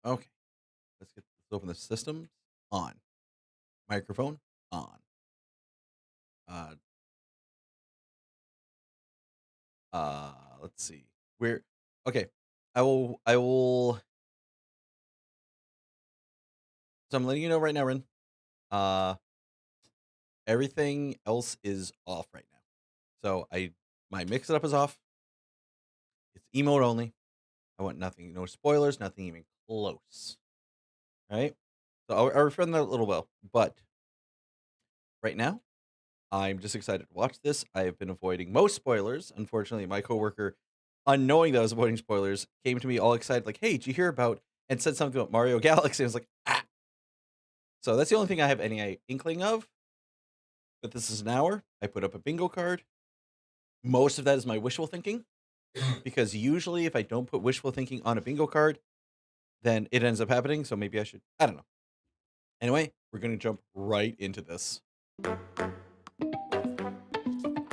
Okay, let's open the system. On. Microphone on. Uh, let's see. We're okay. I will. So I'm letting you know right now, Ren. Uh, everything else is off right now. So my mix it up is off. It's emote only. I want nothing, no spoilers, nothing even close. Right? So I'll refrain that a little well. But right now, I'm just excited to watch this. I have been avoiding most spoilers. Unfortunately, my coworker, unknowing that I was avoiding spoilers, came to me all excited, like, "Hey, did you hear about?" and said something about Mario Galaxy. I was like, "Ah!" So that's the only thing I have any inkling of. But this is an hour. I put up a bingo card. Most of that is my wishful thinking, because usually if I don't put wishful thinking on a bingo card, then it ends up happening. So maybe I should. I don't know. Anyway, we're gonna jump right into this. 'Cause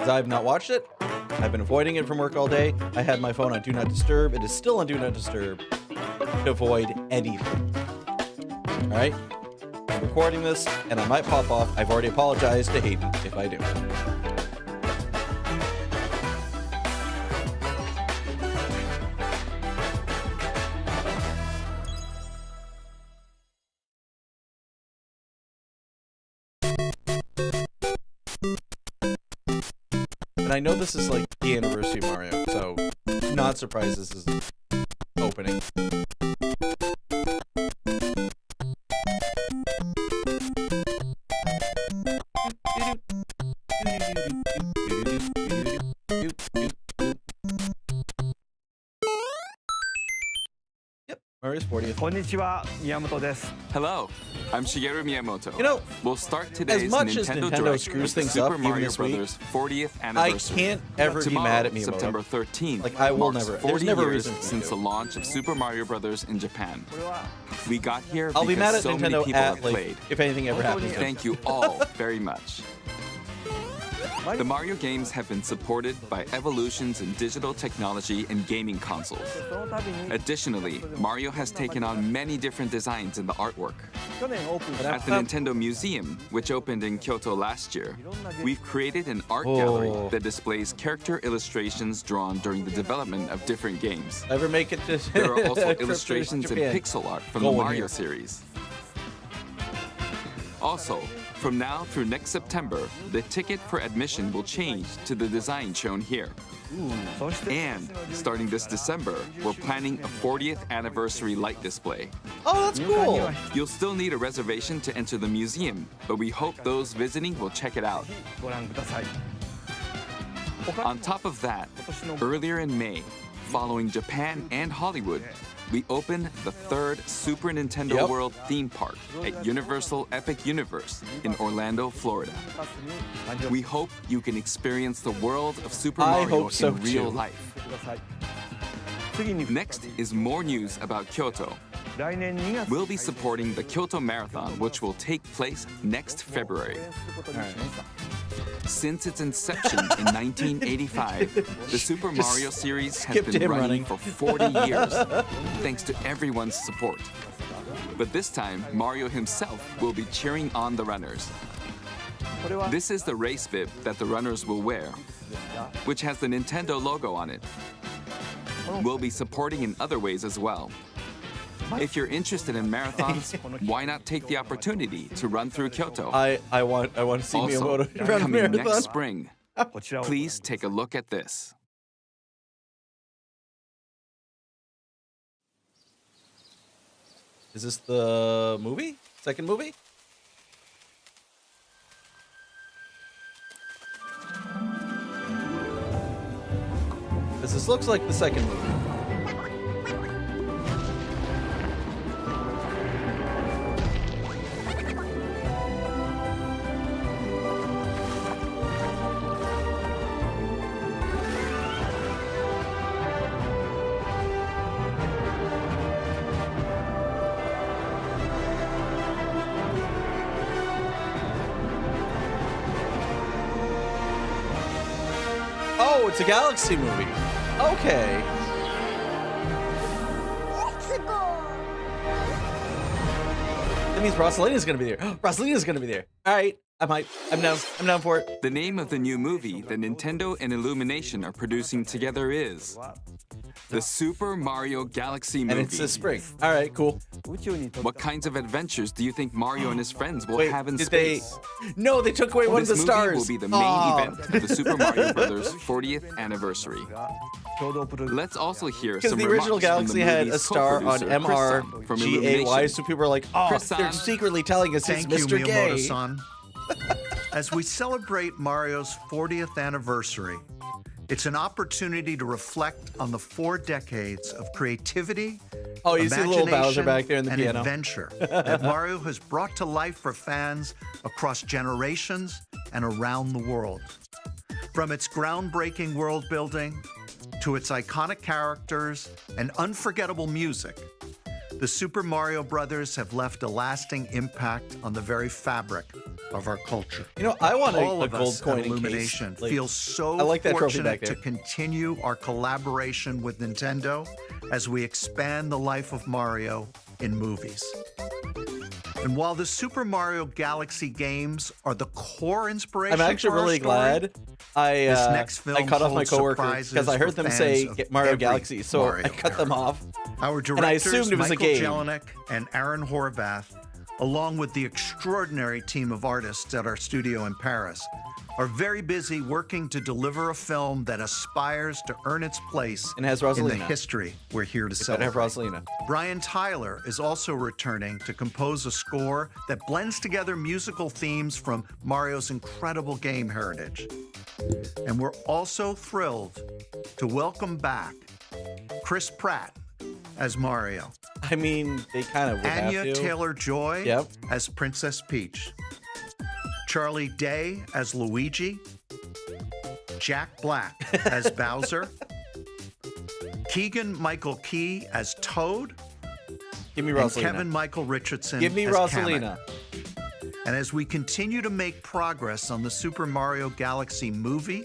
I've not watched it. I've been avoiding it from work all day. I had my phone on Do Not Disturb. It is still on Do Not Disturb to avoid anything. All right? I'm recording this, and I might pop off. I've already apologized to Hayden if I do. And I know this is like the anniversary of Mario, so not surprised this is opening. Yep, Mario's 40th. こんにちは、宮本です。 Hello, I'm Shigeru Miyamoto. You know, we'll start today's much as Nintendo Nintendo Direct screws with the things Super up, even Mario this week, Brothers 40th I anniversary. can't ever be Tomorrow, mad at Miyamoto. September 13th, Like, I will marks never. 40 There's never a years reason for me since to. the launch of Super Mario Brothers in Japan. We got here I'll be because mad at so many Nintendo people at have like played. if anything ever happens. Thank you all very much. The Mario games have been supported by evolutions in digital technology and gaming consoles. Additionally, Mario has taken on many different designs in the artwork. 去年オープンした At the Nintendo Museum, which opened in Kyoto last year, we've created an art Oh. gallery that displays character illustrations drawn during the development of different games. Ever make it to There are also trip to illustrations and Japan. pixel art from Go the in Mario here. series. Also, from now through next September, the ticket for admission will change to the design shown here. そして And starting this December, we're planning a 40th anniversary light display. Oh, that's 入館に cool. は You'll still need a reservation to enter the museum, but we hope those visiting will check it out. ご覧ください。 On top of that, earlier in May, following Japan and Hollywood, we opened the third Super Nintendo Yep. World theme park at Universal Epic Universe in Orlando, Florida. We hope you can experience the world of Super I Mario hope so in real too. life. ください。次に Next is more news about Kyoto. 来年2月 We'll be supporting the Kyoto Marathon, which will take place next February. 応援することにしました。 Since its inception in 1985, the Super Mario series has skipped been him running running. for 40 years, thanks to everyone's support. But this time, Mario himself will be cheering on the runners. これは This is the race bib that the runners will wear, which has the Nintendo logo on it. We'll be supporting in other ways as well. If you're interested in marathons, why not take the opportunity to run through Kyoto? I want to see Also, Miyamoto run a coming marathon. next spring, こちらを please take a look at this. Is this the movie? Second movie? This looks like the second movie. Oh, it's a Galaxy movie. Okay. Let's go! means Rosalina's gonna be there. Rosalina's gonna be there. All right, I'm hyped. I'm down. I'm down for it. The name of the new movie that Nintendo and Illumination are producing together is the Super Mario Galaxy movie. And it's this spring. All right, cool. 宇宙に飛び What kinds of adventures do you think Mario and his friends will Wait, have in did space? No, they took away one of This the movie stars. will be the main Aw. event of the Super Mario Brothers 40th anniversary. が共同プロデュース Let's also hear Because some the original remarks from Galaxy the had a movie's star on co-producer, Chris-san from MRGAY, Illumination. so people were like, oh, Chris-san. they're secretly telling us Thank it's you, Mr. Gay. Miyamoto-san. As we celebrate Mario's 40th anniversary, it's an opportunity to reflect on the 4 decades of creativity, Oh, you see little Bowser imagination, back there in the and piano. adventure that Mario has brought to life for fans across generations and around the world. From its groundbreaking world building to its iconic characters and unforgettable music, the Super Mario Brothers have left a lasting impact on the very fabric of our culture. You know, I want All a of gold us coin at in Illumination case. Like, feel so I like that trophy back fortunate there. to continue our collaboration with Nintendo as we expand the life of Mario in movies. And while the Super Mario Galaxy games are the core inspiration I'm actually for our really story, glad I this next film I cut off my holds coworker surprises because I heard for them say fans get of Mario every Galaxy, so Mario I cut them character. off. Our I directors, assumed it was a Michael game. Jelinek and Aaron Horvath, along with the extraordinary team of artists at our studio in Paris, are very busy working to deliver a film that aspires to earn its place And has in the Rosalina. history we're here to Better have celebrate. Rosalina. Brian Tyler is also returning to compose a score that blends together musical themes from Mario's incredible game heritage. And we're also thrilled to welcome back Chris Pratt as Mario, I mean, they kind of would Anya have to. Taylor-Joy Yep. as Princess Peach, Charlie Day as Luigi, Jack Black as Bowser, Keegan-Michael Key as Toad, Give me and Rosalina. Kevin Michael Richardson Give me as Rosalina. Kamek. And as we continue to make progress on the Super Mario Galaxy movie,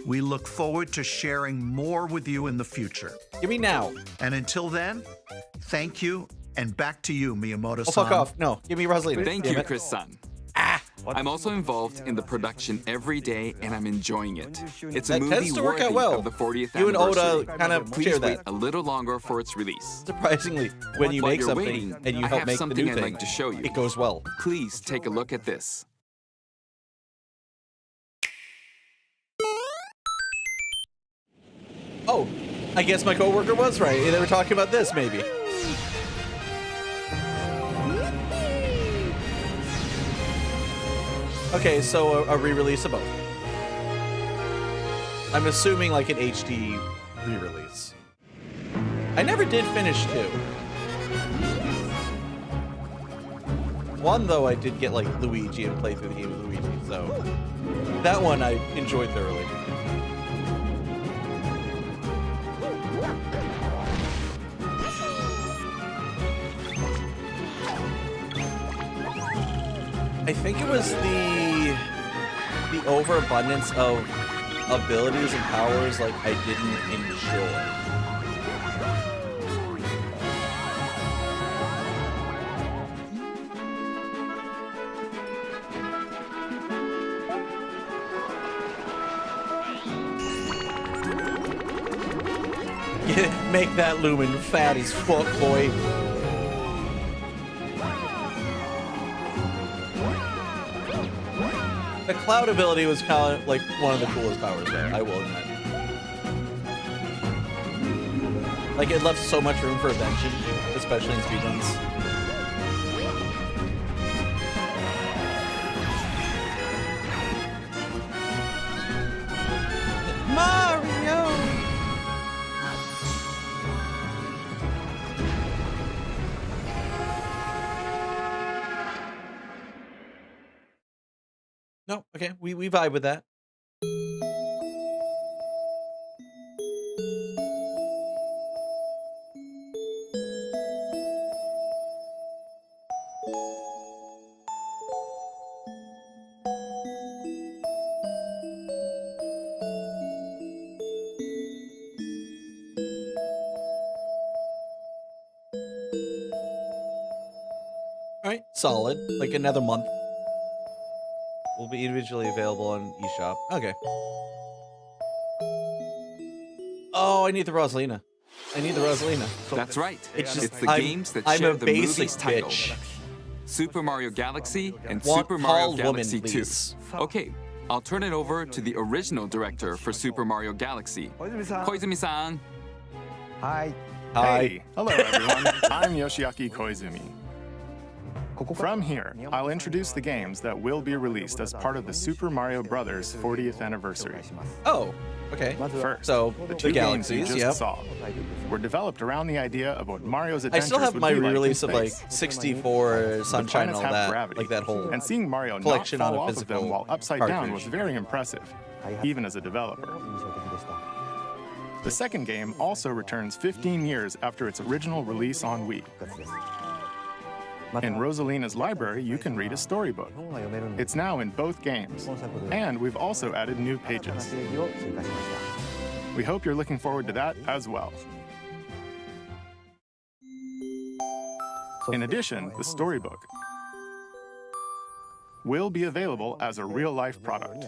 we look forward to sharing more with you in the future. Give me now. And until then, thank you, and back to you, Miyamoto-san. Oh, fuck off. No, give me Rosalina. Thank Damn you, it. Chris-san. I'm also involved in the production every day, and I'm enjoying it. It's a That movie tends to work out worthy well. of the 40th You and anniversary. Oda kind of Please share wait that. a little longer for its release. Surprisingly, when you While make you're something waiting, and you I help have make the something new I'd thing, like to show you. it goes well. Please take a look at this. Oh, I guess my coworker was right. They were talking about this, maybe. Okay, so a re-release of both. I'm assuming like an HD re-release. I never did finish 2. 1, though, I did get like Luigi and play through the game with Luigi, so that one I enjoyed thoroughly. I think it was the overabundance of abilities and powers like I didn't enjoy. Make that Lumen fat as fuck, boy. The cloud ability was kind of like one of the coolest powers, though, I will admit. Like, it left so much room for invention, especially in speedruns. Mario! No, okay, we vibe with that. All right, solid. Like another month. Will be individually available on eShop. Okay. Oh, I need the Rosalina. That's right. It's just the games that I'm share a the basic movie's title. bitch. Super Mario Galaxy and Want Super Mario tall Galaxy woman, 2. please. Okay, I'll turn it over to the original director for Super Mario Galaxy, 小泉さん Koizumi-san. はい Hi. Hey, hello everyone. I'm Yoshiaki Koizumi. From here, I'll introduce the games that will be released as part of the Super Mario Bros. 40th anniversary. Oh, okay. First, So, the the two games you Galaxies, just yep. saw were developed around the idea of what Mario's I adventures still have would my be like in re-release of like space. 64 Sunshine and planets all have that, gravity, like that whole. And seeing Mario not collection on fall a off of physical them while upside down cartridge. was very impressive, even as a developer. The second game also returns 15 years after its original release on Wii. In Rosalina's library, you can read a storybook. It's now in both games, and we've also added new pages. We hope you're looking forward to that as well. In addition, the storybook will be available as a real-life product.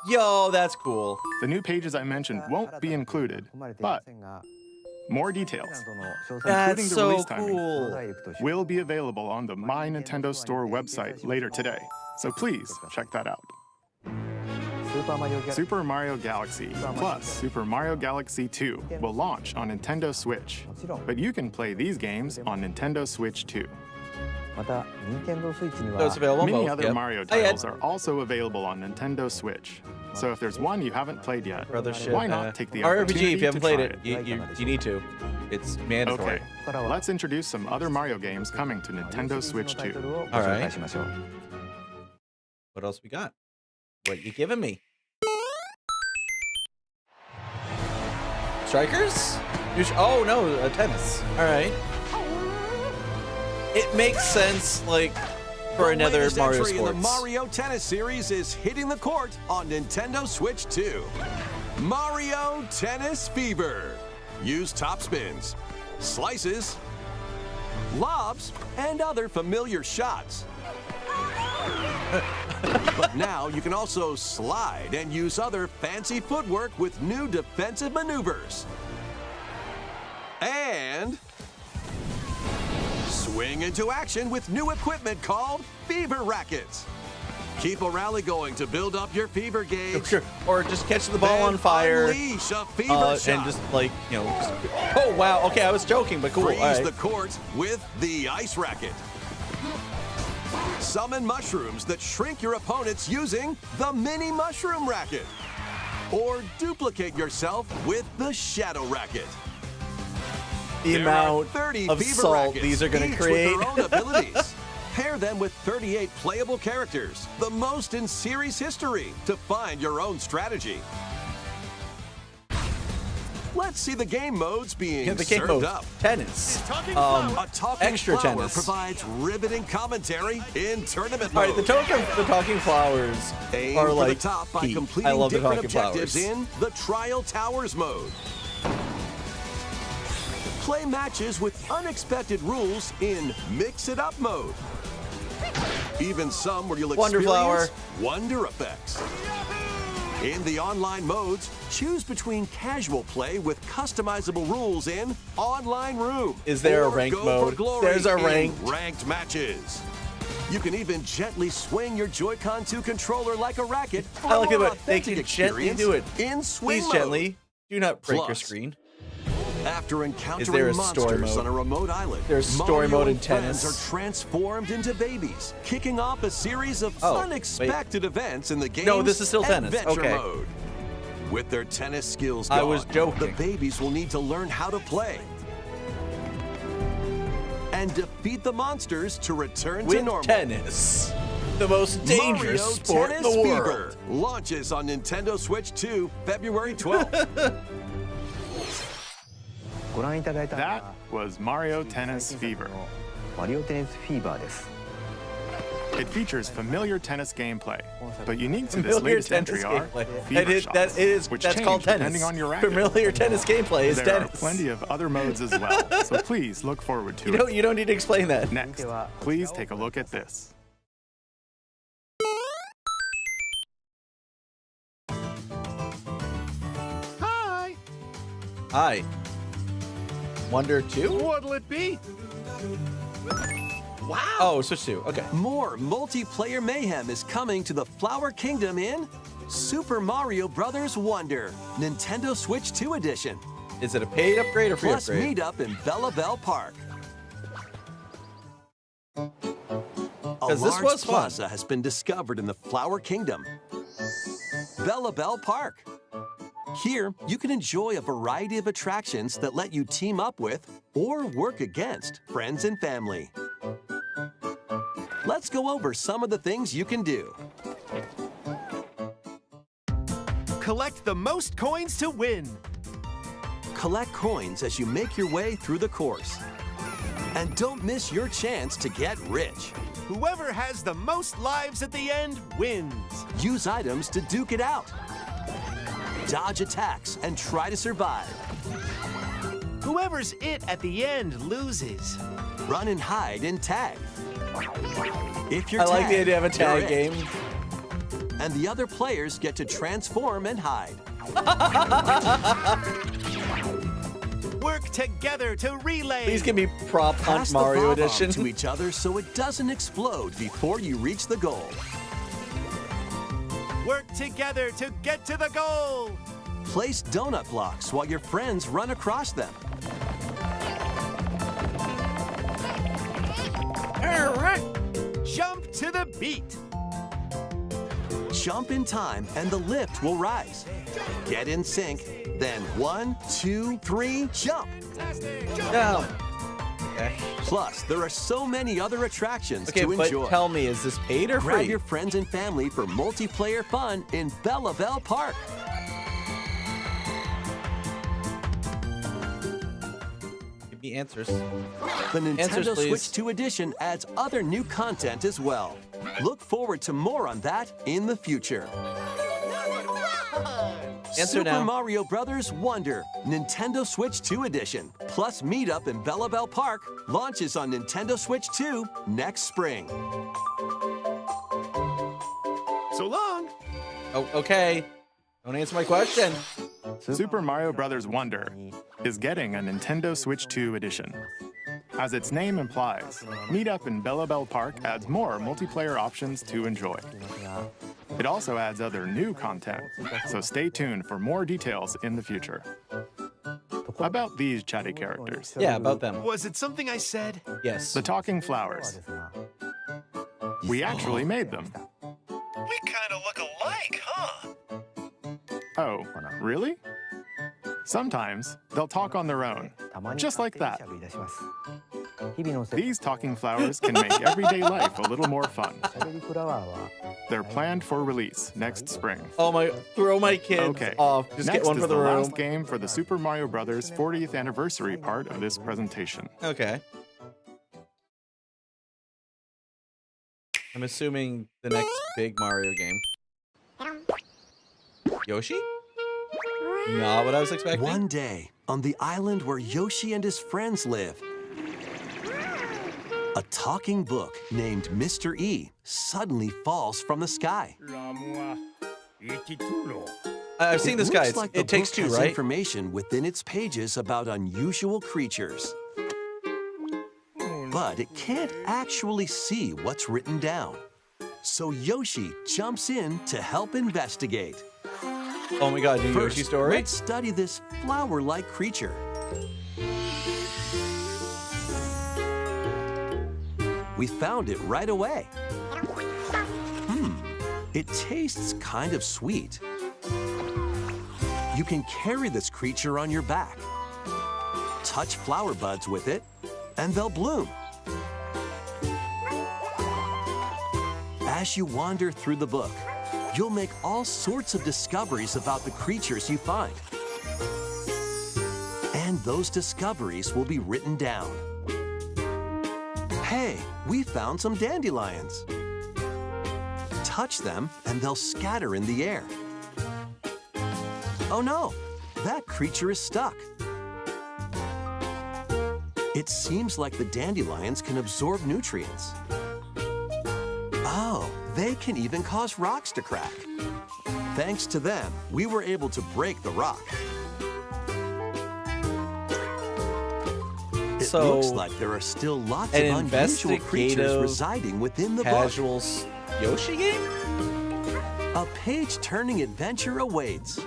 Yo, that's cool. The new pages I mentioned won't be included, but more details, including That's the so release timing, cool. will be available on the My Nintendo Store website later today. So please check that out. Super Mario Galaxy plus Super Mario Galaxy 2 will launch on Nintendo Switch, but you can play these games on Nintendo Switch too. また任天堂スイッチに So は it's available on Many both. other Yep. Mario Oh, yeah. titles are also available on Nintendo Switch. So if there's one you haven't played yet, Brothership. why not take the RPG, opportunity if you haven't to played try it, you need to. It's mandatory. Okay, let's introduce some other Mario games coming to Nintendo Switch 2. ご紹介しましょう What else we got? What you giving me? Strikers? Oh no, tennis. All right. It makes sense, like, for another latest Mario entry in the Sports. Mario Tennis series is hitting the court on Nintendo Switch 2. Mario Tennis Fever. Use top spins, slices, lobs, and other familiar shots. But now you can also slide and use other fancy footwork with new defensive maneuvers. And swing into action with new equipment called Fever Rackets. Keep a rally going to build up your fever gauge. Sure. Or just catch the ball Then on fire. Unleash a fever shot. And just, like, you know. Oh, wow. Okay, I was joking, but cool. Freeze All right. the court with the Ice Racket. Summon mushrooms that shrink your opponents using the Mini Mushroom Racket. Or duplicate yourself with the Shadow Racket. The There are amount 30 of fever salt rackets, these are going to each create. with their own abilities. Pair them with 38 playable characters, the most in series history, to find your own strategy. Let's see the game modes being The game served mode. up. Tennis. A talking Extra flower tennis. provides riveting commentary in tournament All right, mode. the talking flowers Aim are for like the top by key. completing I love the different talking objectives flowers. in the Trial Towers mode. Play matches with unexpected rules in Mix It Up mode. Even some where you'll Wonder experience Flower. wonder effects. In the online modes, choose between casual play with customizable rules in Online Room. Is there a or ranked go mode? For glory There's a in ranked. matches. You can even gently swing your Joy-Con 2 controller like a racket for I a like more it, but they authentic can gently experience do it. in swing Please mode. gently. Do not break your Plus, screen. After there encountering a story monsters mode? on a remote island, There's story Mario mode in and friends tennis. are transformed into babies, kicking off a series of Oh, unexpected events in the game's No, this is still tennis. adventure Okay. mode. With their tennis skills I gone, was joking. the babies will need to learn how to play and defeat the monsters to return to With normal. tennis. The most dangerous Mario sport in Tennis the Fever world. launches on Nintendo Switch 2, February 12th. ご覧いただいたの That は was Mario Tennis Fever. マリオテニスフィーバーです It features familiar tennis gameplay, but unique to this Familiar latest entry tennis are gameplay. fever shots, which That's change called tennis. depending on your racket. Familiar tennis gameplay is There tennis. are plenty of other modes as well, so please look forward to it. You don't need to explain that. Next, please take a look at this. Hi. Hi. Wonder 2? What'll it be? Wow. Oh, Switch 2. Okay. More multiplayer mayhem is coming to the Flower Kingdom in Super Mario Bros. Wonder, Nintendo Switch 2 Edition. Is it a paid upgrade or free Plus upgrade? meet up in Bella Bell Park. A 'Cause this large was fun. plaza has been discovered in the Flower Kingdom. Bella Bell Park. Here, you can enjoy a variety of attractions that let you team up with or work against friends and family. Let's go over some of the things you can do. Collect the most coins to win. Collect coins as you make your way through the course. And don't miss your chance to get rich. Whoever has the most lives at the end wins. Use items to duke it out. Dodge attacks and try to survive. Whoever's it at the end loses. Run and hide and tag. If you're I like the tagged, idea of a tag you're it. game. And the other players get to transform and hide. Work together to relay. Please give me Prop Hunt Pass the Mario bob Edition. to each other so it doesn't explode before you reach the goal. Work together to get to the goal. Place donut blocks while your friends run across them. Jump to the beat. Jump in time and the lift will rise. Get in sync, then 1, 2, 3, jump. No. Okay. Plus, there are so many other attractions Okay, to but enjoy. tell me, is this paid or Grab free? your friends and family for multiplayer fun in Bella Bell Park. Give me answers. The Nintendo Answers, please. Switch 2 Edition adds other new content as well. Look forward to more on that in the future. Answer Super now. Mario Bros. Wonder, Nintendo Switch 2 Edition, plus Meetup in Bella Bell Park, launches on Nintendo Switch 2 next spring. So long. Oh, okay. Don't answer my question. Super Mario Bros. Wonder is getting a Nintendo Switch 2 edition. As its name implies, Meet Up in Bella Bell Park adds more multiplayer options to enjoy. It also adds other new content, so stay tuned for more details in the future. About these chatty characters. Yeah, about them. Was it something I said? Yes. The talking flowers. We actually made them. We kind of look alike, huh? Oh, really? Sometimes they'll talk on their own, just like that. These talking flowers can make everyday life a little more fun. They're planned for release next spring. Oh my, throw my kids Okay, off. Just next get one is for the the room. last game for the Super Mario Bros. 40th anniversary part of this presentation. Okay. I'm assuming the next big Mario game. Yoshi? Not what I was expecting. One day, on the island where Yoshi and his friends live, a talking book named Mr. E suddenly falls from the sky. I've seen this It guy. looks like the It takes book two, has right? information within its pages about unusual creatures. But it can't actually see what's written down. So Yoshi jumps in to help investigate. Oh my god, new First, Yoshi story? let's study this flower-like creature. We found it right away. It tastes kind of sweet. You can carry this creature on your back. Touch flower buds with it, and they'll bloom. As you wander through the book, you'll make all sorts of discoveries about the creatures you find. And those discoveries will be written down. Hey, we found some dandelions. touch them and they'll scatter in the air. Oh no, that creature is stuck. It seems like the dandelions can absorb nutrients. Oh, they can even cause rocks to crack. Thanks to them, we were able to break the rock. It So, looks like there are still lots of an unusual creatures investigative, residing within the book. Casual Yoshi game? A page-turning adventure awaits.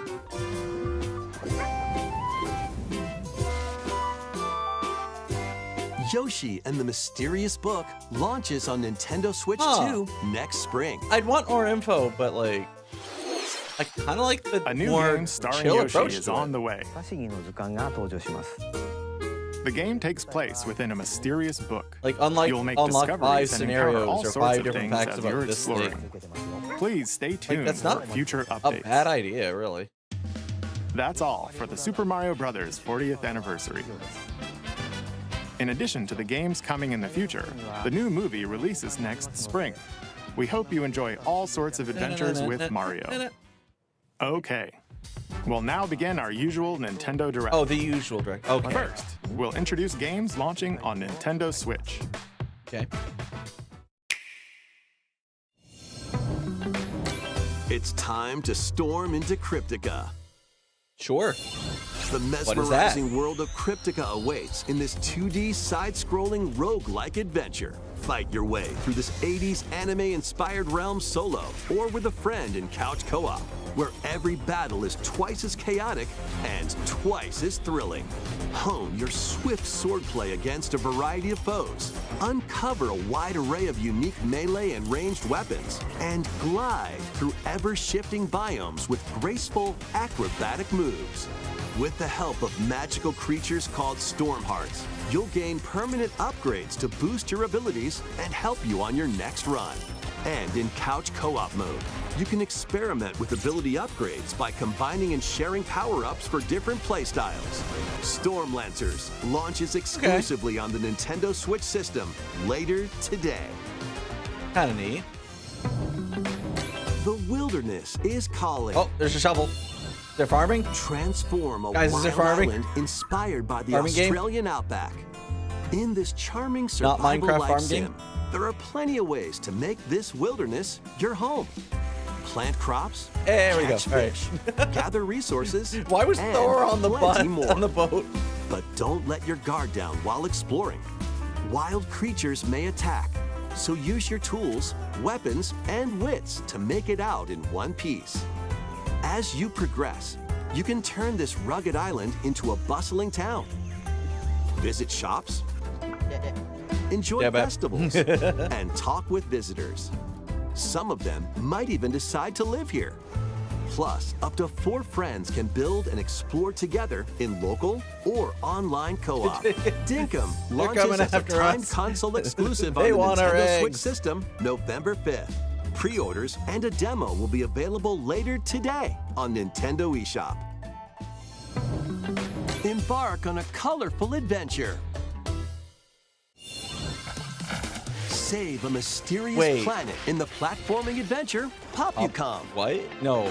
Yoshi and the Mysterious Book launches on Nintendo Switch 2 next spring. I'd want more info, but like, I kind of like the A new more game starring chill Yoshi approach is to on it. the way. 不思議の図鑑が登場します The game takes place within a mysterious book. Like, unlike You'll make unlock 5 discoveries and encounter all scenarios or sorts 5 of different things facts as you're about this exploring. thing. Please stay tuned that's for not future A updates. bad idea, really. That's all for the Super Mario Bros. 40th anniversary. In addition to the games coming in the future, the new movie releases next spring. We hope you enjoy all sorts of adventures with Mario. Okay. We'll now begin our usual Nintendo Direct. Oh, the usual direct. Okay. First, we'll introduce games launching on Nintendo Switch. Okay. It's time to storm into Cryptica. Sure. The What is that? mesmerizing world of Cryptica awaits in this 2D side-scrolling roguelike adventure. Fight your way through this 80s anime-inspired realm solo or with a friend in couch co-op, where every battle is twice as chaotic and twice as thrilling. Hone your swift swordplay against a variety of foes, uncover a wide array of unique melee and ranged weapons, and glide through ever-shifting biomes with graceful, acrobatic moves. With the help of magical creatures called Storm Hearts, you'll gain permanent upgrades to boost your abilities and help you on your next run. And in couch co-op mode, you can experiment with ability upgrades by combining and sharing power-ups for different playstyles. Storm Lancers launches exclusively on the Nintendo Switch system later today. Kind of neat. The wilderness is calling. Oh, there's a shovel. They're farming? Transform a Guys, is it wild farming? island inspired by the Farming game? Australian outback. In this charming Not survival Minecraft life farm sim, game? there are plenty of ways to make this wilderness your home. Plant crops, There we go. catch All right. fish, gather resources, Why was and Thor on the plenty more. on the boat? But don't let your guard down while exploring. Wild creatures may attack, so use your tools, weapons, and wits to make it out in one piece. As you progress, you can turn this rugged island into a bustling town. Visit shops, enjoy Yeah, bet. festivals, and talk with visitors. Some of them might even decide to live here. Plus, up to 4 friends can build and explore together in local or online co-op. Dinkum launches coming as a after timed us. console exclusive on They the want our Nintendo Switch eggs. system November 5th. Pre-orders and a demo will be available later today on Nintendo eShop. Embark on a colorful adventure. Save a mysterious Wait. planet in the platforming adventure Popucom. What? No.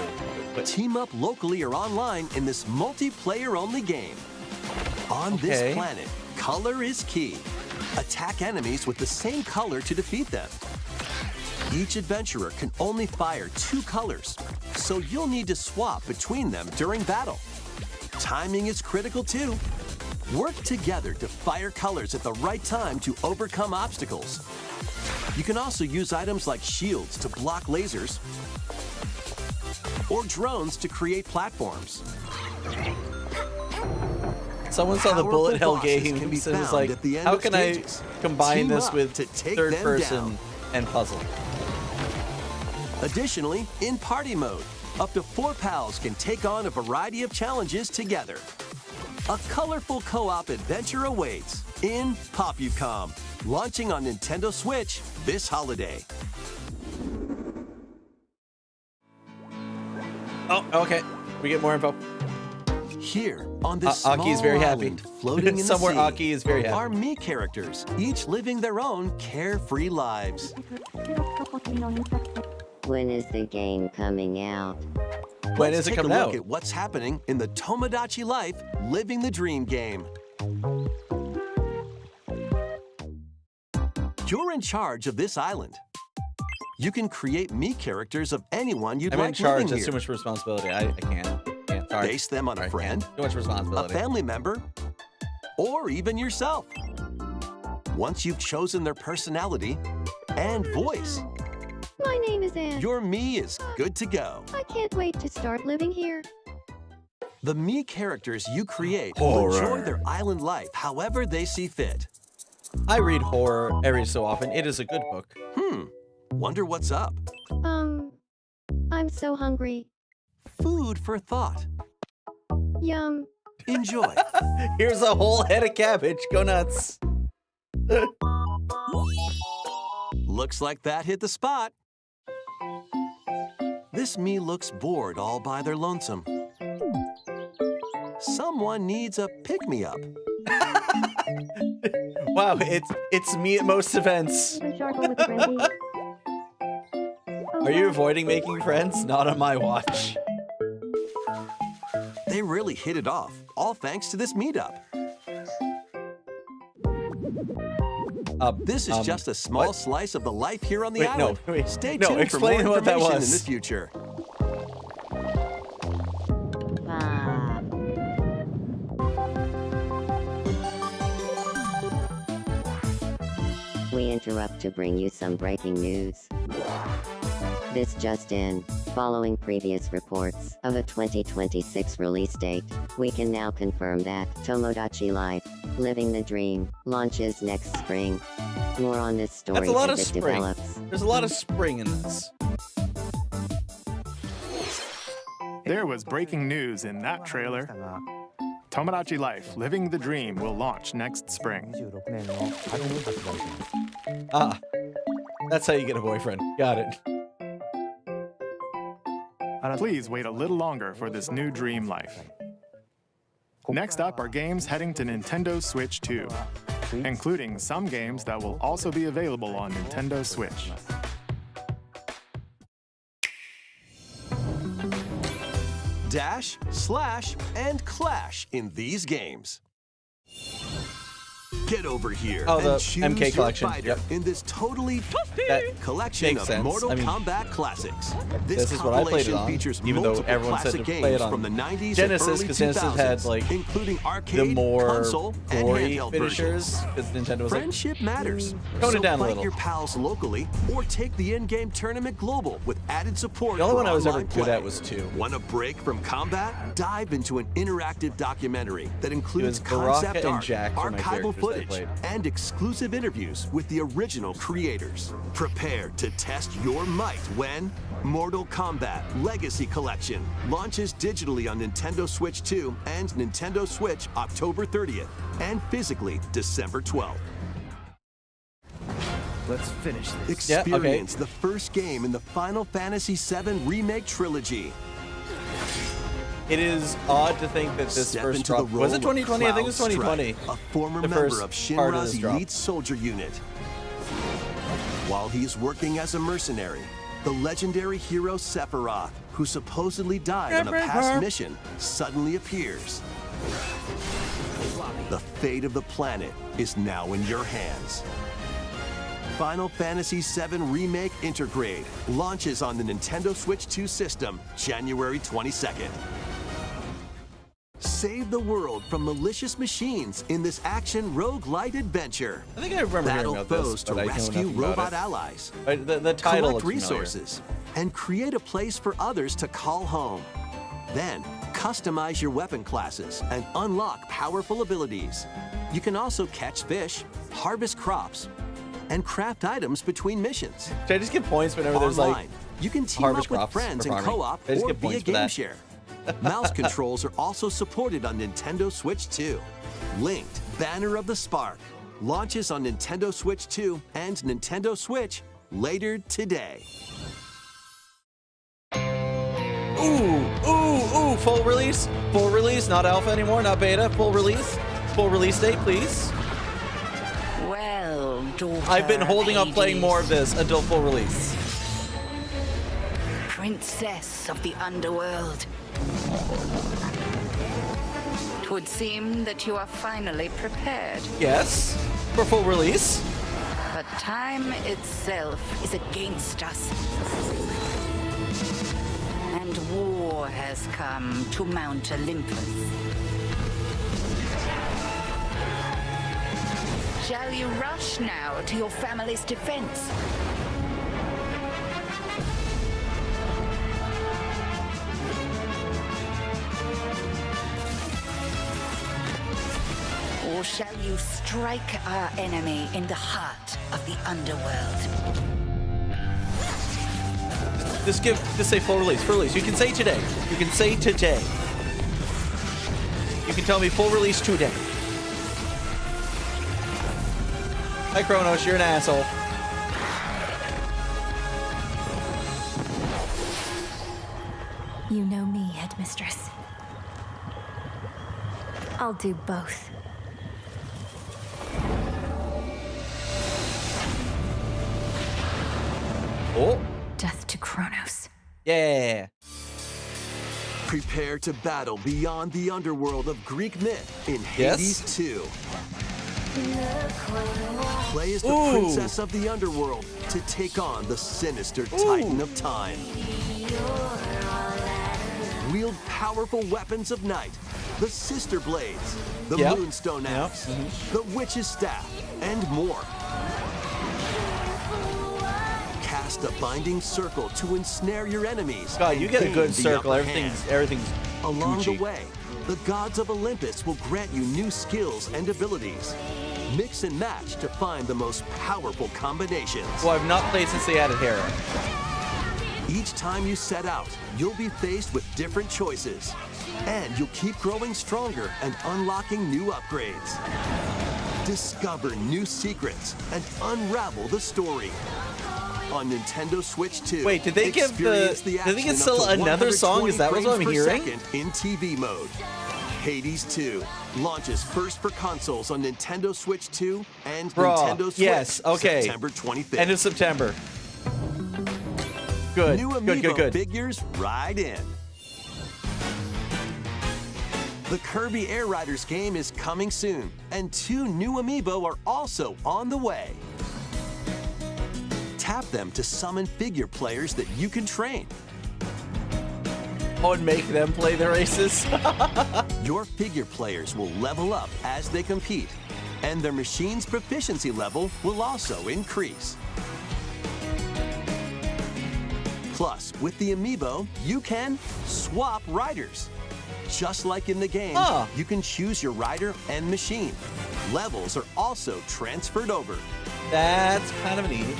But Team up locally or online in this multiplayer-only game. On Okay. this planet, color is key. Attack enemies with the same color to defeat them. Each adventurer can only fire 2 colors, so you'll need to swap between them during battle. Timing is critical too. Work together to fire colors at the right time to overcome obstacles. You can also use items like shields to block lasers or drones to create platforms. someone saw the Powerful Bullet Hell bosses can games be and was found like, at the end how of can stages. I combine Team this up with to take third them person down. and puzzle? Additionally, in party mode, up to 4 pals can take on a variety of challenges together. A colorful co-op adventure awaits in Popucom, launching on Nintendo Switch this holiday. Oh, okay. We get more info. Here, on this small Aki is very happy. island floating in Somewhere the sea, Aki is very happy. are me characters, each living their own carefree lives. When is the game coming out? When Let's is it take a coming look out? at what's happening in the Tomodachi Life Living the Dream game. You're in charge of this island. You can create me characters of anyone you'd I'm in like charge. living That's here. too much responsibility. I can't. Sorry. Base them on a Sorry, friend, can't. Too much a responsibility. family member, or even yourself. Once you've chosen their personality and voice, My name is Anne. your me is good to go. I can't wait to start living here. The me characters you create will enjoy Horror. their island life however they see fit. I read horror every so often. It is a good book. Wonder what's up? I'm so hungry. Food for thought. Yum. Enjoy. Here's a whole head of cabbage. Go nuts. Looks like that hit the spot. This me looks bored all by their lonesome. Someone needs a pick-me-up. Wow, it's me at most events. Even charcoal with brandy. Are you avoiding making friends? Not on my watch. They really hit it off, all thanks to this meetup. This is just a small what? slice of the life here on the Wait, no, island. wait, Stay no, tuned for explain more what that information was. in the future. Ah. We interrupt to bring you some breaking news. This just in. Following previous reports of a 2026 release date, we can now confirm that Tomodachi Life Living the Dream launches next spring. More on this story That's a lot of as it spring. develops. There's a lot of spring in this. There was breaking news in that trailer. Tomodachi Life Living the Dream will launch next spring. 26年の春に発売します Ah, that's how you get a boyfriend. Got it. Please wait a little longer for this new dream life. Next up are games heading to Nintendo Switch 2, including some games that will also be available on Nintendo Switch. Dash, slash, and clash in these games. Get over here Oh, the and choose MK your collection. fighter Yep. in this totally That collection makes of sense. Mortal I mean, Kombat classics. this is what I played it compilation on, features even though multiple everyone said classic to games play it on from the 90s Genesis, and early 'cause Genesis 2000s, had, like, including arcade, the more console, and gory handheld finishers, versions. because Nintendo was like, Friendship matters. tone So it down a fight little. your pals locally or take the in-game tournament global with added support. The only for one I was ever online good play. at was 2. Want a break from combat? Dive into an interactive documentary that includes Baraka concept and art, Jack were my archival characters I footage, played. and exclusive interviews with the original creators. Prepare to test your might when Mortal Kombat Legacy Collection launches digitally on Nintendo Switch 2 and Nintendo Switch October 30th and physically December 12th. Let's finish this. Yeah, okay. Experience the first game in the Final Fantasy VII Remake Trilogy. It is odd to think that this Step first into drop the was it role of 2020? I think it was Cloud 2020. Strife, a former The member first of part of Shinra's this drop. elite soldier unit. While he's working as a mercenary, the legendary hero Sephiroth, who supposedly died on a past mission, suddenly appears. The fate of the planet is now in your hands. Final Fantasy VII Remake Intergrade launches on the Nintendo Switch 2 system January 22nd. Save the world from malicious machines in this action roguelite adventure. I think I remember hearing Battle about foes this, to but I know rescue nothing about robot it. allies. The title Collect looks familiar. resources and create a place for others to call home. Then, customize your weapon classes and unlock powerful abilities. You can also catch fish, harvest crops, and craft items between missions. Should I just get points whenever there's like Online, you can team harvest up with crops friends for in farming? co-op I just or get via points for that. GameShare. Mouse controls are also supported on Nintendo Switch 2. Linked Banner of the Spark launches on Nintendo Switch 2 and Nintendo Switch later today. Ooh, full release, not alpha anymore, not beta, full release date, please. Well, daughter I've been holding up playing Hades. more of this until full release. princess of the underworld. It would seem that you are finally prepared. Yes, for full release. But time itself is against us. And war has come to Mount Olympus. Shall you rush now to your family's defense? Or shall you strike our enemy in the heart of the underworld? Just say full release. Full release. You can say today. You can say today. You can tell me full release today. Hi, Kronos. You're an asshole. You know me, Headmistress. I'll do both. Oh. Death to Kronos. Yeah. Prepare to battle beyond the underworld of Greek myth in Hades 2. Play as the princess of the underworld to take on the sinister Titan of Time. Wield powerful weapons of night, the Sister Blades, the Moonstone Axe, the Witch's Staff, and more. Cast a binding circle to ensnare your enemies. God, you get a good circle. Everything's along Gucci. the way. The gods of Olympus will grant you new skills and abilities. Mix and match to find the most powerful combinations. Well, I've not played since they added Hera. Each time you set out, you'll be faced with different choices. And you'll keep growing stronger and unlocking new upgrades. Discover new secrets and unravel the story. On Nintendo Switch 2. Wait, did they give experience the? Did they action give up still to another song? Is that what 120 I'm frames per hearing? second in TV mode. Hades 2 launches first for consoles on Nintendo Switch 2 and Nintendo Switch. Yes, okay. September 25th. End of September. Good. New Good. Amiibo figures right in. The Kirby Air Riders game is coming soon, and 2 new Amiibo are also on the way. Tap them to summon figure players that you can train. Oh, and make them play the races. Your figure players will level up as they compete, and their machine's proficiency level will also increase. Plus, with the Amiibo, you can swap riders. Just like in the game, you can choose your rider and machine. Levels are also transferred over. That's kind of neat.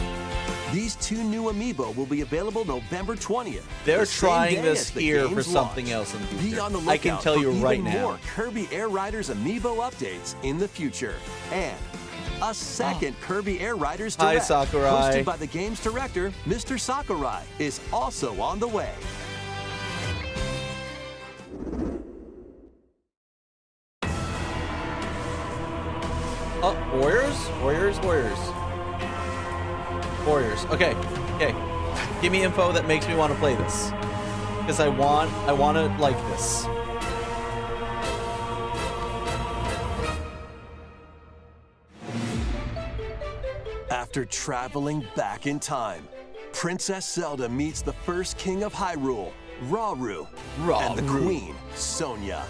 These 2 new Amiibo will be available November 20th. They're the same trying day this as the here for game's something launch. else in the future. Be on the I lookout can tell you for right even now. more Kirby Air Riders Amiibo updates in the future. And a second Kirby Air Riders Hi, Direct, Sakurai. hosted by the game's director, Mr. Sakurai, is also on the way. Oh, Warriors. Okay. Give me info that makes me want to play this, because I want to like this. After traveling back in time, Princess Zelda meets the first king of Hyrule, Rauru, and the queen, Sonia.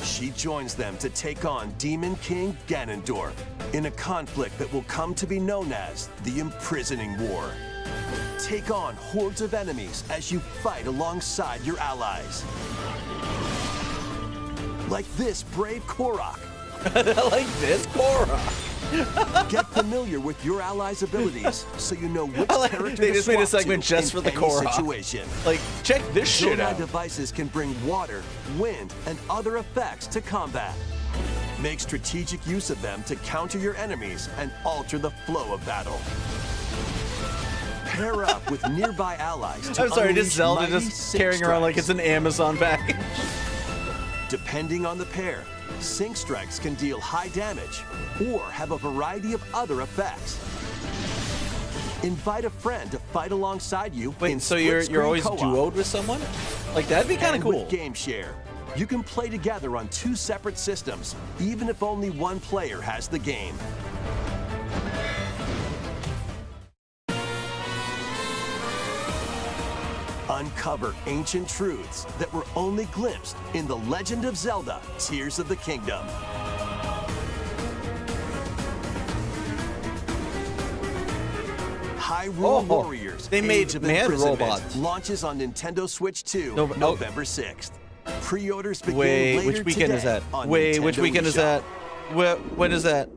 She joins them to take on Demon King Ganondorf in a conflict that will come to be known as the Imprisoning War. Take on hordes of enemies as you fight alongside your allies. Like this brave Korok. Like this Korok. Get familiar with your allies' abilities so you know which character they to just made a swap segment to just in for the any Korok. situation. Like, check this shit Zonai out. devices can bring water, wind, and other effects to combat. Make strategic use of them to counter your enemies and alter the flow of battle. Pair up with nearby allies to I'm sorry, unleash just Zelda mighty just sync carrying around like it's strikes. an Amazon package. Depending on the pair, sync strikes can deal high damage or have a variety of other effects. Invite a friend to fight alongside you. Wait, in so you're split-screen always co-op. duoed with someone? Like that'd be kind of And cool. with Game Share, you can play together on 2 separate systems, even if only one player has the game. Uncover ancient truths that were only glimpsed in The Legend of Zelda: Tears of the Kingdom. Hyrule Warriors. they made Age of man Imprisonment robots. launches on Nintendo Switch 2 No, but- November 6th. Pre-orders begin Wait, later which weekend is today that? on Wait, which Nintendo weekend is eShop. that? When is that?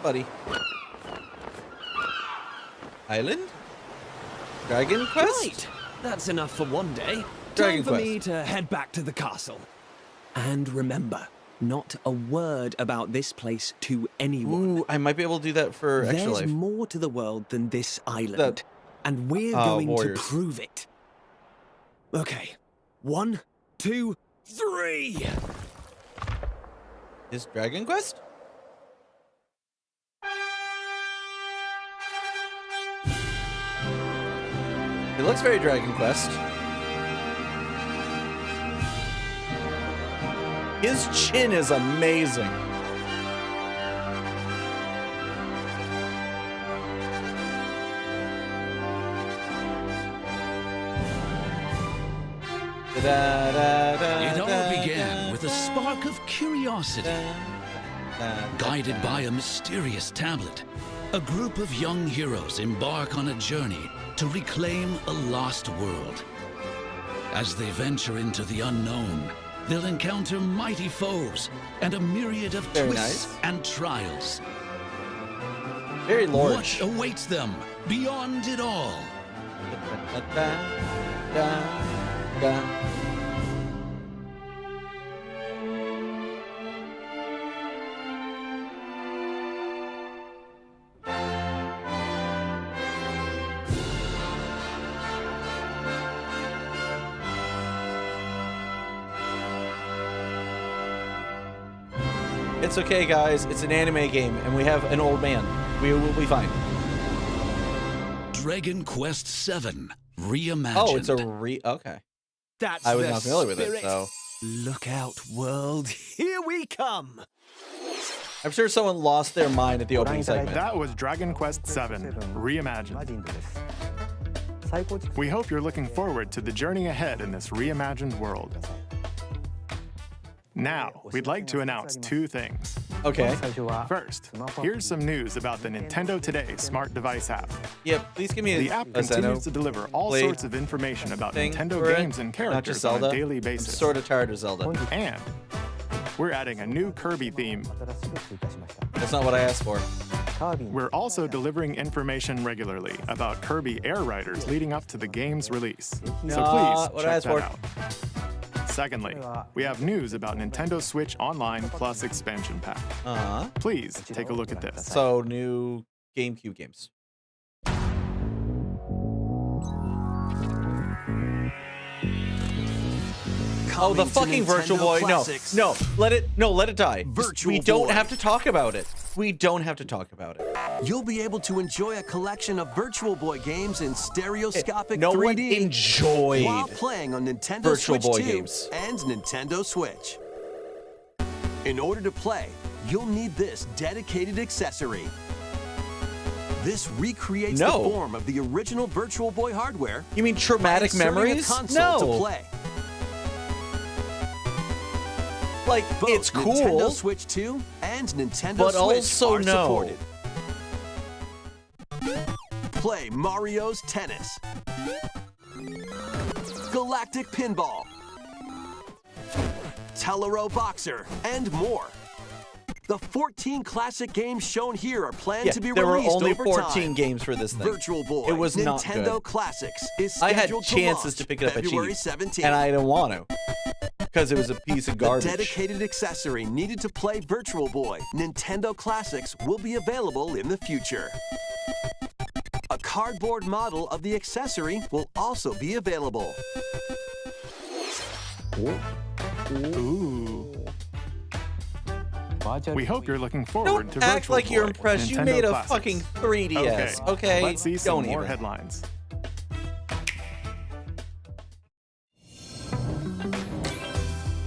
Buddy. Island? Dragon Quest? Right, that's enough for one day. Dragon Time for Quest. me to head back to the castle. And remember, not a word about this place to anyone. Ooh, I might be able to do that for Extra There's Life. more to the world than this island, That- and we're going Warriors. to prove it. Okay, 1, 2, 3. Is Dragon Quest? It looks very Dragon Quest. His chin is amazing. It all began with a spark of curiosity. Guided by a mysterious tablet, a group of young heroes embark on a journey to reclaim a lost world. As they venture into the unknown, they'll encounter mighty foes and a myriad of Very twists nice. and trials. Very What large. awaits them beyond it all? It's okay, guys. It's an anime game, and we have an old man. We will be fine. Dragon Quest VII Reimagined. Oh, it's a okay. That's I was the not familiar with it, spirit. so Look out, world. Here we come. I'm sure someone lost their mind at the opening segment. That was Dragon Quest VII Reimagined. We hope you're looking forward to the journey ahead in this reimagined world. Now, we'd like to announce 2 things. Okay. First, here's some news about the Nintendo Today smart device app. Yeah, please give me The app continues to deliver all play sorts of information about thing Nintendo for it, games and not characters just on Zelda. a daily I'm basis. sort of tired of Zelda. And we're adding a new Kirby theme. That's not what I asked for. We're also delivering information regularly about Kirby Air Riders leading up to the game's release. So Not please what I check asked that for. out. Secondly, we have news about Nintendo Switch Online Plus expansion pack. Please take a look at this. So new GameCube games. Oh, the Coming to fucking Virtual Nintendo Boy! Classics. No, let it die. Virtual we don't Boy. have to talk about it. We don't have to talk about it. You'll be able to enjoy a collection of Virtual Boy games in stereoscopic No 3D one enjoyed while playing on Nintendo Virtual Switch Boy 2 games. and Nintendo Switch. In order to play, you'll need this dedicated accessory. This recreates No. the form of the original Virtual Boy hardware. You mean traumatic by inserting memories? A console No. to play. Like, Both it's cool. Nintendo Switch 2 and Nintendo But Switch also are no. supported. Play Mario's Tennis, Galactic Pinball, Tellero Boxer, and more. The 14 classic games shown here are planned Yeah, to be there were released only over 14 time. games for this thing. Virtual Boy It was not Nintendo good. Classics is I had scheduled chances launch to pick it up February at cheap, 17th. and I didn't want to because it was a piece of The garbage. dedicated accessory needed to play Virtual Boy Nintendo Classics will be available in the future. A cardboard model of the accessory will also be available. Ooh. We hope you're looking forward Don't to act Virtual like you're Boy, impressed. You Nintendo made a Classics. fucking 3DS. Okay, Let's see some don't more even. headlines.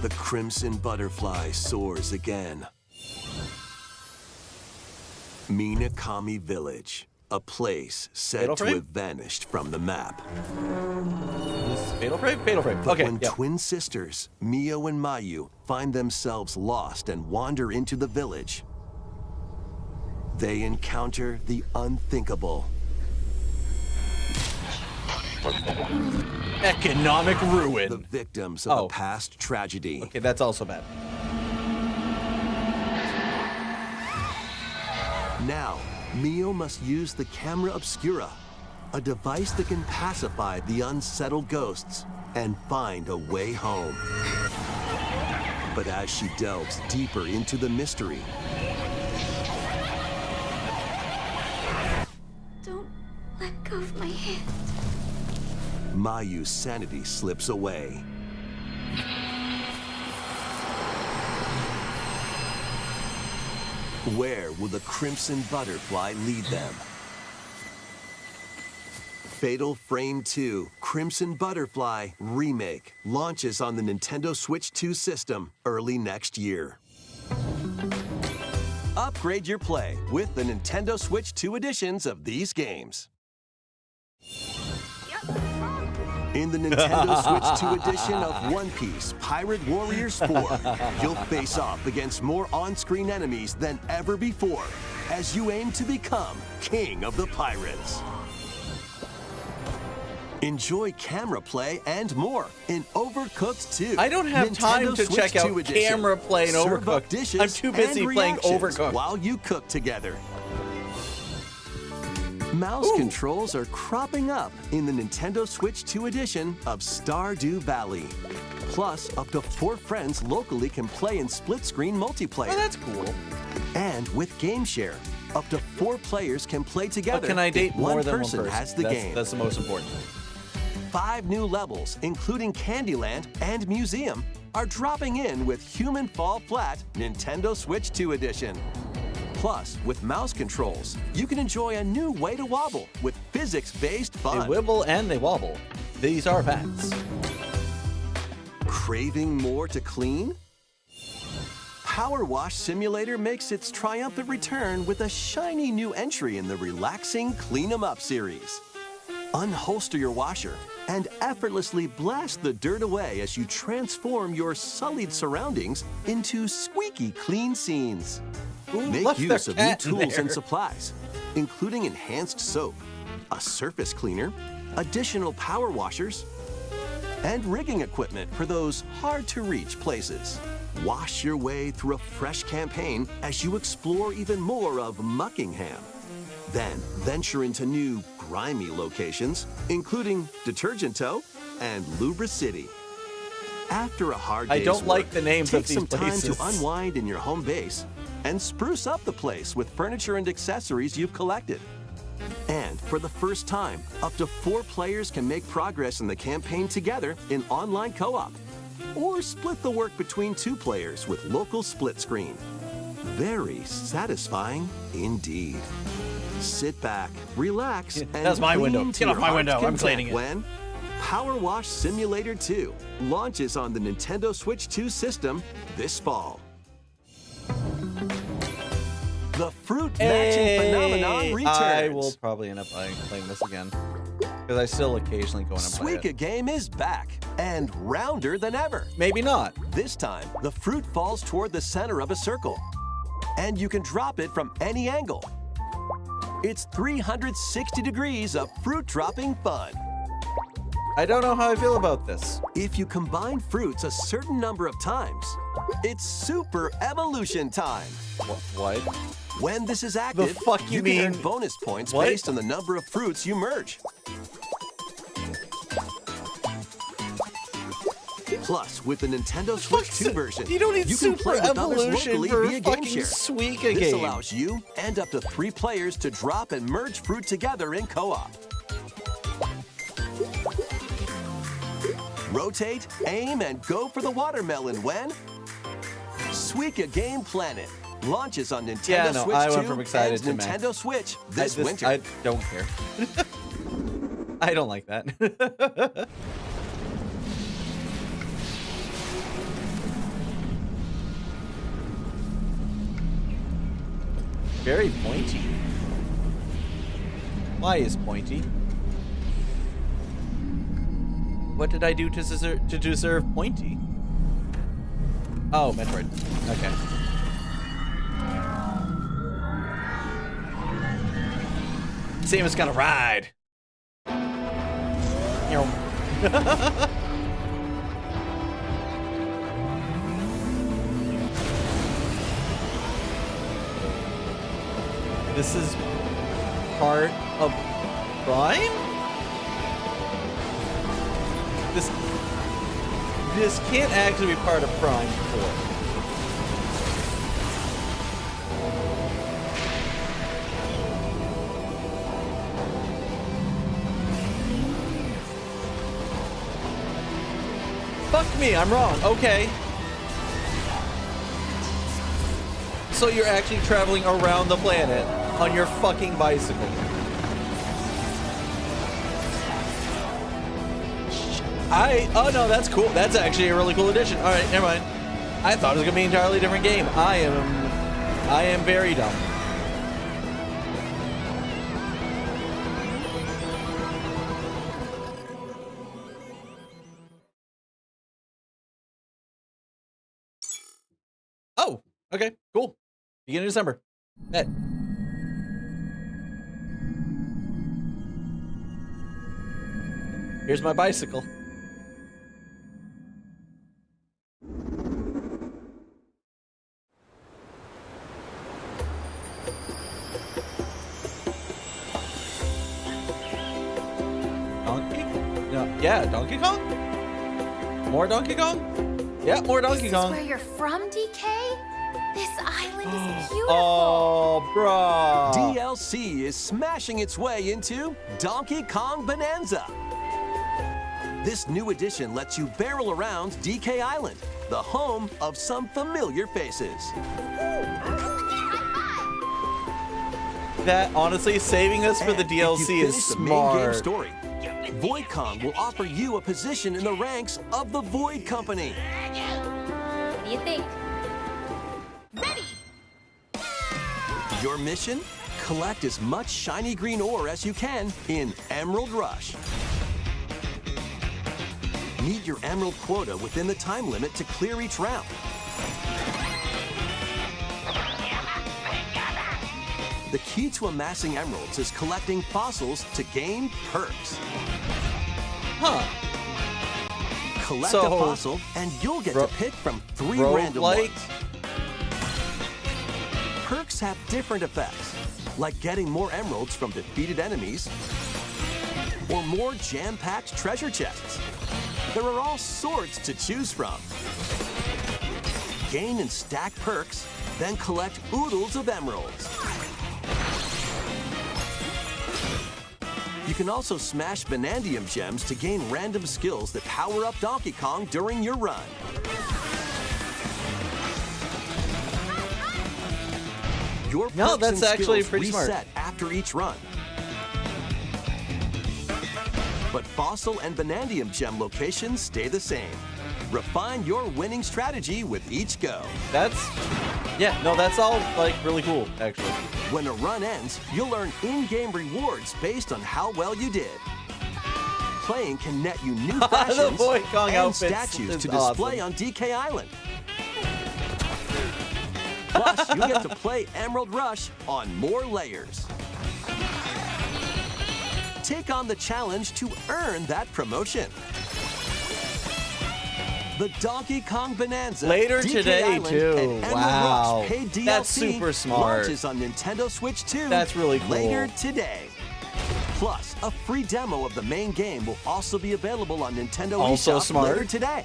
The Crimson Butterfly soars again. Minakami Village, a place said Fatal to Frame? have vanished from the map. Is Fatal Frame? Fatal Frame. But Okay, when yeah. twin sisters, Mio and Mayu, find themselves lost and wander into the village, they encounter the unthinkable. Economic The ruin. victims of Oh. a past tragedy. Okay, that's also bad. Now, Mio must use the camera obscura, a device that can pacify the unsettled ghosts and find a way home. But as she delves deeper into the mystery, Don't let go of my hand. Mayu's sanity slips away. Where will the Crimson Butterfly lead them? Fatal Frame 2 Crimson Butterfly Remake launches on the Nintendo Switch 2 system early next year. Upgrade your play with the Nintendo Switch 2 editions of these games. In the Nintendo Switch 2 edition of One Piece Pirate Warriors 4, you'll face off against more on-screen enemies than ever before as you aim to become King of the Pirates. Enjoy camera play and more in Overcooked 2. I don't have time Nintendo to Switch check out 2 edition. camera play and Serve up Overcooked. dishes I'm too busy and playing reactions Overcooked. while you cook together. Mouse controls are cropping up in the Nintendo Switch 2 edition of Stardew Valley. Plus, up to 4 friends locally can play in split-screen multiplayer. Oh, that's cool. And with Game Share, up to 4 players can play together. But can I date if more than one person person? has the game. That's the most important. 5 new levels, including Candyland and Museum, are dropping in with Human Fall Flat Nintendo Switch 2 edition. Plus, with mouse controls, you can enjoy a new way to wobble with physics-based fun. They wibble and they wobble. These are facts. Craving more to clean? Power Wash Simulator makes its triumphant return with a shiny new entry in the relaxing Clean 'em Up series. Unholster your washer and effortlessly blast the dirt away as you transform your sullied surroundings into squeaky clean scenes. Make left their use of new cat in tools and there? supplies, including enhanced soap, a surface cleaner, additional power washers, and rigging equipment for those hard-to-reach places. Wash your way through a fresh campaign as you explore even more of Muckingham. Then venture into new, grimy locations, including Detergent Toe and Lubra City. After a hard I day's don't like work, the names take of these some time places. to unwind in your home base and spruce up the place with furniture and accessories you've collected. And for the first time, up to 4 players can make progress in the campaign together in online co-op, or split the work between 2 players with local split screen. Very satisfying indeed. Sit back, relax, and That's my clean window. to Get off your my heart's window. I'm content cleaning it. When Power Wash Simulator 2 launches on the Nintendo Switch 2 system this fall. The fruit matching phenomenon returns. I will probably end up playing this again. Because I still occasionally go in and play Suika it. game is back and rounder than ever. Maybe not. This time, the fruit falls toward the center of a circle, and you can drop it from any angle. It's 360 degrees of fruit dropping fun. I don't know how I feel about this. If you combine fruits a certain number of times, it's super evolution time. What? When this is active, fuck you can earn mean? bonus points What? based on the number of fruits you merge. Plus, with the Nintendo Switch 2 version, You don't need you can super play with others evolution locally for via fucking Game Share. Suika This game. allows you and up to 3 players to drop and merge fruit together in co-op. Rotate, aim, and go for the watermelon when Suika Game Planet. launches on Nintendo Yeah, no, Switch I 2 went from excited and to meh. Nintendo Switch this winter. I don't care. I don't like that. Very pointy. Why is pointy? What did I do to deserve pointy? Oh, Metroid. Okay. Samus gonna ride. This is part of Prime? This can't actually be part of Prime 4. Fuck me, I'm wrong. Okay. So you're actually traveling around the planet on your fucking bicycle. Oh no, that's cool. That's actually a really cool addition. All right, never mind. I thought it was gonna be an entirely different game. I am very dumb. Oh, okay, cool. Beginning of December. Bet. Here's my bicycle. Donkey? No, yeah, Donkey Kong? More Donkey Kong? Yeah, more Donkey Kong. This is where you're from, DK? This island is beautiful. Oh, bruh. DLC is smashing its way into Donkey Kong Bonanza. This new edition lets you barrel around DK Island, the home of some familiar faces. That, honestly, saving this for the DLC is the main game smart. story, Void Kong will offer you a position in the ranks of the Void Company. What do you think? Ready! Your mission? Collect as much shiny green ore as you can in Emerald Rush. Meet your emerald quota within the time limit to clear each round. The key to amassing emeralds is collecting fossils to gain perks. Huh. Collect a fossil and you'll get to pick from 3 random ones. Perks have different effects, like getting more emeralds from defeated enemies or more jam-packed treasure chests. There are all sorts to choose from. Gain and stack perks, then collect oodles of emeralds. You can also smash Vanadium gems to gain random skills that power up Donkey Kong during your run. Your perks that's and actually skills pretty smart. reset after each run. But Fossil and Vanadium gem locations stay the same. Refine your winning strategy with each go. That's all like really cool, actually. When a run ends, you'll earn in-game rewards based on how well you did. Playing can net you new fashions Void Kong and outfits statues is to display awesome. on DK Island. Plus, you get to play Emerald Rush on more layers. Take on the challenge to earn that promotion. The Donkey Kong Bonanza Later DK today, Island too. and Emerald Wow. Rush paid DLC That's super smart. launches on Nintendo Switch 2 That's really cool. later today. Plus, a free demo of the main game will also be available on Nintendo Also eShop smart. later today.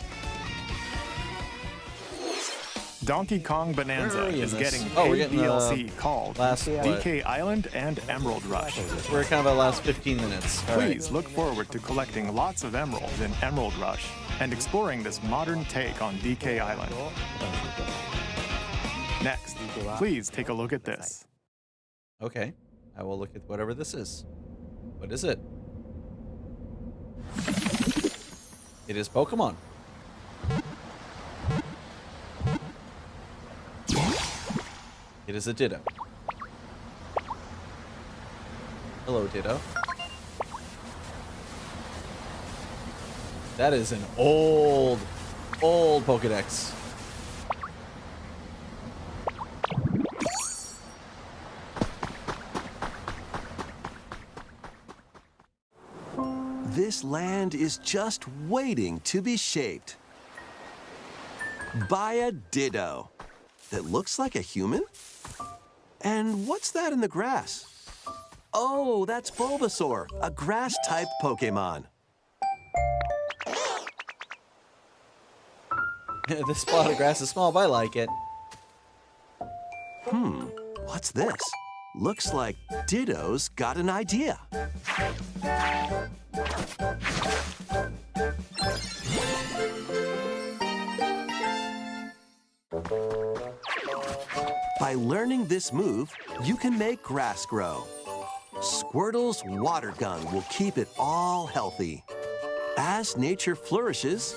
Donkey Kong Bonanza Where are we in is this? getting Oh, we're a getting, DLC called last, DK Island and Emerald Rush. We're kind of at last 15 minutes. All right. Please look forward to collecting lots of emeralds in Emerald Rush and exploring this modern take on DK Island. Next, please take a look at this. Okay. I will look at whatever this is. What is it? It is Pokemon. It is a Ditto. Hello, Ditto. That is an old Pokedex. This land is just waiting to be shaped by a Ditto that looks like a human. And what's that in the grass? Oh, that's Bulbasaur, a grass-type Pokemon. This plot of grass is small, but I like it. What's this? Looks like Ditto's got an idea. By learning this move, you can make grass grow. Squirtle's water gun will keep it all healthy. As nature flourishes,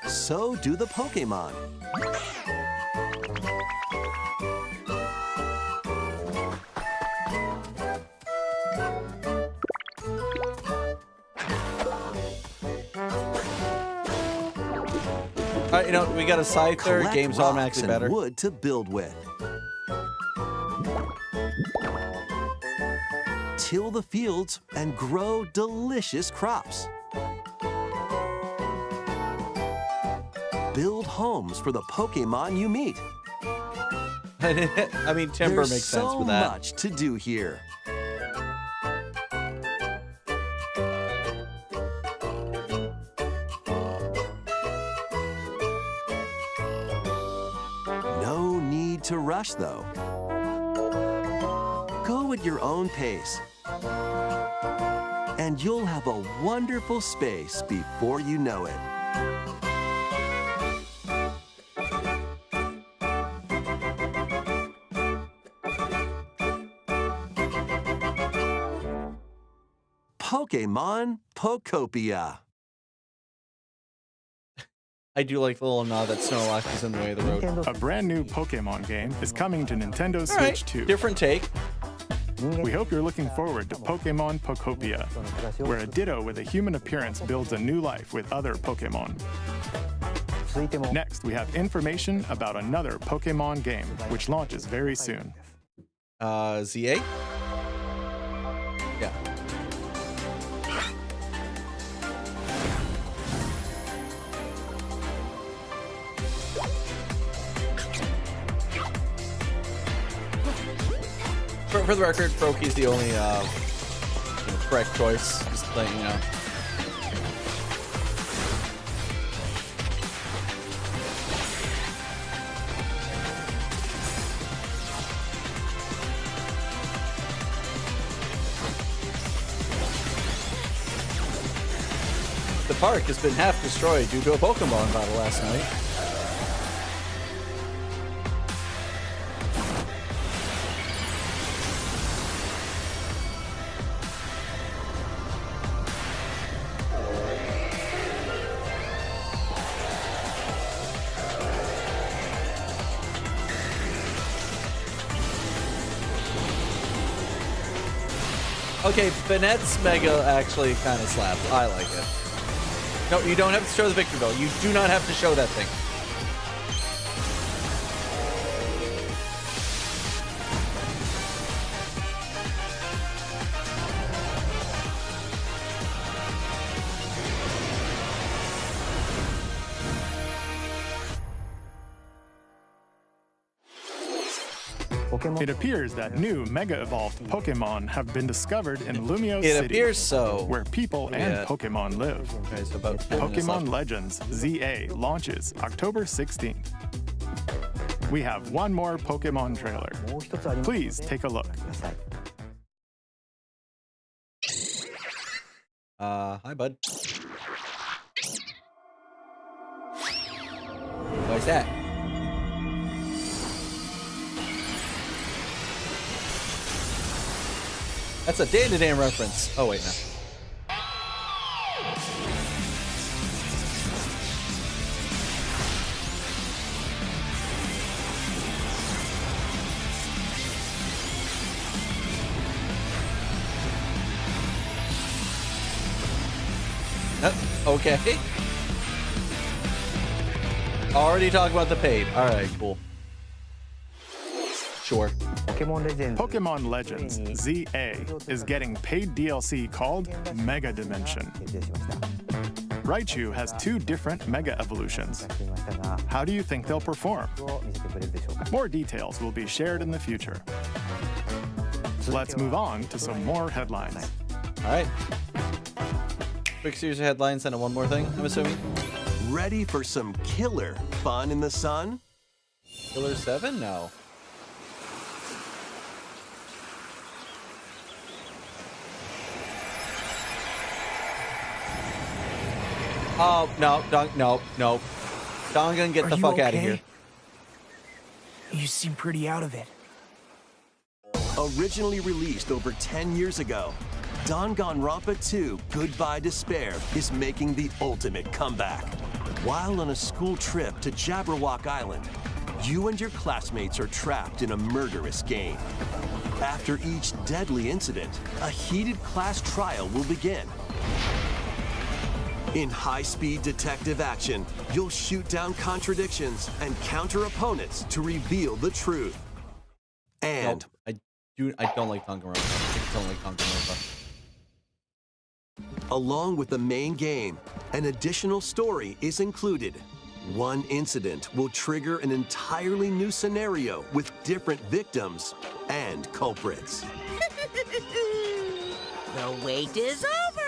so do the Pokemon. You know, we got a Scyther. Collect Game's rocks automatically and better. wood to build with. Till the fields and grow delicious crops. Build homes for the Pokemon you meet. I mean, timber There's makes sense so with that. much to do here. No need to rush, though. Go at your own pace. And you'll have a wonderful space before you know it. Pokemon Pokopia. I do like the little nod that Snorlax is in the way of the road. A brand new Pokemon game is coming to Nintendo All Switch right, 2. different take. We hope you're looking forward to Pokemon Pokopia, where a Ditto with a human appearance builds a new life with other Pokemon. Next, we have information about another Pokemon game, which launches very soon. ZA? Yeah. For the record, Froakie's the only correct choice. Just letting you know. The park has been half destroyed due to a Pokemon battle last night. Okay, Banette's Mega actually kind of slaps. I like it. No, you don't have to show the victory bell. You do not have to show that thing. It appears that new Mega Evolved Pokemon have been discovered in Lumio It City, appears so. where people and Pokemon live. Okay, so about 10 minutes Pokemon left. Legends ZA launches October 16th. We have one more Pokemon trailer. Please take a look. Hi, bud. Why's that? That's a Dan reference. Oh, wait, no. Okay. Already talking about the paid. All right, cool. Sure. Pokemon Legends ZA is getting paid DLC called Mega Dimension. Raichu has 2 different Mega Evolutions. How do you think they'll perform? More details will be shared in the future. Let's move on to some more headlines. All right. Quick series of headlines and one more thing, I'm assuming. Ready for some killer fun in the sun? Killer 7? No. Oh, no, no. Dangan, get the fuck out of here. You seem pretty out of it. Originally released over 10 years ago, Danganronpa 2 Goodbye Despair is making the ultimate comeback. While on a school trip to Jabberwock Island, you and your classmates are trapped in a murderous game. After each deadly incident, a heated class trial will begin. In high-speed detective action, you'll shoot down contradictions and counter opponents to reveal the truth. And I don't like Danganronpa. I don't like Danganronpa. Along with the main game, an additional story is included. One incident will trigger an entirely new scenario with different victims and culprits. The wait is over!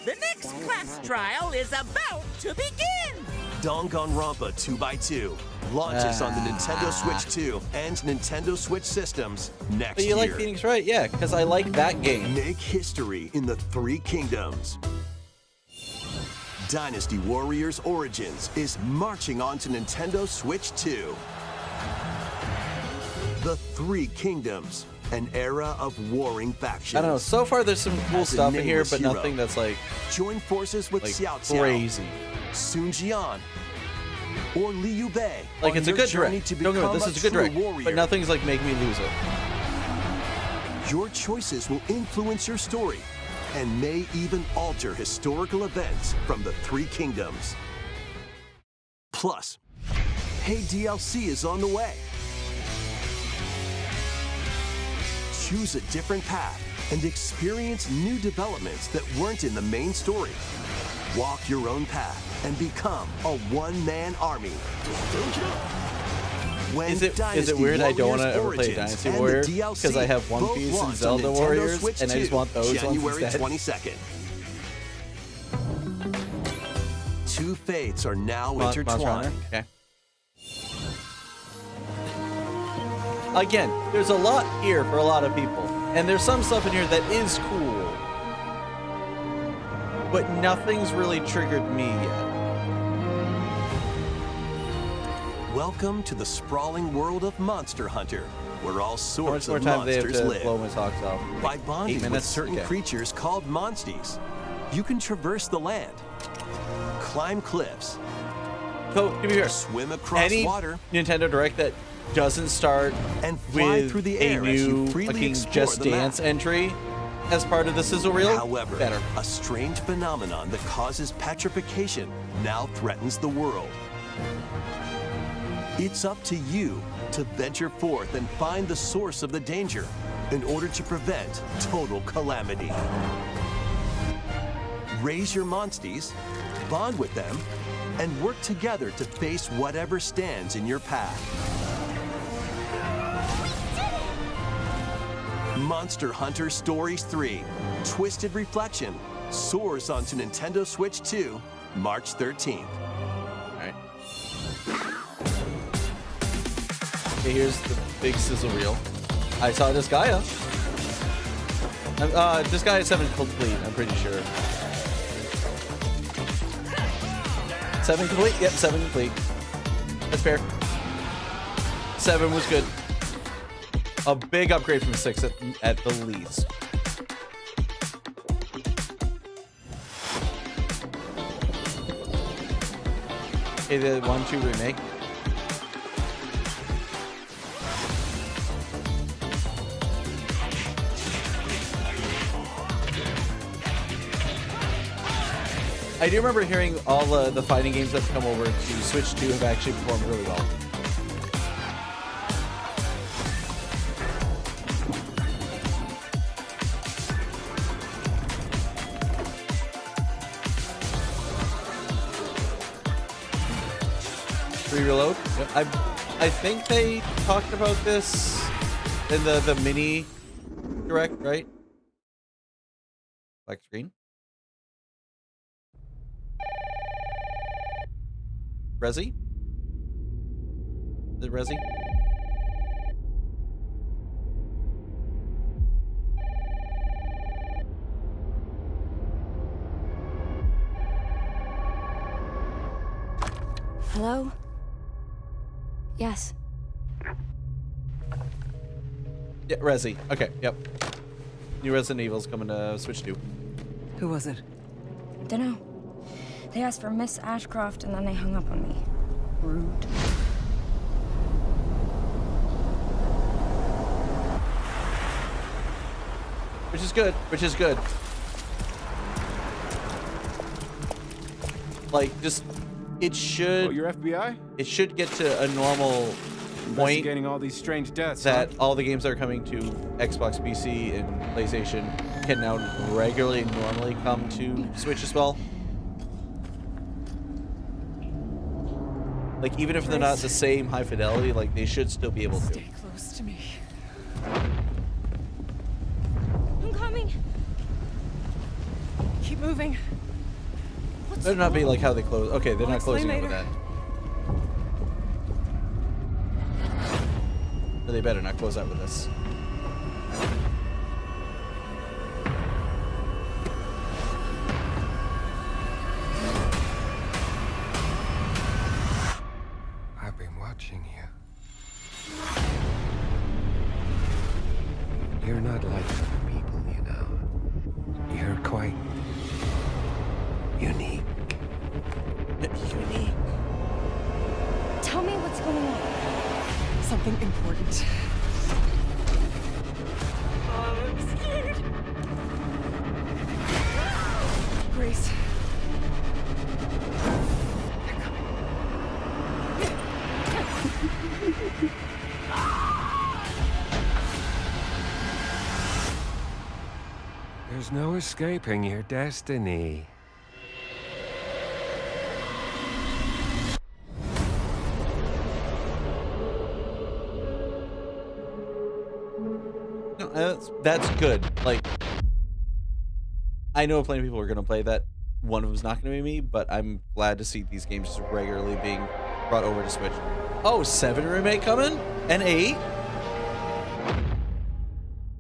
The next class trial is about to begin! Danganronpa 2x2 launches on the Nintendo Switch 2 and Nintendo Switch systems next But you year. like Phoenix Wright? Yeah, because I like that game. Make history in the 3 kingdoms. Dynasty Warriors Origins is marching on to Nintendo Switch 2. The 3 Kingdoms, an era of warring factions. I don't know. So far, there's some cool As a stuff in here, nameless but hero, nothing that's like join forces with Xiao Xiao, crazy. Sun Jian, or Liu Bei. Like on it's a your good journey direct. to Don't get me wrong, become this is a good true direct, warrior. but nothing's like make me lose it. Your choices will influence your story and may even alter historical events from the 3 kingdoms. Plus, paid DLC is on the way. Choose a different path and experience new developments that weren't in the main story. Walk your own path and become a one-man army. When Is it Dynasty weird I don't want to Warriors ever play Origins Dynasty and the Warriors DLC because I have One both Piece and launch on Zelda Nintendo Warriors Switch and I just 2, want those January ones instead? 22nd. 2 fates are now Monster intertwined. Hunter? Okay. Again, there's a lot here for a lot of people, and there's some stuff in here that is cool, but nothing's really triggered me yet. Welcome to the sprawling world of Monster Hunter, where all How much sorts more of time do they have monsters to live. blow my socks off? By 8 bonding with minutes? certain Okay. creatures called monsties, you can traverse the land, climb cliffs, So, to be fair, swim across any water, Nintendo Direct that doesn't start and fly with through the a air as you new freely fucking explore Just the Dance map. entry as part of the sizzle reel. However, better. a strange phenomenon that causes petrification now threatens the world. It's up to you to venture forth and find the source of the danger in order to prevent total calamity. Raise your monsties, bond with them, and work together to face whatever stands in your path. Monster Hunter Stories 3, Twisted Reflection, soars onto Nintendo Switch 2, March 13th. Alright. Okay, here's the big sizzle reel. I saw Disgaea. Disgaea 7 complete, I'm pretty sure. 7 complete? Yep, 7 complete. That's fair. 7 was good. A big upgrade from 6 at the least. Hey, the 1-2 remake. I do remember hearing all the fighting games that have come over to Switch 2 have actually performed really well. Reload. I think they talked about this in the mini direct, right? Black screen. Resi? The Resi? Hello? Yes. Yeah, Resi. Okay, yep. New Resident Evil's coming to Switch 2. Who was it? Dunno. They asked for Miss Ashcroft and then they hung up on me. Rude. Which is good. Which is good. Like, just... It should... Oh, your FBI? It should get to a normal point Investigating all these strange deaths, that huh? all the games that are coming to Xbox, PC, and PlayStation can now regularly and normally come to Switch as well. Like, even if they're not the same high fidelity, like, they should still be able to. Stay close to me. I'm coming. Keep moving. Better not be like how they close. Okay, they're not closing it with that. But they better not close out with this. I've been watching you. You're not like other people, you know. You're quite unique. Unique. Tell me what's going on. Something important. I'm scared. Grace. There's no escaping your destiny. No, that's good. Like, I know plenty of people are going to play that. One of them's not going to be me, but I'm glad to see these games just regularly being brought over to Switch. Oh, 7 remake coming? And 8?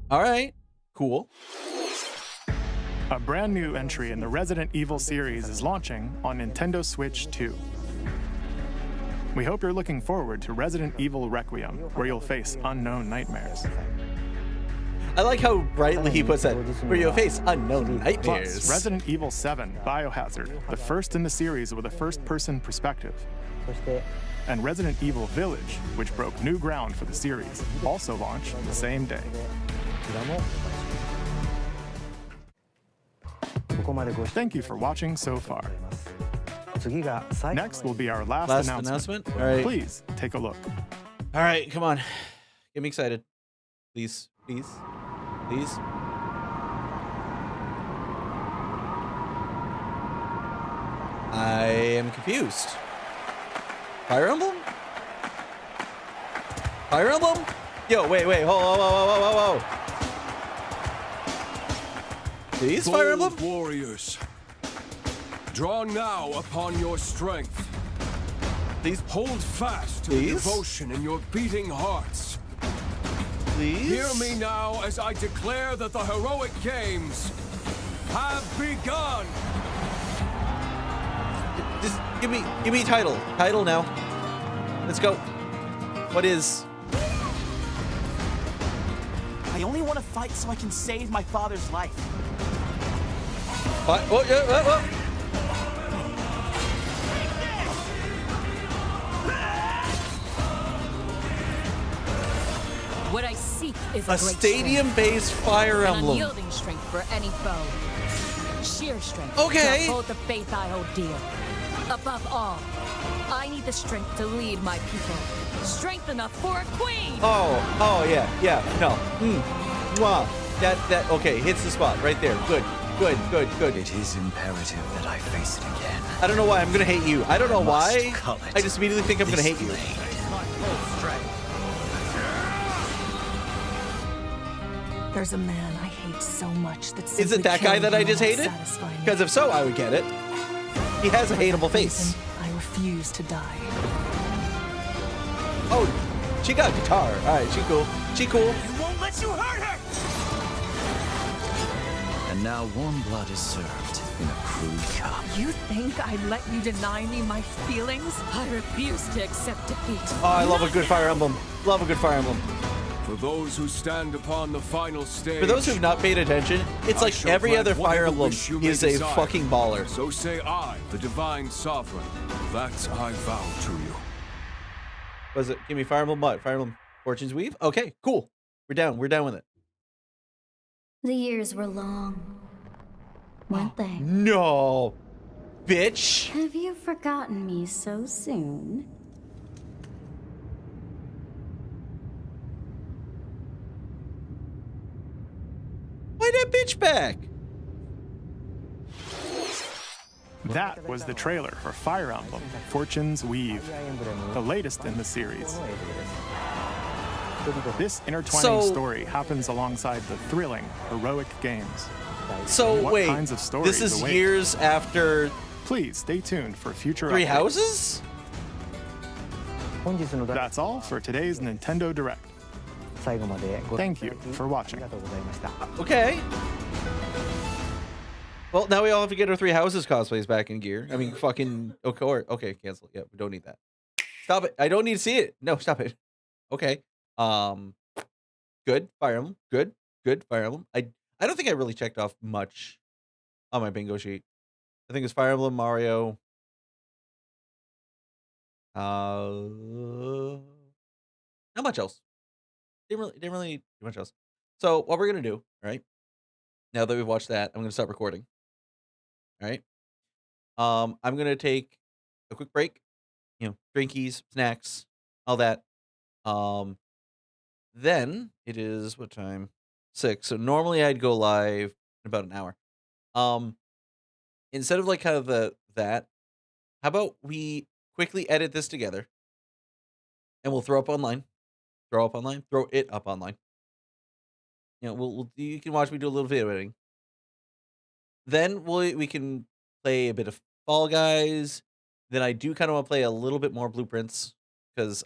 All right. Cool. A brand new entry in the Resident Evil series is launching on Nintendo Switch 2. We hope you're looking forward to Resident Evil Requiem, where you'll face unknown nightmares. I like how brightly he puts that, where you'll face unknown nightmares. Plus, Resident Evil 7 Biohazard, the first in the series with a first-person perspective. And Resident Evil Village, which broke new ground for the series, also launched the same day. Thank you for watching so far. Next will be our last announcement. All right. Please take a look. All right, come on. Get me excited. Please, please, please. I am confused. Fire Emblem? Fire Emblem? Yo, wait, whoa, whoa, whoa, whoa, whoa, whoa. These Fire Emblem? Warriors, draw now upon your strength. Please hold fast to the devotion in your beating hearts. Please hear me now as I declare that the heroic games have begun. Just give me title. Title now. Let's go. What is? I only want to fight so I can save my father's life. What? Oh, yeah, of a A great stadium-based Fire strength. Emblem. Unyielding strength for any foe. Sheer strength Okay. to uphold the faith I hold dear. Above all, I need the strength to lead my people. Strength enough for a queen. Oh, yeah, no. Wow. That, okay, hits the spot right there. Good. It is imperative that I face it again. I don't know why I'm gonna hate you. I don't know Must why. cull it. I just immediately think I'm gonna This hate you. There's a man I hate so much that Is it that guy that I just hated? Because if so, I would get it. He has a hateable face. I refuse to die. Oh, she got a guitar. All right, she cool. Won't let you hurt her! And now warm blood is served in a crude cup. You think I'd let you deny me my feelings? I refuse to accept defeat. Oh, I love a good Fire Emblem. Love a good Fire Emblem. For those who stand upon the final stage. For those who've not paid attention, it's I like shall every grant other Fire whatever Emblem wish you may is a desire. fucking baller. So say I, the divine sovereign. That I vow to you. Was it? Give me Fire Emblem what? Fire Emblem Fortune's Weave? Okay, cool. We're down with it. The years were long, weren't they? No, bitch. Have you forgotten me so soon? Why that bitch back? That was the trailer for Fire Emblem Fortune's Weave, the latest in the series. This intertwining story happens alongside the thrilling, heroic games. So What wait, kinds of stories this is await? years after Please stay tuned for future Three updates. Houses? That's all for today's Nintendo Direct. Thank you for watching. Okay. Well, now we all have to get our Three Houses cosplays back in gear. I mean, fucking okay, cancel. Yeah, we don't need that. Stop it. I don't need to see it. No, stop it. Okay. Good Fire Emblem. Good Fire Emblem. I don't think I really checked off much on my bingo sheet. I think it's Fire Emblem, Mario. Not much else. Didn't really do much else. So what we're gonna do, right? Now that we've watched that, I'm gonna start recording. All right. I'm gonna take a quick break. Drinkies, snacks, all that. Then it is what time? 6. So normally I'd go live in about an hour. Instead of like kind of that, how about we quickly edit this together and we'll throw it up online. Throw it up online. You can watch me do a little video editing. Then we can play a bit of Fall Guys. Then I do kind of want to play a little bit more Blueprints because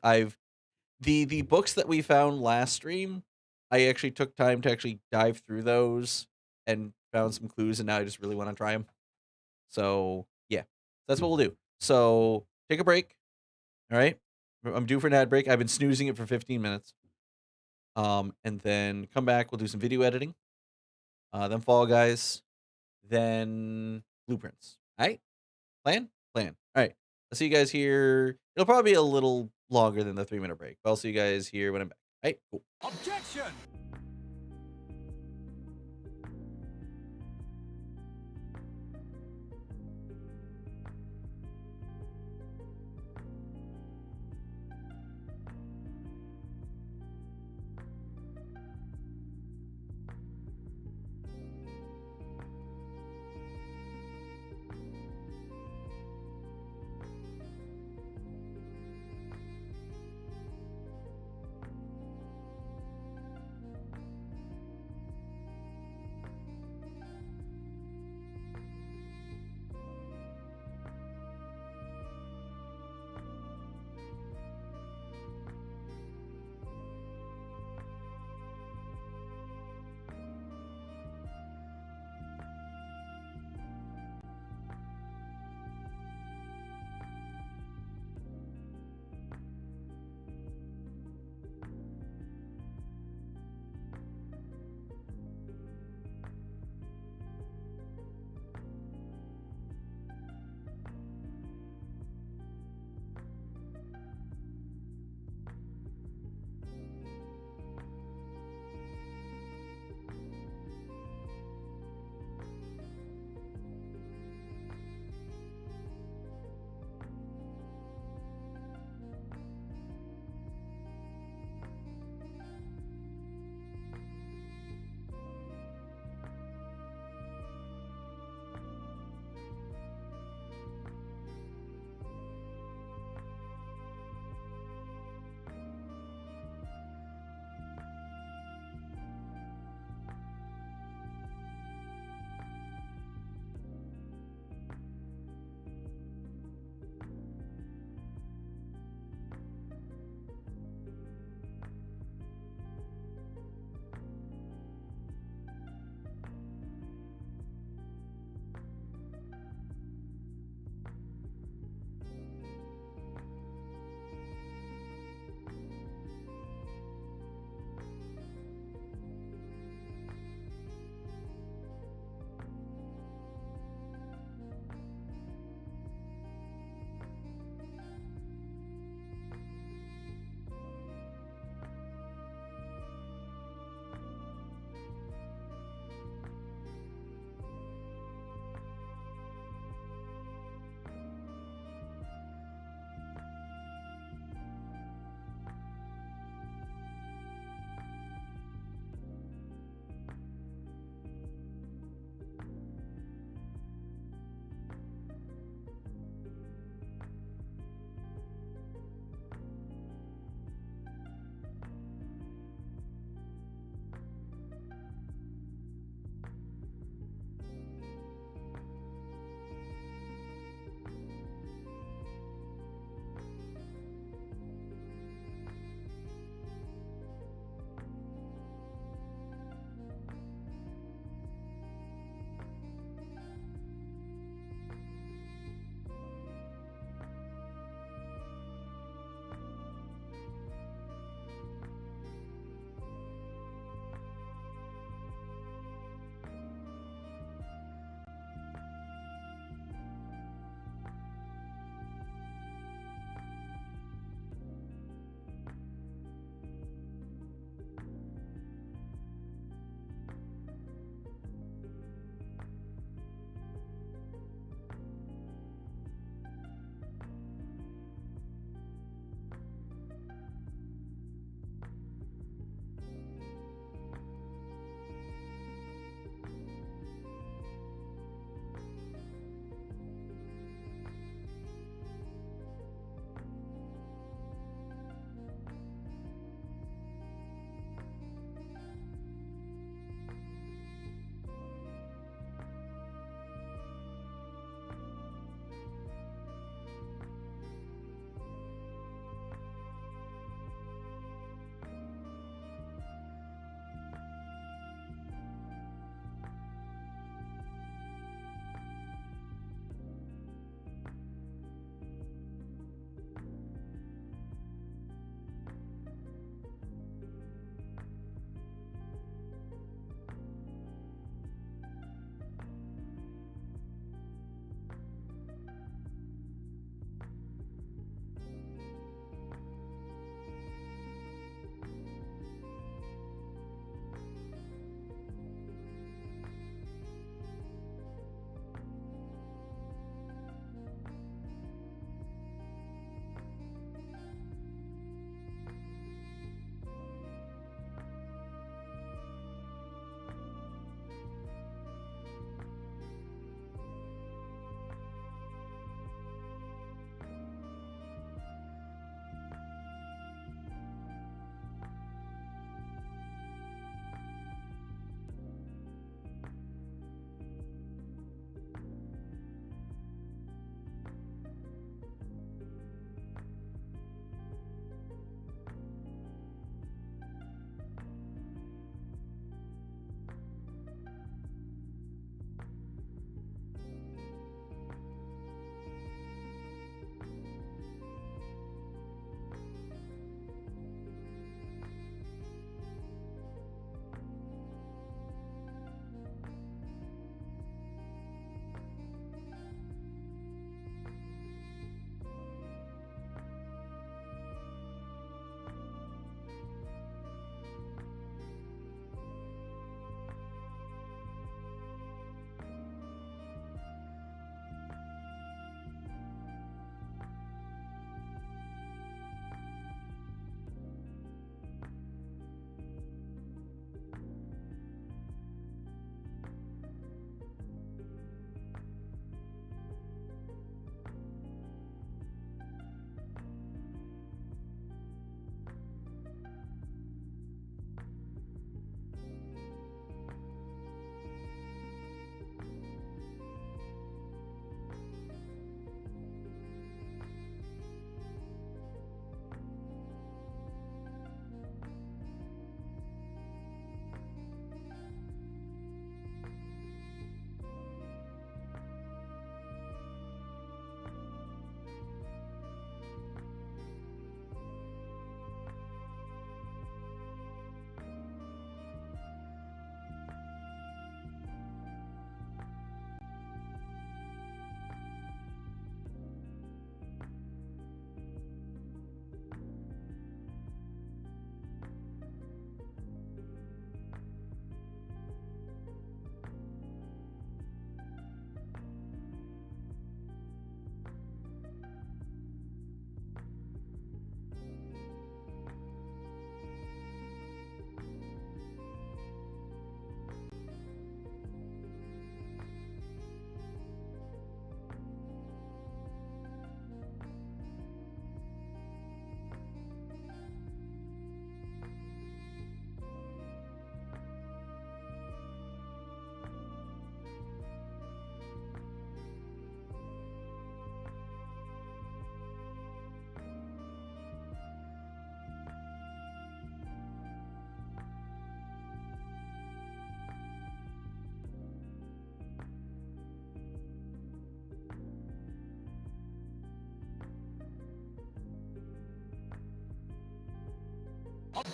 the books that we found last stream, I actually took time to actually dive through those and found some clues, and now I just really want to try them. So yeah, that's what we'll do. So take a break. All right, I'm due for an ad break. I've been snoozing it for 15 minutes. And then come back. We'll do some video editing. Then Fall Guys. Then Blueprints. All right, plan. All right, I'll see you guys here. It'll probably be a little longer than the 3-minute break, but I'll see you guys here when I'm back. All right, cool. Objection!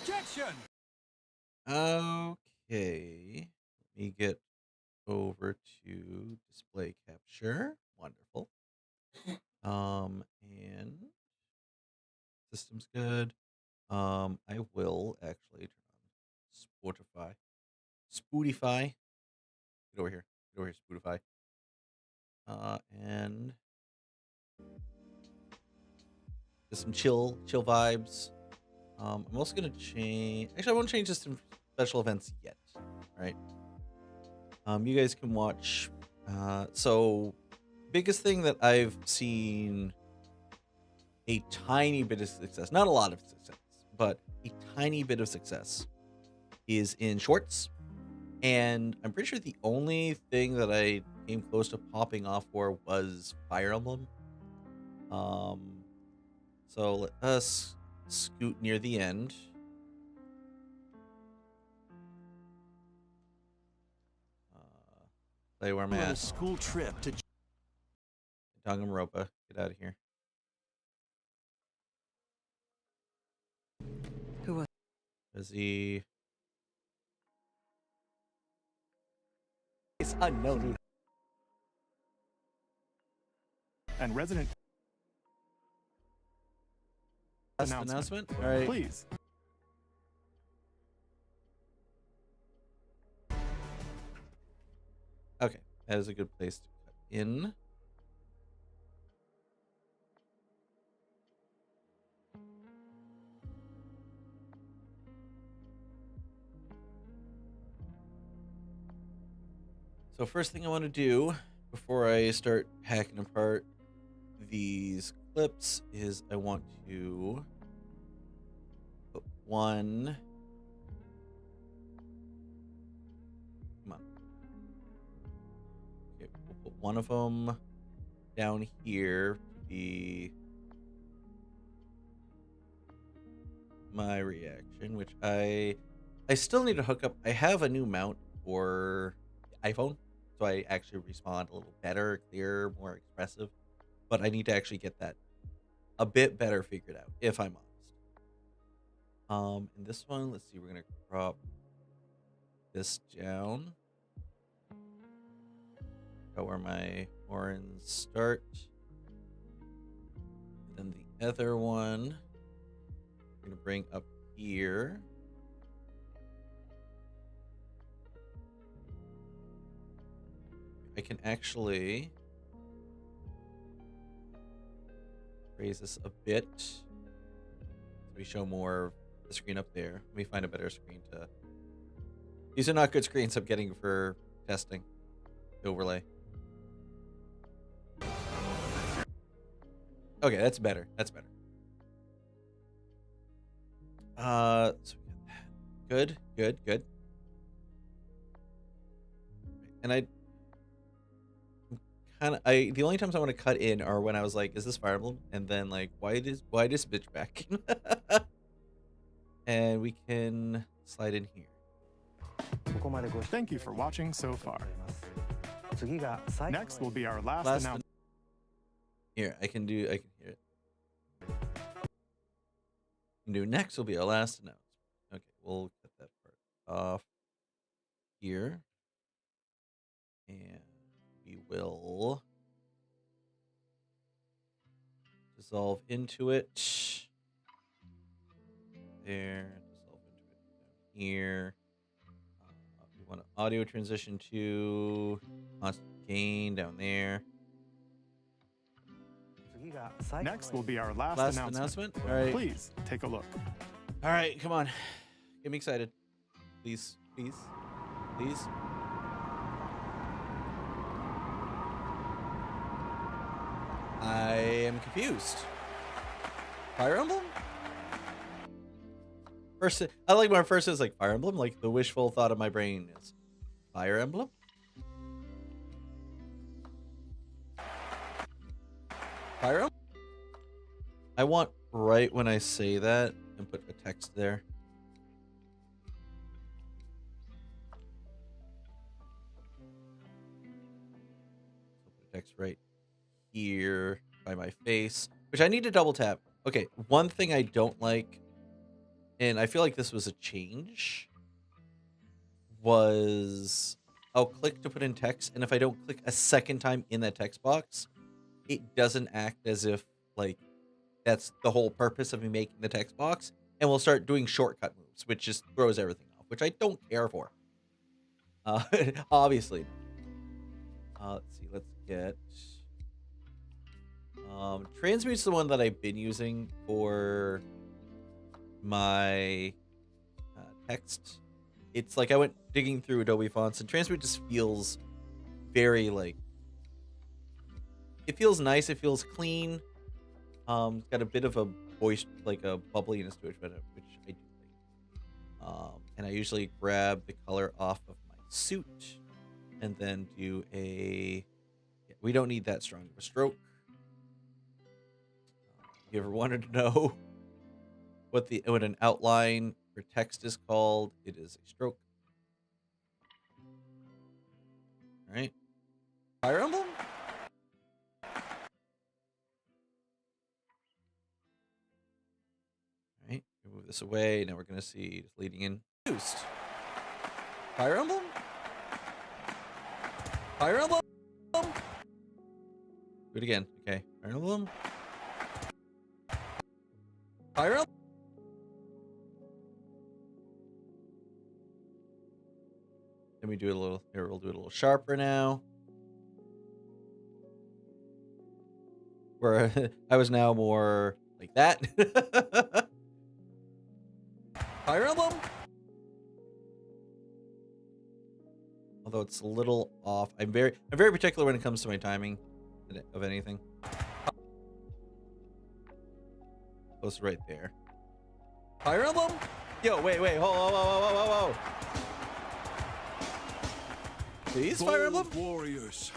Objection! Okay. Let me get over to display capture. Wonderful. And system's good. I will actually turn on Spotify. Spotify. Get over here. Get over here, Spotify. And just some chill vibes. I'm also gonna change. Actually, I won't change this to special events yet. All right. You guys can watch. So, biggest thing that I've seen a tiny bit of success, not a lot of success, but a tiny bit of success, is in shorts. And I'm pretty sure the only thing that I came close to popping off for was Fire Emblem. So let us scoot near the end. Play where I'm On a at. school trip to Danganronpa, get out of here. Who was? Is he? It's unknown. And Resident Last announcement? All right. Please. Okay, that is a good place to cut in. So first thing I want to do before I start hacking apart these clips is I want to put one. Come on. Okay, we'll put one of them down here to be my reaction, which I still need to hook up. I have a new mount for the iPhone, so I actually respond a little better, clearer, more expressive. But I need to actually get that a bit better figured out, if I'm honest. And this one, let's see, we're gonna crop this down. Got where my horns start. Then the other one, I'm gonna bring up here. I can actually raise this a bit so we show more of the screen up there. Let me find a better screen to. These are not good screens I'm getting for testing the overlay. Okay, that's better. That's better. So we got that. Good. And the only times I want to cut in are when I was like, is this Fire Emblem? And then like, why this bitch back? And we can slide in here. Thank you for watching so far. Next will be our last announcement. Here, I can hear it. Next will be our last announcement. Okay, we'll cut that part off here. And we will dissolve into it. There, dissolve into it down here. We want to audio transition to constant gain down there. Next will be our last announcement. All right. Please take a look. All right, come on. Get me excited. Please. I am confused. Fire Emblem? First, I like my first is like Fire Emblem, like the wishful thought of my brain is Fire Emblem. Fire Emblem? I want right when I say that and put a text there. So put a text right here by my face, which I need to double tap. Okay, one thing I don't like and I feel like this was a change, was I'll click to put in text, and if I don't click a second time in that text box, it doesn't act as if like that's the whole purpose of me making the text box, and we'll start doing shortcut moves, which just throws everything off, which I don't care for. Obviously. Let's see, let's get Transmute's the one that I've been using for my text. It's like I went digging through Adobe fonts, and Transmute just feels very like, it feels nice, it feels clean. It's got a bit of a voice, like a bubbliness to it, which I do like. And I usually grab the color off of my suit and then do a, we don't need that strong of a stroke. If you ever wanted to know what an outline for text is called, it is a stroke. All right. Fire Emblem? All right, move this away. Now we're going to see it's leading in. Boost. Fire Emblem? Fire Emblem? Do it again. Okay. Fire Emblem? Fire Emblem? Then we do a little, here we'll do it a little sharper now. Where I was now more like that. Fire Emblem? Although it's a little off. I'm very particular when it comes to my timing of anything. Close right there. Fire Emblem? Yo, wait, whoa. Please, Fire Emblem? Warriors.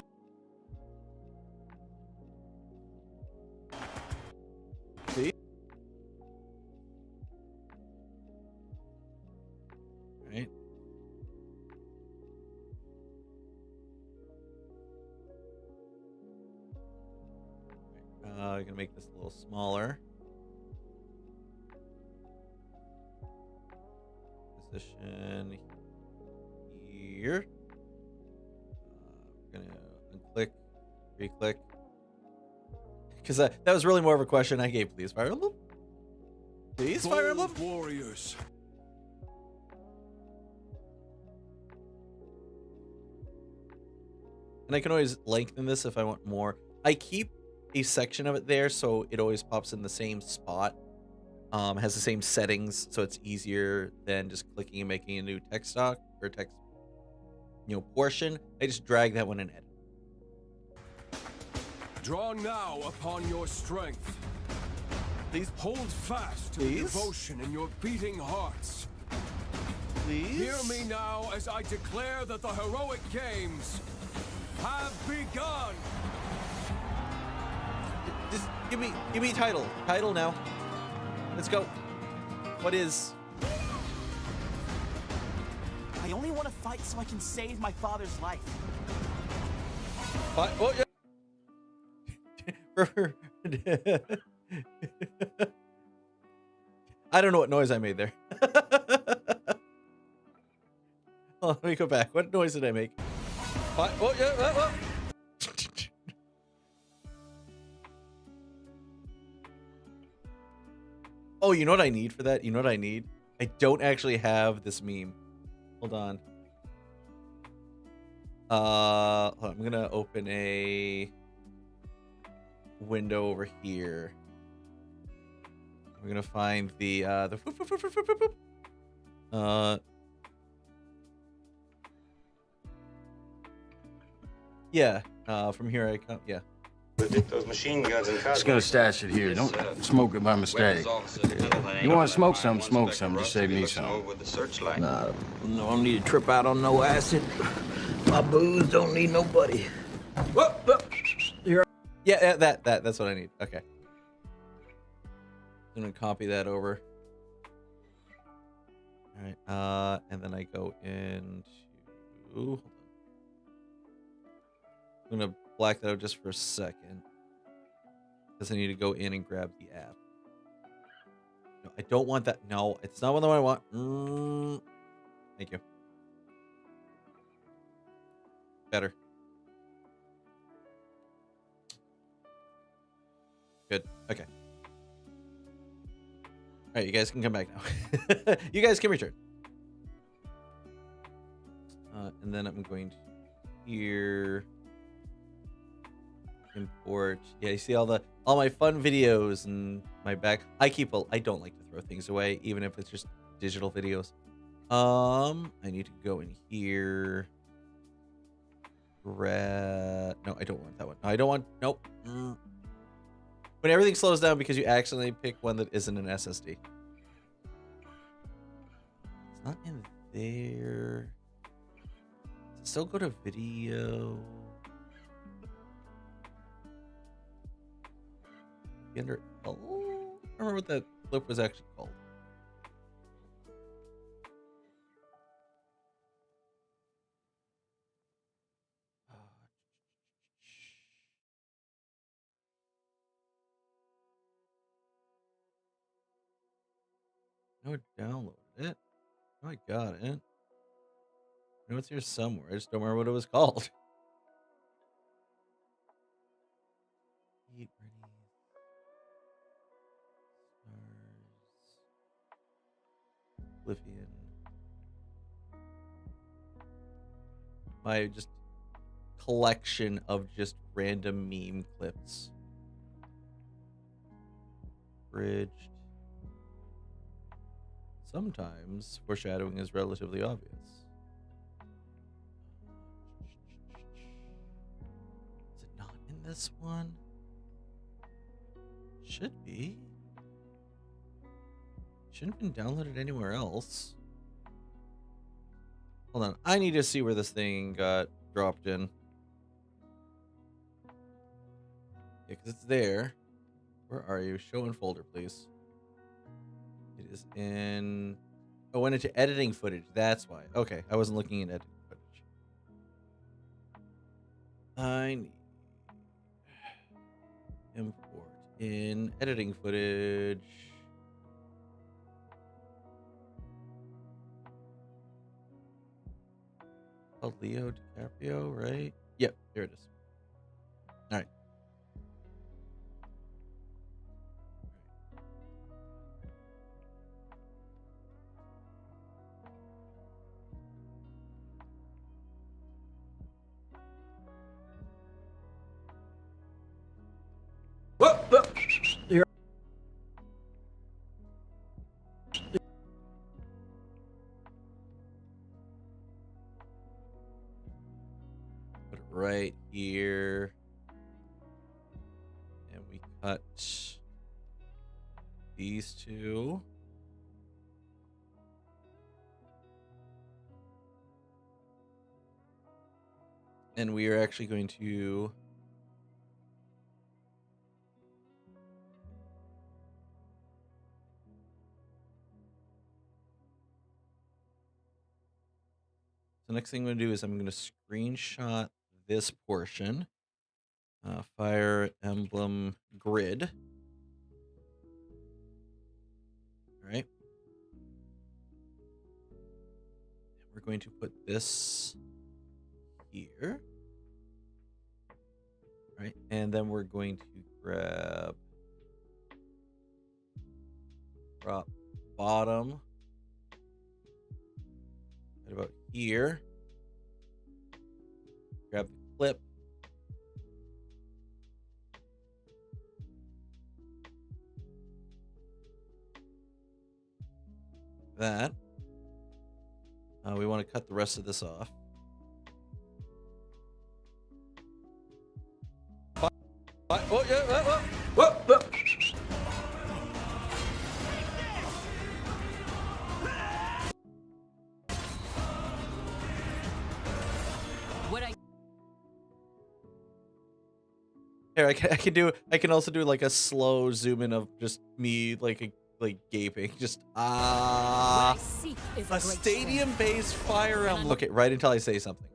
Please? Right. I'm gonna make this a little smaller. Position here. We're gonna unclick, re-click, because that was really more of a question I gave. Please, Fire Emblem. Please, Fire Emblem. Warriors. And I can always lengthen this if I want more. I keep a section of it there so it always pops in the same spot. Has the same settings, so it's easier than just clicking and making a new text doc or text, portion. I just drag that one and edit. Draw now upon your strength. Please hold fast to the devotion in your beating hearts. Please hear me now as I declare that the heroic games have begun. Just give me title now. Let's go. What is? I only want to fight so I can save my father's life. Oh, yeah. I don't know what noise I made there. Oh, let me go back. What noise did I make? Oh, yeah. Oh, you know what I need for that? You know what I need? I don't actually have this meme. Hold on. I'm gonna open a window over here. We're gonna find the yeah. From here I come. Yeah. Those machine guns and Just gonna stash it here. Don't smoke it by mistake. You want to smoke some, Just save me some. Nah, no, I don't need to trip out on no acid. My booze don't need nobody. Yeah, that's what I need. Okay. I'm gonna copy that over. All right. And then I go into. Hold on. I'm gonna black that out just for a second, because I need to go in and grab the app. No, I don't want that. No, it's not the one I want. Thank you. Better. Good. Okay. All right, you guys can come back now. You guys can return. And then I'm going to here import. Yeah, you see all my fun videos and my back. I don't like to throw things away, even if it's just digital videos. I need to go in here. No, I don't want that one. No, I don't want. Nope. When everything slows down because you accidentally pick one that isn't an SSD. It's not in there. Still go to video. Under L? I don't remember what that clip was actually called. No, I downloaded it. Oh, I got it. I know it's here somewhere. I just don't remember what it was called. Oblivion. My just collection of just random meme clips. Bridged. Sometimes foreshadowing is relatively obvious. Is it not in this one? Should be. Shouldn't have been downloaded anywhere else. Hold on. I need to see where this thing got dropped in. Yeah, because it's there. Where are you? Show in folder, please. It is in... Oh, went into editing footage. That's why. Okay, I wasn't looking at editing footage. I need... Import in editing footage. Called Leo DiCaprio, right? Yep, there it is. All right. Here. Put it right here. And we cut these two. And we are actually going to the next thing I'm going to do is I'm going to screenshot this portion. Fire Emblem grid. All right. We're going to put this here. All right. And then we're going to grab drop bottom. Right about here. Grab the clip. That. We want to cut the rest of this off. Oh, yeah, whoa. Here, I can also do like a slow zoom in of just me like gaping, just a stadium-based Fire Emblem. Okay, right until I say something.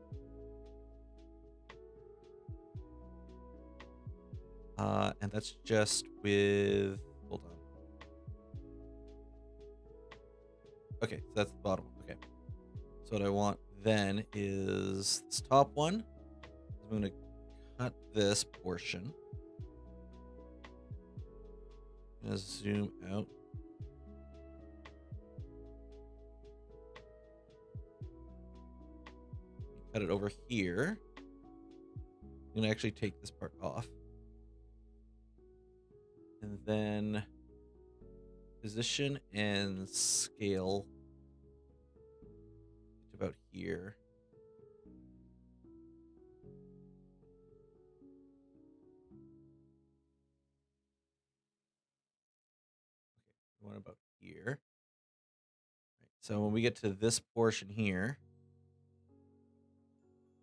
And that's just with, hold on. Okay, so that's the bottom one. Okay. So what I want then is this top one. I'm going to cut this portion. I'm going to zoom out. Cut it over here. I'm going to actually take this part off. And then position and scale to about here. Okay, one about here. Right, so when we get to this portion here,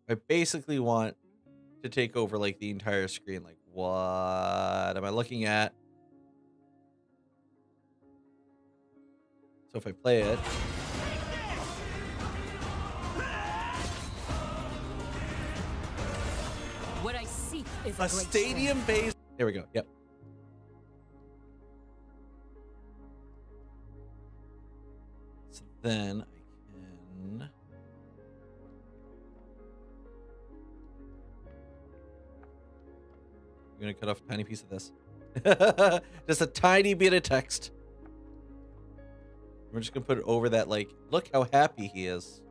I basically want to take over like the entire screen. Like, what am I looking at? So if I play it, What I seek is a stadium-based. There we go. Yep. So then I can. I'm gonna cut off a tiny piece of this. Just a tiny bit of text. We're just gonna put it over that, like, look how happy he is.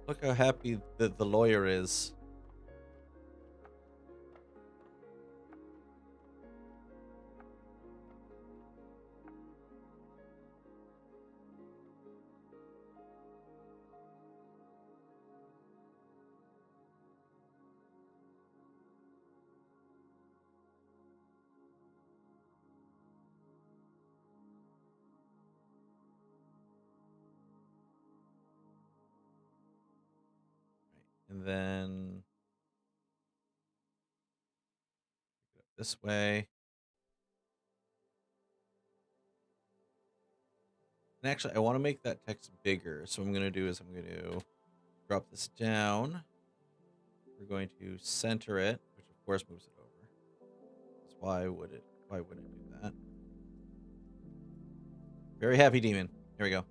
Look how happy the lawyer is. And then this way. And actually, I want to make that text bigger. So what I'm going to do is I'm going to drop this down. We're going to center it, which of course moves it over. So why would it do that? Very happy demon. Here we go.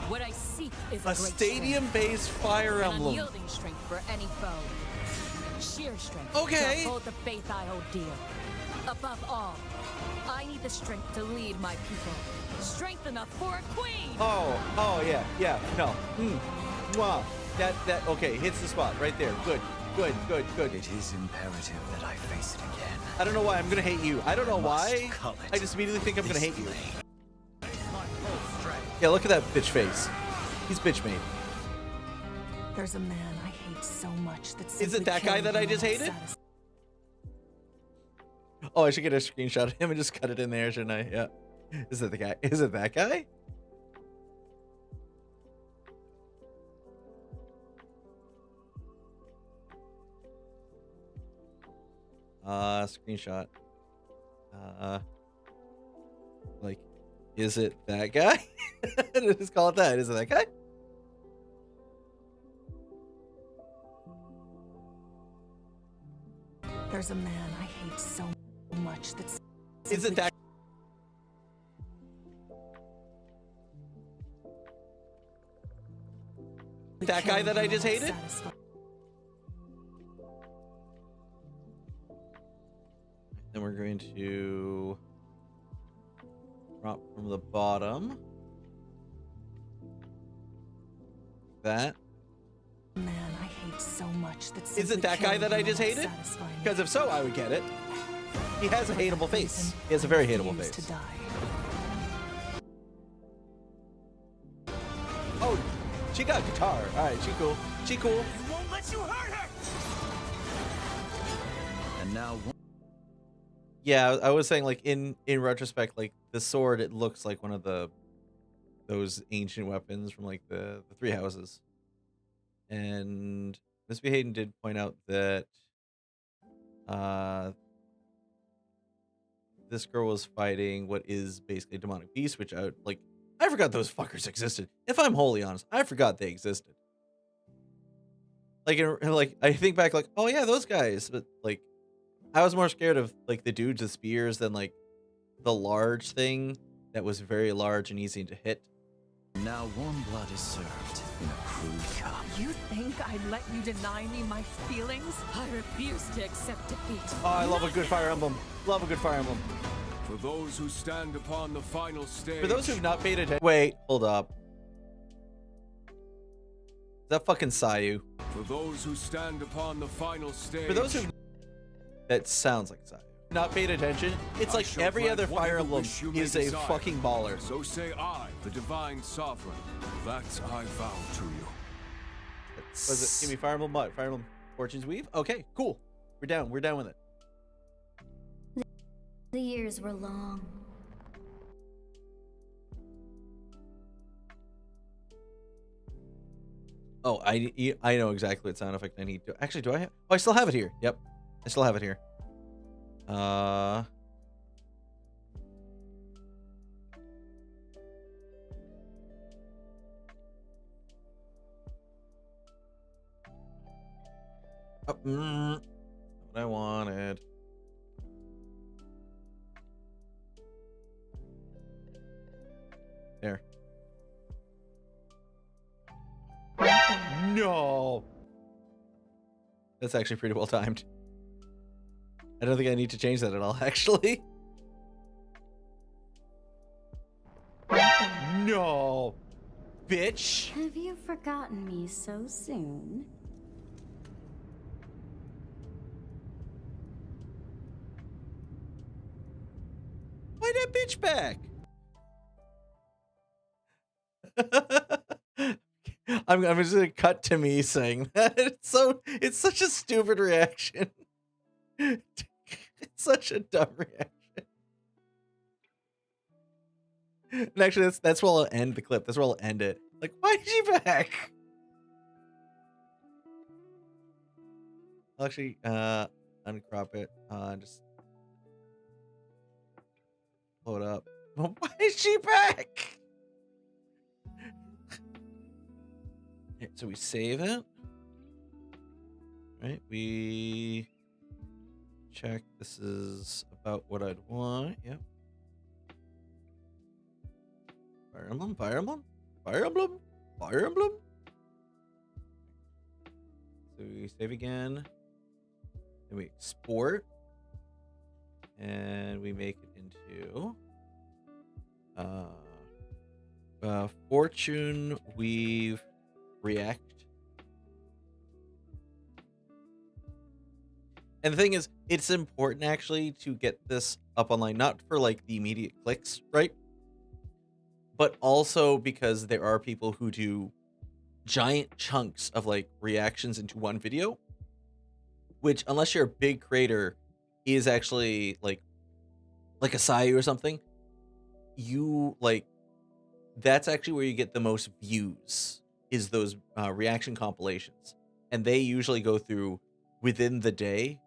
What I seek is a stadium-based Fire Emblem. Unyielding strength for any foe. Sheer strength. Okay. To uphold the faith I hold dear. Above all, I need the strength to lead my people. Strength enough for a queen. Oh yeah. No. Wow. That okay, hits the spot right there. Good. It is imperative that I face it again. I don't know why I'm gonna hate you. I don't know why. I just immediately think I'm gonna hate you. Yeah, look at that bitch face. He's bitch made. There's a man I hate so much that Is it that guy that I just hated? Oh, I should get a screenshot of him and just cut it in there, shouldn't I? Yeah. Is it the guy? Is it that guy? Screenshot. Like, is it that guy? Just call it that. Is it that guy? There's a man I hate so much that's. Is it that? That guy that I just hated? Then we're going to drop from the bottom. That. Man I hate so much that's. Is it that guy that I just hated? Because if so, I would get it. He has a hateable face. He has a very hateable face. Oh, she got a guitar. All right, she cool. She cool. Won't let you hurt her. And now. Yeah, I was saying, like, in retrospect, like, the sword, it looks like one of those ancient weapons from, like, the Three Houses. And Miss B. Hayden did point out that this girl was fighting what is basically a demonic beast, which I forgot those fuckers existed. If I'm wholly honest, I forgot they existed. Like, I think back, like, oh yeah, those guys, but like, I was more scared of like the dudes with spears than like the large thing that was very large and easy to hit. Now warm blood is served in a crude cup. You think I'd let you deny me my feelings? I refuse to accept defeat. Oh, I love a good Fire Emblem. Love a good Fire Emblem. For those who stand upon the final stage. For those who've not paid attention. Wait, hold up. Is that fucking Sayu? For those who stand upon the final stage. For those who. That sounds like Sayu. Not paid attention. It's like every other Fire Emblem is a fucking baller. So say I, the divine sovereign, that I vow to you. Was it? Give me Fire Emblem what? Fire Emblem Fortune's Weave? Okay, cool. We're down. We're down with it. The years were long. Oh, I know exactly what sound effect I need to. Actually, do I have? Oh, I still have it here. Yep, I still have it here. What I wanted. There. No. That's actually pretty well timed. I don't think I need to change that at all, actually. No. Bitch. Have you forgotten me so soon? Why that bitch back? I'm just gonna cut to me saying that. It's such a stupid reaction. It's such a dumb reaction. And actually, that's where I'll end the clip. That's where I'll end it. Like, why is she back? I'll actually uncrop it. Just pull it up. Why is she back? Okay, so we save it. Right, we check. This is about what I'd want. Yep. Fire Emblem, Fire Emblem, Fire Emblem, Fire Emblem. So we save again. Then we export. And we make it into Fortune Weave React. And the thing is, it's important actually to get this up online, not for like the immediate clicks, right? But also because there are people who do giant chunks of like reactions into one video, which unless you're a big creator is actually like a Sayu or something, you like, that's actually where you get the most views, is those reaction compilations. And they usually go through within the day.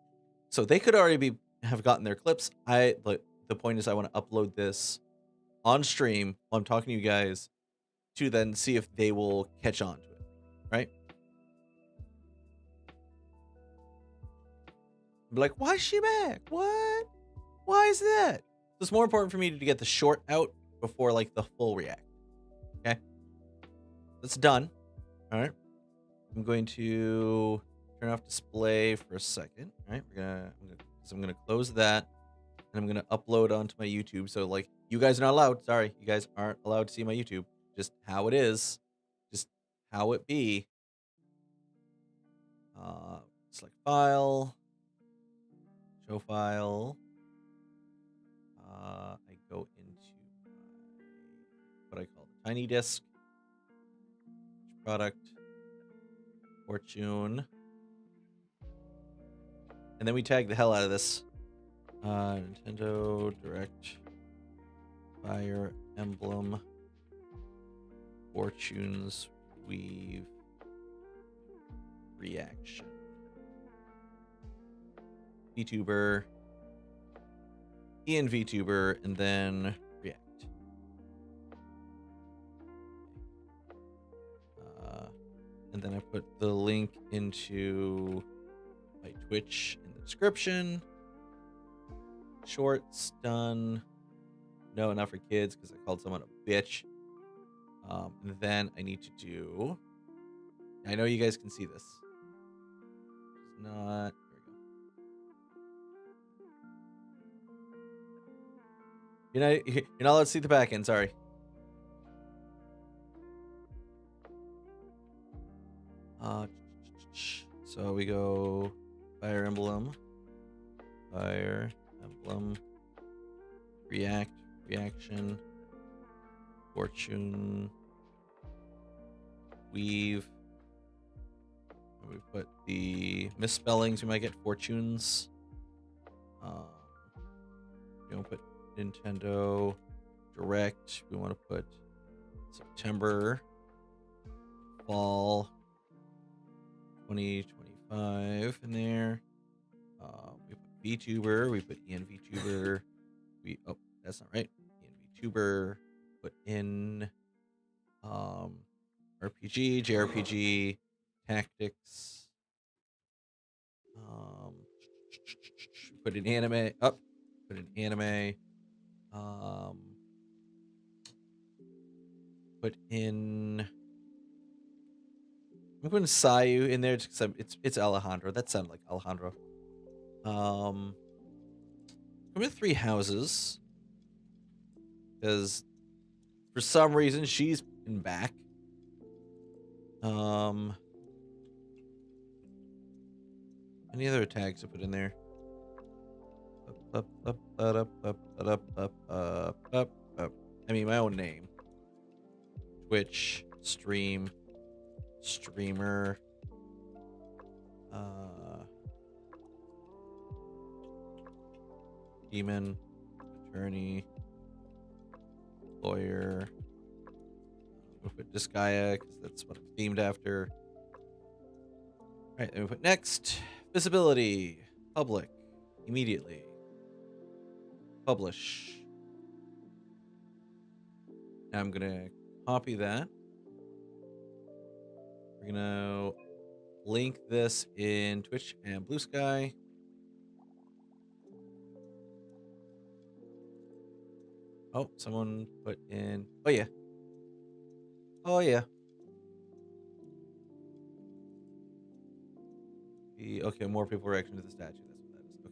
So they could already have gotten their clips. The point is I want to upload this on stream while I'm talking to you guys to then see if they will catch on to it, right? Be like, why is she back? What? Why is that? So it's more important for me to get the short out before like the full react. Okay, that's done. All right, I'm going to turn off display for a second. All right, I'm gonna close that, and I'm gonna upload onto my YouTube. So like, you guys are not allowed. Sorry, you guys aren't allowed to see my YouTube. Just how it is, just how it be. Select file, show file. I go into what I call the tiny disk, product, Fortune, and then we tag the hell out of this. Nintendo Direct Fire Emblem Fortune's Weave Reaction. VTuber, Ian VTuber, and then React. And then I put the link into my Twitch in the description. shorts done. No, not for kids because I called someone a bitch. And then I need to do. I know you guys can see this. It's not. There we go. You're not allowed to see the back end. Sorry. So we go Fire Emblem, reaction, fortune, weave. We put the misspellings. We might get fortunes. We want to put Nintendo Direct. We want to put September, fall 2025 in there. We put VTuber. We put Ian VTuber. Oh, that's not right. Ian VTuber. Put in RPG, JRPG, tactics. Put in anime. Put in anime. Put in. I'm putting Sayu in there just because it's Alejandro. That sounded like Alejandro. I'm with 3 houses because for some reason she's been back. Any other tags to put in there? I mean, my own name. Twitch, stream, streamer. Demon, attorney, lawyer. We'll put Disgaea because that's what I'm themed after. All right, then we put next. Visibility, public, immediately. Publish. Now I'm gonna copy that. We're gonna link this in Twitch and Blue Sky. Oh, someone put in. Oh yeah. Oh yeah. Okay, more people reaction to the statue. That's what that is.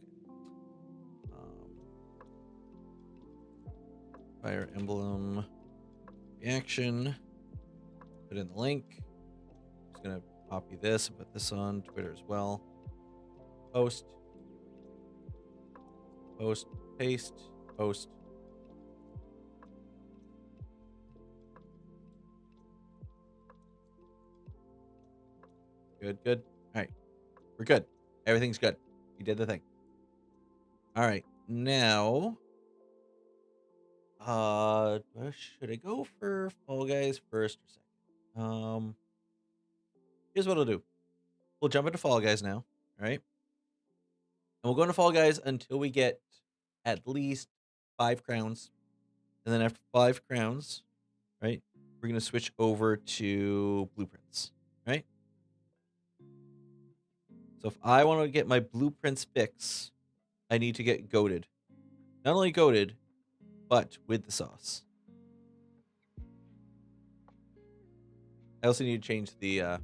Okay. Fire Emblem reaction. Put in the link. I'm just gonna copy this and put this on Twitter as well. Post. Post. Paste. Post. Good, good. All right. We're good. Everything's good. We did the thing. All right. Now, should I go for Fall Guys first or second? Here's what I'll do. We'll jump into Fall Guys now. All right. And we'll go into Fall Guys until we get at least 5 crowns. And then after 5 crowns, right, we're going to switch over to Blueprints, right? So if I want to get my Blueprints fix, I need to get goated. Not only goated, but with the sauce. I also need to change the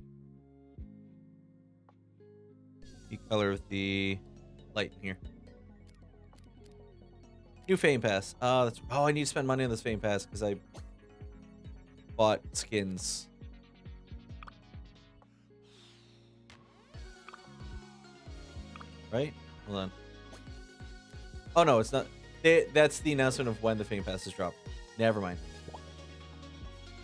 color of the light in here. New Fame Pass. I need to spend money on this Fame Pass because I bought skins. Right? Hold on. Oh no, it's not. That's the announcement of when the Fame Passes drop. Never mind.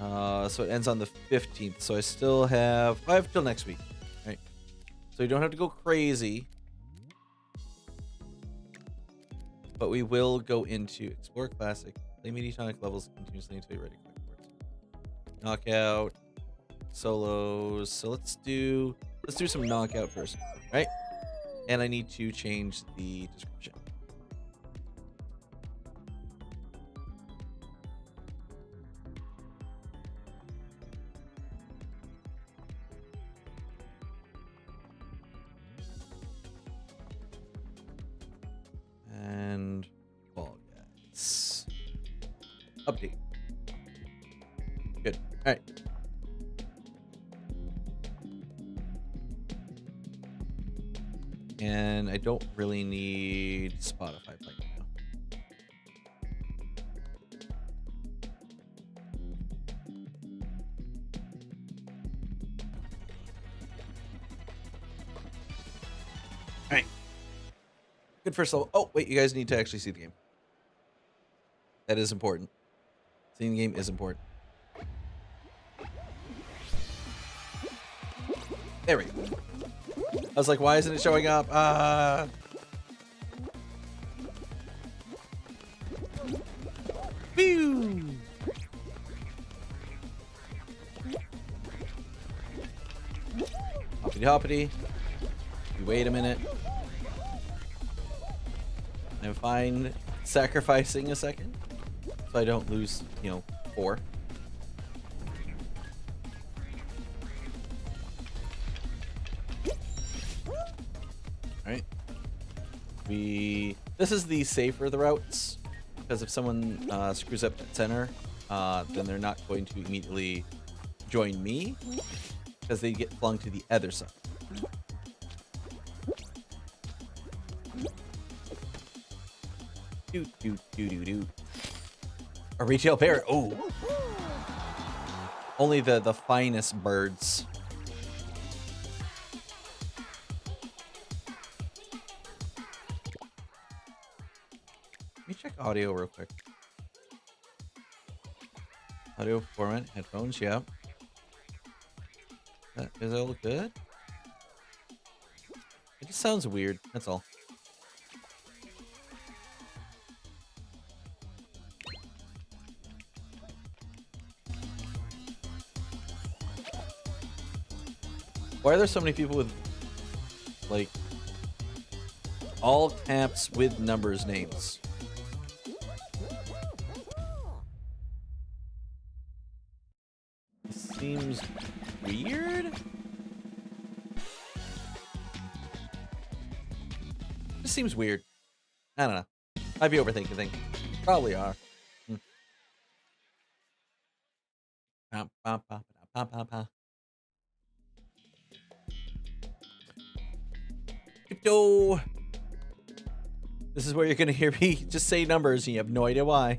So it ends on the 15th. So I still have. I have till next week. Right. So you don't have to go crazy. But we will go into Explore Classic, play Mediatonic levels continuously until you're ready to collect boards. Knockout, solos. So let's do some knockout first, right? And I need to change the description. And Update. Good. All right. And I don't really need Spotify playing now. All right. Good first level. Oh, wait, you guys need to actually see the game. That is important. Seeing the game is important. There we go. I was like, why isn't it showing up? Pew! Hoppity hoppity. You wait a minute. I'm fine sacrificing a second so I don't lose, 4. Alright. This is the safer of the routes, because if someone screws up at center, then they're not going to immediately join me, because they get flung to the other side. Do. A retail parrot. Oh. Only the finest birds. Let me check audio real quick. Audio format, headphones, yeah. Does that look good? It just sounds weird, that's all. Why are there so many people with, like, all caps with numbers names? It seems weird? It seems weird. I don't know. Might be overthinking things. Probably are. Crypto. This is where you're gonna hear me just say numbers and you have no idea why.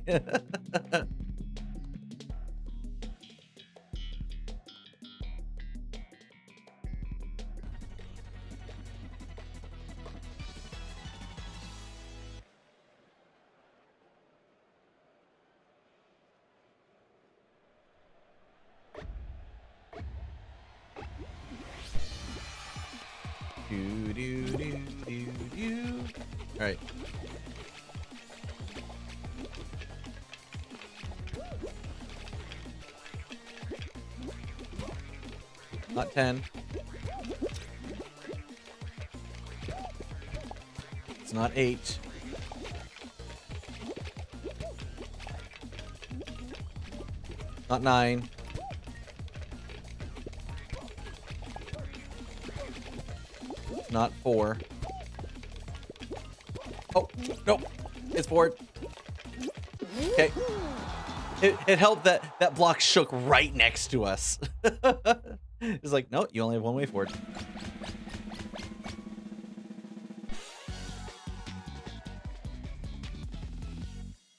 All right. Not 10. It's not 8. Not 9. It's not 4. Oh, no. It's 4. Okay. It helped that that block shook right next to us. It's like, no, you only have one way forward.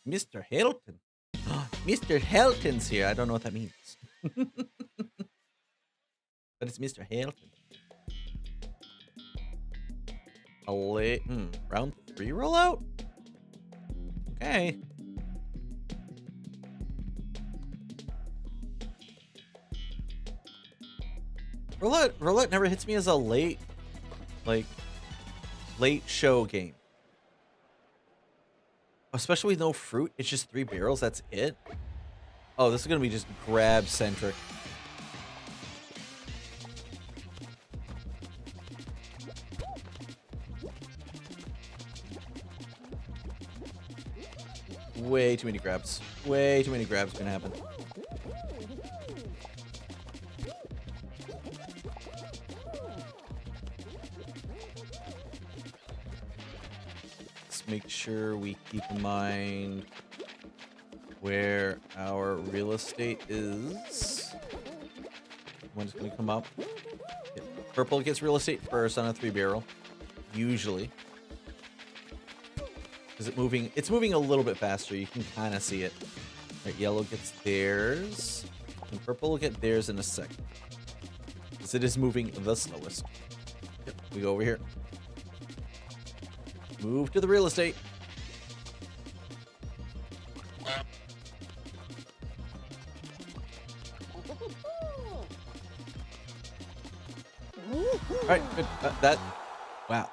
Mr. Hilton. Mr. Hilton's here. I don't know what that means. But it's Mr. Hilton. A late round 3 rollout? Okay. Roulette never hits me as a late show game. Especially with no fruit. It's just 3 barrels. That's it. Oh, this is going to be just grab centric. Way too many grabs. Way too many grabs can happen. Let's make sure we keep in mind where our real estate is. When's going to come up? Purple gets real estate first on a 3-barrel, usually. Is it moving? It's moving a little bit faster. You can kind of see it. Right, yellow gets theirs, and purple will get theirs in a second. Because it is moving the slowest. Yep, we go over here. Move to the real estate. All right, good. Wow,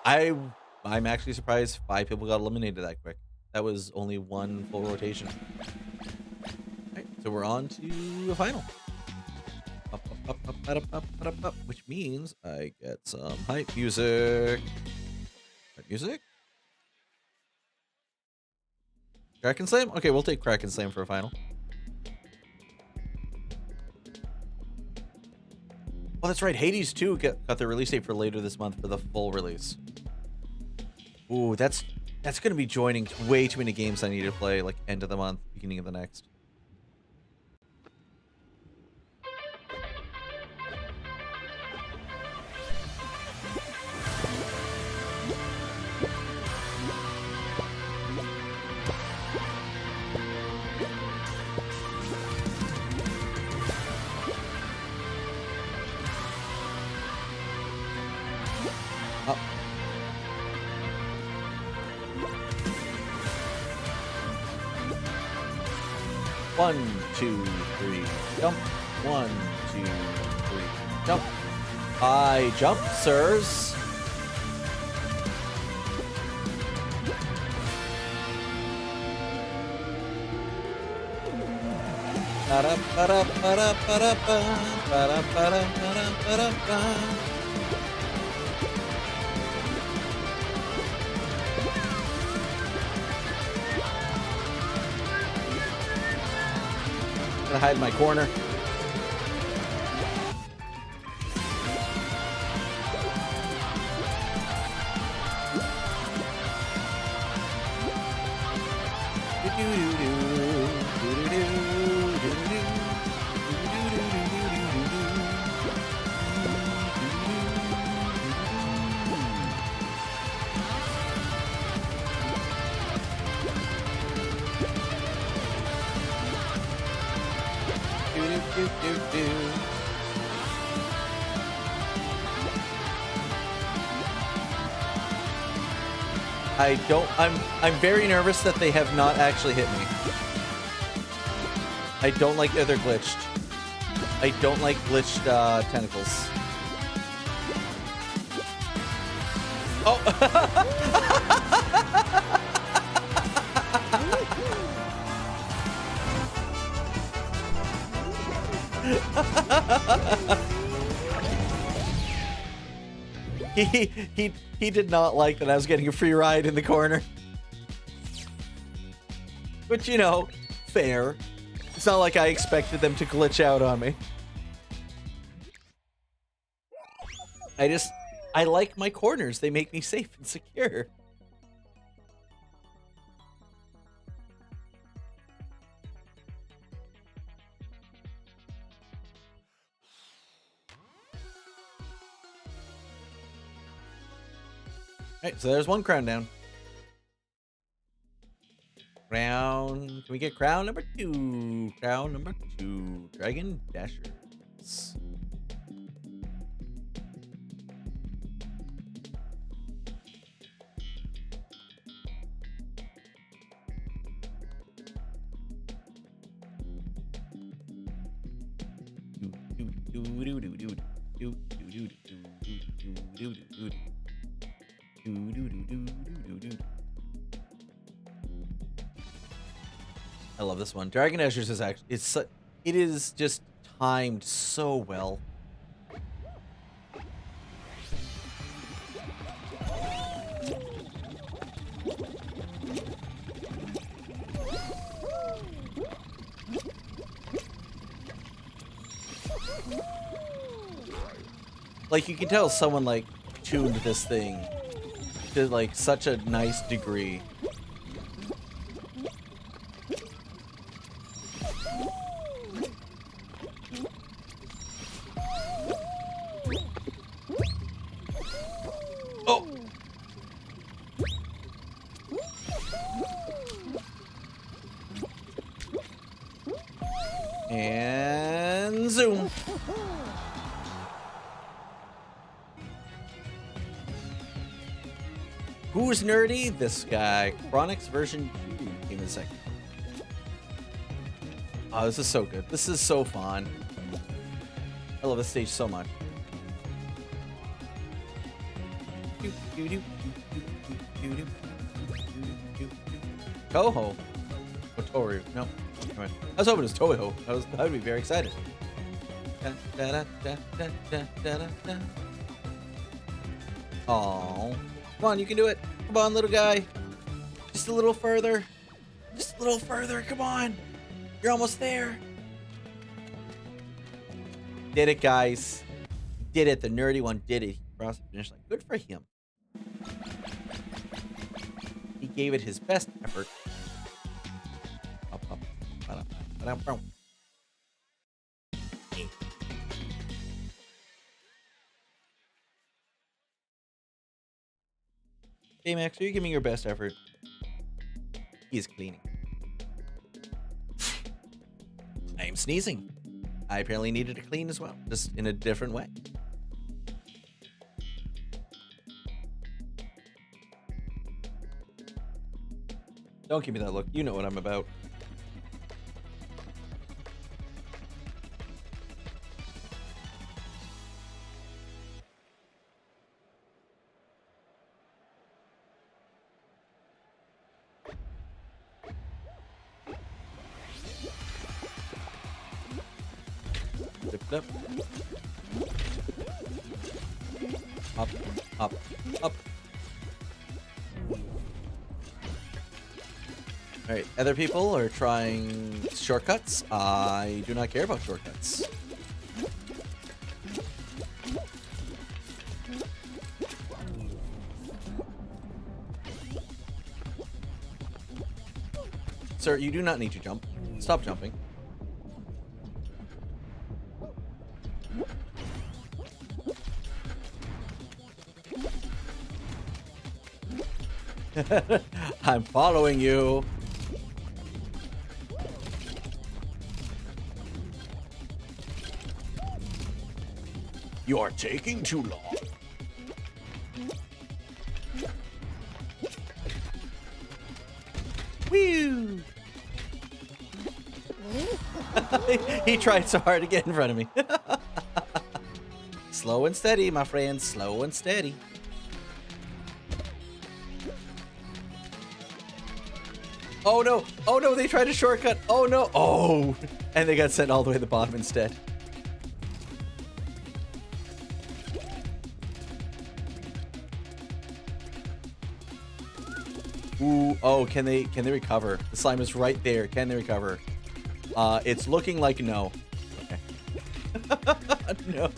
I'm actually surprised 5 people got eliminated that quick. That was only 1 full rotation. All right, so we're on to a final. Up, which means I get some hype music. Hype music? Kraken Slam? Okay, we'll take Kraken Slam for a final. Oh, that's right. Hades 2 got the release date for later this month for the full release. Ooh, that's going to be joining way too many games I need to play, like end of the month, beginning of the next. One, two, three, jump. 1, 2, 3, jump. I jump, sirs. Gonna hide in my corner. I'm very nervous that they have not actually hit me. I don't like that they're glitched. I don't like glitched tentacles. Oh! He did not like that I was getting a free ride in the corner. But you know, fair. It's not like I expected them to glitch out on me. I like my corners. They make me safe and secure. Alright, so there's one crown down. Crown. Can we get crown number 2? Crown number 2. Dragon Dashers. I love this one. Dragon Dashers is actually it is just timed so well. Like, you can tell someone like tuned this thing to like such a nice degree. Who's nerdy? This guy. Chronix version 2 came in second. Oh, this is so good. This is so fun. I love this stage so much. Toho. Oh, Toru. No. I was hoping it was Toho. I would be very excited. Oh, come on, you can do it. Come on, little guy. Just a little further. Just a little further. Come on. You're almost there. Did it, guys. Did it. The nerdy one did it. He crossed the finish line. Good for him. He gave it his best effort. Up, up. Ba-dum. Hey, Max, are you giving your best effort? He is cleaning. I am sneezing. I apparently needed to clean as well, just in a different way. Don't give me that look. You know what I'm about. Flip. Up, up, up. Alright, other people are trying shortcuts. I do not care about shortcuts. Sir, you do not need to jump. Stop jumping. I'm following you. You are taking too long. Woo! He tried so hard to get in front of me. Slow and steady, my friend. Slow and steady. Oh no! Oh no! They tried a shortcut! Oh no! Oh! And they got sent all the way to the bottom instead. Ooh! Oh! Can they recover? The slime is right there. Can they recover? It's looking like no. Okay. No.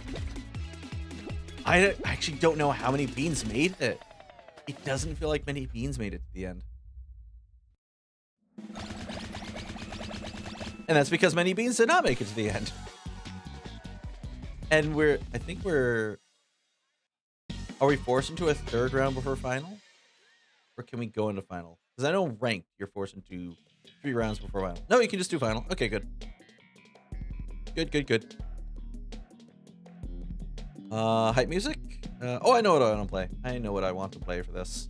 I actually don't know how many beans made it. It doesn't feel like many beans made it to the end. And that's because many beans did not make it to the end. And I think are we forced into a third round before final? Or can we go into final? Because I know ranked, you're forced into 3 rounds before final. No, you can just do final. Okay, good. Good. Hype music? Oh, I know what I want to play. I know what I want to play for this.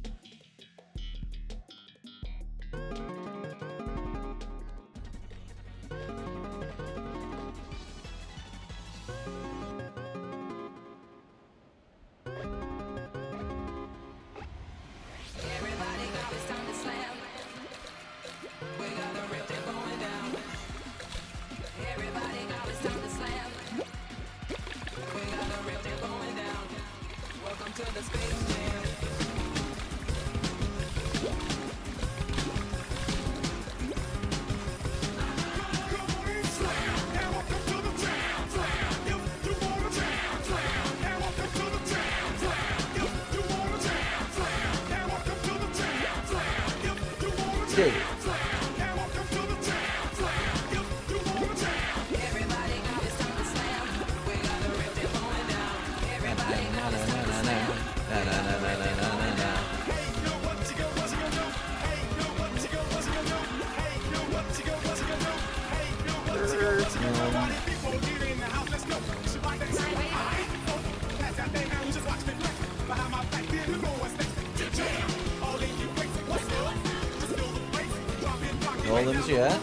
Rollins yet.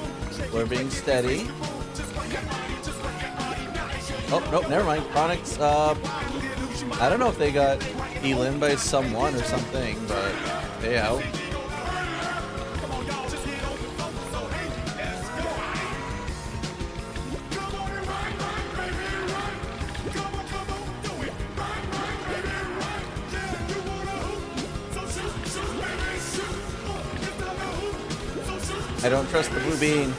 We're being steady. Oh, nope, never mind. Chronix, I don't know if they got Elin by someone or something, but they out. I don't trust the blue bean.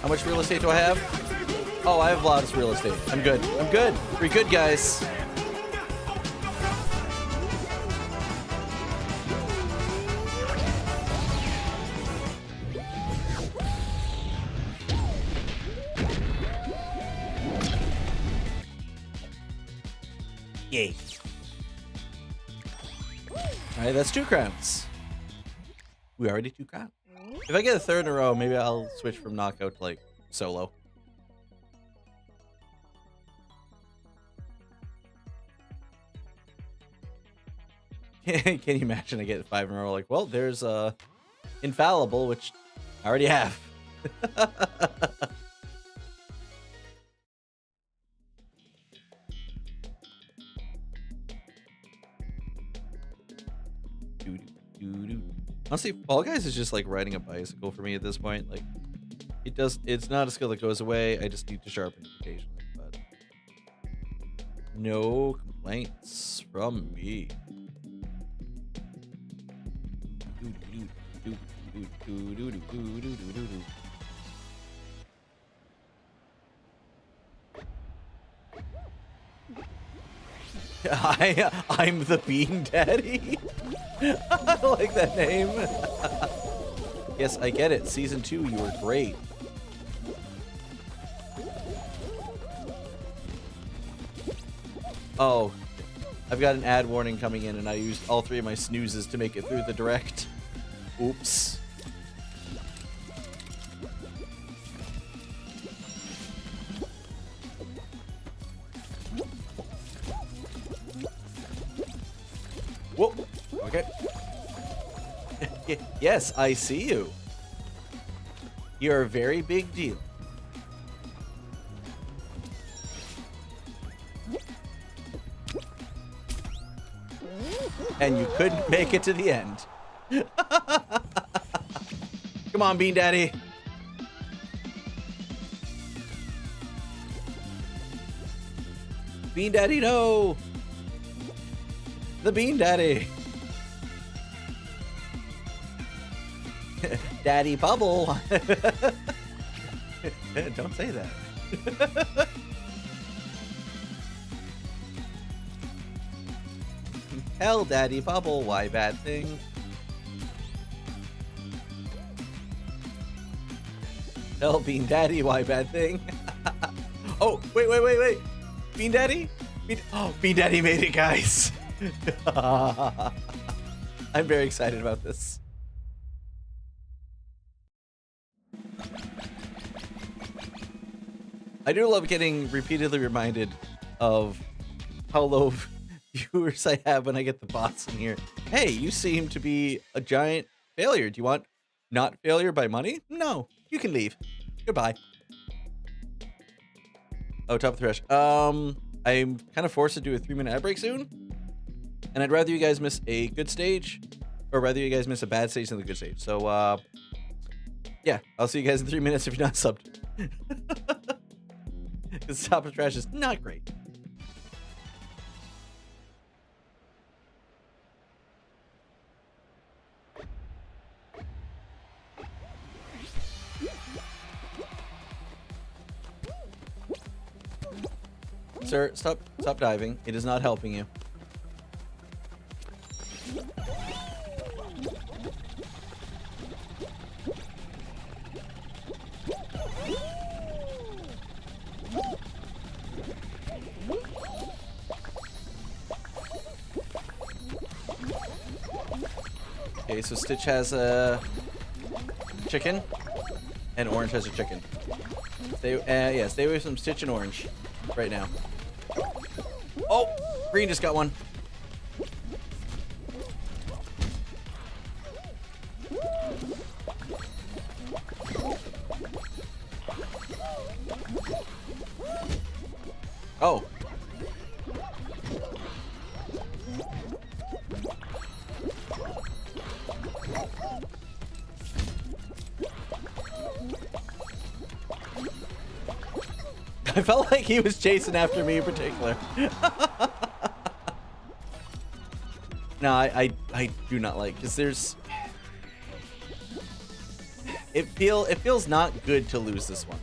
How much real estate do I have? Oh, I have lots of real estate. I'm good. I'm good. We're good, guys. Yay. Alright, that's 2 crowns. We already 2 crowns. If I get a 3rd in a row, maybe I'll switch from knockout to like solo. Can you imagine I get 5 in a row? Like, well, there's infallible, which I already have. Honestly, Fall Guys is just like riding a bicycle for me at this point. Like, it's not a skill that goes away. I just need to sharpen it occasionally. But no complaints from me. I'm the Bean Daddy. I like that name. Yes, I get it. Season 2, you were great. Oh, I've got an ad warning coming in, and I used all 3 of my snoozes to make it through the direct. Oops. Whoa. Okay. Yes, I see you. You're a very big deal. And you couldn't make it to the end. Come on, Bean Daddy. Bean Daddy, no. The Bean Daddy. Daddy Bubble. Don't say that. Hell, Daddy Bubble, why bad thing? Hell, Bean Daddy, why bad thing? Oh, wait. Bean Daddy? Bean Daddy made it, guys. I'm very excited about this. I do love getting repeatedly reminded of how low viewers I have when I get the bots in here. Hey, you seem to be a giant failure. Do you want not failure by money? No, you can leave. Goodbye. Oh, top of the thresh. I'm kind of forced to do a 3-minute ad break soon. And I'd rather you guys miss a good stage, or rather you guys miss a bad stage than the good stage. So, yeah, I'll see you guys in 3 minutes if you're not subbed. Because top of trash is not great. Sir, stop diving. It is not helping you. Okay, so Stitch has a chicken, and Orange has a chicken. Stay away from Stitch and Orange right now. Oh, Green just got one. Oh. I felt like he was chasing after me in particular. No, I do not like, because there's... It feels not good to lose this one.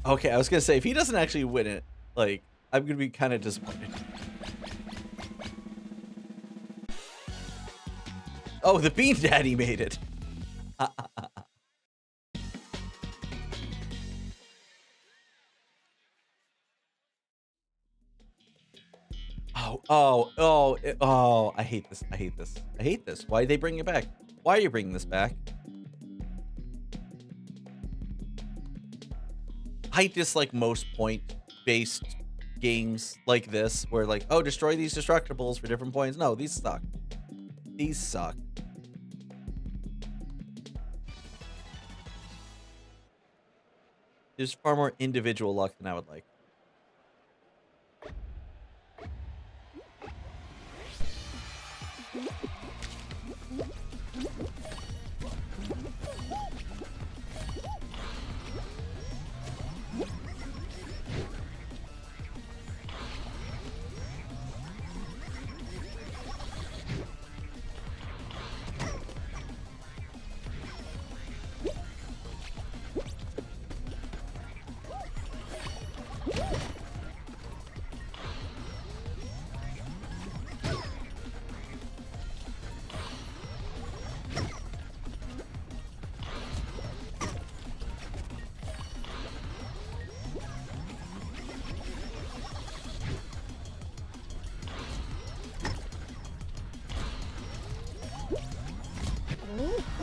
Okay, I was gonna say, if he doesn't actually win it, like, I'm gonna be kind of disappointed. Oh, the Bean Daddy made it. Oh, I hate this. I hate this. I hate this. Why did they bring it back? Why are you bringing this back? I dislike most point-based games like this, where like, oh, destroy these destructibles for different points. No, these suck. These suck. There's far more individual luck than I would like.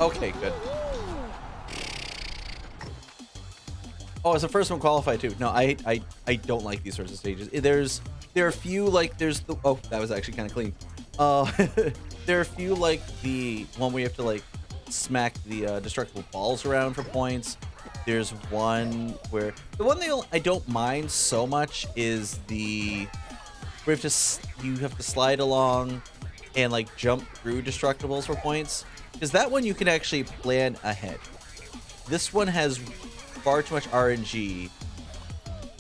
Okay, good. Oh, it's the first one qualified too. No, I don't like these sorts of stages. There are a few like there's the that was actually kind of clean. There are a few like the one where you have to like smack the destructible balls around for points. There's one where the one thing I don't mind so much is the where you have to slide along and like jump through destructibles for points. Because that one you can actually plan ahead. This one has far too much RNG.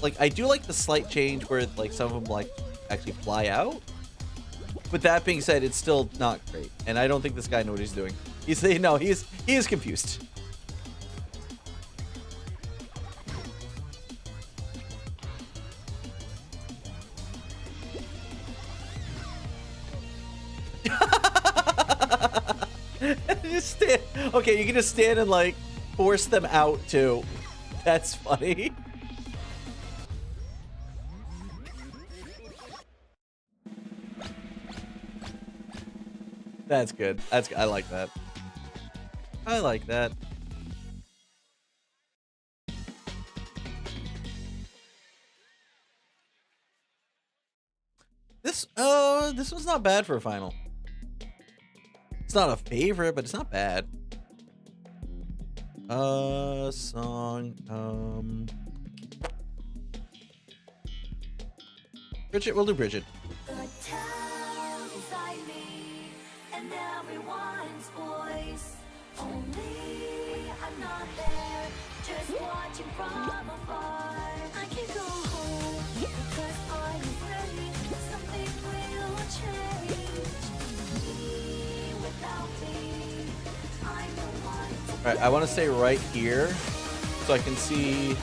Like, I do like the slight change where like some of them like actually fly out. But that being said, it's still not great. And I don't think this guy knows what he's doing. He is confused. Just stand. Okay, you can just stand and like force them out too. That's funny. That's good. I like that. I like that. This one's not bad for a final. It's not a favorite, but it's not bad. Song. Bridget, we'll do Bridget. Alright, I want to stay right here so I can see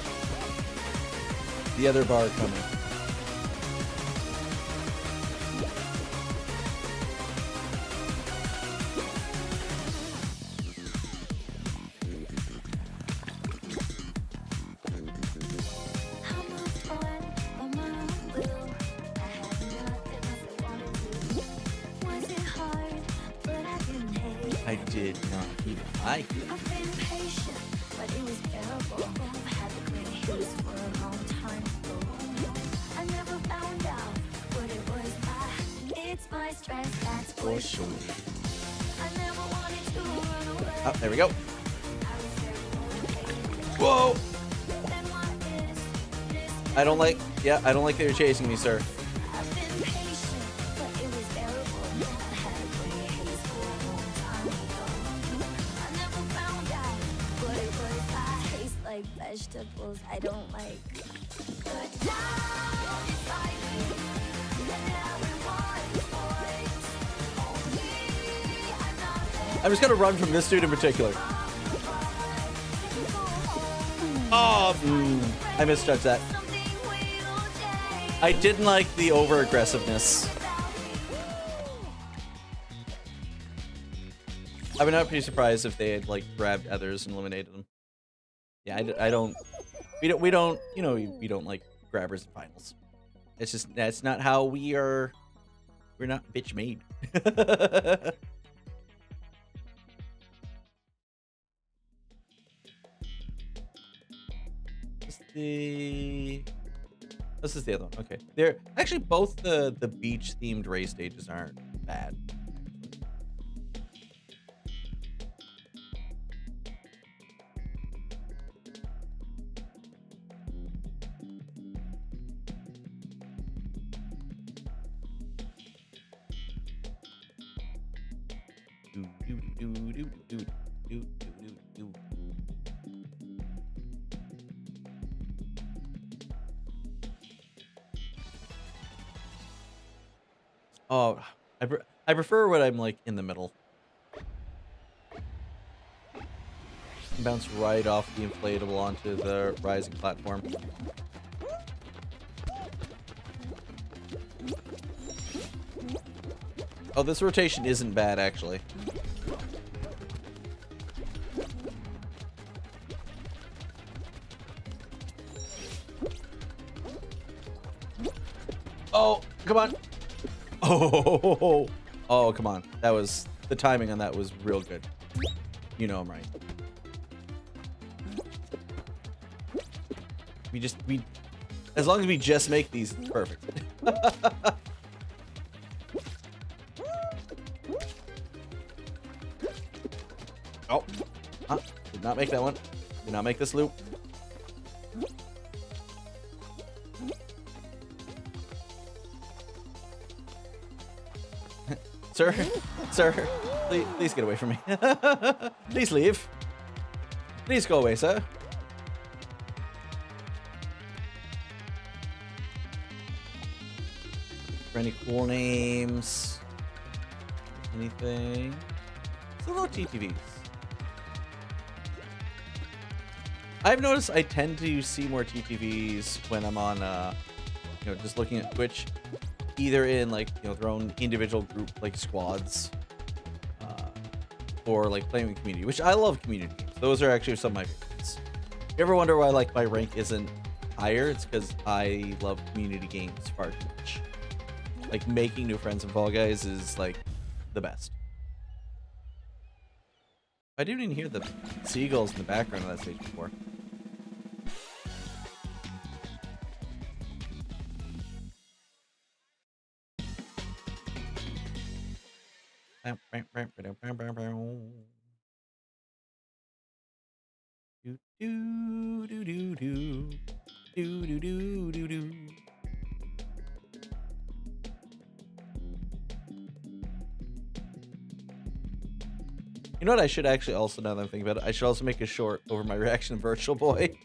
the other bar coming. I did not even like it. I've been patient, but it was bearable. I've had the green hills for a long time. I never found out what it was. It's my stress, that's for sure. I never wanted to run away. Oh, there we go. Whoa! I don't like that you're chasing me, sir. I've been patient, but it was bearable. I had a green haze for a long time ago. I never found out what it was. I taste like vegetables I don't like. But now it's like me, and everyone is boys. Only I'm not there. I'm just gonna run from this dude in particular. Oh, I misjudged that. I didn't like the over-aggressiveness. I would not be surprised if they had like grabbed others and eliminated them. Yeah, I don't. We don't. You know, we don't like grabbers in finals. It's just that's not how we are. We're not bitch made. This is the other one. Okay, they're actually both the beach themed race stages aren't bad. Oh, I prefer when I'm like in the middle. Bounce right off the inflatable onto the rising platform. Oh, this rotation isn't bad actually. Oh, come on. Oh, come on. That was, the timing on that was real good. You know I'm right. As long as we just make these, it's perfect. Oh, huh? Did not make that one. Did not make this loop. Sir, please get away from me. Please leave. Please go away, sir. For any cool names? Anything? It's a little TTVs. I've noticed I tend to see more TTVs when I'm on, you know, just looking at Twitch. Either in like, you know, their own individual group like squads, or like playing with community, which I love community games. Those are actually some of my favorites. If you ever wonder why like my rank isn't higher, it's because I love community games far too much. Like making new friends in Fall Guys is like the best. I didn't even hear the seagulls in the background of that stage before. You know what I should actually also, now that I'm thinking about it, I should also make a short over my reaction to Virtual Boy.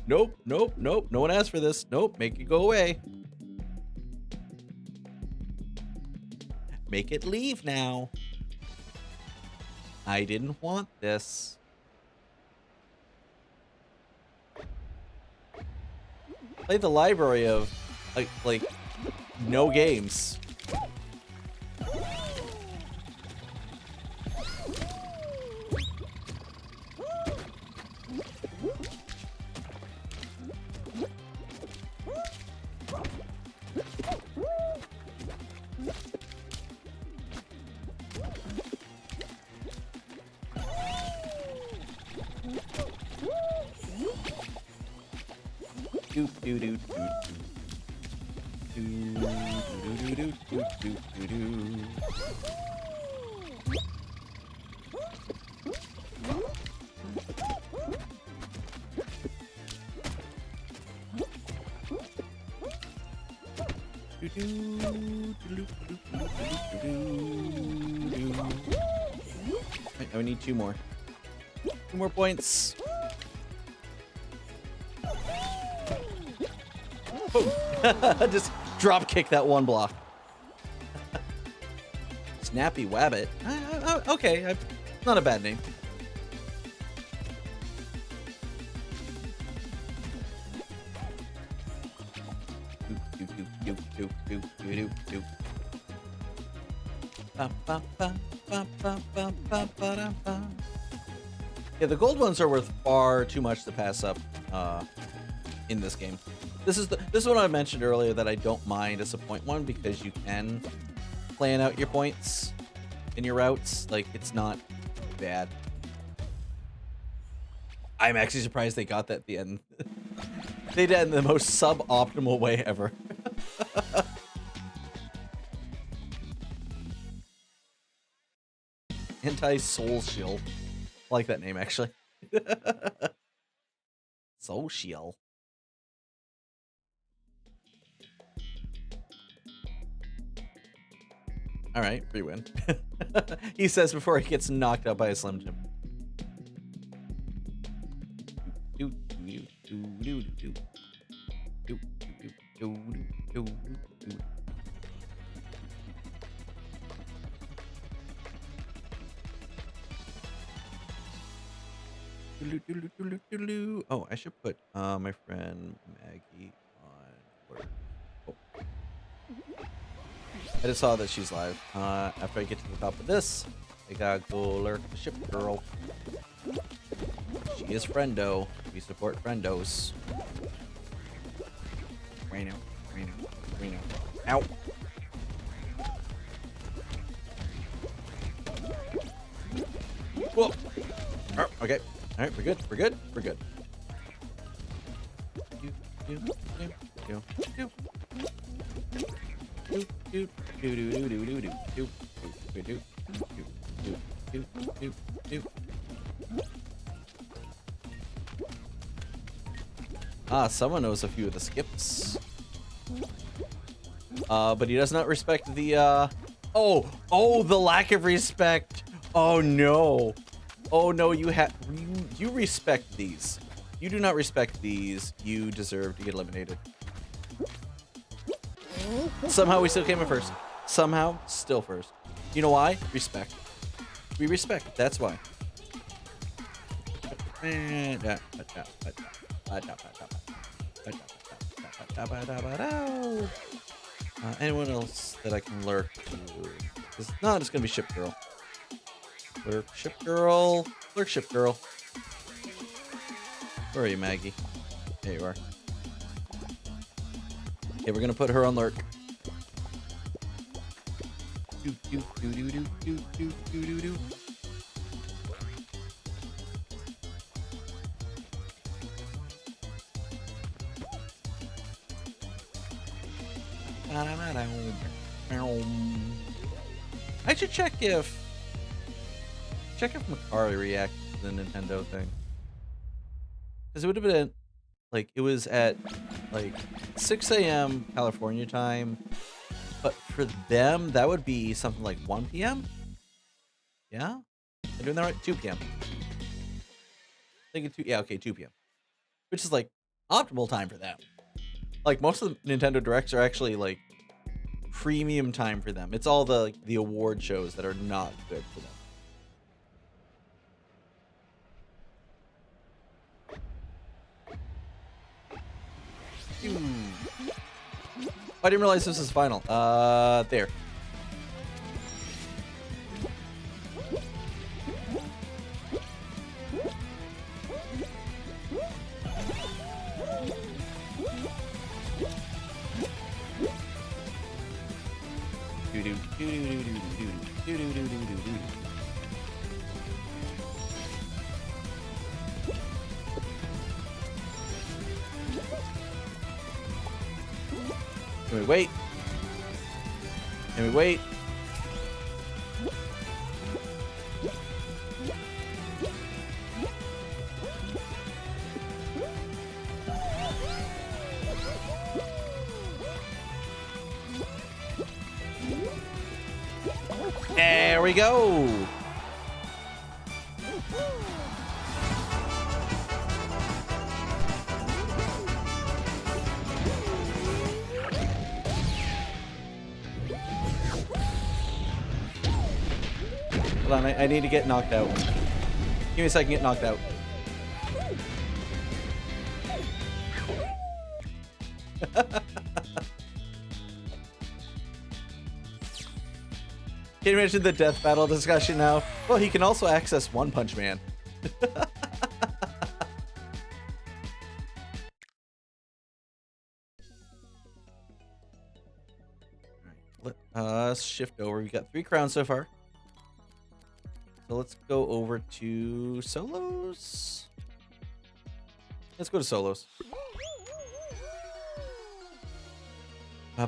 Nope. No one asked for this. Nope, make it go away. Make it leave now. I didn't want this. Play the library of like no games. Right, now we need 2 more. 2 more points. Boom. Just drop kick that one block. Snappy Wabbit. Okay, not a bad name. Yeah, the gold ones are worth far too much to pass up in this game. This is what I mentioned earlier, that I don't mind as a point one, because you can plan out your points in your routes. Like, it's not bad. I'm actually surprised they got that at the end. They did it in the most suboptimal way ever. Anti-Soul Shield. I like that name, actually. Soul Shield. All right, free win. He says before he gets knocked out by a Slim Jim. Oh, I should put my friend Maggie on work. Oh. I just saw that she's live. After I get to the top of this, I gotta go lurk the ship girl. She is friendo. We support friendos. Reno. Ow. Whoa. Oh, okay. All right, we're good. Someone knows a few of the skips. But he does not respect the, oh, the lack of respect. Oh, no. Oh, no, you respect these. You do not respect these. You deserve to get eliminated. Somehow we still came in first. Somehow, still first. You know why? Respect. We respect. That's why. Anyone else that I can lurk to? It's not just gonna be Ship Girl. Lurk Ship Girl. Lurk Ship Girl. Where are you, Maggie? There you are. Okay, we're gonna put her on lurk. I should check if Makari reacts to the Nintendo thing, because it would have been like, it was at like 6 a.m. California time, but for them that would be something like 1 p.m. Yeah, I'm doing that right. 2 p.m. I think it's 2 p.m. which is like optimal time for them. Like, most of the Nintendo Directs are actually like premium time for them. It's all the award shows that are not good for them. I didn't realize this was final. There. wait? Can we wait? There we go. Hold on, I need to get knocked out. Give me a second to get knocked out. Can you imagine the death battle discussion now? Well, he can also access One Punch Man. Let's shift over. We got 3 crowns so far. So let's go over to solos. Let's go to solos. Are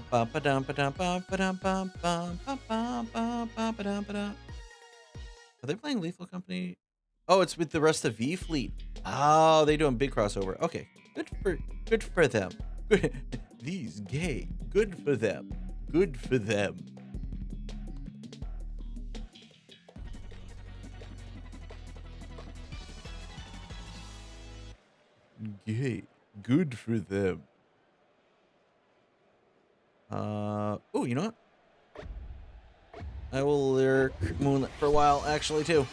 they playing Lethal Company? Oh, it's with the rest of V Fleet. Oh, they doing big crossover. Okay, good for them. Good. These gay. Good for them. Good for them. Gay. Good for them. Oh, you know what? I will lurk Moonlit for a while, actually, too.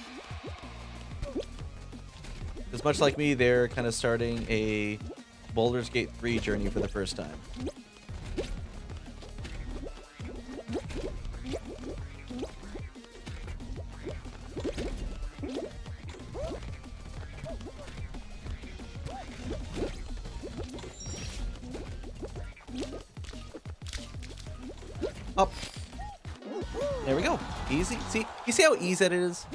Because much like me, they're kind of starting a Baldur's Gate 3 journey for the first time. Up. There we go. Easy. See, you see how easy it is?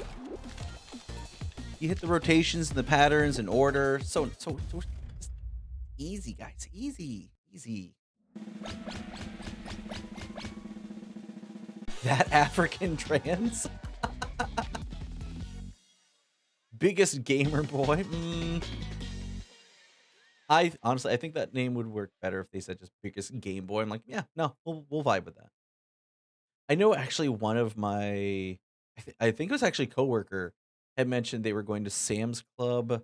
You hit the rotations and the patterns in order. So easy, guys. Easy. That African trans? Biggest gamer boy? I think that name would work better if they said just biggest Game Boy. I'm like, yeah, no, we'll vibe with that. I know actually one of my, I think it was actually a coworker had mentioned they were going to Sam's Club,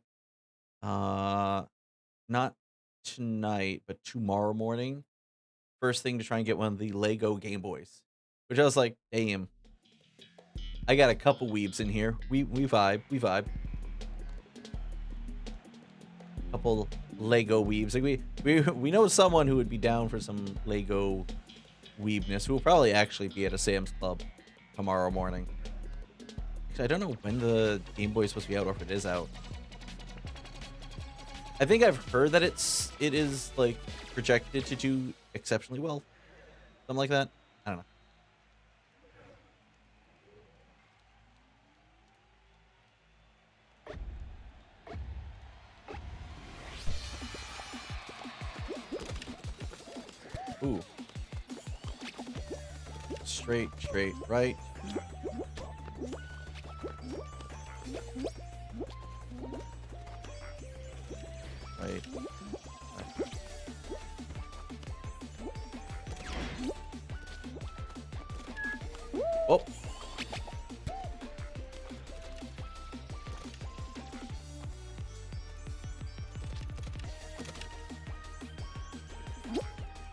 not tonight, but tomorrow morning. First thing to try and get one of the Lego Game Boys, which I was like, damn, I got a couple weebs in here. We vibe. Couple Lego weebs. Like we know someone who would be down for some Lego weebness, who will probably actually be at a Sam's Club tomorrow morning. Actually, I don't know when the Game Boy is supposed to be out or if it is out. I think I've heard that it is like projected to do exceptionally well. Something like that. I don't know. Ooh. Straight, right. Right. Oh.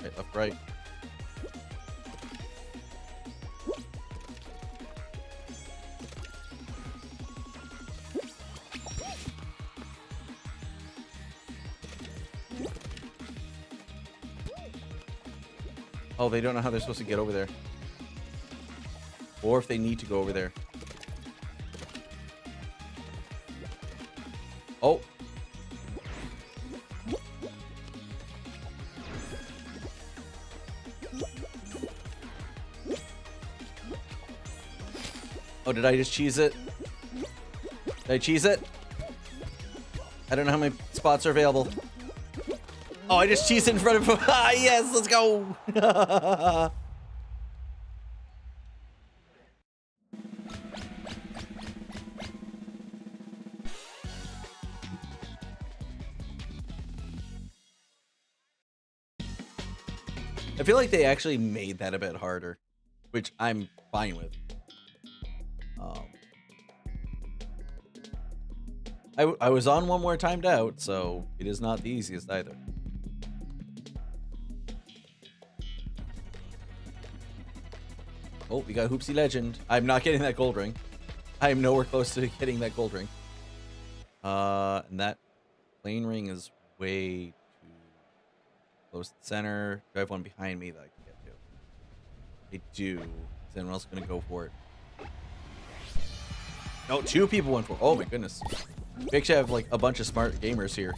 Right, left, right. Oh, they don't know how they're supposed to get over there. Or if they need to go over there. Oh. Oh, did I just cheese it? Did I cheese it? I don't know how many spots are available. Oh, I just cheesed in front of him. Ah, yes, let's go. I feel like they actually made that a bit harder, which I'm fine with. I was on one more timed out, so it is not the easiest either. Oh, we got Hoopsie Legend. I'm not getting that gold ring. I am nowhere close to getting that gold ring. And that plane ring is way too close to the center. Do I have one behind me that I can get to? I do. Is anyone else going to go for it? No, 2 people went for it. Oh my goodness. We actually have like a bunch of smart gamers here.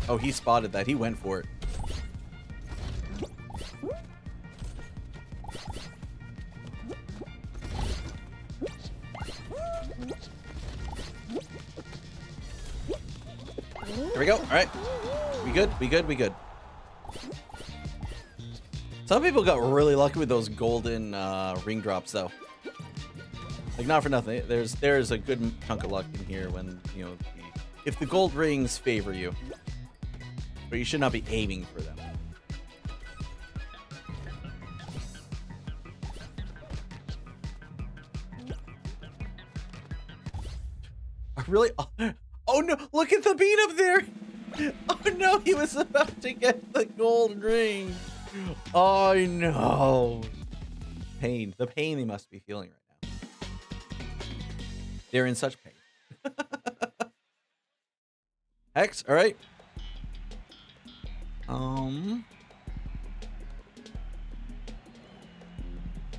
Oh, he spotted that. He went for it. There we go. All right. We good? We good? We good. Some people got really lucky with those golden ring drops, though. Like, not for nothing. There's a good chunk of luck in here when, you know, if the gold rings favor you. But you should not be aiming for them. Really? Oh no, look at the beat up there. Oh no, he was about to get the gold ring. Oh no. Pain. The pain they must be feeling right now. They're in such pain. Hex, all right.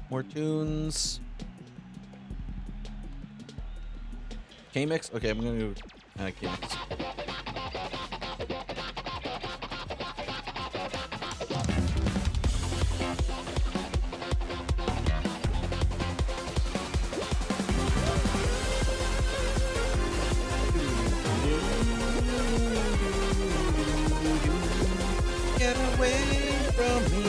More tunes. K-Mix? Okay, I'm gonna do K-Mix. Get away from me.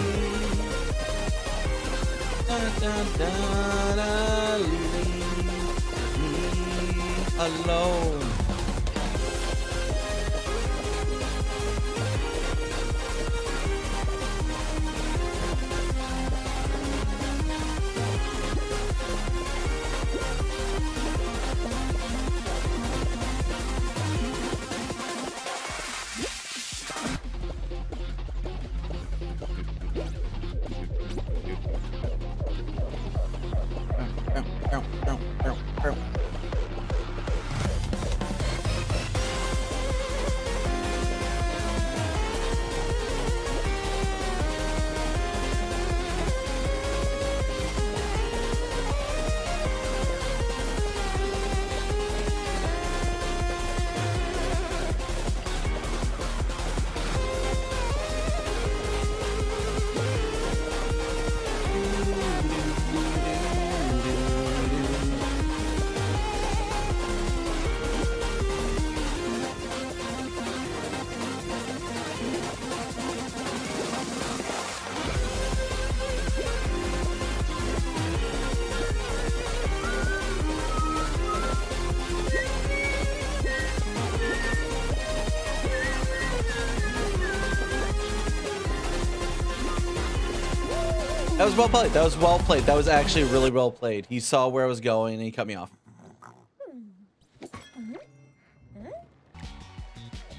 Dun, dun, dun, leave me alone. That was well played. That was well played. That was actually really well played. He saw where I was going and he cut me off.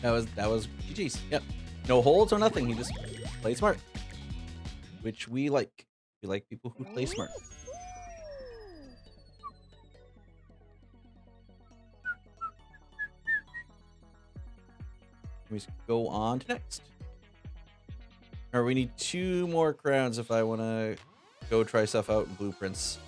That was GG's. Yep. No holds or nothing. He just played smart. Which we like. We like people who play smart. We go on to next. Or we need 2 more crowns if I want to go try stuff out in Blueprints.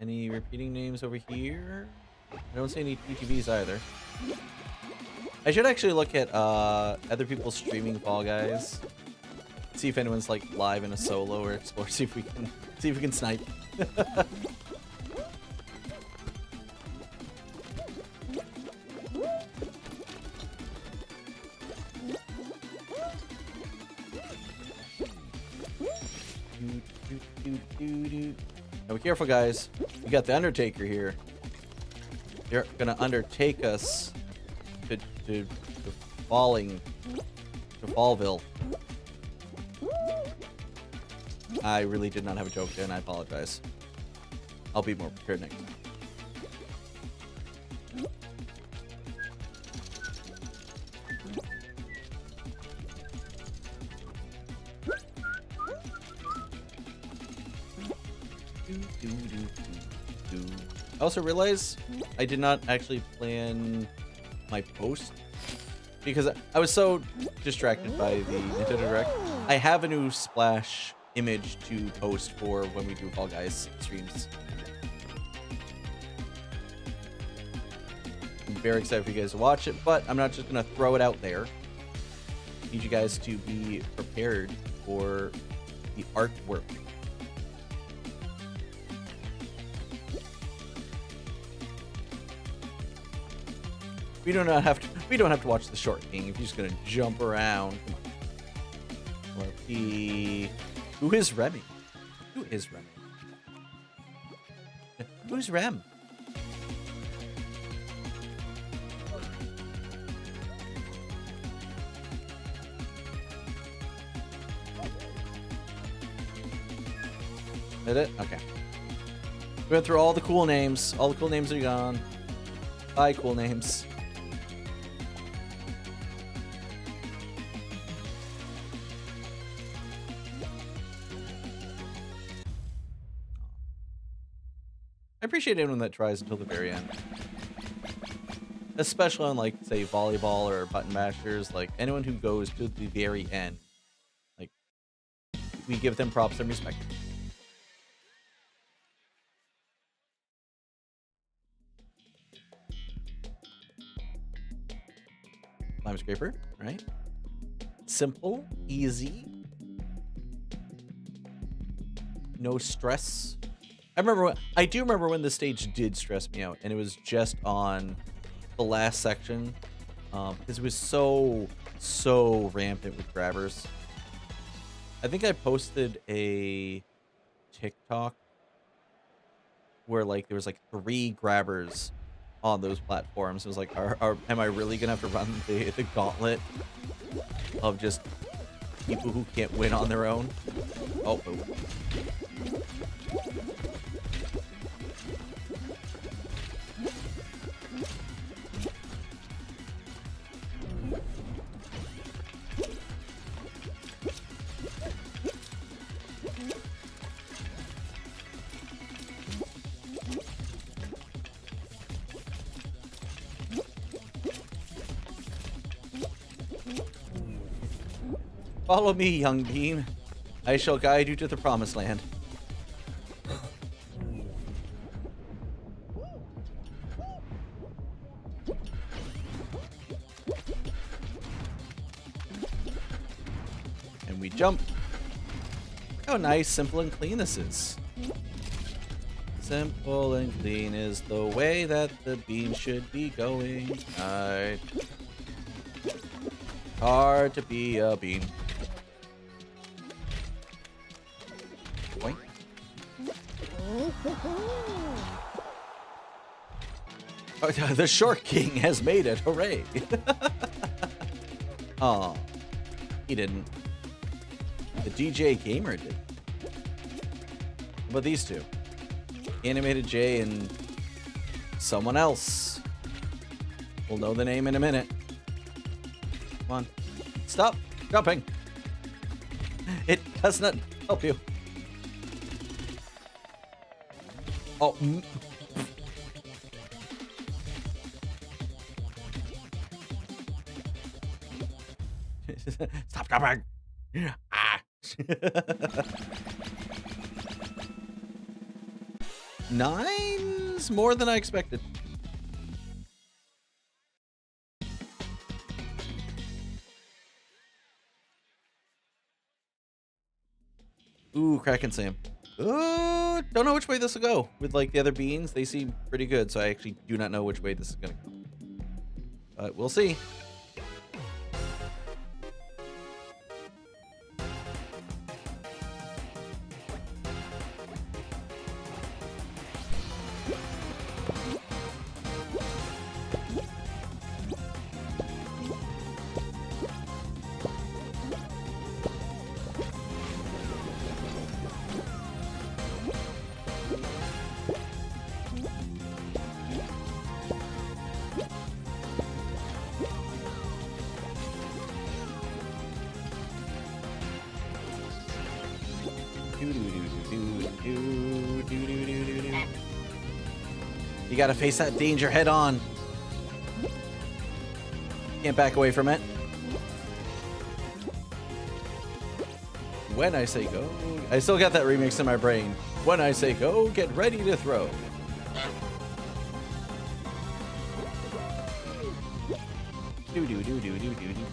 Any repeating names over here? I don't see any TTVs either. I should actually look at other people streaming Fall Guys. See if anyone's like live in a solo or explore. See if we can snipe. Now be careful, guys. We got the Undertaker here. They're gonna undertake us to Fallville. I really did not have a joke there, and I apologize. I'll be more prepared next time. I also realized I did not actually plan my post because I was so distracted by the Nintendo Direct. I have a new splash image to post for when we do Fall Guys streams. I'm very excited for you guys to watch it, but I'm not just gonna throw it out there. I need you guys to be prepared for the artwork. We don't have to watch the short king if you're just gonna jump around. Come on. Who is Remy? Who is Remy? Who's Rem? Is it? Okay. We went through all the cool names. All the cool names are gone. Bye, cool names. I appreciate anyone that tries until the very end. Especially on, like, say, volleyball or button mashers. Like, anyone who goes to the very end. Like, we give them props and respect. Slime scraper, right? Simple, easy. No stress. I do remember when the stage did stress me out, and it was just on the last section, because it was so rampant with grabbers. I think I posted a TikTok where like there was like 3 grabbers on those platforms. It was like, am I really gonna have to run the gauntlet of just people who can't win on their own? Oh. Follow me, young bean. I shall guide you to the promised land. And we jump. Look how nice, simple, and clean this is. Simple and clean is the way that the bean should be going. Right. Hard to be a bean. Boink. Oh, the short king has made it. Hooray. Oh, he didn't. The DJ Gamer did. But these two, Animated J and someone else. We'll know the name in a minute. Come on. Stop jumping. It does not help you. Oh. Stop jumping. Ah. Nine's more than I expected. Ooh, Kraken Sam. Ooh, don't know which way this will go. With like the other beans, they seem pretty good, so I actually do not know which way this is gonna go. But we'll see. You gotta face that danger head on. Can't back away from it. When I say go, I still got that remix in my brain. When I say go, get ready to throw. Do do do do do do do.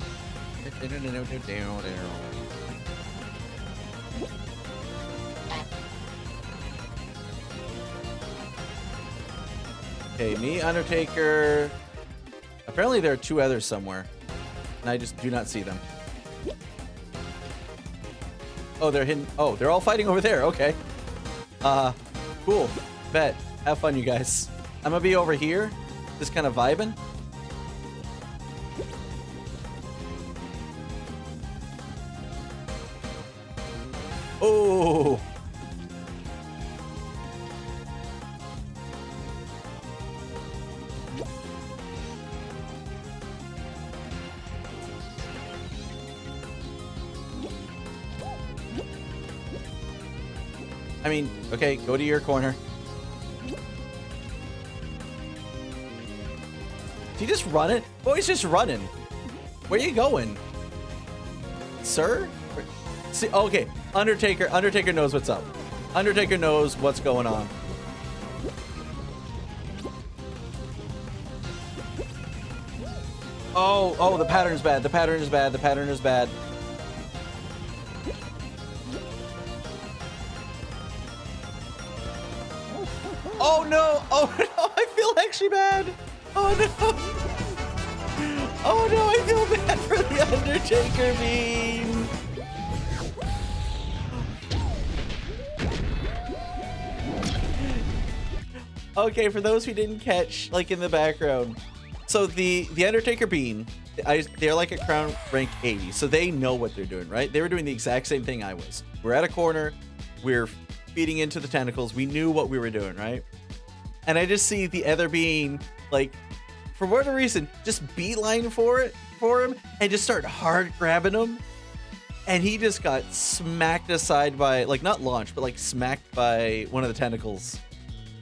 Okay, me, Undertaker. Apparently there are two others somewhere, and I just do not see them. Oh, they're hidden. Oh, they're all fighting over there. Okay. Cool. Bet. Have fun, you guys. I'm gonna be over here, just kind of vibing. Oh. I mean, okay, go to your corner. Did he just run it? Oh, he's just running. Where are you going? Sir? See, okay, Undertaker knows what's up. Undertaker knows what's going on. Oh, the pattern is bad. The pattern is bad. The pattern is bad. Oh no! Oh no! I feel actually bad. Oh no! Oh no! I feel bad for the Undertaker bean. Okay, for those who didn't catch, like in the background, so the Undertaker bean, they're like a crown rank 80, so they know what they're doing, right? They were doing the exact same thing I was. We're at a corner, we're feeding into the tentacles. We knew what we were doing, right? And I just see the other being, like, for whatever reason, just beeline for him and just start hard grabbing him. And he just got smacked aside by, like, not launched, but like smacked by one of the tentacles.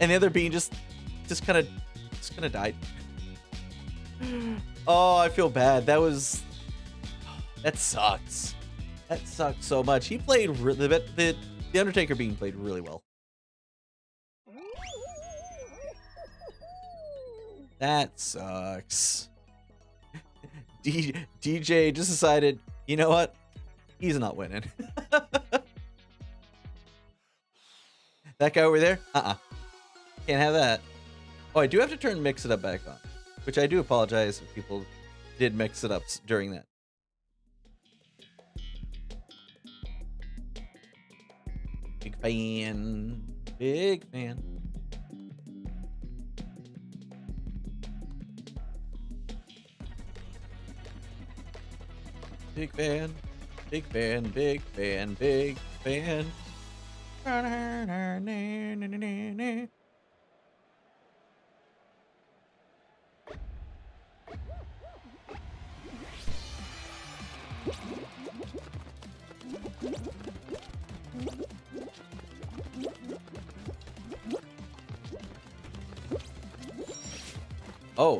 And the other being just kind of died. Oh, I feel bad. That sucks. That sucked so much. He played the Undertaker being played really well. That sucks. DJ just decided, you know what? He's not winning. That guy over there? Can't have that. Oh, I do have to turn Mix It Up back on, which I do apologize if people did mix it up during that. Big fan. Big fan. Big fan. Big fan. Big fan. Big fan.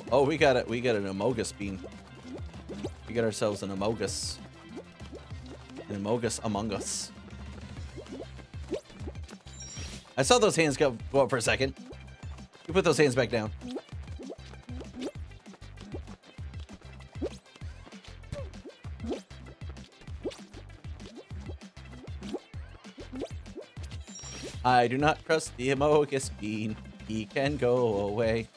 Oh, we got it. We got an Amogus bean. We got ourselves an Amogus. An Amogus among us. I saw those hands go up for a second. You put those hands back down. I do not trust the Amogus bean. He can go away.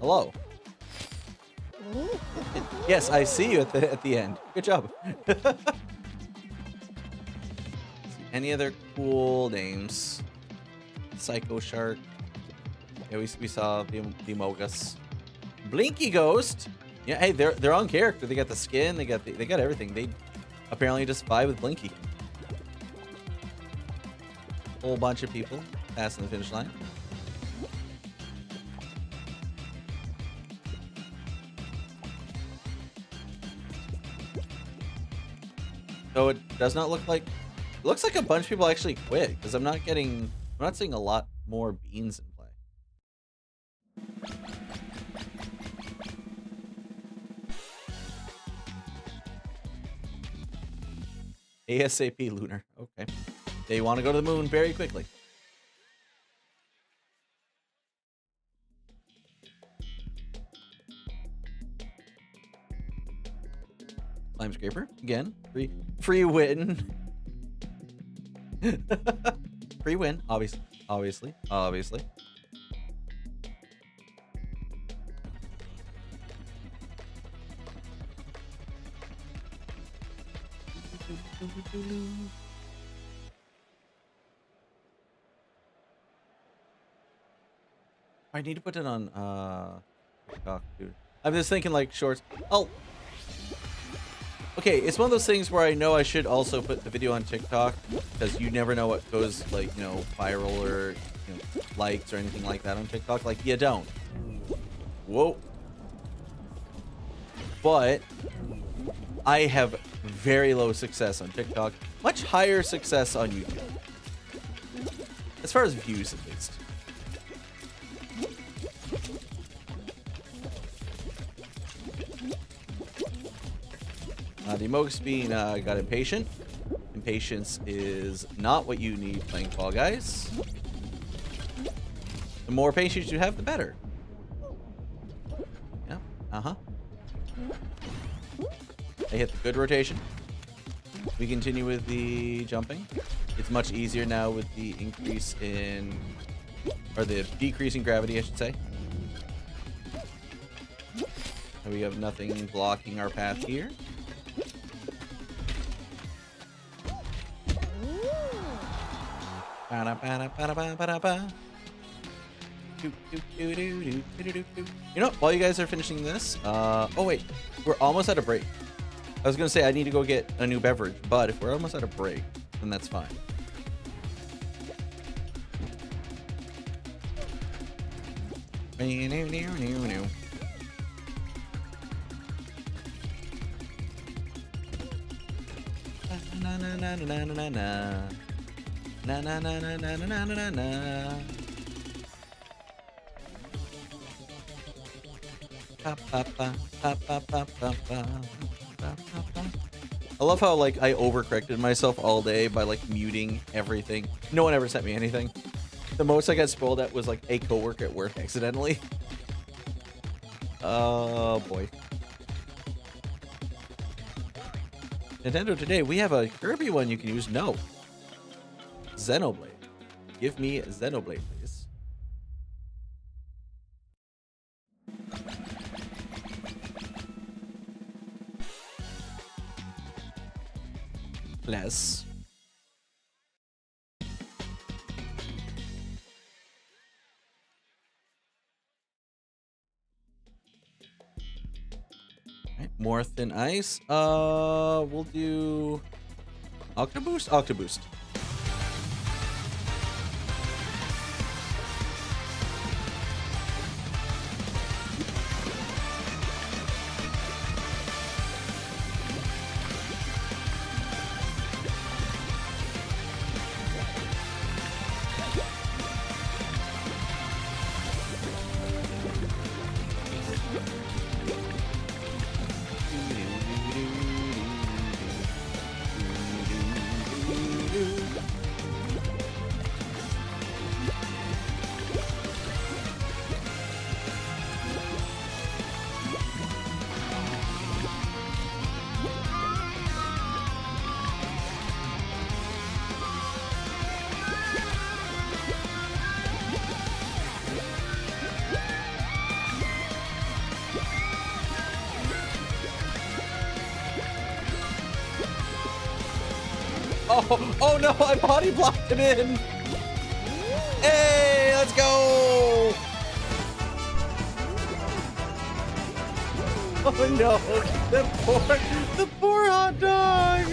Hello. Yes, I see you at the end. Good job. Any other cool names? Psycho Shark. Yeah, we saw the Amogus. Blinky Ghost. Yeah, hey, they're on character. They got the skin. They got everything. They apparently just vibe with Blinky. Whole bunch of people passing the finish line. So it does not look like. It looks like a bunch of people actually quit because I'm not seeing a lot more beans in play. ASAP Lunar. Okay. They want to go to the moon very quickly. Slime Scraper. Again. Free win. Free win. Obviously. I need to put it on TikTok, dude. I'm just thinking like shorts. Oh. Okay, it's one of those things where I know I should also put the video on TikTok because you never know what goes like, viral or likes or anything like that on TikTok. Like you don't. Whoa. But I have very low success on TikTok. Much higher success on YouTube. As far as views, at least. The Amogus bean got impatient. Impatience is not what you need playing Fall Guys. The more patience you have, the better. Yeah. I hit the good rotation. We continue with the jumping. It's much easier now with the increase in, or the decrease in gravity, I should say. And we have nothing blocking our path here. You know, while you guys are finishing this, oh wait, we're almost at a break. I was gonna say I need to go get a new beverage, but if we're almost at a break, then that's fine. Na na na na na na na. Na na na na na na na na na. I love how like I overcorrected myself all day by like muting everything. No one ever sent me anything. The most I got spoiled at was like a coworker at work accidentally. Oh boy. Nintendo today, we have a Kirby one you can use. No. Xenoblade. Give me Xenoblade, please. Bless. More thin ice. We'll do Octoboost. Octoboost. Oh no, I body blocked him in. Hey, let's go. Oh no, the poor hot dog.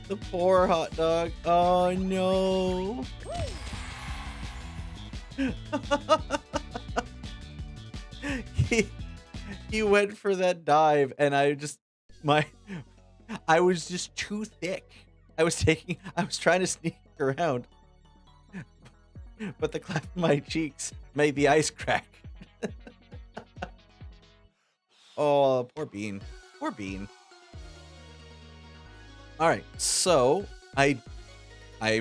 The poor hot dog. Oh no. He went for that dive and I was just too thick. I was trying to sneak around. But the clap in my cheeks made the ice crack. Oh, poor Bean. Poor Bean. All right, so I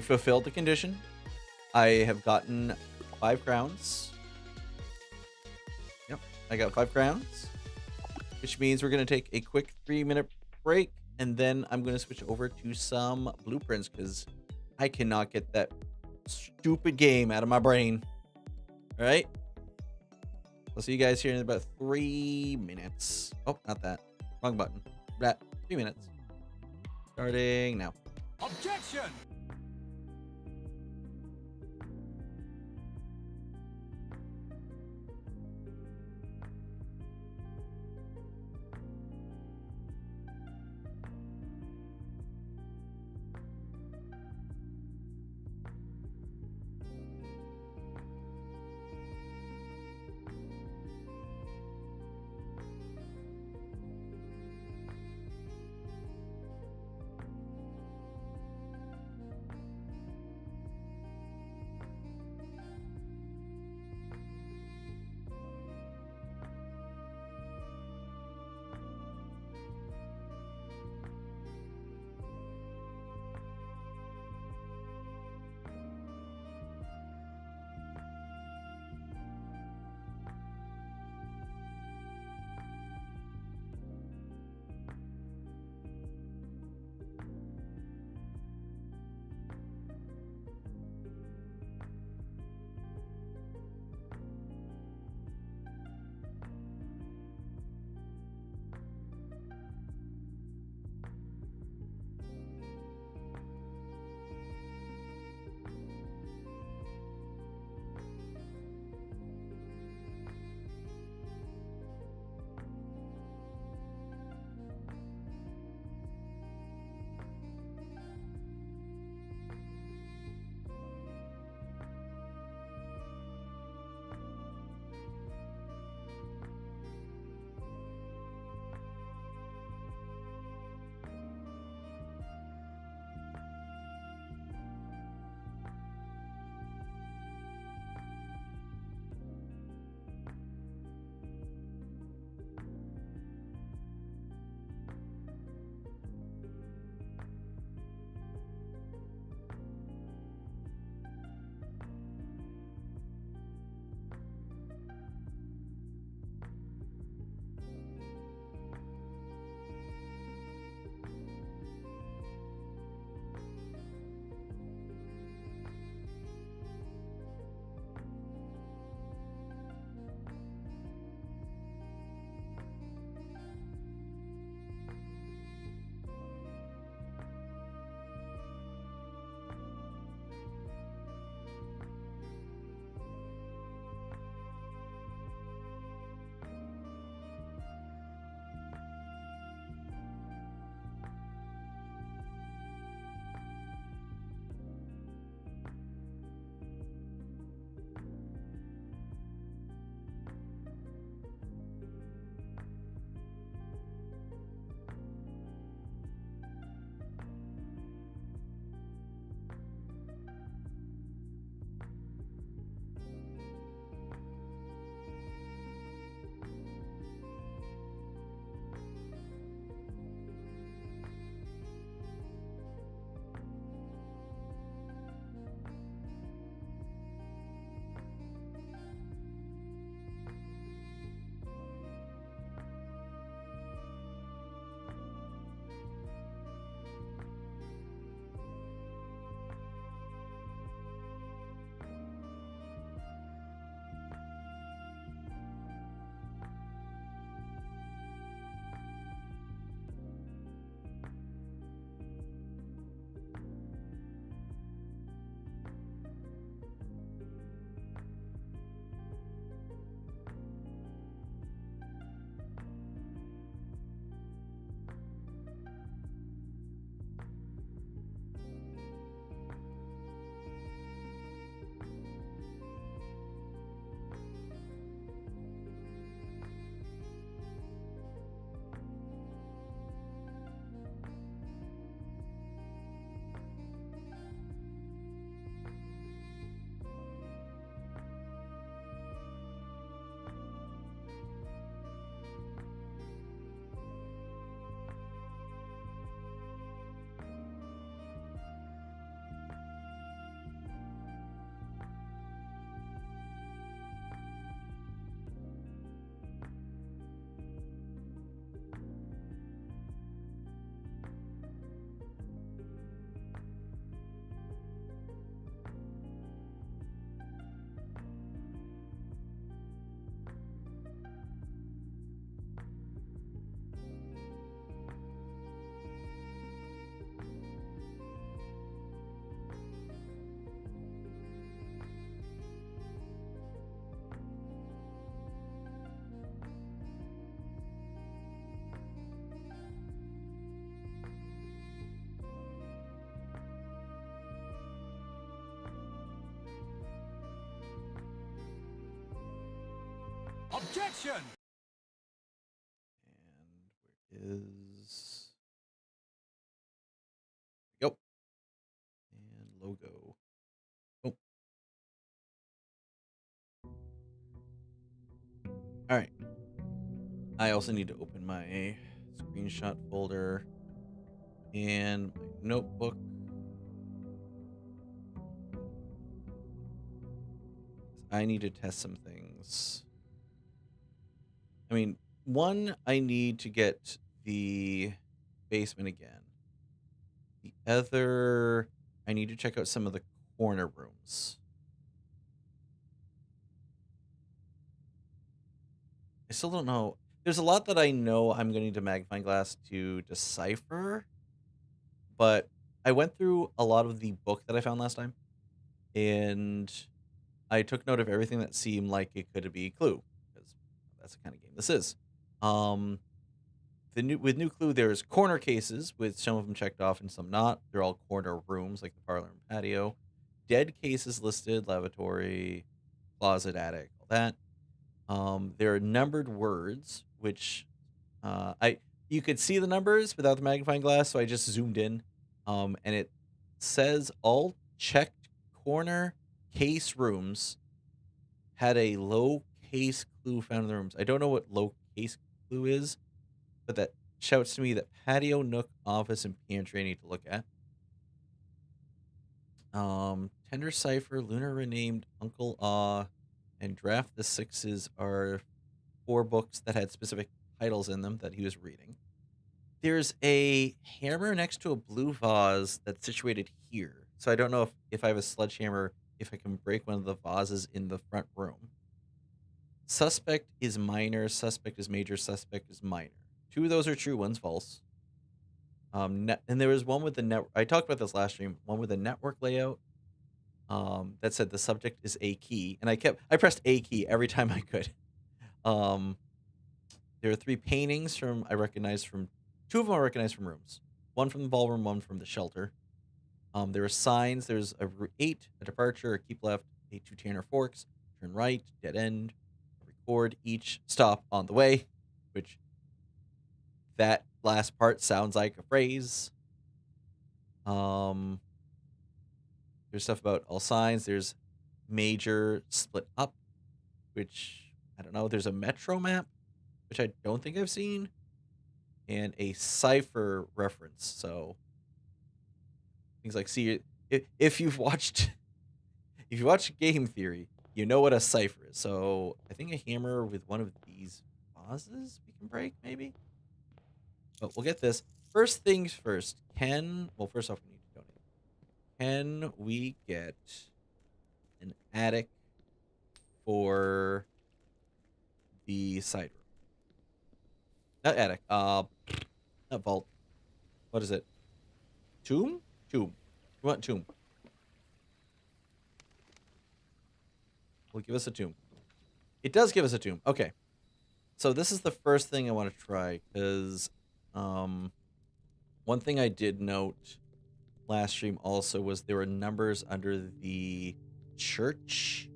fulfilled the condition. I have gotten 5 crowns. Yep, I got 5 crowns, which means we're going to take a quick 3-minute break, and then I'm going to switch over to some blueprints because I cannot get that stupid game out of my brain. All right, I'll see you guys here in about 3 minutes. Oh, not that. Wrong button. That 3 minutes. Starting now. Objection! Objection! Is Yep. And logo. Oh. All right. I also need to open my screenshot folder and my notebook. I need to test some things. I mean, one, I need to get the basement again. The other, I need to check out some of the corner rooms. I still don't know. There's a lot that I know I'm going to need a magnifying glass to decipher, but I went through a lot of the book that I found last time, and I took note of everything that seemed like it could be Clue, because that's the kind of game this is. With New Clue, there's corner cases, with some of them checked off and some not. They're all corner rooms, like the parlor and patio. Dead cases listed, lavatory, closet, attic, all that. There are numbered words, which you could see the numbers without the magnifying glass, so I just zoomed in, and it says all checked corner case rooms had a low case clue found in the rooms. I don't know what low case clue is, but that shouts to me that patio, nook, office, and pantry I need to look at. Tender Cipher, Lunar Renamed, Uncle Ah, and Draft the Sixes are 4 books that had specific titles in them that he was reading. There's a hammer next to a blue vase that's situated here. So I don't know if I have a sledgehammer, if I can break one of the vases in the front room. Suspect is minor, suspect is major, suspect is minor. 2 of those are true, one's false. And there was one with the net. I talked about this last stream. One with a network layout that said the subject is a key, and I pressed a key every time I could. There are 3 paintings I recognized from 2 of them I recognized from rooms. One from the ballroom, one from the shelter. There are signs. There's a route 8, a departure, a keep left, a 2 Tanner forks, turn right, dead end, record each stop on the way, which that last part sounds like a phrase. There's stuff about all signs. There's major split up, which I don't know. There's a metro map, which I don't think I've seen, and a cipher reference. So things like, see, if you've watched Game Theory, you know what a cipher is. So I think a hammer with one of these vases we can break, maybe. But we'll get this. First things first. First off, we need to donate. Can we get an attic for the side room? Not attic. Not vault. What is it? Tomb? Tomb. We want tomb. Will give us a tomb. It does give us a tomb. Okay. So this is the first thing I want to try, because one thing I did note last stream also was there were numbers under the church.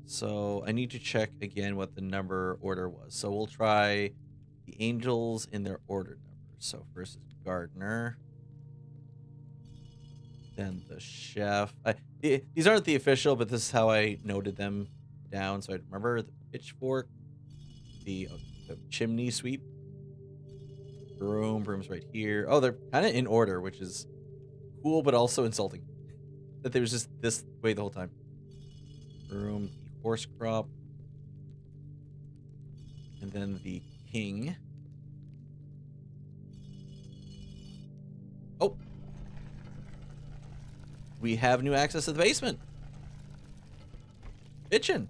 So I need to check again what the number order was. So we'll try the angels in their order numbers. So first is gardener. Then the chef. These aren't the official, but this is how I noted them down. So I remember the pitchfork, the chimney sweep, broom's right here. Oh, they're kind of in order, which is cool, but also insulting that there was just this way the whole time. Broom, the horse crop, and then the king. Oh, we have new access to the basement. Bitchin'.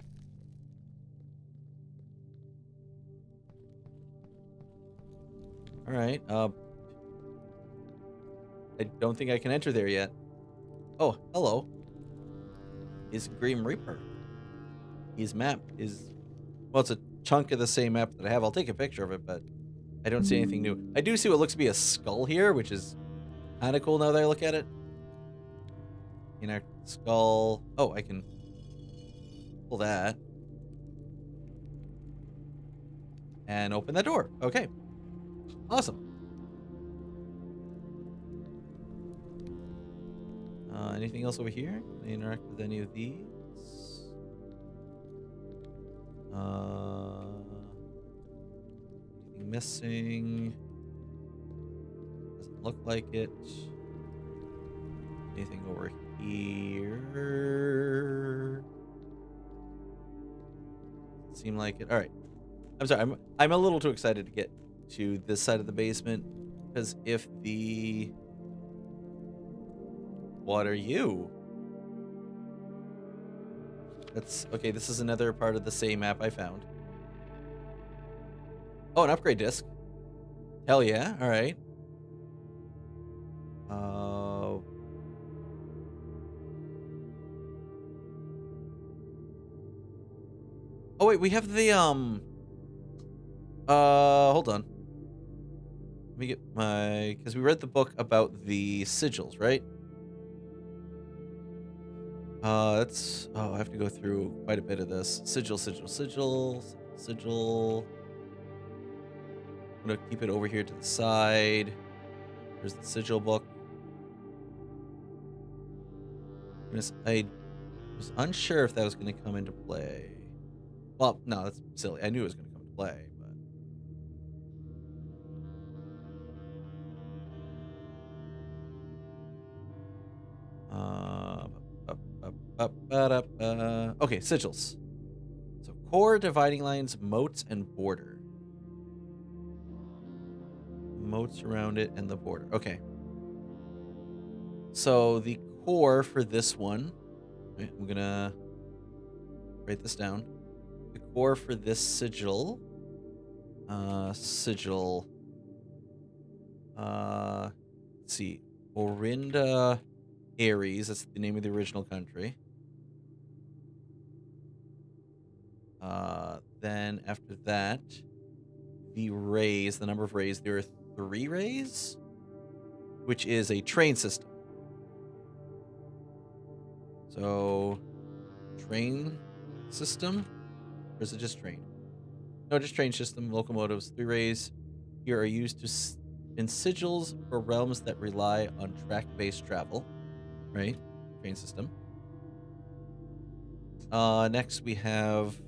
All right. I don't think I can enter there yet. Oh, hello. Is Grim Reaper. His map is, well, it's a chunk of the same map that I have. I'll take a picture of it, but I don't see anything new. I do see what looks to be a skull here, which is kind of cool now that I look at it. Skull. Oh, I can. pull that. And open that door. Okay. Awesome. Anything else over here? Can I interact with any of these? Anything missing? Doesn't look like it. Anything over here? Seem like it. All right. I'm sorry. I'm a little too excited to get to this side of the basement because if the what are you? That's okay. This is another part of the same map I found. Oh, an upgrade disc. Hell yeah! All right. Oh wait, we have the hold on. Let me get my because we read the book about the sigils, right? That's I have to go through quite a bit of this. Sigil. I'm gonna keep it over here to the side. There's the sigil book. I was unsure if that was gonna come into play. Well, no, that's silly. I knew it was gonna come into play, okay, sigils. So core, dividing lines, moats, and border. Moats around it and the border. Okay. So the core for this one, I'm gonna write this down. The core for this sigil, let's see, Orinda Ares. That's the name of the original country. Then after that, the rays, the number of rays, there are 3 rays, which is a train system. So, train system? Or is it just train? No, just train system, locomotives, 3 rays here are used to in sigils for realms that rely on track-based travel. Right? Train system. Next we have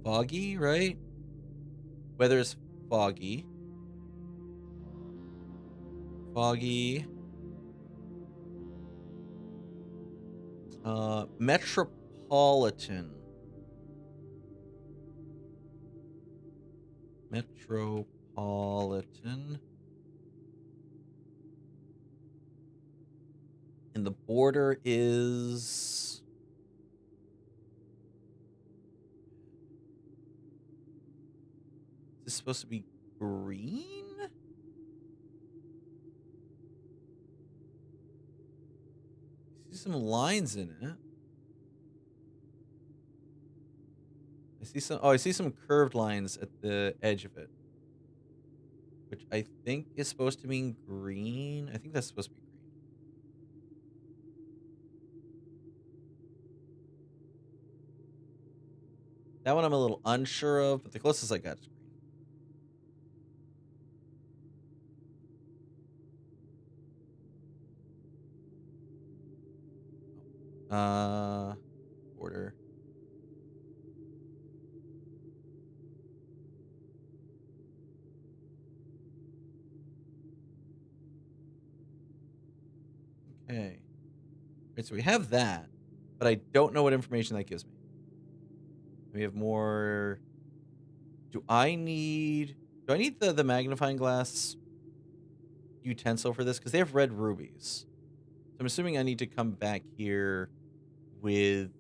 foggy, right? Weather is foggy. Foggy. Metropolitan. Metropolitan. And the border is... Is this supposed to be green? I see some lines in it. I see some curved lines at the edge of it. Which I think is supposed to mean green. I think that's supposed to be green. That one I'm a little unsure of, but the closest I got is green. Border. Okay. Right, so we have that, but I don't know what information that gives me. We have more. Do I need the magnifying glass utensil for this? Because they have red rubies. So I'm assuming I need to come back here with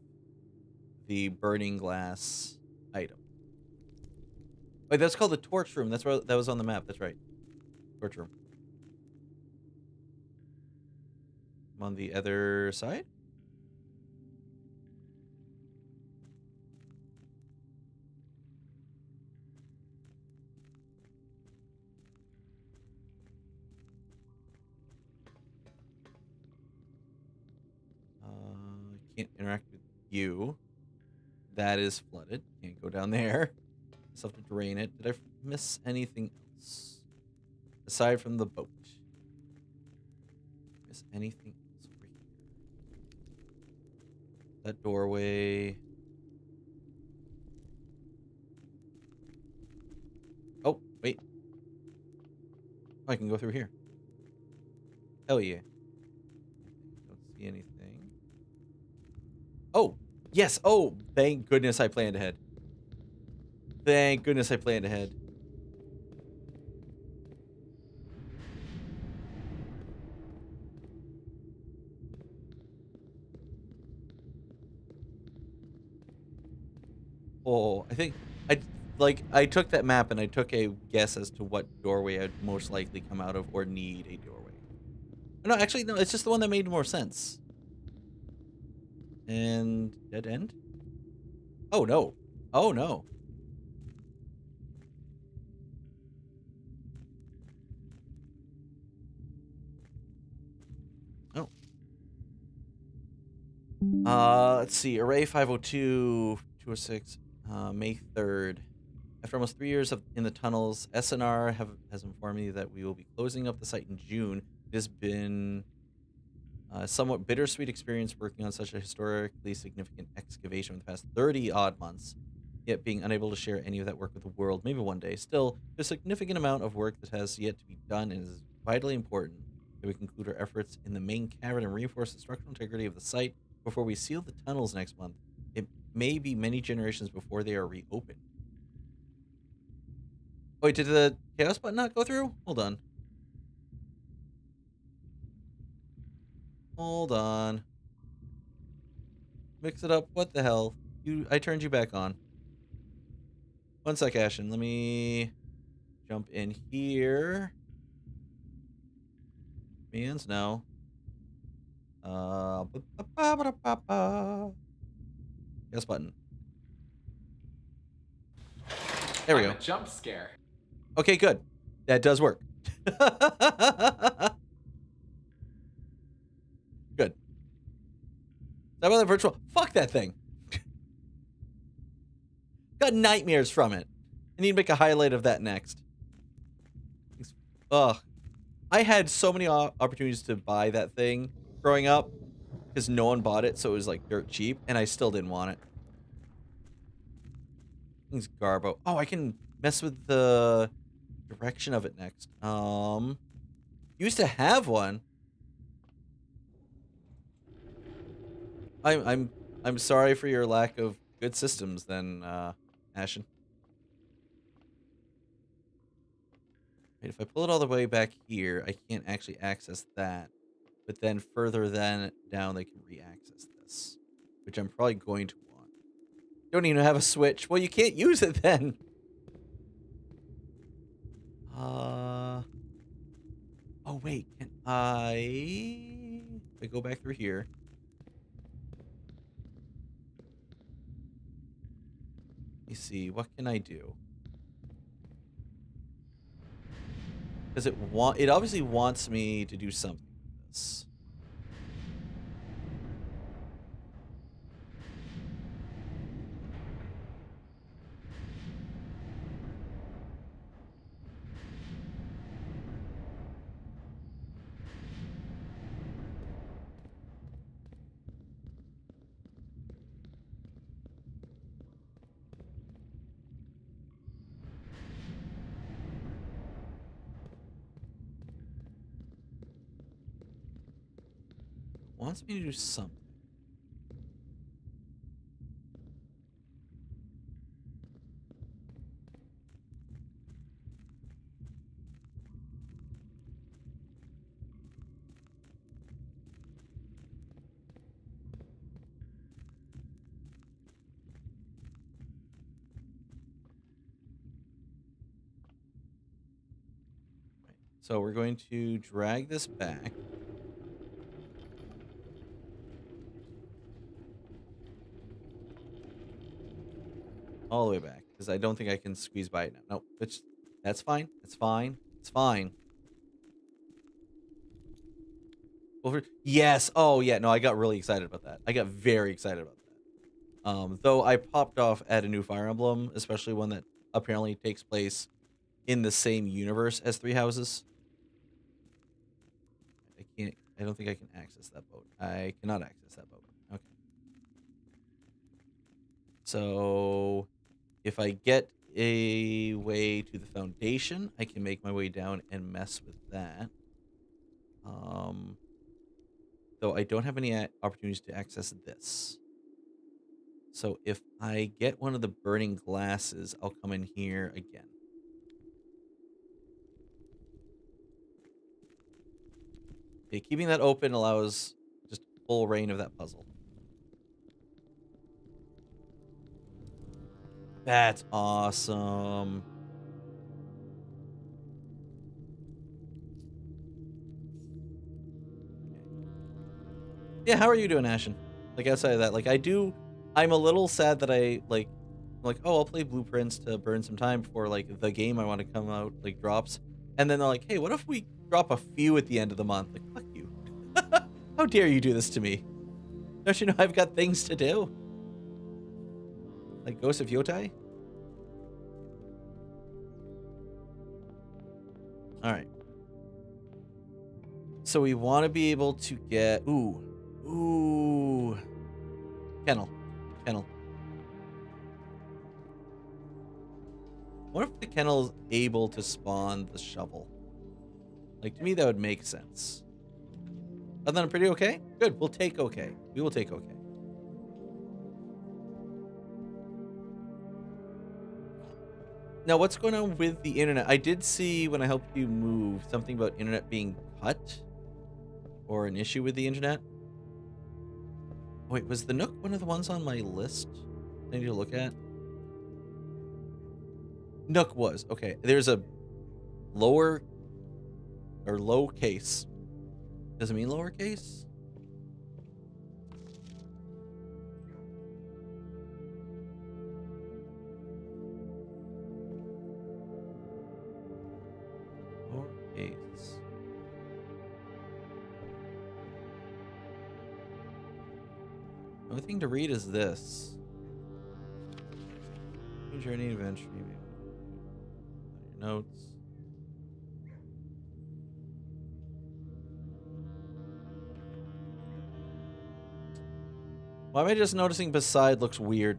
the burning glass item. Wait, that's called the torch room. That's that was on the map. That's right. Torch room. I'm on the other side. Can't interact with you. that is flooded. Can't go down there. Just have to drain it. Did I miss anything else? Aside from the boat. Miss anything else over here? That doorway. Oh, wait. Oh, I can go through here. Hell yeah. Don't see anything. Oh, yes. Oh, thank goodness I planned ahead. Thank goodness I planned ahead. Oh, I think I took that map and I took a guess as to what doorway I'd most likely come out of or need a doorway. No, actually, no, it's just the one that made more sense. And dead end? Oh, no. Oh, no. Oh. Let's see. Array 502, 206, May 3rd. After almost 3 years in the tunnels, SNR has informed me that we will be closing up the site in June. It has been a somewhat bittersweet experience working on such a historically significant excavation for the past 30-odd months, yet being unable to share any of that work with the world. Maybe one day. Still, there's a significant amount of work that has yet to be done, and it is vitally important that we conclude our efforts in the main cavern and reinforce the structural integrity of the site before we seal the tunnels next month. It may be many generations before they are reopened. Oh, wait, did the chaos button not go through? Hold on. Hold on. Mix it up. What the hell? I turned you back on. One sec, Ashen. Let me jump in here. Commands, no. Yes button. There we go. Jump scare. Okay, good. That does work. Good. That was virtual. Fuck that thing. Got nightmares from it. I need to make a highlight of that next. Ugh. I had so many opportunities to buy that thing growing up because no one bought it, so it was like dirt cheap, and I still didn't want it. Things Garbo. Oh, I can mess with the direction of it next. Used to have one. I'm sorry for your lack of good systems then, Ashen. Wait, if I pull it all the way back here, I can't actually access that. But then further down, they can re-access this, which I'm probably going to want. Don't even have a switch. Well, you can't use it then. Oh wait, can I? If I go back through here. Let me see. What can I do? Because it obviously wants me to do something with this. Wants me to do something. So we're going to drag this back. All the way back, because I don't think I can squeeze by it now. No, that's fine. It's fine. It's fine. Over. Yes. Oh, yeah. No, I got really excited about that. I got very excited about that. Though I popped off at a new Fire Emblem, especially one that apparently takes place in the same universe as Three Houses. I don't think I can access that boat. I cannot access that boat. Okay. So if I get a way to the Foundation, I can make my way down and mess with that. Though I don't have any opportunities to access this. So if I get one of the burning glasses, I'll come in here again. Okay, keeping that open allows just full reign of that puzzle. That's awesome. Yeah, how are you doing, Ashen? Like, outside of that, like, I'm a little sad that I'm like, oh, I'll play Blueprints to burn some time before, like, the game I want to come out, like, drops. And then they're like, hey, what if we drop a few at the end of the month? Like, fuck you. How dare you do this to me? Don't you know I've got things to do? Like Ghost of Yotai? Alright. So we want to be able to get... Ooh. Kennel. What if the kennel is able to spawn the shovel? Like, to me, that would make sense. Other than pretty okay? Good, we'll take okay. We will take okay. Now, what's going on with the internet? I did see when I helped you move something about internet being cut or an issue with the internet. Wait, was the Nook one of the ones on my list I need to look at? Nook was. Okay, there's a lower or low case. Does it mean lowercase? Lowercase. The only thing to read is this. Journey adventure. Your notes. Why am I just noticing beside looks weird?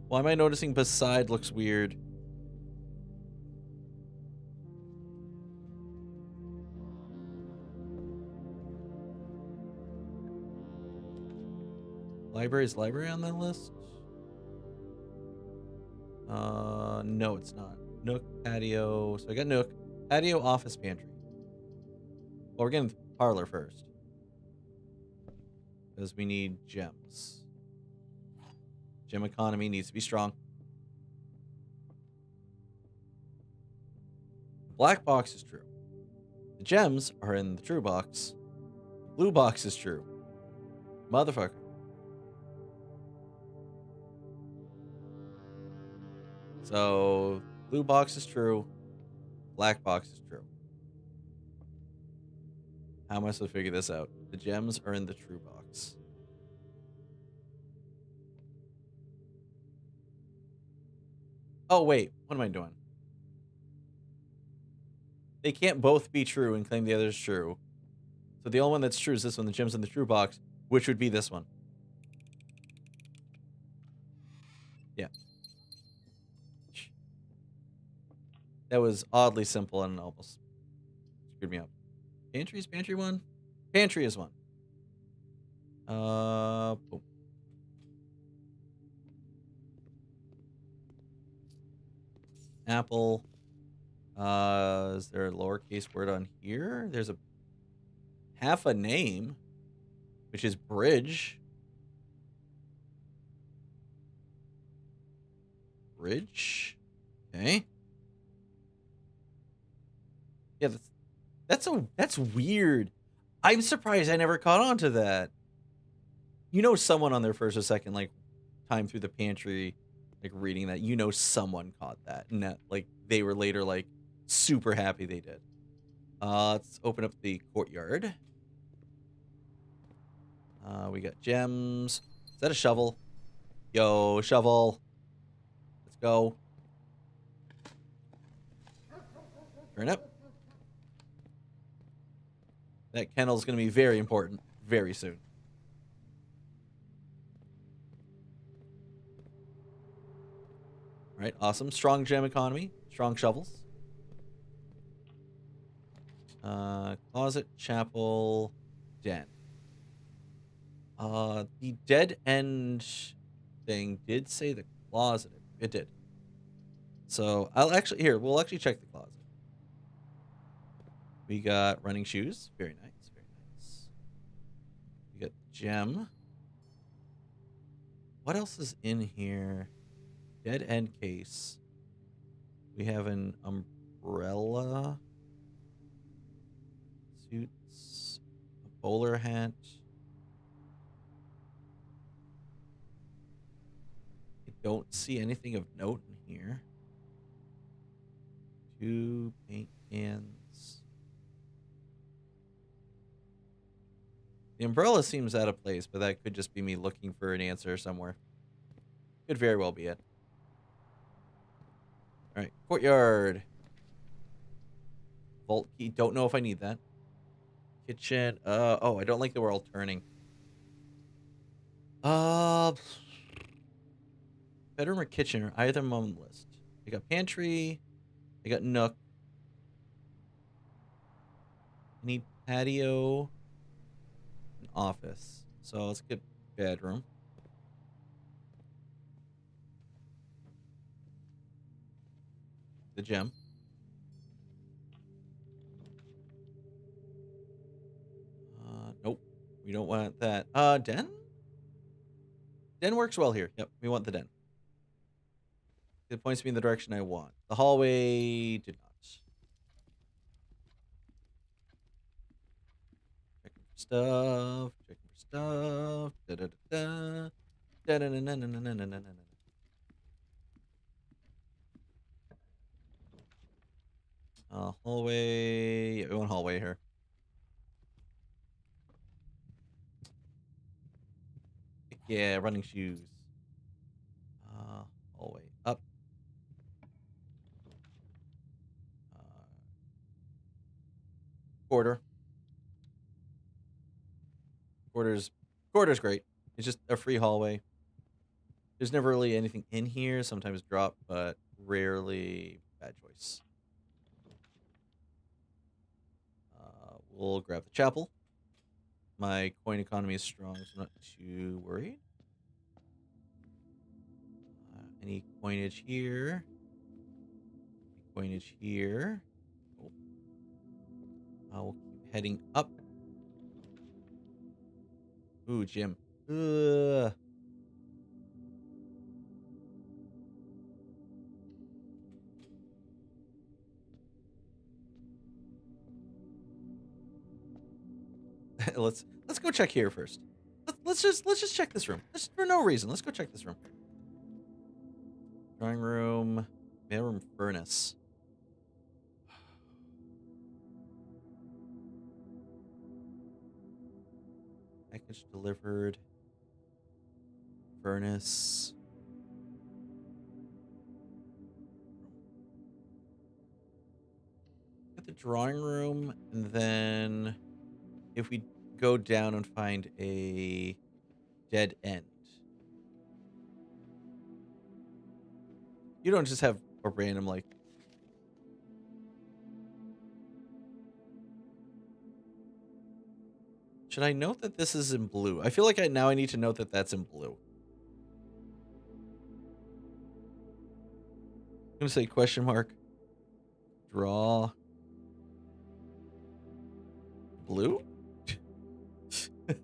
Why am I noticing beside looks weird? Is library on that list? No, it's not. Nook, patio. So I got Nook, patio, office, pantry. Well, we're getting parlor first. Because we need gems. Gem economy needs to be strong. The black box is true. The gems are in the true box. The blue box is true. Motherfucker. So, blue box is true. Black box is true. How am I supposed to figure this out? The gems are in the true box. Oh, wait. What am I doing? They can't both be true and claim the other is true. So the only one that's true is this one. The gem's in the true box, which would be this one. Yeah. That was oddly simple and almost screwed me up. Pantry's pantry one? Pantry is one. Boom. Apple. Is there a lowercase word on here? There's a half a name, which is bridge. Bridge. Okay. Yeah, that's weird. I'm surprised I never caught on to that. You know, someone on their first or second like time through the pantry, like reading that, you know, someone caught that, and that like they were later like super happy they did. Let's open up the courtyard. We got gems. Is that a shovel? Yo, shovel. Let's go. Turn up. That kennel's going to be very important very soon. All right, awesome. Strong gem economy. Strong shovels. Closet, chapel, den. The dead end thing did say the closet. It did. So we'll actually check the closet. We got running shoes. Very nice, very nice. We got gem. What else is in here? Dead end case. We have an umbrella. Suits. A bowler hat. I don't see anything of note in here. 2 paint cans. The umbrella seems out of place, but that could just be me looking for an answer somewhere. Could very well be it. All right, courtyard. Vault key. Don't know if I need that. Kitchen. Oh, I don't like that we're all turning. Bedroom or kitchen or either on the list. I got pantry. I got nook. I need patio. And office. So let's get bedroom. The gem. Nope. We don't want that. Den? Den works well here. Yep, we want the den. It points me in the direction I want. The hallway did not. Checking for stuff. Checking for stuff. Da da da da. Da da da da da da da da da. Hallway. We want hallway here. Yeah, running shoes. Hallway up. Quarter's great. It's just a free hallway. There's never really anything in here. Sometimes drop, but rarely bad choice. We'll grab the chapel. My coin economy is strong, so I'm not too worried. Any coinage here? Any coinage here? Oh. We'll keep heading up. Ooh, gym. Ugh. Let's go check here first. Let's just check this room. Just for no reason. Let's go check this room. Drawing room, mailroom, furnace. Package delivered. Furnace. Get the drawing room, and then if we go down and find a dead end. You don't just have a random, like... Should I note that this is in blue? I feel like now I need to note that that's in blue. I'm going to say question mark. Draw. Blue? Do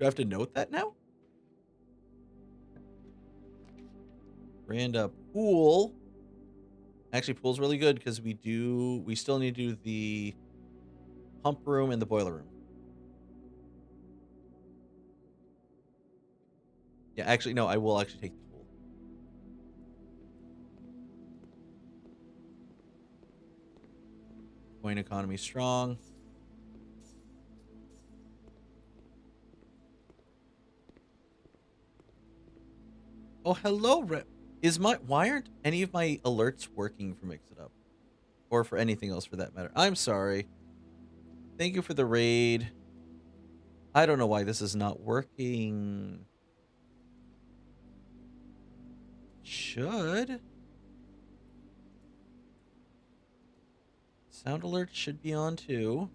I have to note that now? Randa pool. Actually, pool's really good because we still need to do the pump room and the boiler room. Yeah, actually, no, I will actually take the pool. Coin economy strong. Oh, hello, Rip. Why aren't any of my alerts working for Mix It Up? Or for anything else for that matter? I'm sorry. Thank you for the raid. I don't know why this is not working. Should. Sound alert should be on too.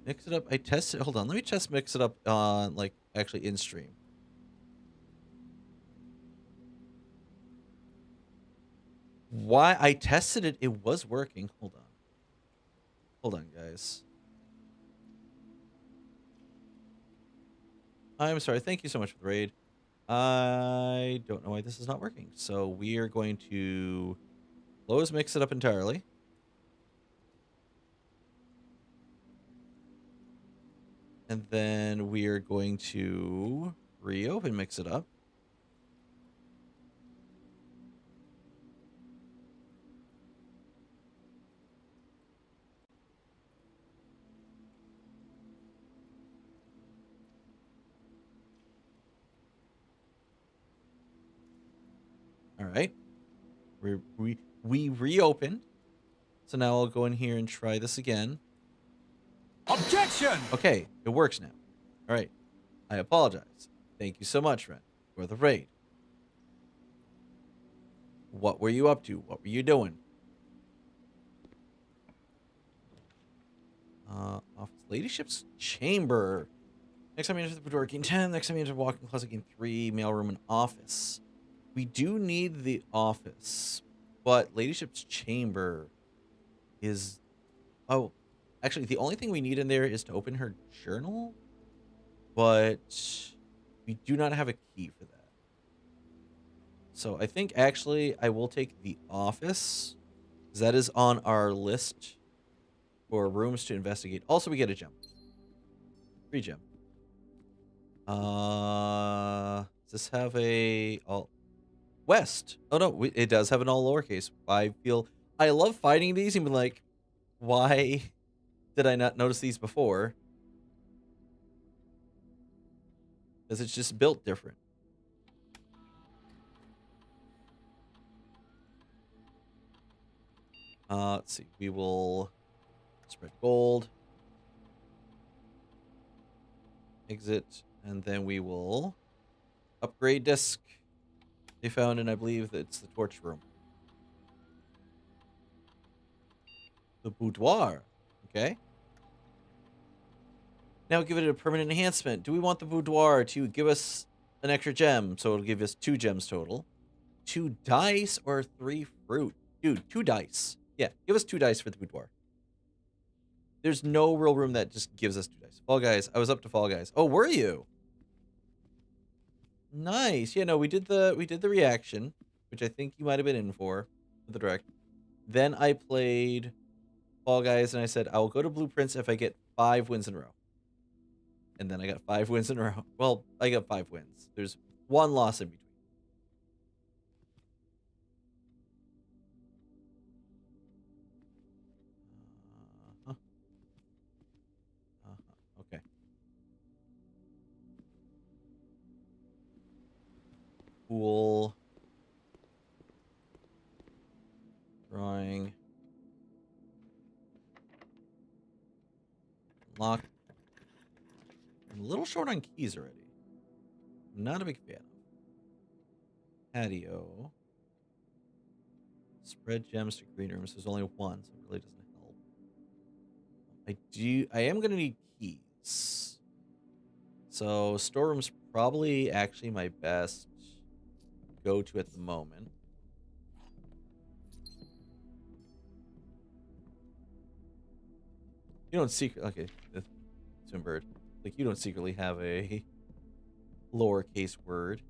Mix It Up. I tested. Hold on. Let me just Mix It Up on, like, actually in stream. Why I tested it, it was working. Hold on. Hold on, guys. I'm sorry. Thank you so much for the raid. I don't know why this is not working. So we are going to close Mix It Up entirely. And then we are going to reopen Mix It Up. All right. We reopened. So now I'll go in here and try this again. Objection! Okay, it works now. All right. I apologize. Thank you so much, Ren, for the raid. What were you up to? What were you doing? Office Ladyship's Chamber. Next time you enter the boudoir, gain 10. Next time you enter the walk-in closet, gain 3. Mailroom and office. We do need the office, but Ladyship's Chamber is... Oh, actually, the only thing we need in there is to open her journal, but we do not have a key for that. So I think, actually, I will take the office, because that is on our list for rooms to investigate. Also, we get a gem. Free gem. Does this have a... West. Oh, no, it does have an all lowercase. I love finding these and be like, why did I not notice these before? Because it's just built different. Let's see. We will spread gold. Exit. And then we will upgrade disc. They found, and I believe that it's the torch room. The boudoir. Okay. Now give it a permanent enhancement. Do we want the boudoir to give us an extra gem? So it'll give us 2 gems total. 2 dice or 3 fruit? Dude, 2 dice. Yeah, give us 2 dice for the boudoir. There's no real room that just gives us 2 dice. Fall Guys. I was up to Fall Guys. Oh, were you? Nice. Yeah, no, we did the reaction, which I think you might have been in for the direct. Then I played Fall Guys, and I said I will go to Blueprints if I get 5 wins in a row. And then I got 5 wins in a row. Well, I got 5 wins. There's 1 loss in between. Okay. Cool. Drawing. Lock. I'm a little short on keys already. I'm not a big fan of. Patio. Spread gems to green rooms. There's only 1, so it really doesn't help. I am gonna need keys. So storeroom's probably actually my best go-to at the moment. You don't okay, Swimbird. Like, you don't secretly have a lowercase word.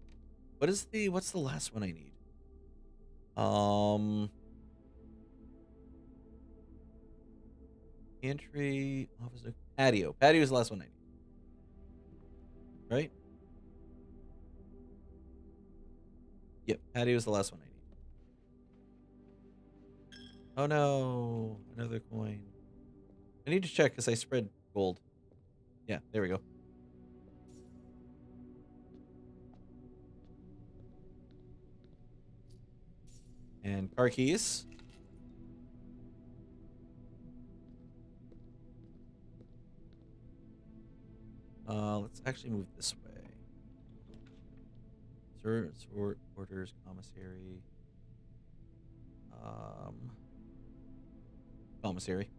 What's the last one I need? Entry, office, patio. Patio is the last one I need. Right? Yep, patio is the last one I need. Oh no, another coin. I need to check because I spread gold. Yeah, there we go. And car keys. Let's actually move this way. Sort orders, commissary. Commissary.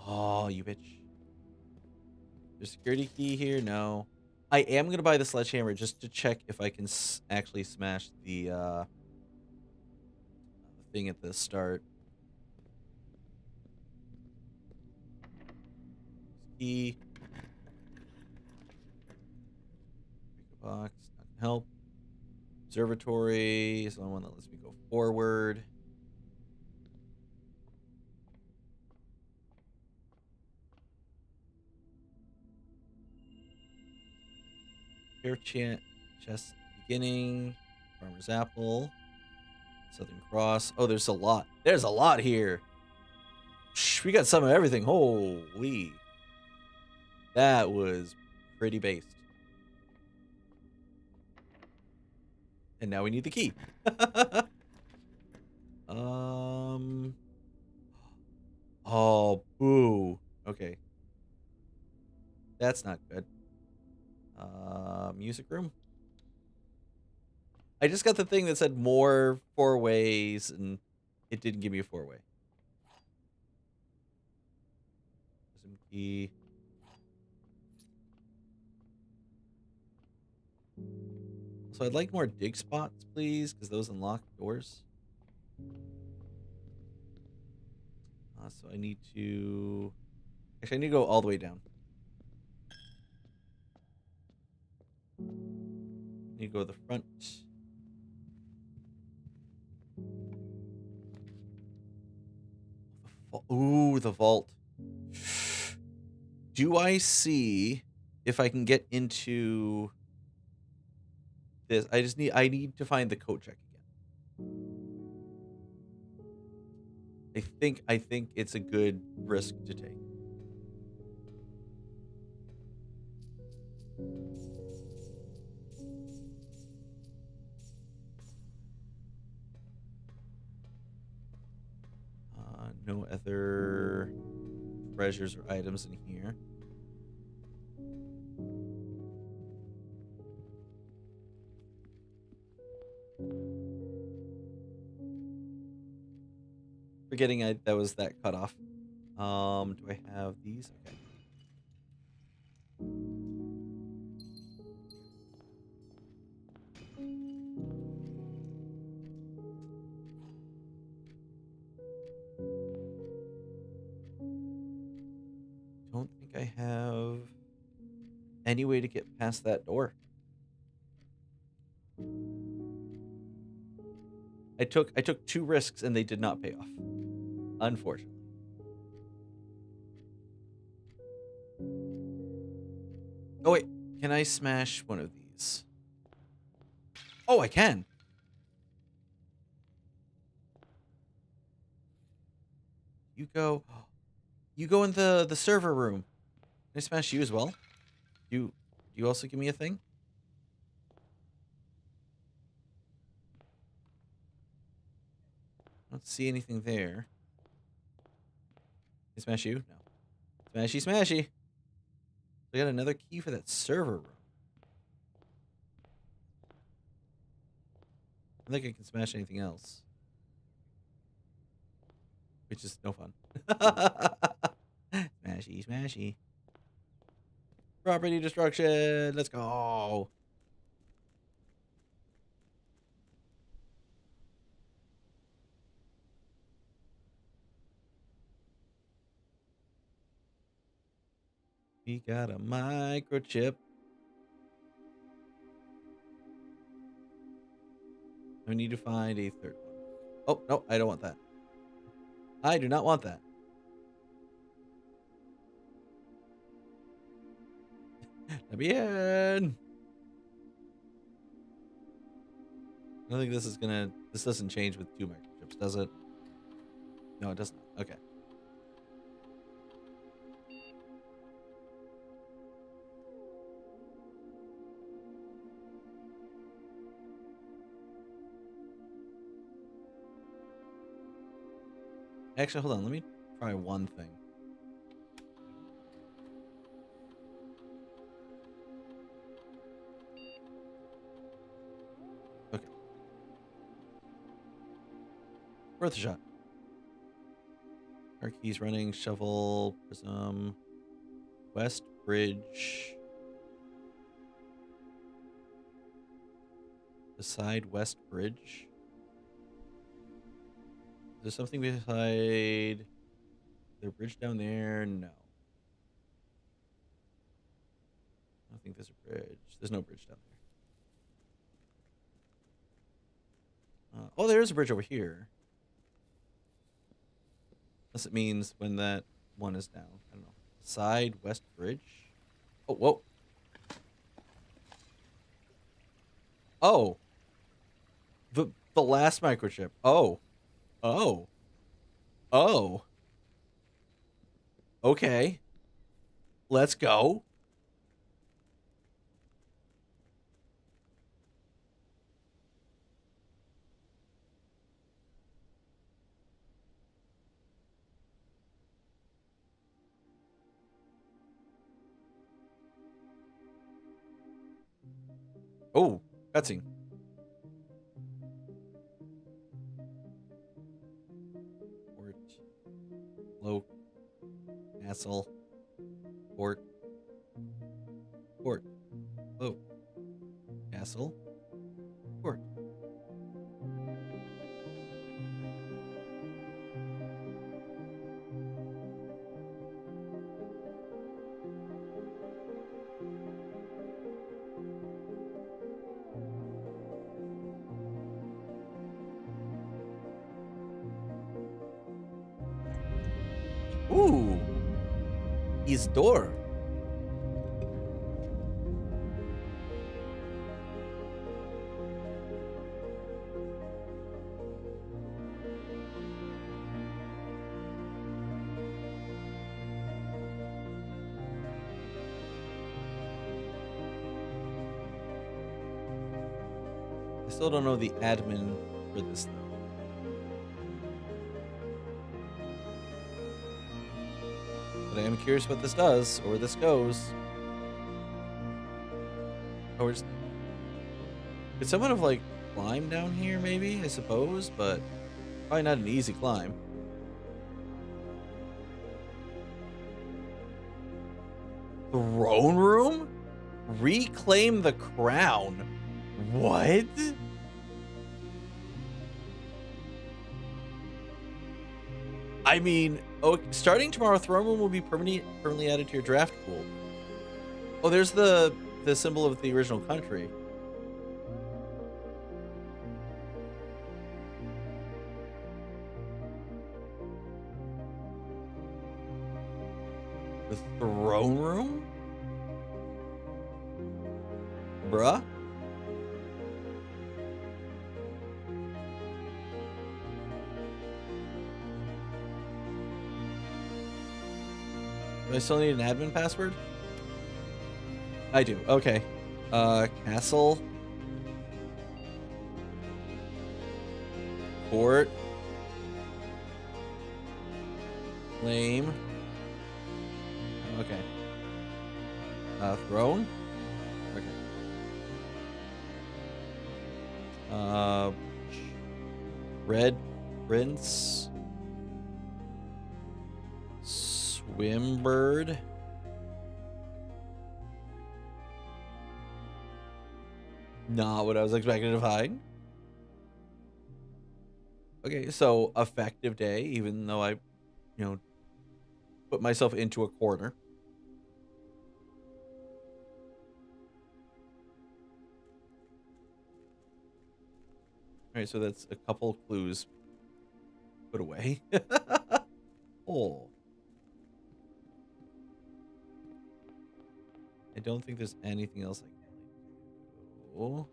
Oh, you bitch. There's a security key here? No. I am going to buy the sledgehammer just to check if I can actually smash the thing at the start. Key. Pick a box. Not gonna help. Observatory is the only one that lets me go forward. Air chest beginning. Farmer's Apple. Southern Cross. Oh, there's a lot. There's a lot here. Shh, we got some of everything. Holy. That was pretty based. And now we need the key. Oh, boo. Okay. That's not good. Music room. I just got the thing that said more 4-ways, and it didn't give me a 4-way. Some key. So I'd like more dig spots, please, because those unlock doors. So I need to... Actually, I need to go all the way down. I need to go to the front. Ooh, the vault. Do I see if I can get into this? I need to find the code check again. I think it's a good risk to take. No other treasures or items in here. Forgetting that was that cutoff. Do I have these? Okay. Don't think I have any way to get past that door. I took 2 risks and they did not pay off. Unfortunately. Oh wait, can I smash one of these? Oh, I can. You go in the server room. Can I smash you as well? You also give me a thing? I don't see anything there. Can I smash you? No. Smashy, smashy. I got another key for that server room. I don't think I can smash anything else. Which is no fun. Smashy, smashy. Property destruction. Let's go. We got a microchip. I need to find a third one. Oh, no, I don't want that. I do not want that. Let me in. I don't think this is gonna... This doesn't change with 2 microchips, does it? No, it doesn't. Okay. Actually, hold on. Let me try one thing. Okay. Worth a shot. Our keys running, shovel, prism, West Bridge. Beside West Bridge. Is there something beside? Is there a bridge down there? No. I don't think there's a bridge. There's no bridge down there. Oh, there is a bridge over here. Unless it means when that one is down. I don't know. Side West Bridge. Oh, whoa. Oh. The last microchip. Oh. Oh. Oh. Okay. Let's go. Oh, cutscene. Low Castle Port Low Castle Port. Ooh, his door. I still don't know the admin for this though. But I am curious what this does, or where this goes. Oh, we're just... Could someone have, like, climbed down here, maybe? I suppose, but probably not an easy climb. Throne room? Reclaim the crown. What? I mean... Oh, starting tomorrow, Throne Room will be permanently added to your draft pool. Oh, there's the symbol of the original country. The Throne Room? Bruh? Do I still need an admin password? I do. Okay. Castle. Fort. Claim. Okay. Throne. Okay. Red Prince. Swimbird. Not what I was expecting to find. Okay, so effective day, even though I, put myself into a corner. All right, so that's a couple clues put away. Oh. I don't think there's anything else I can really do.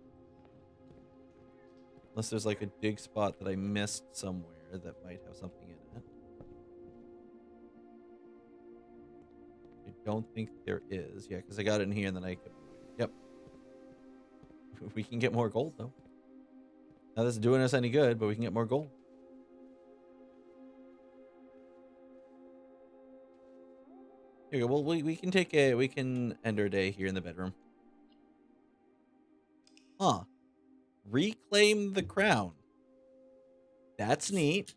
Unless there's like a dig spot that I missed somewhere that might have something in it. I don't think there is. Yeah, because I got it in here and then I kept... Yep. We can get more gold, though. Not that it's doing us any good, but we can get more gold. Here you go. Well, we can end our day here in the bedroom. Huh. Reclaim the crown. That's neat.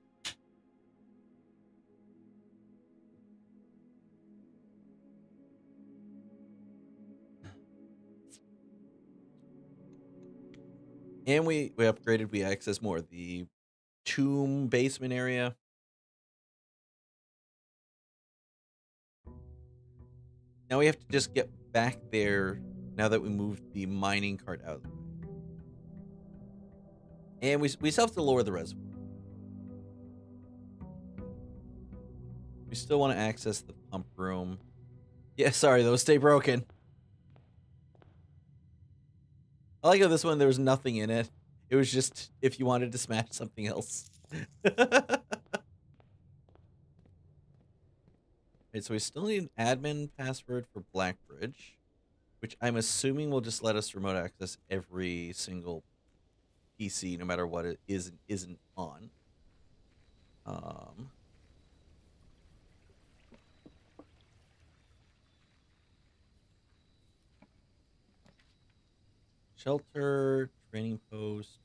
And we upgraded, we access more. The tomb basement area. Now we have to just get back there now that we moved the mining cart out of the way. And we still have to lower the reservoir. We still want to access the pump room. Yeah, sorry, those stay broken. I like how this one, there was nothing in it. It was just if you wanted to smash something else. Right, so we still need an admin password for Blackbridge, which I'm assuming will just let us remote access every single PC, no matter what it is and isn't on. Shelter, training post.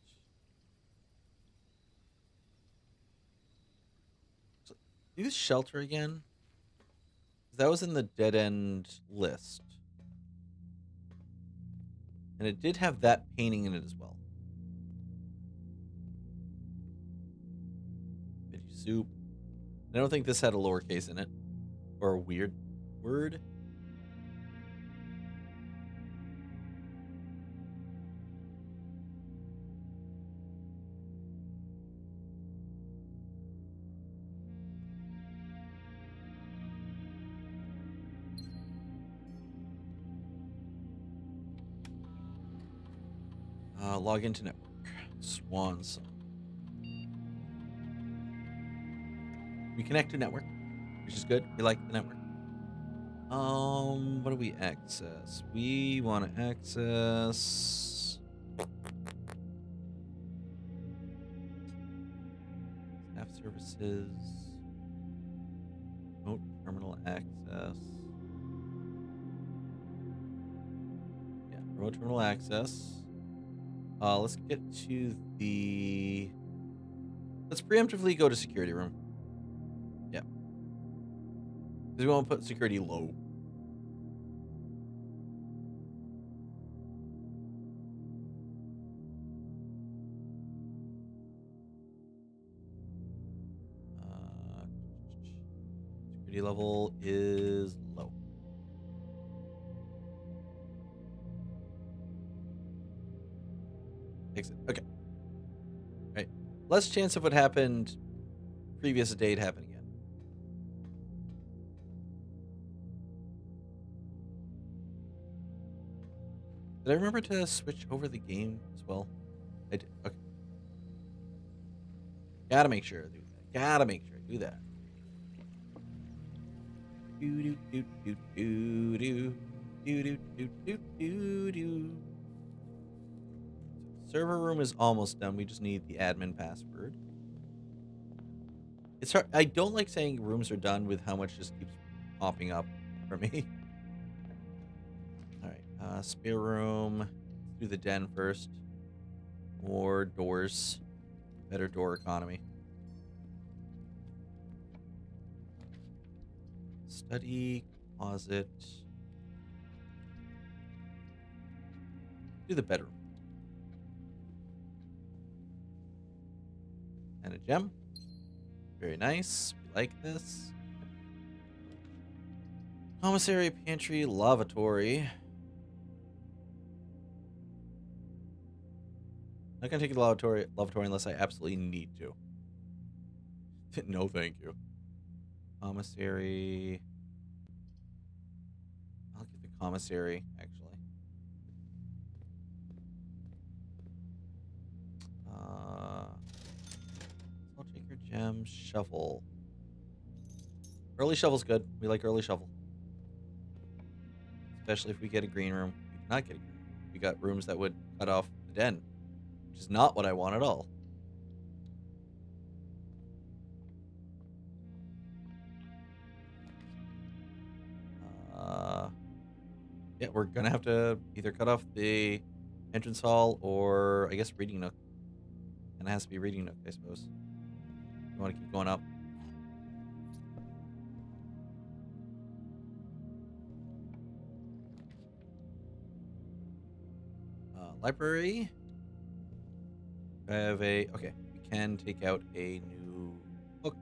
So, use shelter again. That was in the dead end list. And it did have that painting in it as well. Veggie soup. I don't think this had a lowercase in it. Or a weird word. Log into network. Swan song. We connect to network, which is good. We like the network. What do we access? We want to access staff services, remote terminal access. Yeah, remote terminal access. Let's get to the... Let's preemptively go to security room. Yeah. Because we want to put security low. Security level is low. Exit. Okay. Right. Less chance of what happened previous date happen again. Did I remember to switch over the game as well? I did. Okay. Gotta make sure I do that. Gotta make sure I do that. Do do do do do do do do do do do. Server room is almost done. We just need the admin password. It's hard. I don't like saying rooms are done with how much just keeps popping up for me. All right. Spare room. Let's do the den first. More doors. Better door economy. Study. Closet. Do the bedroom. And a gem. Very nice. We like this. Commissary, pantry, lavatory. Not gonna take the lavatory unless I absolutely need to. No, thank you. Commissary. I'll get the commissary, actually. Gem, shovel. Early shovel's good. We like early shovel. Especially if we get a green room. We did not get a green room. We got rooms that would cut off the den, which is not what I want at all. Yeah, we're gonna have to either cut off the entrance hall or I guess reading nook. And it has to be reading nook, I suppose. You want to keep going up. Library. I have a okay. We can take out a new book.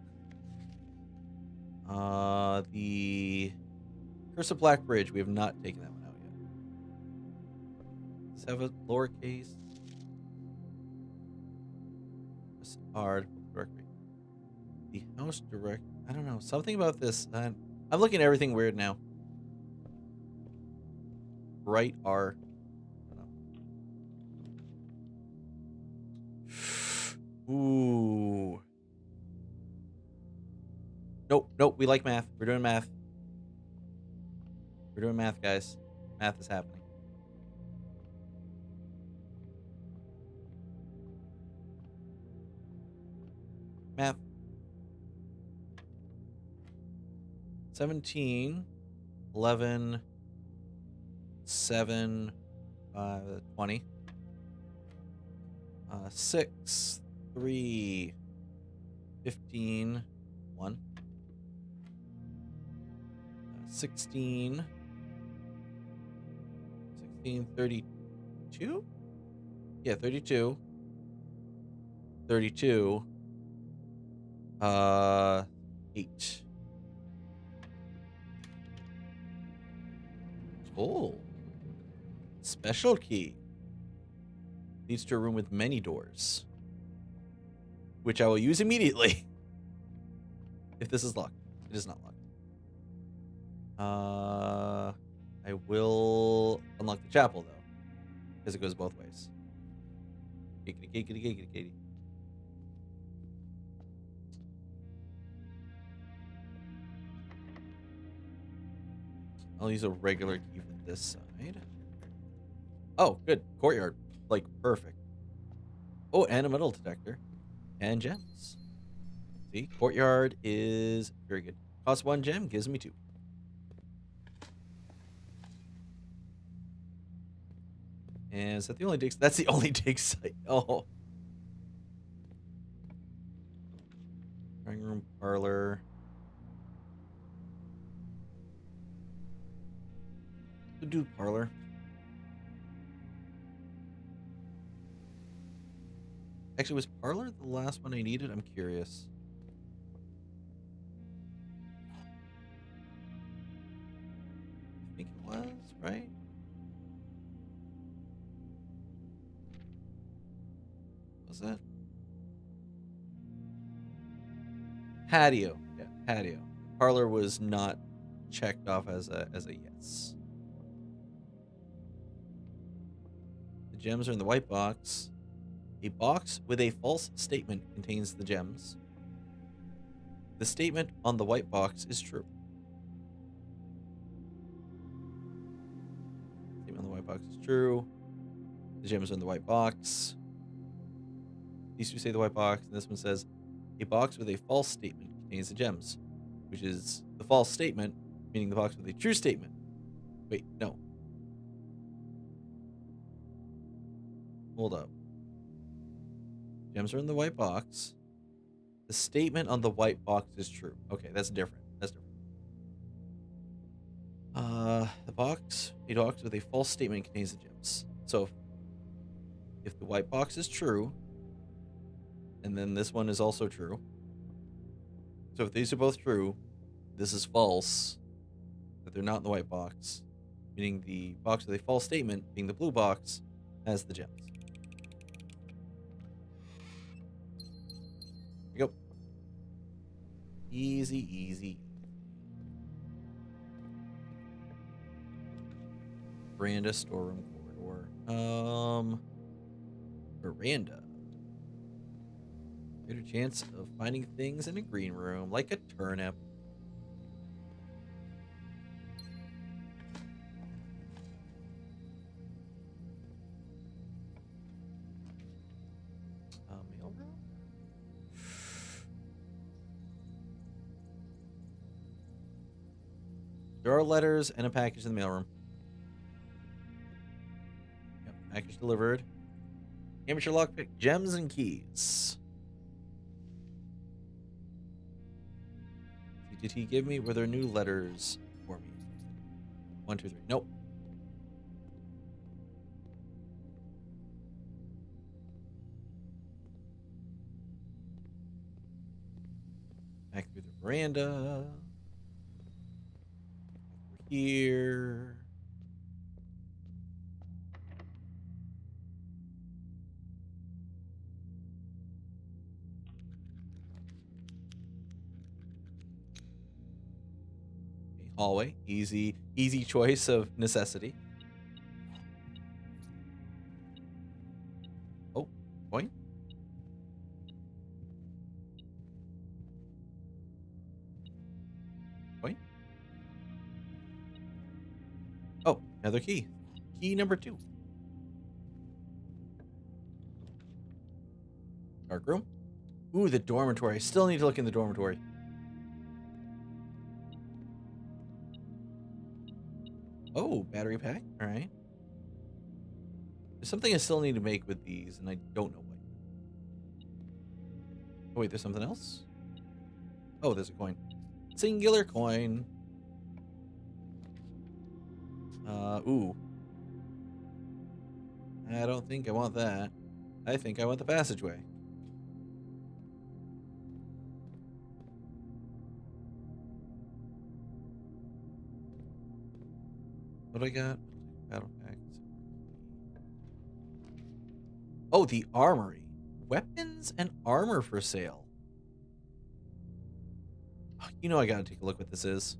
The Curse of Black Bridge. We have not taken that one out yet. Let's have a lowercase. Hard directory. The house direct. I don't know. Something about this. I'm looking at everything weird now. Right R. Ooh. Nope. We like math. We're doing math. We're doing math, guys. Math is happening. Math. 17, 11, 7, 20. 6, 3, 15, 1. 16, 32? Yeah, 32. 32. 8. Oh. Special key. Leads to a room with many doors. Which I will use immediately. If this is locked. It is not locked. I will unlock the chapel, though. Because it goes both ways. Giggity. I'll use a regular key for this side. Oh, good. Courtyard. Like, perfect. Oh, and a metal detector. And gems. See? Courtyard is very good. Costs 1 gem, gives me 2. And is that the only dig? That's the only dig site. Oh. Drawing room, parlor. We'll do parlor. Actually, was parlor the last one I needed? I'm curious. I think it was, right? Was it? Patio. Yeah, patio. Parlor was not checked off as a yes. The gems are in the white box. A box with a false statement contains the gems. The statement on the white box is true. Statement on the white box is true. The gems are in the white box. These two say the white box, and this one says a box with a false statement contains the gems, which is the false statement, meaning the box with a true statement. Wait, no. Hold up. Gems are in the white box. The statement on the white box is true. Okay, that's different. That's different. A box with a false statement contains the gems. So if the white box is true, and then this one is also true. So if these are both true, this is false, that they're not in the white box, meaning the box with a false statement, being the blue box, has the gems. Here we go. Easy. Veranda, storeroom, corridor. Veranda. Greater chance of finding things in a green room, like a turnip. Mailroom? There are letters and a package in the mailroom. Package delivered. Amateur lockpick, gems and keys. Did he give me? Were there new letters for me? 1, 2, 3. Nope. Back through the veranda. Over here. Okay, hallway. Easy choice of necessity. Oh, coin. Oh, another key. Key number 2. Dark room. Ooh, the dormitory. I still need to look in the dormitory. Oh, battery pack. All right. There's something I still need to make with these, and I don't know what. Oh, wait, there's something else? Oh, there's a coin. Singular coin. Ooh. I don't think I want that. I think I want the passageway. What do I got? Battle packs. Oh, the armory. Weapons and armor for sale. Oh, you know I gotta take a look what this is.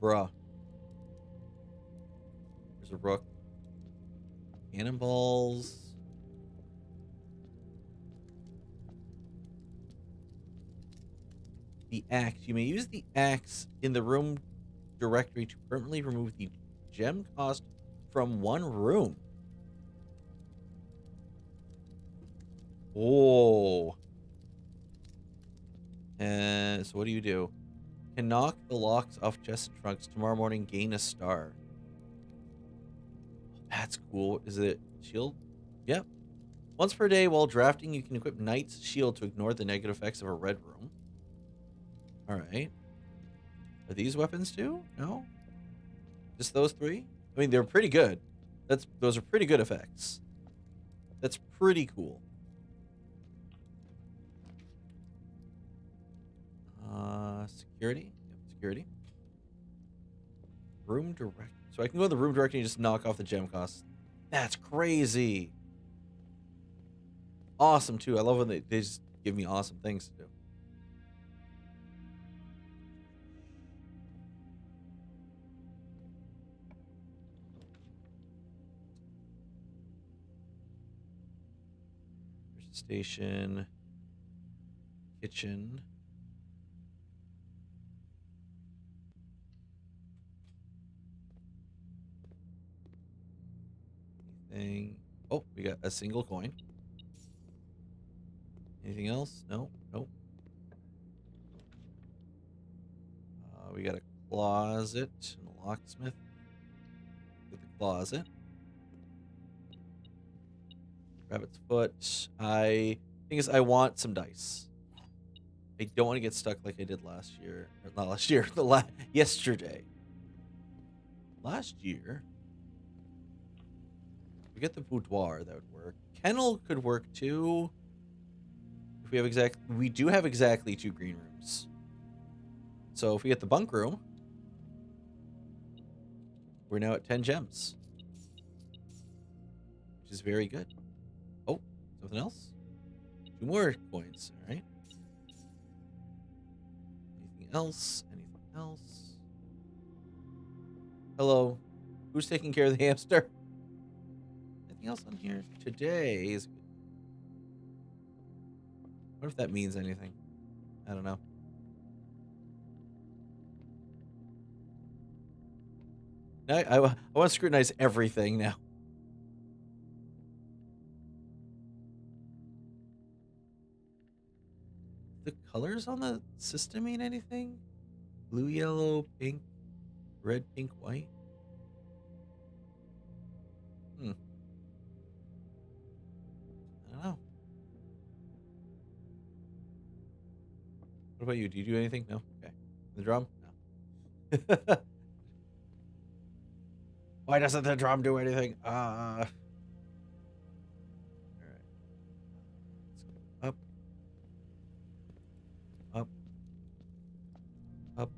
Bruh. There's a rook. Cannonballs. The axe. You may use the axe in the room directory to permanently remove the gem cost from one room. Oh. So what do? Can knock the locks off chests and trunks. Tomorrow morning, gain a star. That's cool. Is it shield? Yep. Once per day while drafting, you can equip Knight's Shield to ignore the negative effects of a red room. Alright. Are these weapons too? No? Just those 3? I mean, they're pretty good. Those are pretty good effects. That's pretty cool. Security? Yep, security. Room direct. So I can go in the room directly and just knock off the gem costs. That's crazy. Awesome, too. I love when they just give me awesome things to do. There's a station. Kitchen. Anything? Oh, we got a single coin. Anything else? No, nope. We got a closet and a locksmith. Get the closet. Rabbit's foot. I think is I want some dice. I don't want to get stuck like I did last year. Or not last year. Yesterday. Last year. We get the boudoir, that would work. Kennel could work too. If we have we do have exactly 2 green rooms. So if we get the bunk room, we're now at 10 gems, which is very good. Oh, something else? 2 more coins. All right. Anything else? Anything else? Hello. Who's taking care of the hamster? Anything else on here today is good. What if that means anything? I don't know. I want to scrutinize everything now. The colors on the system mean anything? Blue, yellow, pink, red, pink, white. What about you? Do you do anything? No? Okay. The drum? No. Why doesn't the drum do anything? All right. Up. Up. Up.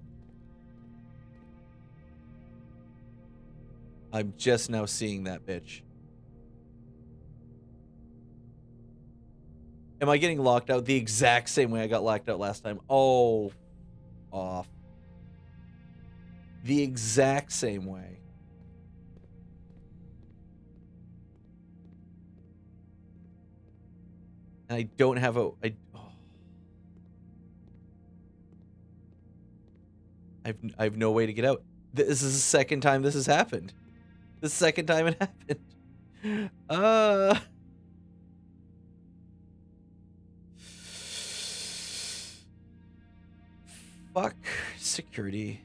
I'm just now seeing that bitch. Am I getting locked out the exact same way I got locked out last time? Oh, off. The exact same way. And I don't have a... I have no way to get out. This is the second time this has happened. The second time it happened. Fuck security.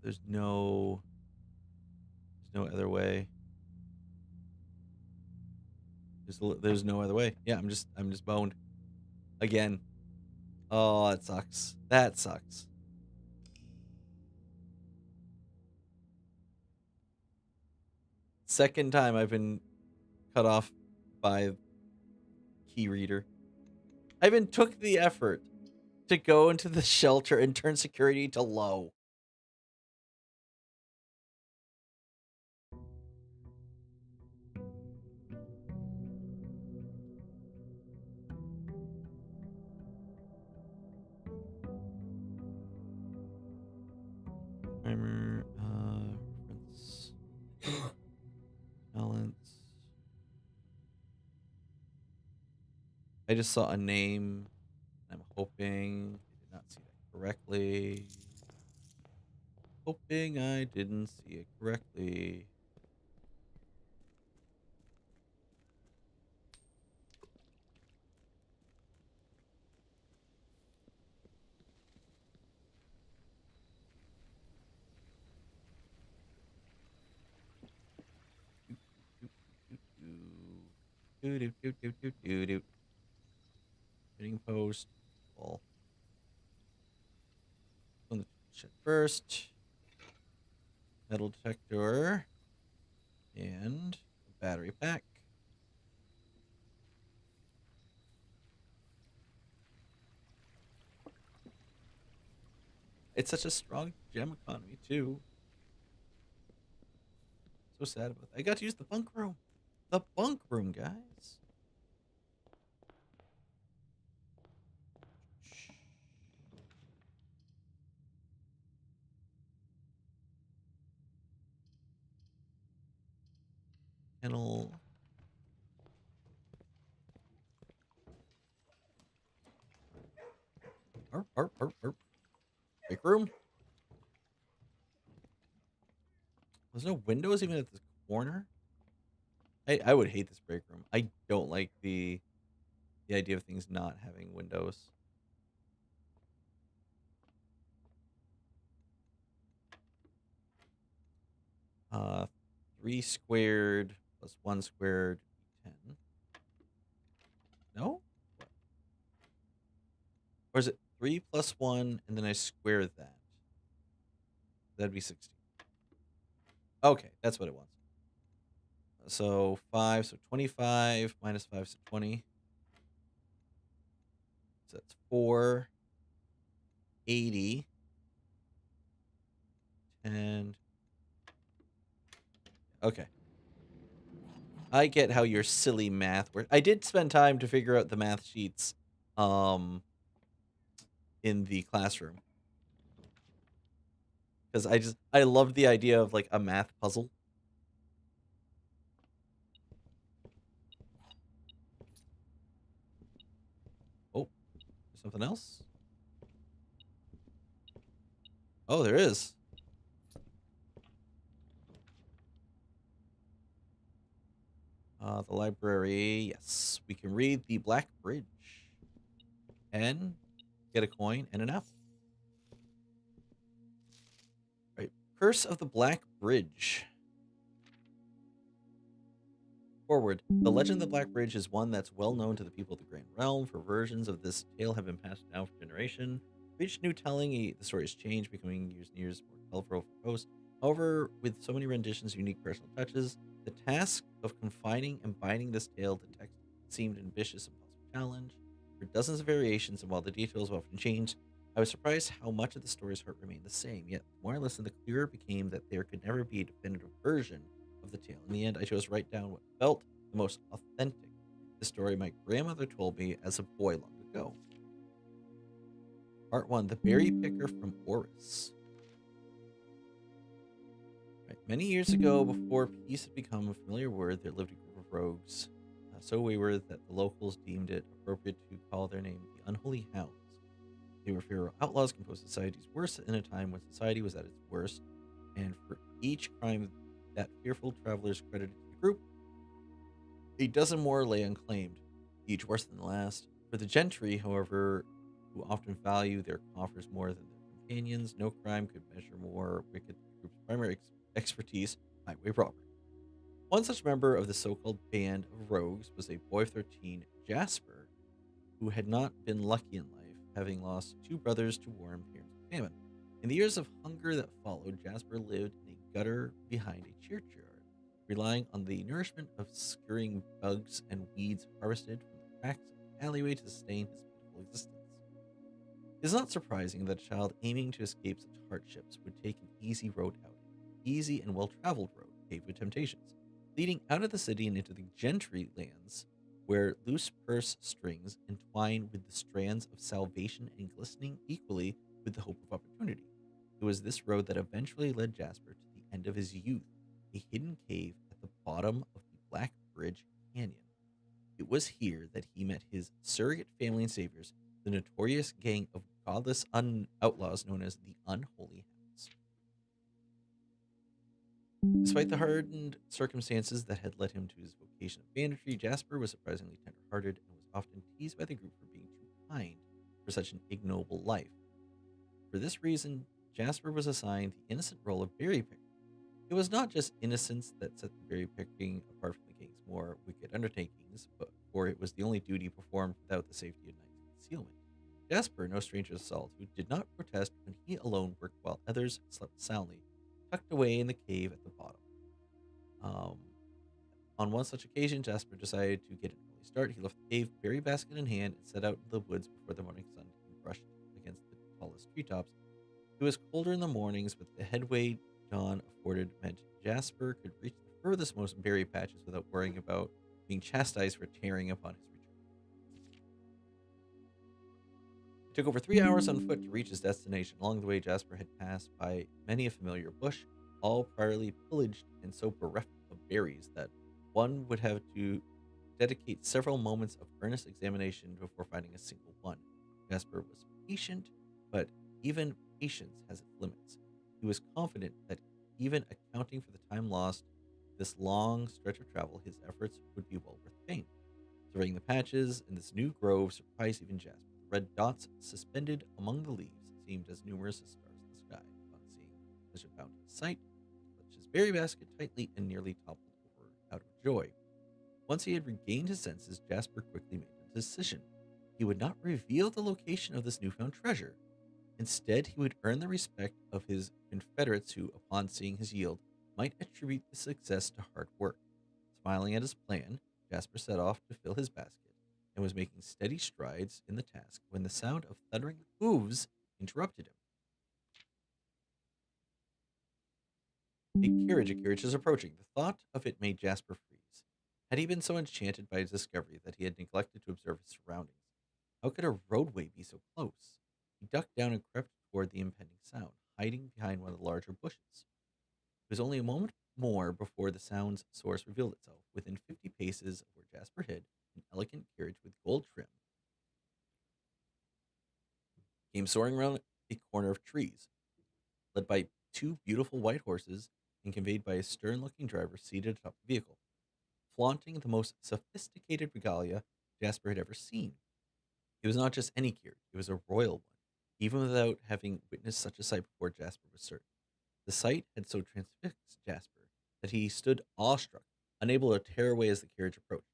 There's no other way. There's no other way. Yeah, I'm just boned. Again. Oh, that sucks. That sucks. Second time I've been cut off by key reader. I even took the effort to go into the shelter and turn security to low. Primer, reference, balance. I just saw a name. I'm hoping I did not see that correctly. Hoping I didn't see it correctly. Hitting post. Well, check first. Metal detector. And battery pack. It's such a strong gem economy, too. So sad about that. I got to use the bunk room. The bunk room, guys. Kennel. Break room. There's no windows even at the corner. I would hate this break room. I don't like the idea of things not having windows. Uh, 3 squared plus 1 squared, 10. No? Or is it 3 plus 1 and then I square that? That'd be 16. Okay, that's what it wants. So 5, so 25 minus 5, so 20. So that's 4, 80, and okay. I get how your silly math works. I did spend time to figure out the math sheets in the classroom. Because I loved the idea of like a math puzzle. Oh, there's something else? Oh, there is. The library, yes. We can read the Black Bridge. And get a coin and an apple. Curse of the Black Bridge. Forward. The legend of the Black Bridge is one that's well known to the people of the Grand Realm, for versions of this tale have been passed down for generation. For each new telling, the story has changed, becoming years and years more colorful for hosts. However, with so many renditions, unique personal touches, the task of confining and binding this tale to text seemed an ambitious and possible challenge. For dozens of variations, and while the details have often changed, I was surprised how much of the story's heart remained the same. Yet, the more I listened, the clearer it became that there could never be a definitive version of the tale. In the end, I chose to write down what felt the most authentic. The story my grandmother told me as a boy long ago. Part 1, The Berry Picker from Oris. Right. Many years ago, before peace had become a familiar word, there lived a group of rogues, so wayward that the locals deemed it appropriate to call their name the Unholy Hounds. They were feral outlaws composed society's worst in a time when society was at its worst, and for each crime that fearful travelers credited to the group, a dozen more lay unclaimed, each worse than the last. For the gentry, however, who often value their coffers more than their companions, no crime could measure more wicked than the group's primary expertise, highway robbery. One such member of the so-called band of rogues was a boy of 13, Jasper, who had not been lucky in life, having lost 2 brothers to war and parents to famine. In the years of hunger that followed, Jasper lived in a gutter behind a churchyard, relying on the nourishment of scurrying bugs and weeds harvested from the cracks of the alleyway to sustain his pitiful existence. It is not surprising that a child aiming to escape such hardships would take an easy road out, easy and well-traveled road, paved with temptations, leading out of the city and into the gentry lands, where loose purse strings entwine with the strands of salvation and glistening equally with the hope of opportunity. It was this road that eventually led Jasper to the end of his youth, a hidden cave at the bottom of the Black Bridge Canyon. It was here that he met his surrogate family and saviors, the notorious gang of godless outlaws known as the Unholy Hounds. Despite the hardened circumstances that had led him to his vocation of banditry, Jasper was surprisingly tender-hearted and was often teased by the group for being too kind for such an ignoble life. For this reason, Jasper was assigned the innocent role of berry picker. It was not just innocence that set the berry picking apart from the gang's more wicked undertakings, for it was the only duty performed without the safety of night concealment. Jasper, no stranger to solitude, did not protest when he alone worked while others slept soundly, tucked away in the cave at the bottom. On one such occasion, Jasper decided to get an early start. He left the cave, berry basket in hand, and set out into the woods before the morning sun brushed against the tallest treetops. It was colder in the mornings, but the headway dawn afforded meant Jasper could reach the furthest most berry patches without worrying about being chastised for tearing upon his return. It took over 3 hours on foot to reach his destination. Along the way, Jasper had passed by many a familiar bush, all priorly pillaged and so bereft of berries that one would have to dedicate several moments of earnest examination before finding a single one. Jasper was patient, but even patience has its limits. He was confident that even accounting for the time lost this long stretch of travel, his efforts would be well worth paying. Surveying the patches in this new grove surprised even Jasper. The red dots suspended among the leaves seemed as numerous as stars in the sky. Upon seeing such a bounteous sight, he clutched his berry basket tightly and nearly toppled over out of joy. Once he had regained his senses, Jasper quickly made a decision. He would not reveal the location of this newfound treasure. Instead, he would earn the respect of his confederates who, upon seeing his yield, might attribute the success to hard work. Smiling at his plan, Jasper set off to fill his basket and was making steady strides in the task when the sound of thundering hooves interrupted him. A carriage is approaching. The thought of it made Jasper freeze. Had he been so enchanted by his discovery that he had neglected to observe his surroundings? How could a roadway be so close? He ducked down and crept toward the impending sound, hiding behind one of the larger bushes. It was only a moment more before the sound's source revealed itself. Within 50 paces of where Jasper hid, an elegant carriage with gold trim came soaring around a corner of trees, led by 2 beautiful white horses and conveyed by a stern-looking driver seated atop the vehicle, flaunting the most sophisticated regalia Jasper had ever seen. It was not just any carriage, it was a royal one. Even without having witnessed such a sight before, Jasper was certain. The sight had so transfixed Jasper that he stood awestruck, unable to tear away as the carriage approached.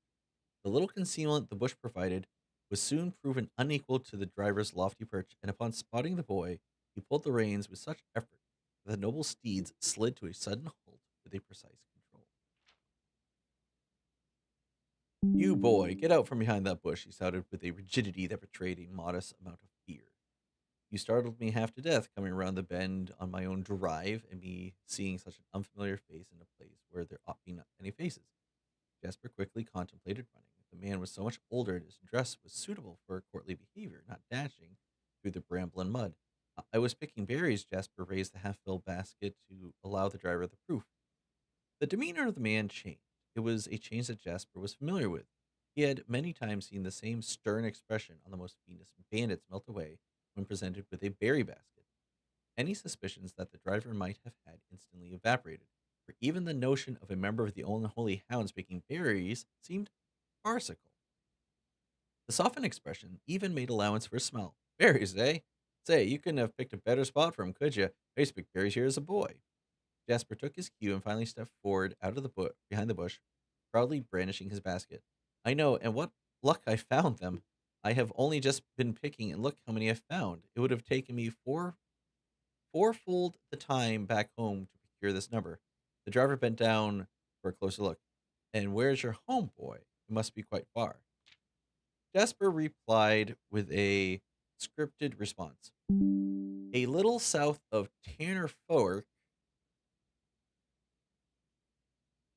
The little concealment the bush provided was soon proven unequal to the driver's lofty perch, and upon spotting the boy, he pulled the reins with such effort that the noble steeds slid to a sudden halt with a precise control. "You boy, get out from behind that bush," he shouted with a rigidity that betrayed a modest amount of fear. "You startled me half to death coming around the bend on my own drive, and me seeing such an unfamiliar face in a place where there ought to be not any faces." Jasper quickly contemplated running. The man was so much older, and his dress was suitable for courtly behavior, not dashing through the bramble and mud. "I was picking berries." Jasper raised the half-filled basket to allow the driver the proof. The demeanor of the man changed. It was a change that Jasper was familiar with. He had many times seen the same stern expression on the most heinous bandits melt away when presented with a berry basket. Any suspicions that the driver might have had instantly evaporated, for even the notion of a member of the unholy hounds picking berries seemed farcical. The softened expression even made allowance for a smile. "Berries, eh? Say, you couldn't have picked a better spot for 'em, could you? I used to pick berries here as a boy." Jasper took his cue and finally stepped forward out of the behind the bush, proudly brandishing his basket. "I know, and what luck I found them. I have only just been picking, and look how many I've found. It would have taken me fourfold the time back home to procure this number." The driver bent down for a closer look. "And where's your home, boy? It must be quite far." Jasper replied with a scripted response. "A little south of Tanner Fork,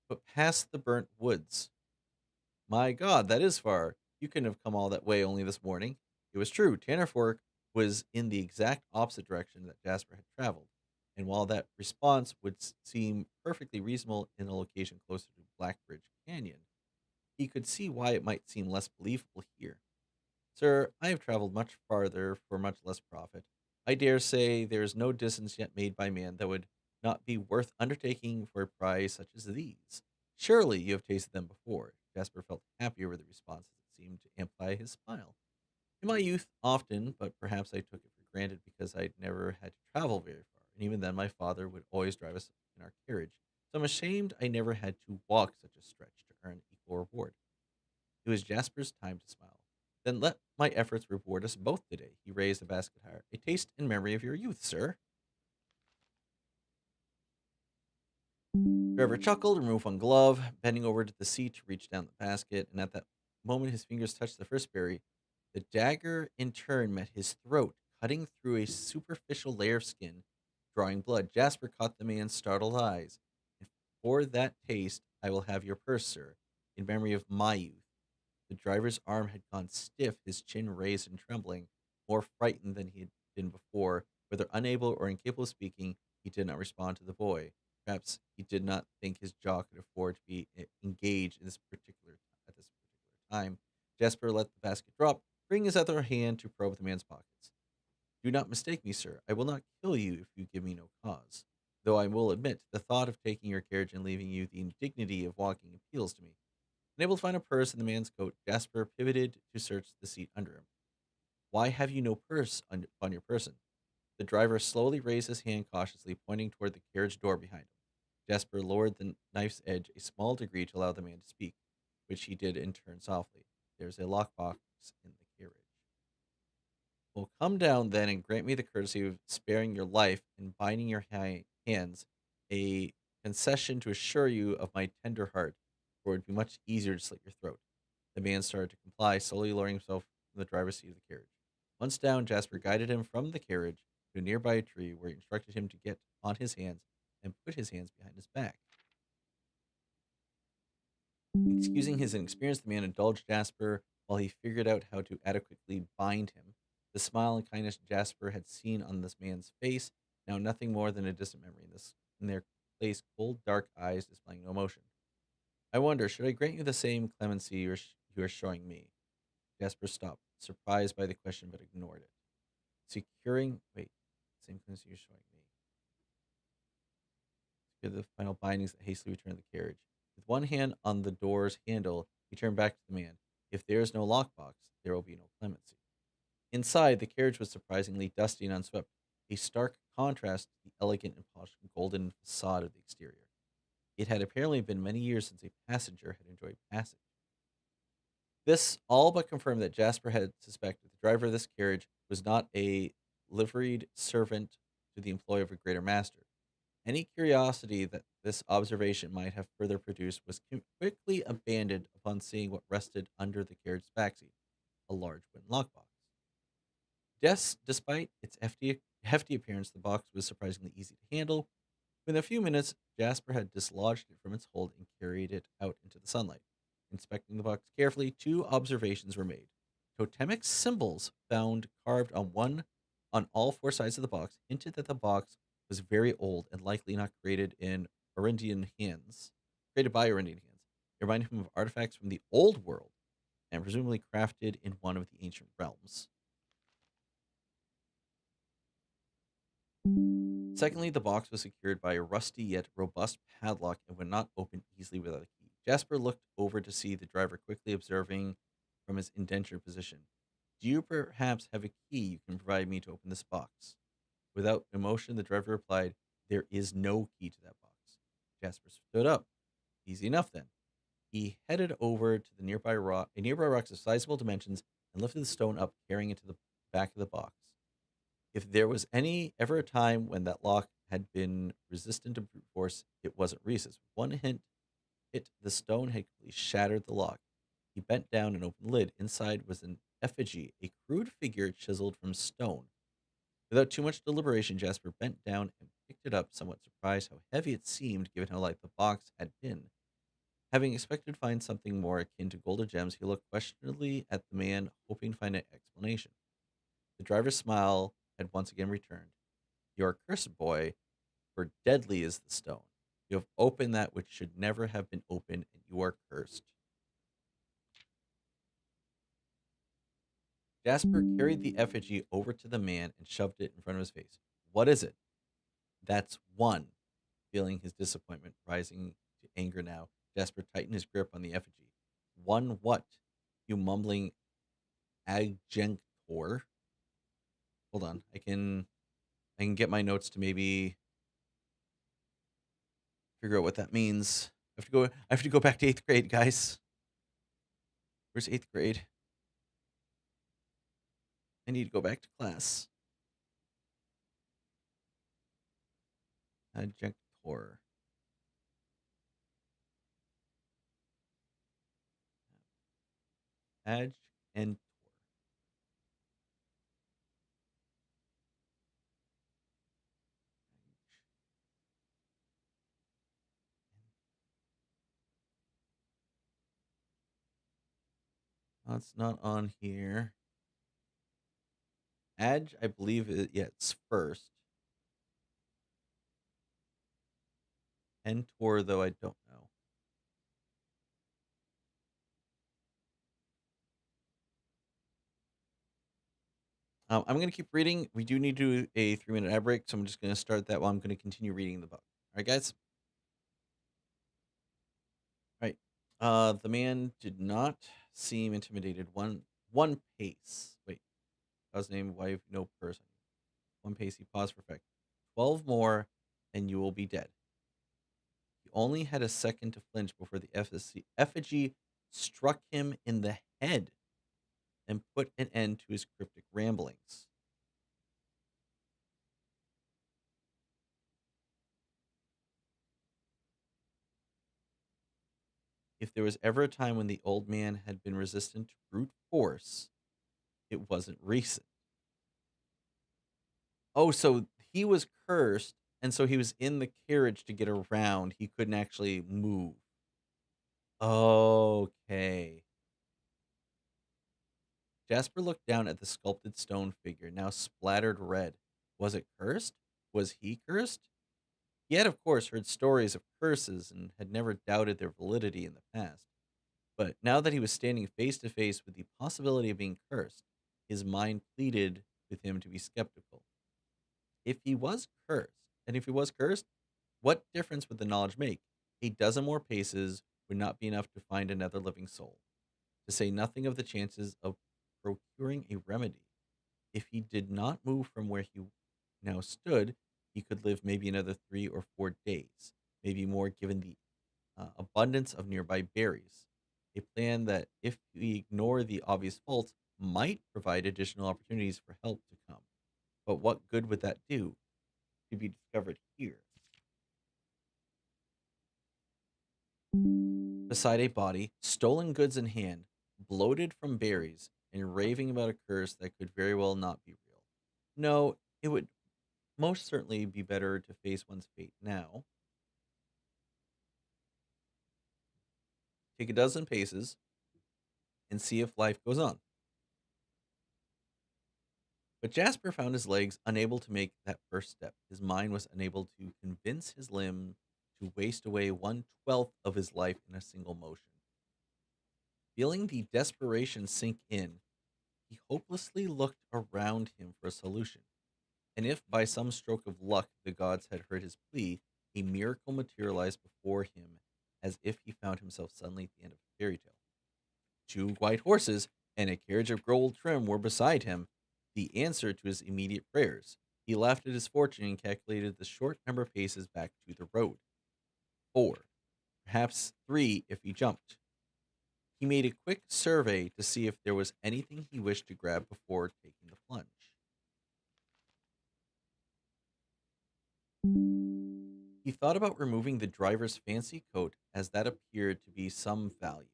but past the burnt woods." "My God, that is far. You couldn't have come all that way only this morning." It was true. Tanner Fork was in the exact opposite direction that Jasper had traveled, and while that response would seem perfectly reasonable in a location closer to Blackbridge Canyon, he could see why it might seem less believable here. "Sir, I have traveled much farther for much less profit. I dare say there is no distance yet made by man that would not be worth undertaking for a prize such as these. Surely you have tasted them before." Jasper felt happy over the response, as it seemed to amplify his smile. "In my youth, often, but perhaps I took it for granted because I'd never had to travel very far, and even then my father would always drive us in our carriage, so I'm ashamed I never had to walk such a stretch to earn equal reward." It was Jasper's time to smile. "Then let my efforts reward us both today." He raised the basket higher. "A taste in memory of your youth, sir." Trevor chuckled and removed one glove, bending over to the seat to reach down the basket, and at that moment his fingers touched the first berry. The dagger in turn met his throat, cutting through a superficial layer of skin, drawing blood. Jasper caught the man's startled eyes. "And for that taste, I will have your purse, sir, in memory of my youth." The driver's arm had gone stiff, his chin raised and trembling, more frightened than he had been before. Whether unable or incapable of speaking, he did not respond to the boy. Perhaps he did not think his jaw could afford to be engaged at this particular time. Jasper let the basket drop, bringing his other hand to probe the man's pockets. "Do not mistake me, sir. I will not kill you if you give me no cause. Though I will admit, the thought of taking your carriage and leaving you the indignity of walking appeals to me." Unable to find a purse in the man's coat, Jasper pivoted to search the seat under him. "Why have you no purse on your person?" The driver slowly raised his hand cautiously, pointing toward the carriage door behind him. Jasper lowered the knife's edge a small degree to allow the man to speak, which he did in turn softly. "There's a lockbox in the carriage." "Well, come down then and grant me the courtesy of sparing your life and binding your hands, a concession to assure you of my tender heart, for it would be much easier to slit your throat." The man started to comply, slowly lowering himself from the driver's seat of the carriage. Once down, Jasper guided him from the carriage to a nearby tree, where he instructed him to get on his hands and put his hands behind his back. Excusing his inexperience, the man indulged Jasper while he figured out how to adequately bind him. The smile and kindness Jasper had seen on this man's face, now nothing more than a distant memory, in their place cold, dark eyes displaying no emotion. "I wonder, should I grant you the same clemency you are showing me?" Jasper stopped, surprised by the question, but ignored it. Same clemency you're showing me. Secure the final bindings that hastily returned to the carriage. With one hand on the door's handle, he turned back to the man. "If there is no lockbox, there will be no clemency." Inside, the carriage was surprisingly dusty and unswept. a stark contrast to the elegant and polished golden facade of the exterior. It had apparently been many years since a passenger had enjoyed passage. This all but confirmed that Jasper had suspected the driver of this carriage was not a liveried servant to the employ of a greater master. Any curiosity that this observation might have further produced was quickly abandoned upon seeing what rested under the carriage's backseat, a large wooden lockbox. Despite its hefty appearance, the box was surprisingly easy to handle. Within a few minutes, Jasper had dislodged it from its hold and carried it out into the sunlight. Inspecting the box carefully, 2 observations were made. Totemic symbols found carved on all 4 sides of the box hinted that the box was very old and likely not created by Arindian hands. It reminded him of artifacts from the old world and presumably crafted in one of the ancient realms. Secondly, the box was secured by a rusty yet robust padlock and would not open easily without a key. Jasper looked over to see the driver quickly observing from his indentured position. Do you perhaps have a key you can provide me to open this box? Without emotion, the driver replied, there is no key to that box. Jasper stood up. Easy enough then. He headed over to a nearby rock of sizable dimensions and lifted the stone up, carrying it to the back of the box. If there was ever a time when that lock had been resistant to brute force, it wasn't Reese's. One hit, the stone had completely shattered the lock. He bent down and opened the lid. Inside was an effigy, a crude figure chiseled from stone. Without too much deliberation, Jasper bent down and picked it up, somewhat surprised how heavy it seemed given how light the box had been. Having expected to find something more akin to gold or gems, he looked questioningly at the man, hoping to find an explanation. The driver's smile had once again returned. You are cursed, boy, for deadly is the stone. You have opened that which should never have been opened, and you are cursed. Jasper carried the effigy over to the man and shoved it in front of his face. What is it? That's 1. Feeling his disappointment rising to anger now, Jasper tightened his grip on the effigy. 1 what? You mumbling adjunctor? Hold on. I can get my notes to maybe figure out what that means. I have to go back to 8th grade, guys. Where's 8th grade? I need to go back to class. Adjunctor. Adjunctor. It's not on here. Adj, I believe it's first. Entor, though, I don't know. I'm going to keep reading. We do need to do a 3-minute ad break, so I'm just going to start that while I'm going to continue reading the book. All right, guys? All right. The man did not seem intimidated. One pace. Wait. How's name? Wife? No person. 1 pace. He paused for effect. 12 more, and you will be dead. He only had a second to flinch before the effigy struck him in the head and put an end to his cryptic ramblings. If there was ever a time when the old man had been resistant to brute force, it wasn't recent. Oh, so he was cursed, and so he was in the carriage to get around. He couldn't actually move. Okay. Jasper looked down at the sculpted stone figure, now splattered red. Was it cursed? Was he cursed? He had, of course, heard stories of curses and had never doubted their validity in the past. But now that he was standing face to face with the possibility of being cursed, his mind pleaded with him to be skeptical. If he was cursed, what difference would the knowledge make? A dozen more paces would not be enough to find another living soul, to say nothing of the chances of procuring a remedy. If he did not move from where he now stood, he could live maybe another 3 or 4 days, maybe more given the abundance of nearby berries. A plan that, if we ignore the obvious faults, might provide additional opportunities for help to come. But what good would that do? To be discovered here. Beside a body, stolen goods in hand, bloated from berries, and raving about a curse that could very well not be real. No, it would most certainly be better to face one's fate now. Take a dozen paces and see if life goes on. But Jasper found his legs unable to make that first step. His mind was unable to convince his limb to waste away 1/12 of his life in a single motion. Feeling the desperation sink in, he hopelessly looked around him for a solution. And if by some stroke of luck the gods had heard his plea, a miracle materialized before him as if he found himself suddenly at the end of a fairy tale. 2 white horses and a carriage of gold trim were beside him, the answer to his immediate prayers. He laughed at his fortune and calculated the short number of paces back to the road. 4, perhaps 3 if he jumped. He made a quick survey to see if there was anything he wished to grab before taking the plunge. He thought about removing the driver's fancy coat, as that appeared to be some value,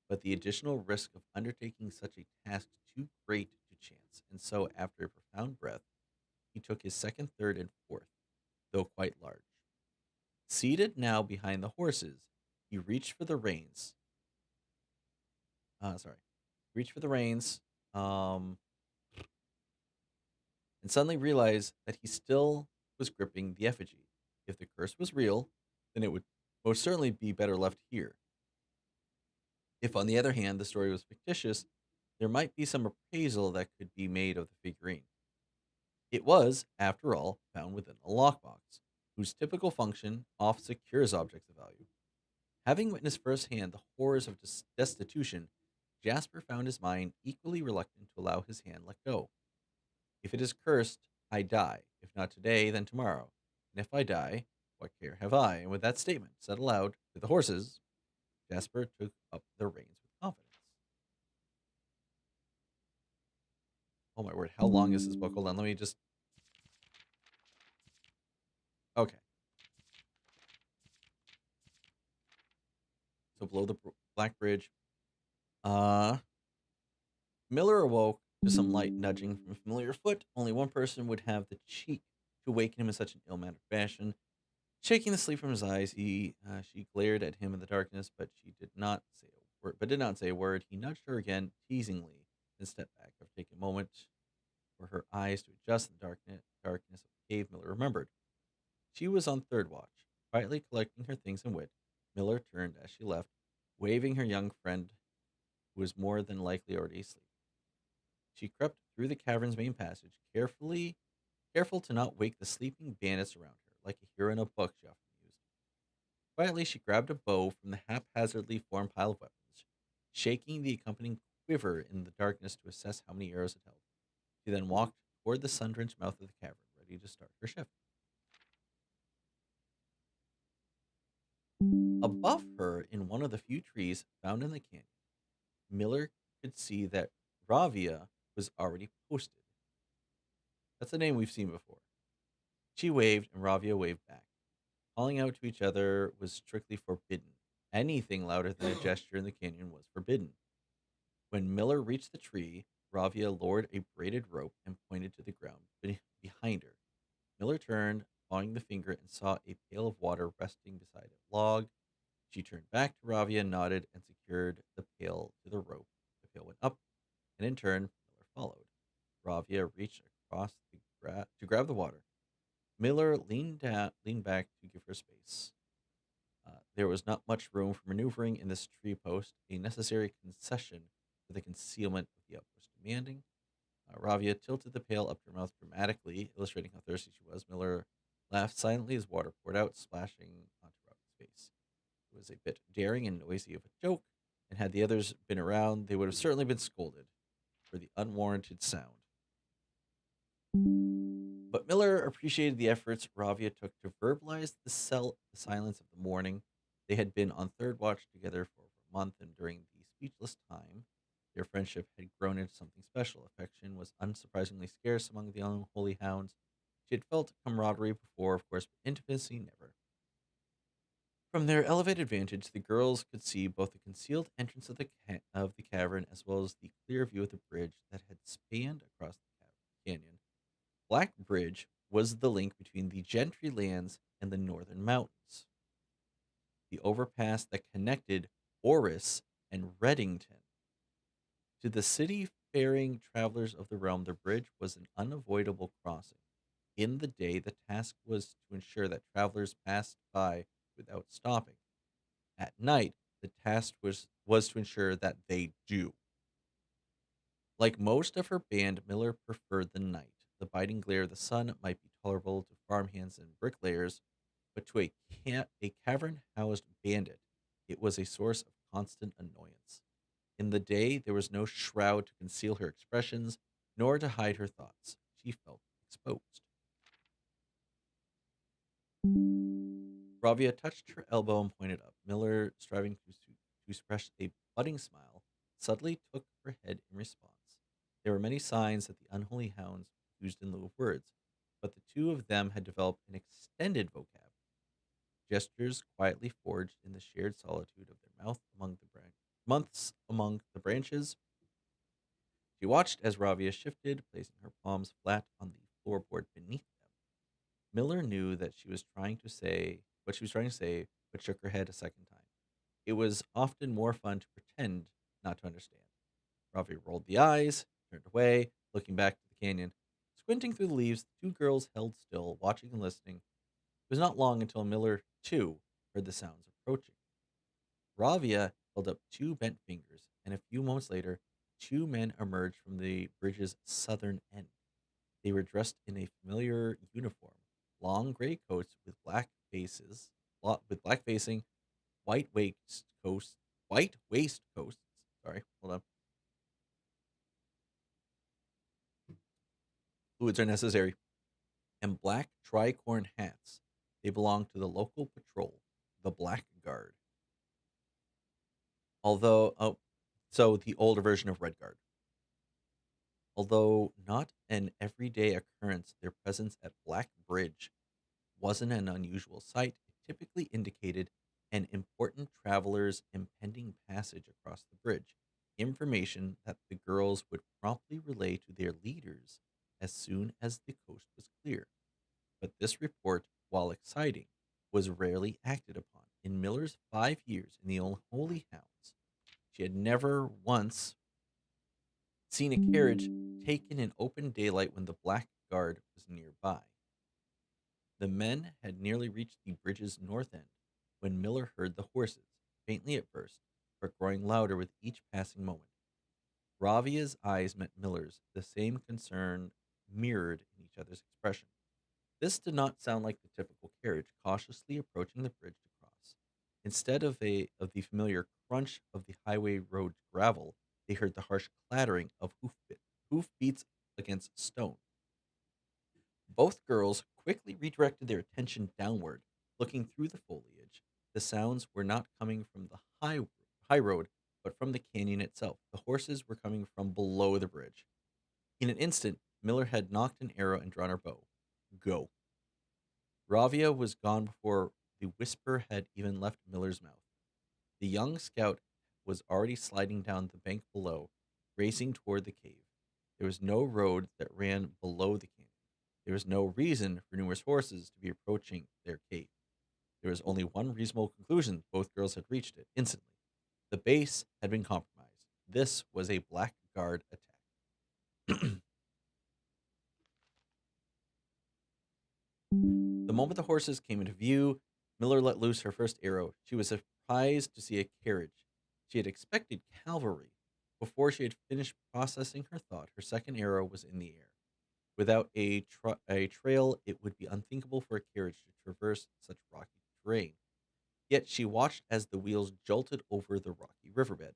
but the additional risk of undertaking such a task too great to chance, and so, after a profound breath, he took his second, third, and fourth, though quite large. Seated now behind the horses, he reached for the reins. And suddenly realized that he still was gripping the effigy. If the curse was real, then it would most certainly be better left here. If, on the other hand, the story was fictitious, there might be some appraisal that could be made of the figurine. It was, after all, found within a lockbox, whose typical function oft secures objects of value. Having witnessed firsthand the horrors of destitution, Jasper found his mind equally reluctant to allow his hand let go. If it is cursed, I die. If not today, then tomorrow. And if I die, what care have I? And with that statement said aloud to the horses, Jasper took up the reins with confidence. Oh my word, how long is this book? Hold on, let me just... Okay. So below the Black Bridge, Miller awoke to some light nudging from a familiar foot. Only one person would have the cheek to awaken him in such an ill-mannered fashion. Shaking the sleep from his eyes, she glared at him in the darkness, but did not say a word. He nudged her again, teasingly, and stepped back. After taking a moment for her eyes to adjust the darkness of the cave, Miller remembered. She was on third watch, quietly collecting her things and wit. Miller turned as she left, waving her young friend, who was more than likely already asleep. She crept through the cavern's main passage, careful to not wake the sleeping bandits around her, like a hero in a book she often used. Quietly, she grabbed a bow from the haphazardly formed pile of weapons, shaking the accompanying quiver in the darkness to assess how many arrows it held. She then walked toward the sun-drenched mouth of the cavern, ready to start her shift. Above her, in one of the few trees found in the canyon, Miller could see that Ravia was already posted. That's a name we've seen before. She waved, and Ravia waved back. Calling out to each other was strictly forbidden. Anything louder than a gesture in the canyon was forbidden. When Miller reached the tree, Ravia lowered a braided rope and pointed to the ground behind her. Miller turned, following the finger, and saw a pail of water resting beside a log. She turned back to Ravia, nodded, and secured the pail to the rope. The pail went up, and in turn, Miller followed. Ravia reached across to grab the water. Miller leaned back to give her space. There was not much room for maneuvering in this tree post, a necessary concession for the concealment of the outpost demanding. Ravia tilted the pail up to her mouth dramatically, illustrating how thirsty she was. Miller laughed silently as water poured out, splashing onto Ravia's face. It was a bit daring and noisy of a joke, and had the others been around, they would have certainly been scolded for the unwarranted sound. But Miller appreciated the efforts Ravia took to verbalize the silence of the morning. They had been on third watch together for over a month, and during the speechless time, their friendship had grown into something special. Affection was unsurprisingly scarce among the unholy hounds. She had felt camaraderie before, of course, but intimacy never. From their elevated vantage, the girls could see both the concealed entrance of the cavern as well as the clear view of the bridge that had spanned across the canyon. Black Bridge was the link between the Gentry lands and the northern mountains. The overpass that connected Oris and Reddington. To the city-faring travelers of the realm, the bridge was an unavoidable crossing. In the day, the task was to ensure that travelers passed by without stopping. At night, the task was to ensure that they do. Like most of her band, Miller preferred the night. The biting glare of the sun might be tolerable to farmhands and bricklayers, but to a cavern-housed bandit, it was a source of constant annoyance. In the day, there was no shroud to conceal her expressions, nor to hide her thoughts. She felt exposed. Ravia touched her elbow and pointed up. Miller, striving to suppress a budding smile, suddenly took her head in response. There were many signs that the unholy hounds used in lieu of words, but the two of them had developed an extended vocab. Gestures quietly forged in the shared solitude of their months among the branches. She watched as Ravia shifted, placing her palms flat on the floorboard beneath them. Miller knew that she was trying to say what she was trying to say, but shook her head a second time. It was often more fun to pretend not to understand. Ravia rolled the eyes, turned away, looking back to the canyon. Squinting through the leaves, the two girls held still, watching and listening. It was not long until Miller, too, heard the sounds approaching. Ravia held up two bent fingers, and a few moments later, two men emerged from the bridge's southern end. They were dressed in a familiar uniform, long gray coats with black facing, white waistcoats. Sorry, hold on. Fluids are necessary. And black tricorn hats. They belong to the local patrol, the Black Guard. So the older version of Red Guard. Although not an everyday occurrence, their presence at Black Bridge wasn't an unusual sight. It typically indicated an important traveler's impending passage across the bridge, information that the girls would promptly relay to their leaders as soon as the coast was clear. But this report, while exciting, was rarely acted upon. In Miller's 5 years in the Unholy Hounds, she had never once seen a carriage taken in open daylight when the Black Guard was nearby. The men had nearly reached the bridge's north end when Miller heard the horses, faintly at first, but growing louder with each passing moment. Ravia's eyes met Miller's, the same concern mirrored in each other's expression. This did not sound like the typical carriage, cautiously approaching the bridge to cross. Instead of the familiar crunch of the highway road gravel, they heard the harsh clattering of hoof beats against stone. Both girls quickly redirected their attention downward, looking through the foliage. The sounds were not coming from the high road, but from the canyon itself. The horses were coming from below the bridge. In an instant, Miller had knocked an arrow and drawn her bow. Go. Ravia was gone before the whisper had even left Miller's mouth. The young scout was already sliding down the bank below, racing toward the cave. There was no road that ran below the canyon. There was no reason for numerous horses to be approaching their cave. There was only one reasonable conclusion. Both girls had reached it instantly. The base had been compromised. This was a Black Guard attack. The moment the horses came into view, Miller let loose her first arrow. She was surprised to see a carriage. She had expected cavalry. Before she had finished processing her thought, her second arrow was in the air. Without a trail, it would be unthinkable for a carriage to traverse such rocky terrain. Yet she watched as the wheels jolted over the rocky riverbed.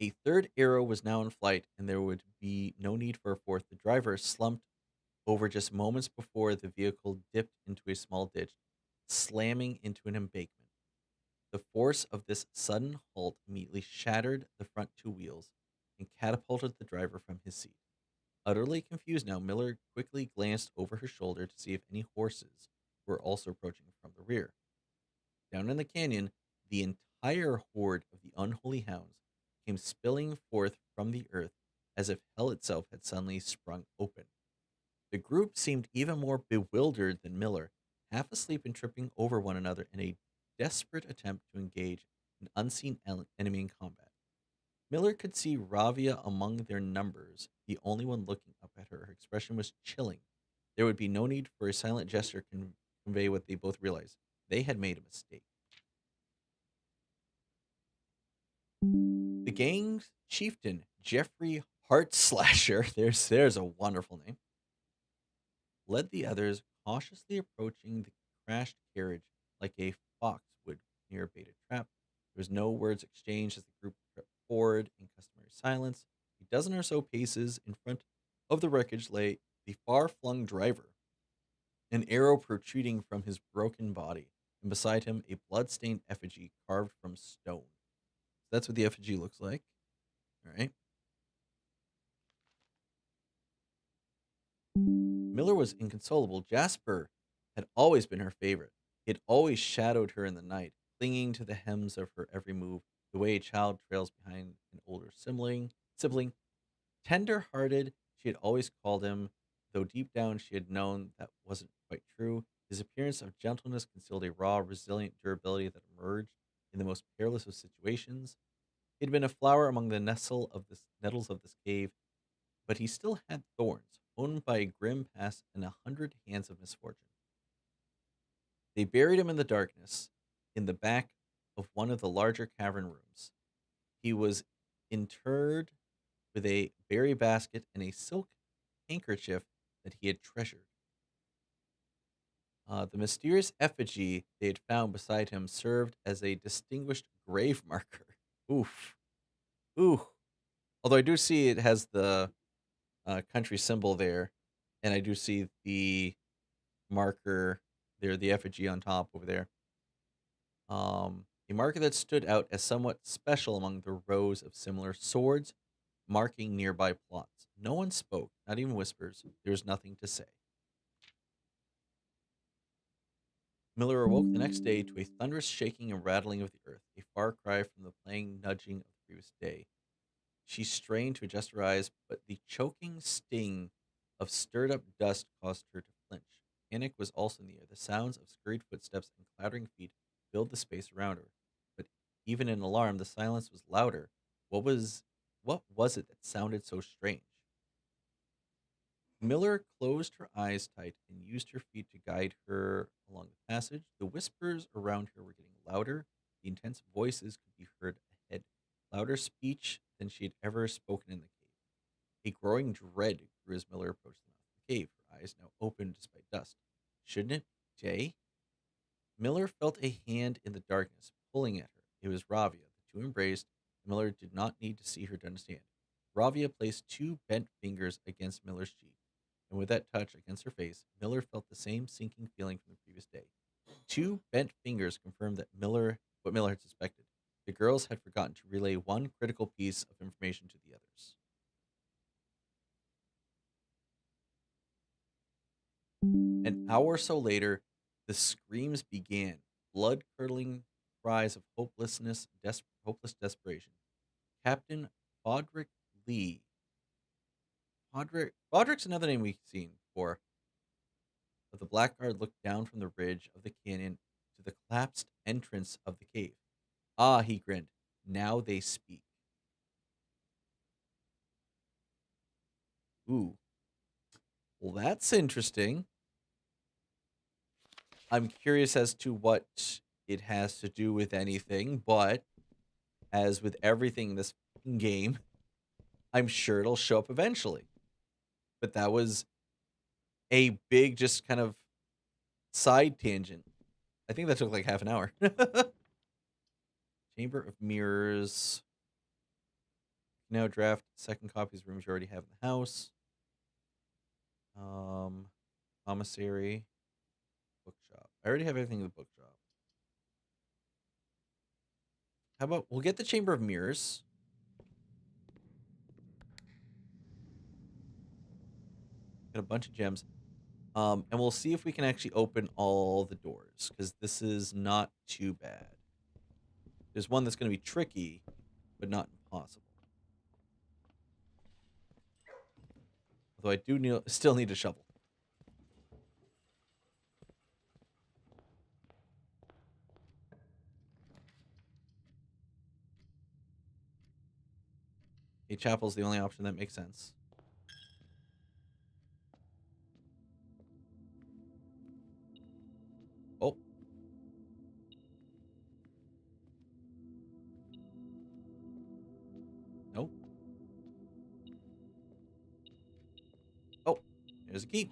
A third arrow was now in flight, and there would be no need for a fourth. The driver slumped over just moments before the vehicle dipped into a small ditch, slamming into an embankment. The force of this sudden halt immediately shattered the front two wheels and catapulted the driver from his seat. Utterly confused now, Miller quickly glanced over her shoulder to see if any horses were also approaching from the rear. Down in the canyon, the entire horde of the unholy hounds came spilling forth from the earth as if hell itself had suddenly sprung open. The group seemed even more bewildered than Miller, half asleep and tripping over one another in a desperate attempt to engage an unseen enemy in combat. Miller could see Ravia among their numbers, the only one looking up at her. Her expression was chilling. There would be no need for a silent gesture to convey what they both realized. They had made a mistake. The gang's chieftain, Jeffrey Heartslasher, there's a wonderful name, led the others, cautiously approaching the crashed carriage like a fox would near a baited trap. There was no words exchanged as the group crept forward in customary silence. A dozen or so paces in front of the wreckage lay the far-flung driver, an arrow protruding from his broken body, and beside him a blood-stained effigy carved from stone. So that's what the effigy looks like. All right. Miller was inconsolable. Jasper had always been her favorite. He had always shadowed her in the night, clinging to the hems of her every move, the way a child trails behind an older sibling. Tender-hearted, she had always called him, though deep down she had known that wasn't quite true. His appearance of gentleness concealed a raw, resilient durability that emerged in the most perilous of situations. He had been a flower among the nettles of this cave, but he still had thorns, owned by a grim past and 100 hands of misfortune. They buried him in the darkness, in the back of one of the larger cavern rooms. He was interred with a berry basket and a silk handkerchief that he had treasured. The mysterious effigy they had found beside him served as a distinguished grave marker. Oof. Ooh. Although I do see it has the country symbol there, and I do see the marker there, the effigy on top over there. A marker that stood out as somewhat special among the rows of similar swords marking nearby plots. No one spoke, not even whispers. There was nothing to say. Miller awoke the next day to a thunderous shaking and rattling of the earth, a far cry from the plain nudging of the previous day. She strained to adjust her eyes, but the choking sting of stirred-up dust caused her to flinch. Panic was also in the air. The sounds of scurried footsteps and clattering feet filled the space around her. But even in alarm, the silence was louder. What was it that sounded so strange? Miller closed her eyes tight and used her feet to guide her along the passage. The whispers around her were getting louder. The intense voices could be heard ahead. Louder speech than she had ever spoken in the cave. A growing dread grew as Miller approached the mouth of the cave, her eyes now open despite dust. Shouldn't it be day? Miller felt a hand in the darkness pulling at her. It was Ravia. The two embraced. Miller did not need to see her to understand. Ravia placed two bent fingers against Miller's cheek, and with that touch against her face, Miller felt the same sinking feeling from the previous day. Two bent fingers confirmed that what Miller had suspected. The girls had forgotten to relay one critical piece of information to the others. An hour or so later, the screams began, blood-curdling cries of hopeless desperation. Captain Podrick Lee. Podrick's another name we've seen before. But the Blackguard looked down from the ridge of the canyon to the collapsed entrance of the cave. Ah, he grinned. Now they speak. Ooh. Well, that's interesting. I'm curious as to what it has to do with anything, but as with everything in this game, I'm sure it'll show up eventually. But that was a big, just kind of side tangent. I think that took like half an hour. Chamber of Mirrors. Now draft second copies of rooms you already have in the house. Commissary, bookshop. I already have everything in the bookshop. How about we'll get the Chamber of Mirrors. Get a bunch of gems. And we'll see if we can actually open all the doors, because this is not too bad. There's one that's going to be tricky, but not impossible. Although I do still need a shovel. A chapel's the only option that makes sense. Oh. Nope. Oh, there's a key.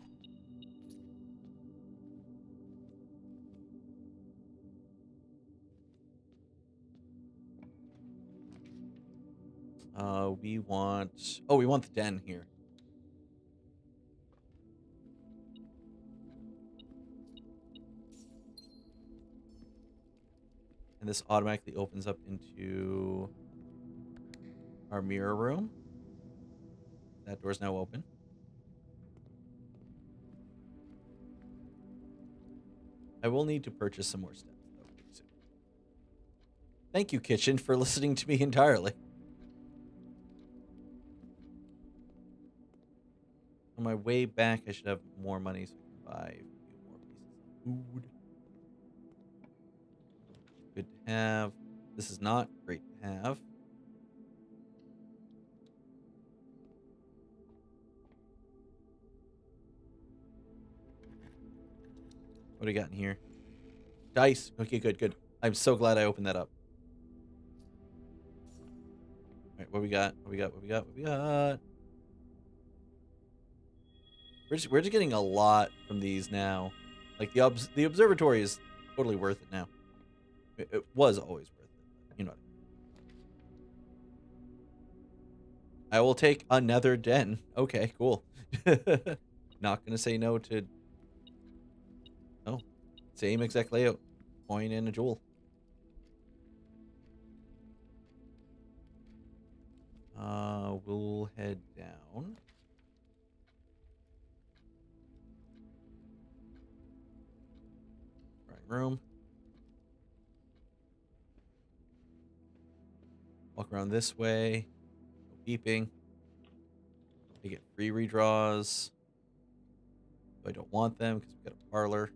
We want... Oh, we want the den here. And this automatically opens up into our mirror room. That door's now open. I will need to purchase some more stuff, though, pretty soon. Thank you, Kitchen, for listening to me entirely. On my way back, I should have more money so I can buy a few more pieces of food. Good to have. This is not great to have. What do we got in here? Dice. Okay, good, good. I'm so glad I opened that up. All right, what we got? What we got? What we got? What we got? We're just getting a lot from these now. Like the observatory is totally worth it now. It was always worth it. You know what I will take another den. Okay, cool. Not gonna say no to... Oh, same exact layout. Coin and a jewel. We'll head down. Right room. Walk around this way. No beeping. They get free redraws. I don't want them because we got a parlor.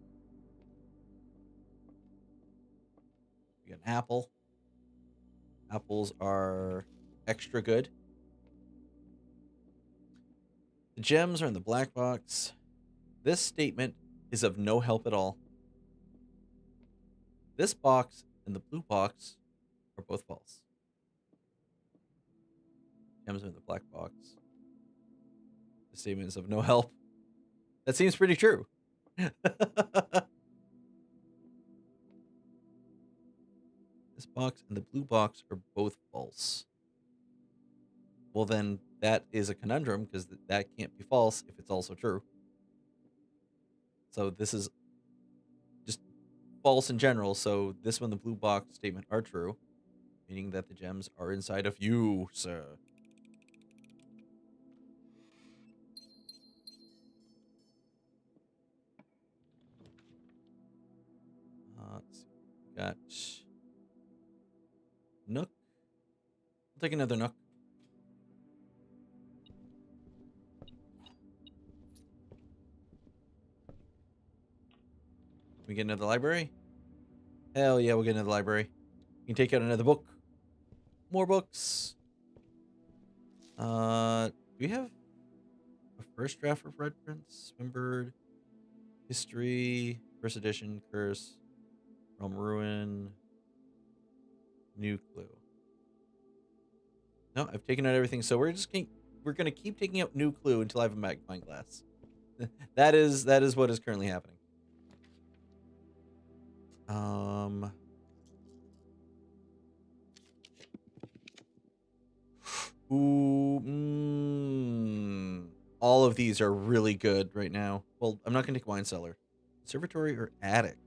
We got an apple. Apples are extra good. The gems are in the black box. This statement is of no help at all. This box and the blue box are both false. Gems are in the black box. The statement is of no help. That seems pretty true. This box and the blue box are both false. Well, then that is a conundrum because that can't be false if it's also true. So this is just false in general. So this one, the blue box statement, are true, meaning that the gems are inside of you, sir. Let's see. Got Nook. I'll take another Nook. We get another library? Hell yeah, we'll get another library. You can take out another book. More books. Do we have a first draft of Red Prince? Swinbird. History. First edition. Curse. Realm Ruin. New Clue. No, I've taken out everything, so we're gonna keep taking out New Clue until I have a magnifying glass. that is what is currently happening. Ooh, all of these are really good right now. Well, I'm not going to take wine cellar. Conservatory or attic?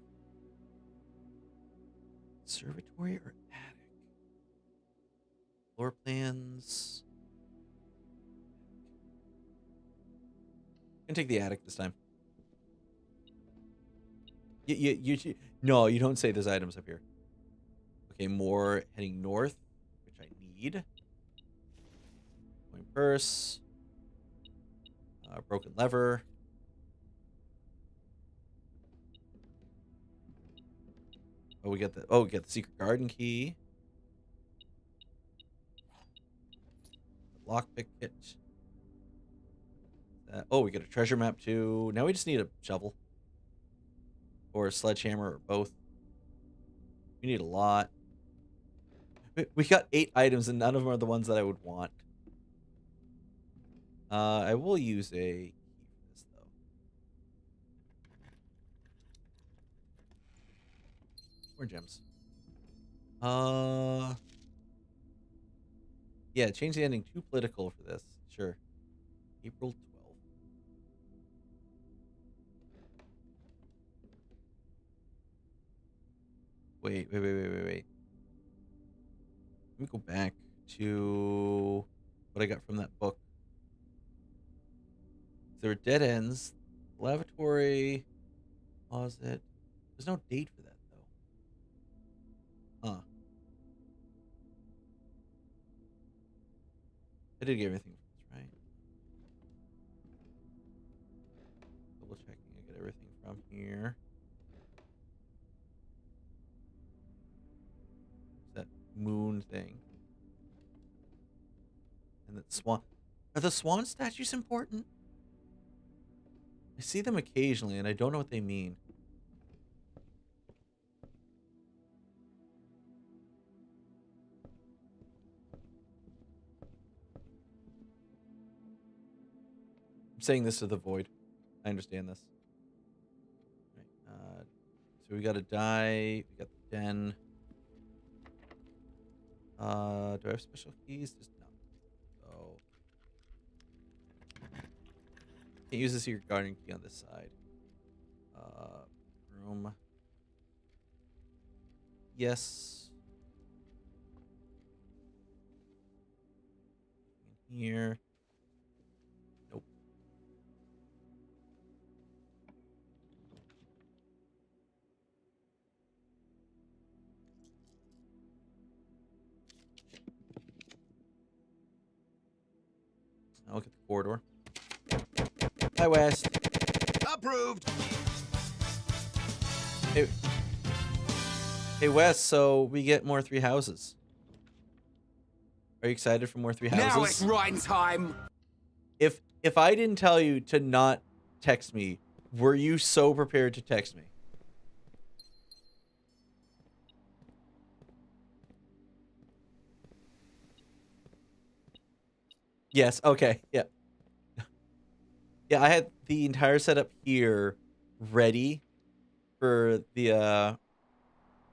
Conservatory or attic? Floor plans. I'm going to take the attic this time. No, you don't say there's items up here. Okay, more heading north, which I need. Coin purse. Broken lever. We got the secret garden key. Lockpick kit. We got a treasure map too. Now we just need a shovel. Or a sledgehammer, or both. We need a lot. We got 8 items, and none of them are the ones that I would want. I will use a key for this, though. More gems. Yeah, change the ending to political for this. Sure. April 12th. Wait. Let me go back to what I got from that book. There were dead ends. Lavatory. Closet. There's no date for that, though. Huh. I did get everything from this, right? Double checking. I got everything from here. That moon thing. And that swan. Are the swan statues important? I see them occasionally, and I don't know what they mean. I'm saying this to the void. I understand this. Right, so we got a die. We got the den. Do I have special keys? Just no. So can't use the secret garden key on this side. Room. Yes. In here. Nope. Now look at the corridor. Hi, West. Approved. Hey, Wes, so we get more 3 houses. Are you excited for more 3 houses? Now it's rhyme time. If I didn't tell you to not text me, were you so prepared to text me? Yes, okay, yeah. Yeah, I had the entire setup here ready for the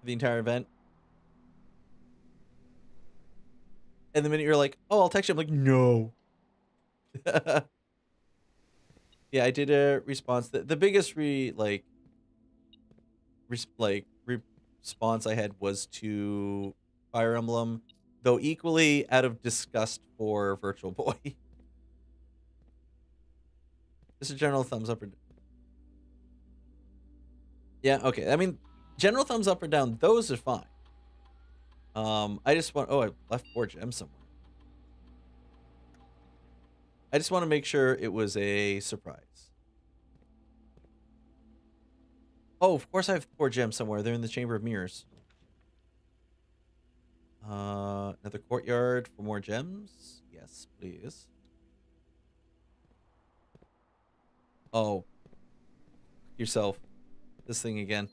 entire event. And the minute you're like, "Oh, I'll text you," I'm like, "No." Yeah, I did a response. The biggest response I had was to Fire Emblem, though equally out of disgust for Virtual Boy. Just a general thumbs up or yeah, okay. I mean, general thumbs up or down, those are fine. I just want... Oh, I left 4 gems somewhere. I just want to make sure it was a surprise. Oh, of course I have 4 gems somewhere. They're in the Chamber of Mirrors. Another courtyard for more gems. Yes, please. Oh. Yourself. This thing again.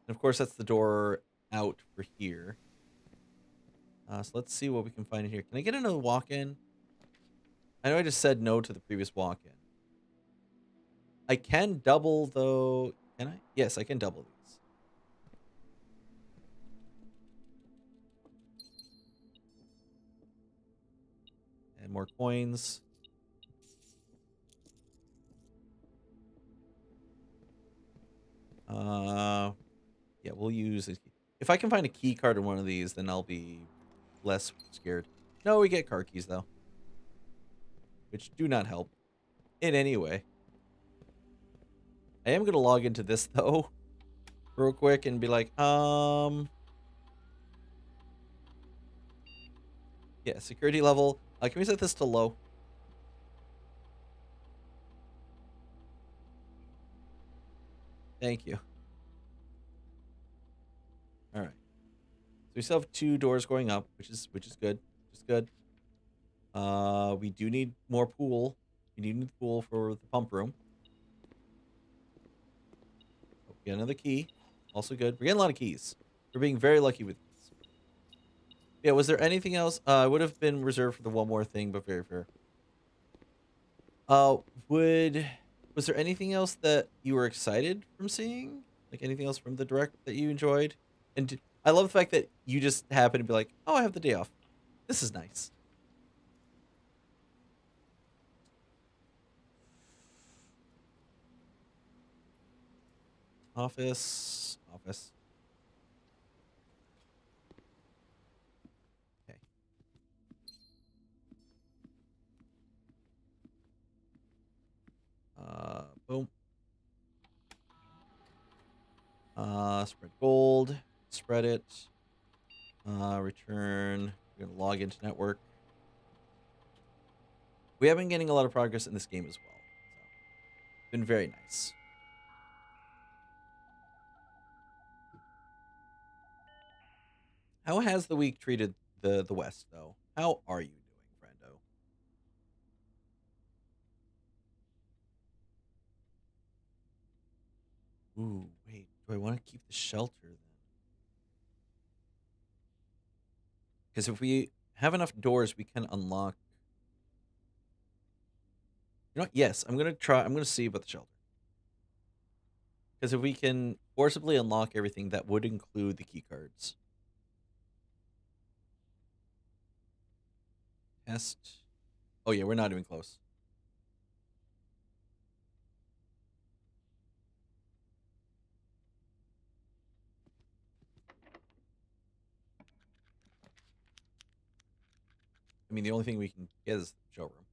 And of course, that's the door out for here. So let's see what we can find in here. Can I get another walk-in? I know I just said no to the previous walk-in. I can double, though. Can I? Yes, I can double these. And more coins. Yeah, we'll use it. If I can find a key card in one of these, then I'll be less scared. No, we get car keys though, which do not help in any way. I am gonna log into this though, real quick, and be like, yeah, security level. Can we set this to low? Thank you. All right. So we still have 2 doors going up, which is good. Which is good. We do need more pool. We need the pool for the pump room. Oh, we got another key. Also good. We're getting a lot of keys. We're being very lucky with these. Yeah, was there anything else? I would have been reserved for the one more thing, but very fair. Was there anything else that you were excited from seeing? Like anything else from the direct that you enjoyed? And I love the fact that you just happen to be like, oh, I have the day off. This is nice. Office. Okay. Boom. Spread gold. Spread it. Return. We're gonna log into network. We have been getting a lot of progress in this game as well. So, it's been very nice. How has the week treated the West, though? How are you doing, friendo? Ooh, wait. Do I want to keep the shelter then? Because if we have enough doors, we can unlock. You know what? Yes, I'm gonna try. I'm gonna see about the shelter. Because if we can forcibly unlock everything, that would include the key cards. Test. Oh yeah, we're not even close. I mean, the only thing we can get is the showroom.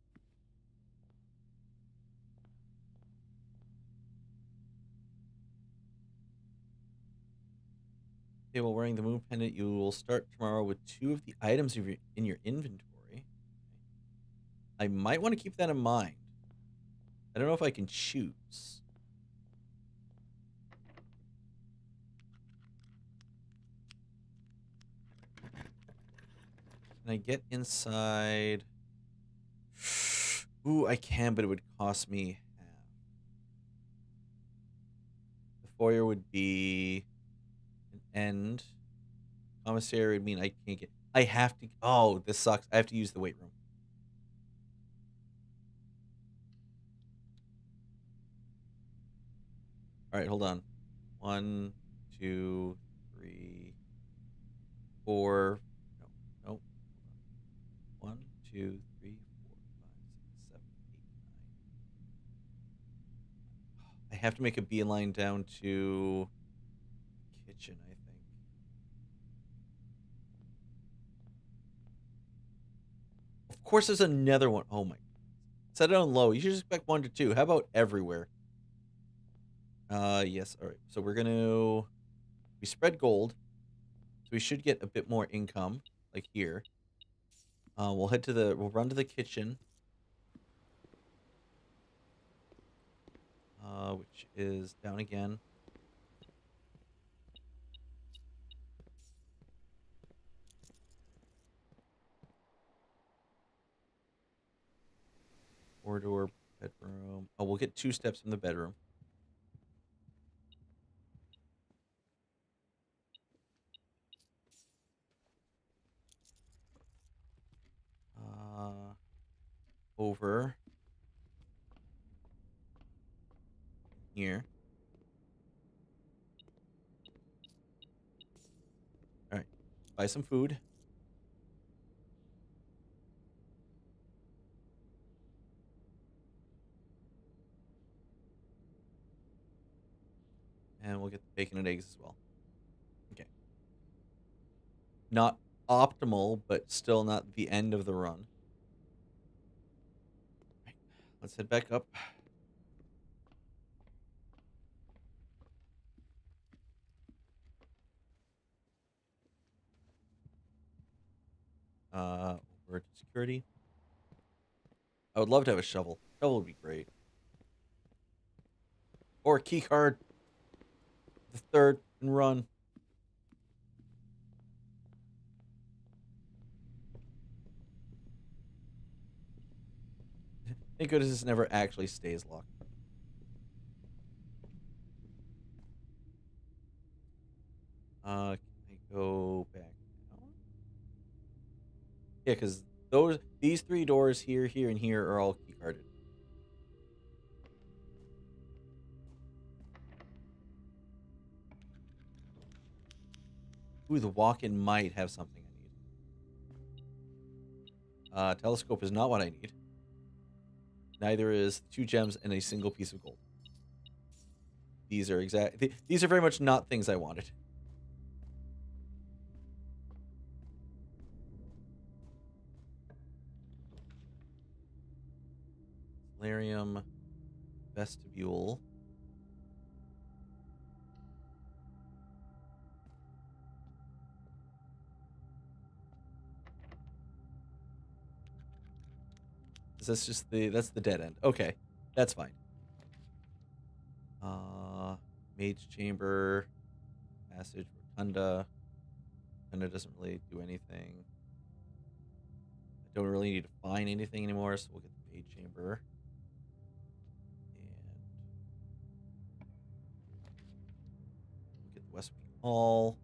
Okay, while wearing the moon pendant, you will start tomorrow with 2 of the items in your inventory. I might want to keep that in mind. I don't know if I can choose. Can I get inside? Ooh, I can, but it would cost me half. The foyer would be an end. Commissary would mean I can't get. I have to. Oh, this sucks. I have to use the weight room. All right, hold on. 1, 2, 3, 4. No. 1, 2, 3, 4, 5, 6, 7, 8, 9. I have to make a beeline down to kitchen, I think. Of course, there's another one. Oh my. Set it on low. You should expect 1 to 2. How about everywhere? Yes. All right. So we spread gold. So we should get a bit more income, like here. We'll run to the kitchen. Which is down again. Corridor, bedroom. Oh, we'll get 2 steps in the bedroom. Over here. All right, buy some food. And we'll get the bacon and eggs as well. Okay. Not optimal, but still not the end of the run. Right. Let's head back up. Over to security. I would love to have a shovel. Shovel would be great. Or a key card. The third and run. Thank goodness this never actually stays locked. Can I go back now? Yeah, because these three doors here, here, and here are all key carded. Ooh, the walk-in might have something I need. Telescope is not what I need. Neither is 2 gems and a single piece of gold. These are these are very much not things I wanted. Solarium, vestibule. That's just that's the dead end. Okay, that's fine. Mage chamber, passage, rotunda. Rotunda doesn't really do anything. I don't really need to find anything anymore, so we'll get the mage chamber. And we'll get the West Wing Hall.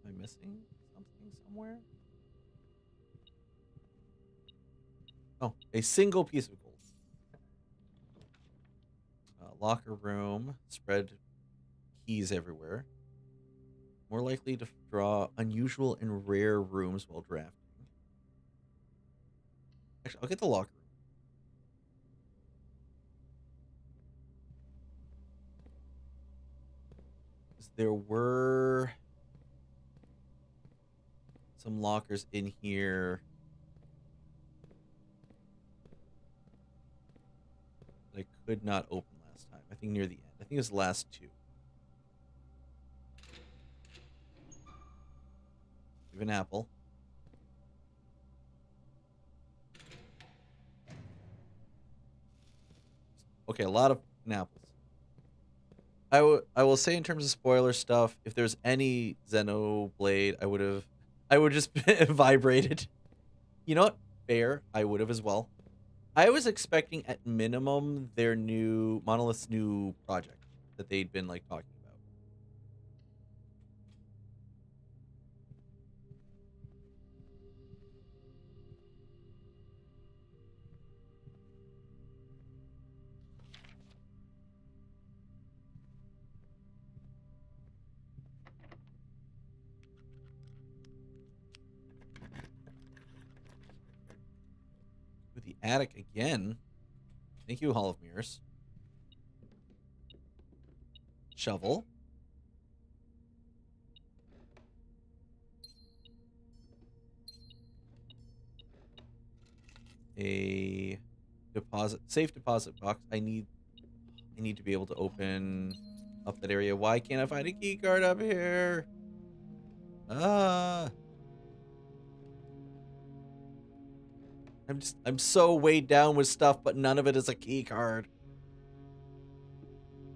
Am I missing something somewhere? Oh, a single piece of gold. Locker room. Spread keys everywhere. More likely to draw unusual and rare rooms while drafting. Actually, I'll get the locker room. There were some lockers in here that I could not open last time. I think near the end. I think it was the last 2. Give an apple. Okay, a lot of apples. I will say in terms of spoiler stuff, if there's any Xenoblade, I would just vibrated. You know what? Fair. I would have as well. I was expecting at minimum their new Monolith's new project that they'd been like talking about. The attic again. Thank you, Hall of Mirrors. Shovel. A safe deposit box. I need to be able to open up that area. Why can't I find a key card up here? I'm so weighed down with stuff, but none of it is a key card.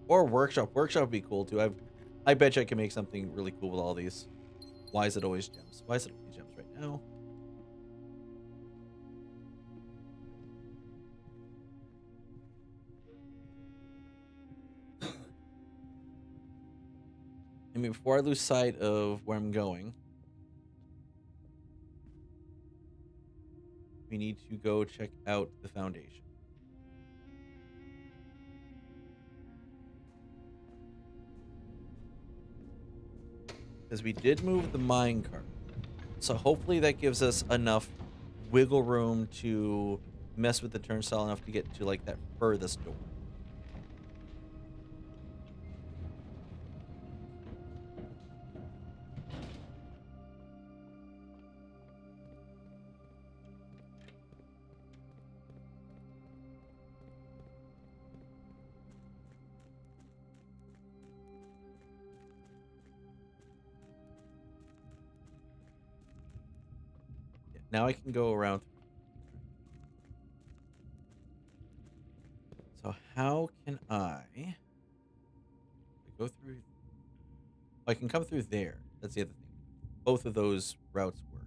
Or workshop. Workshop would be cool too. I bet you I can make something really cool with all these. Why is it always gems? Why is it only gems right now? I mean, before I lose sight of where I'm going, we need to go check out the Foundation. Because we did move the minecart. So hopefully that gives us enough wiggle room to mess with the turnstile enough to get to like that furthest door. Now I can go around. So how can I go through? I can come through there. That's the other thing. Both of those routes work.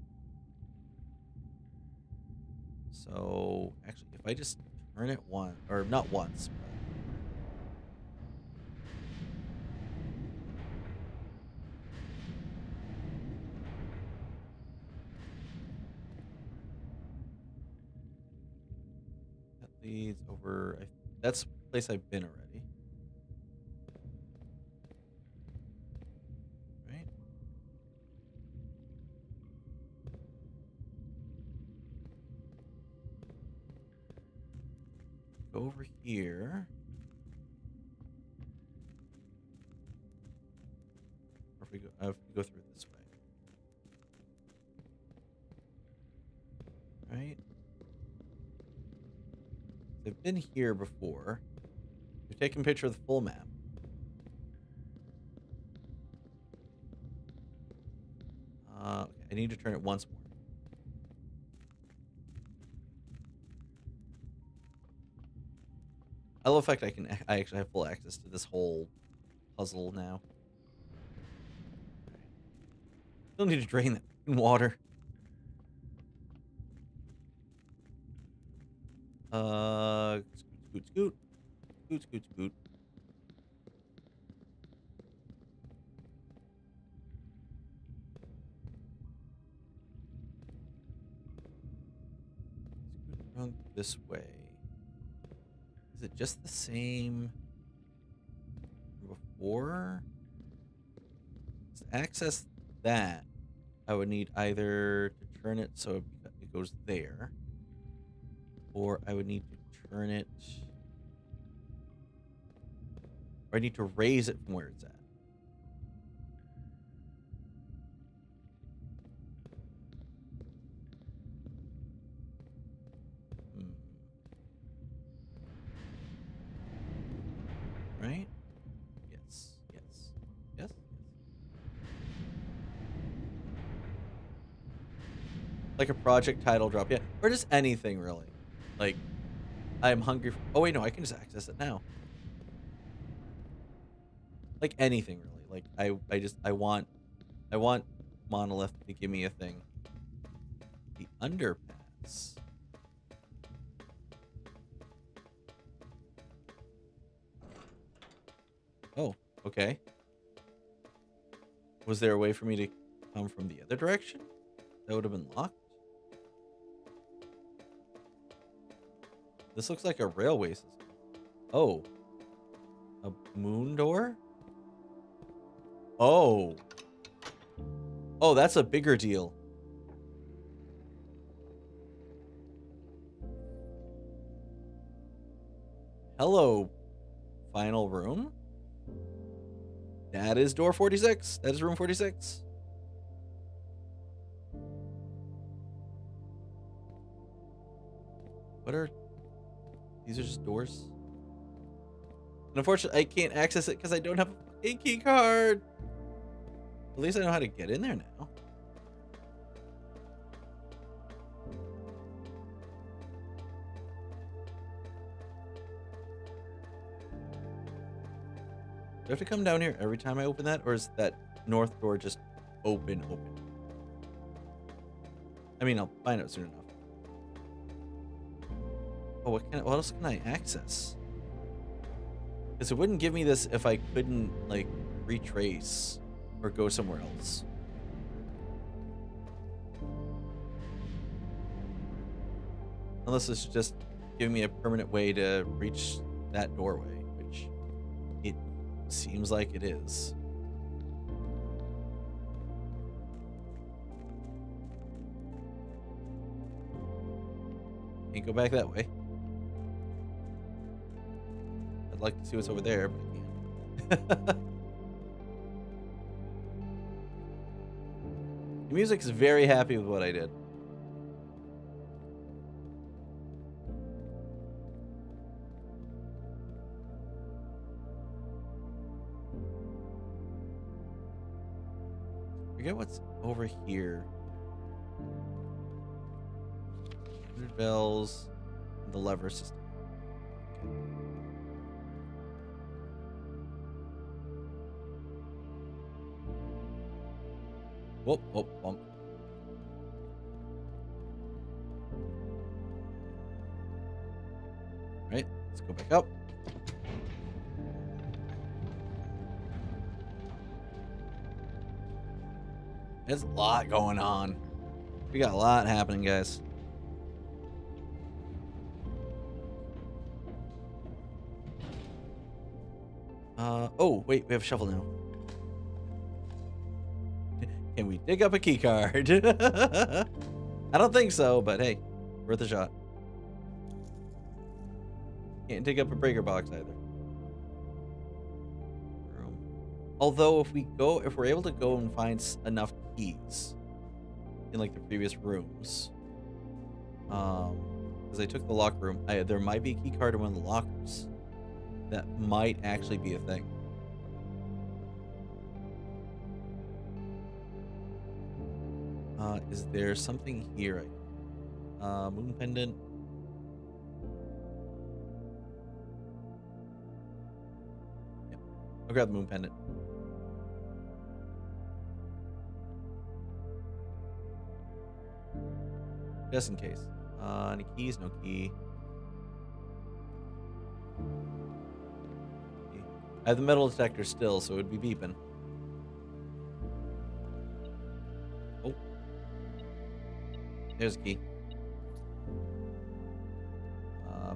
So actually, if I just turn it once, or not once, but leads over. That's a place I've been already. Right? Go over here. Or if we go, I have to go through it this way. Right? I've been here before. We've taken a picture of the full map. Okay, I need to turn it once more. I love the fact I actually have full access to this whole puzzle now. Still need to drain that water. Scoot. Scoot around this way. Is it just the same before? To access that, I would need either to turn it so it goes there, or I would need to turn it, or I need to raise it from where it's at. Right? Yes. Like a project title drop, yeah. Or just anything, really. Like, I'm hungry for... Oh, wait, no, I can just access it now. Like, anything, really. Like, I want Monolith to give me a thing. The underpass. Oh, okay. Was there a way for me to come from the other direction? That would have been locked. This looks like a railway system. Oh. A moon door? Oh. Oh, that's a bigger deal. Hello, final room. That is door 46. That is room 46. What are... These are just doors? And unfortunately, I can't access it because I don't have a key card. At least I know how to get in there now. Do I have to come down here every time I open that, or is that north door just open? I mean, I'll find out soon enough. Oh, what else can I access? Because it wouldn't give me this if I couldn't, like, retrace or go somewhere else. Unless it's just giving me a permanent way to reach that doorway, which it seems like it is. Can't go back that way. I'd like to see what's over there, but I can't. The music is very happy with what I did. Forget what's over here. 100 bells, the lever system. Whoop, whoop, bump. Right, let's go back up. There's a lot going on. We got a lot happening, guys. Oh, wait, we have a shovel now. Can we dig up a key card? I don't think so, but hey, worth a shot. Can't dig up a breaker box either. Although if we're able to go and find enough keys in like the previous rooms, because I took the lock room, there might be a key card in one of the lockers. That might actually be a thing. Is there something here? Moon pendant. Yeah, I'll grab the moon pendant. Just in case. Any keys? No key. I have the metal detector still, so it would be beeping. Oh. There's a key.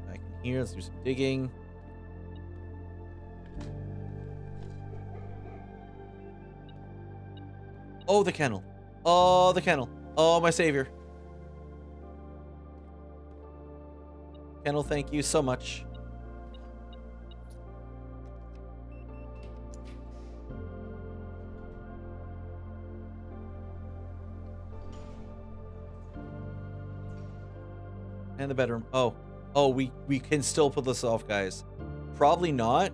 Back in here, let's do some digging. Oh, the kennel. Oh, the kennel. Oh, my savior. Kennel, thank you so much. And the bedroom. Oh, we can still pull this off, guys. Probably not,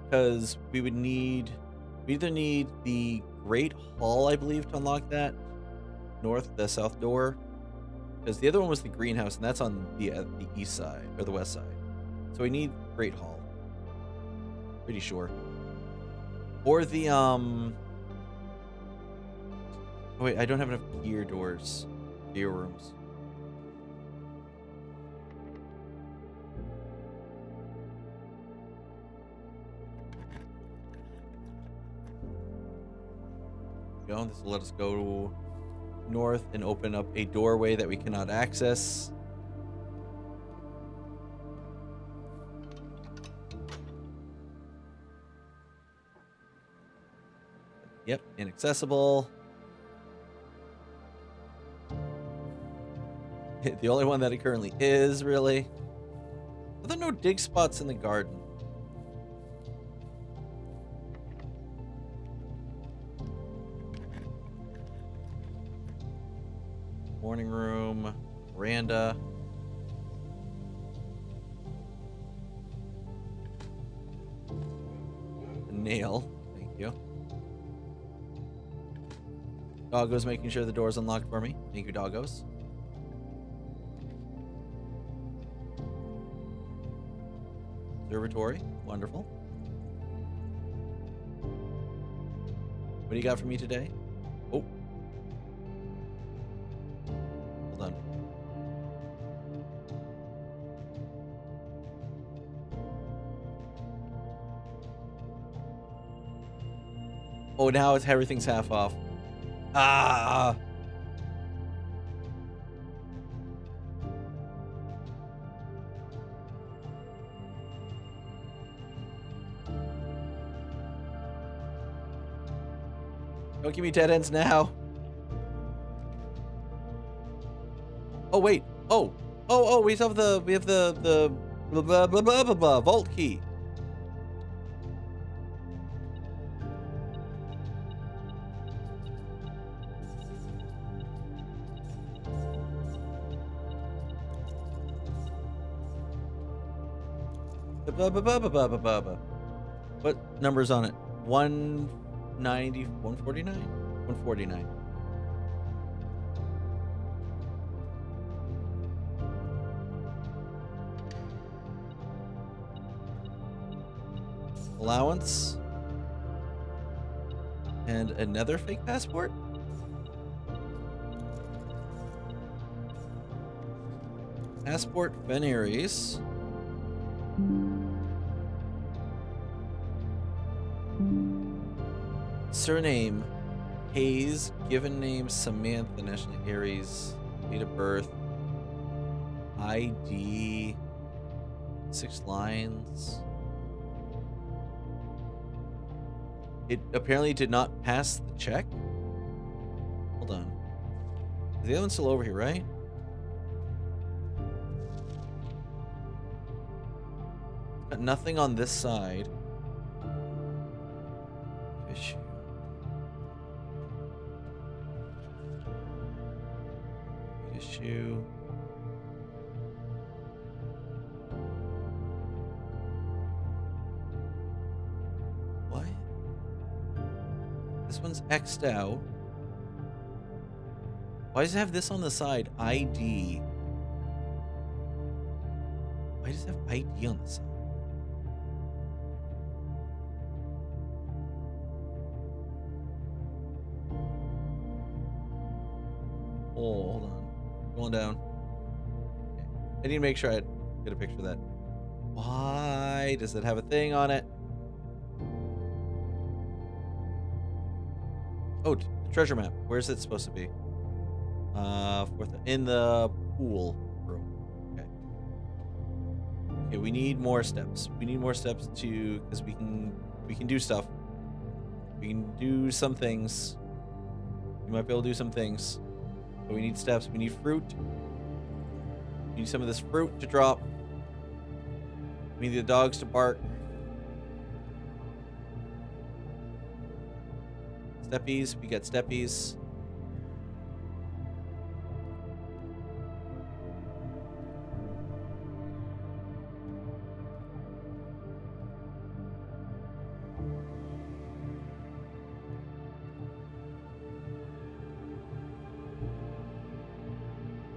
because we either need the Great Hall, I believe, to unlock that. The south door. Because the other one was the greenhouse, and that's on the east side, or the west side. So we need Great Hall. Pretty sure. Or the, oh wait, I don't have enough gear doors. Gear rooms. This will let us go north and open up a doorway that we cannot access. Yep, inaccessible. The only one that it currently is, really. Are there no dig spots in the garden? Morning room, veranda. A nail, thank you. Doggo's making sure the door's unlocked for me. Thank you, Doggos. Observatory, wonderful. What do you got for me today? Oh. Hold on. Oh, now everything's half off. Ah! Don't give me dead ends now. Oh, wait. Oh, Oh, we have the blah blah blah blah blah, blah vault key. Blah, blah, blah, blah, blah, blah, blah, blah. What number's on it? 190, 149? 149. Allowance. And another fake passport? Passport Veneris. Surname Hayes, given name Samantha, national Aries, date of birth, ID, 6 lines. It apparently did not pass the check. Hold on. The other one's still over here, right? Got nothing on this side. Issue. Issue. What? This one's X'd out. Why does it have this on the side? ID. Why does it have ID on the side? Oh, hold on. Going down. Okay. I need to make sure I get a picture of that. Why does it have a thing on it? Oh, the treasure map. Where's it supposed to be? In the pool room. Okay. Okay, we need more steps. We need more steps to, because we can do stuff. We can do some things. We might be able to do some things. But we need steps. We need fruit. We need some of this fruit to drop. We need the dogs to bark. Steppies. We got steppies.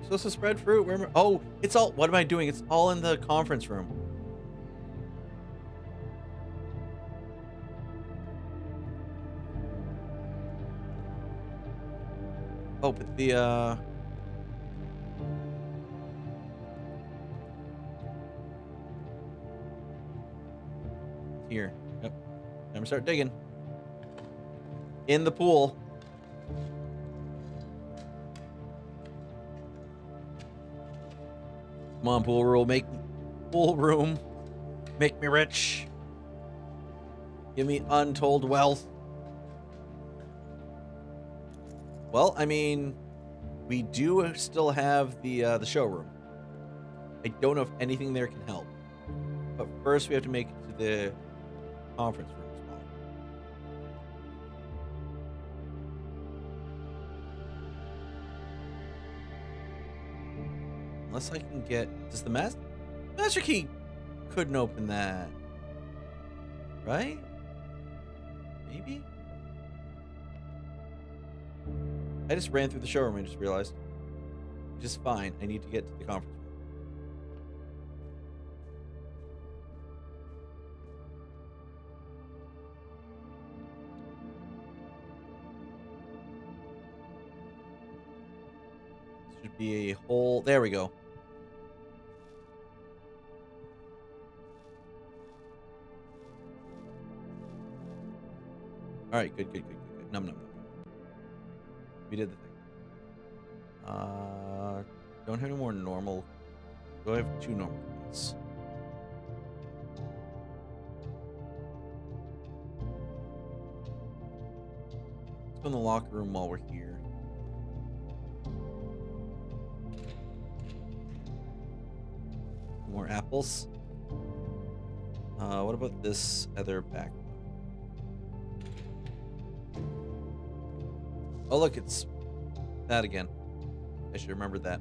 Supposed to spread fruit. Where am I? Oh, it's all. What am I doing? It's all in the conference room. Oh, but the here. Yep. Time to start digging. In the pool. Come on, pool room, make me rich. Give me untold wealth. Well, I mean, we do still have the showroom. I don't know if anything there can help, but first we have to make it to the conference room spot. Unless I can get... Does the master key couldn't open that. Right? Maybe? I just ran through the showroom and just realized. Just fine. I need to get to the conference room. Should be a whole... There we go. All right, good. Num. We did the thing. Don't have any more normal. Do I have 2 normal ones? Let's go in the locker room while we're here. More apples. What about this other back? Oh, look, it's that again. I should remember that.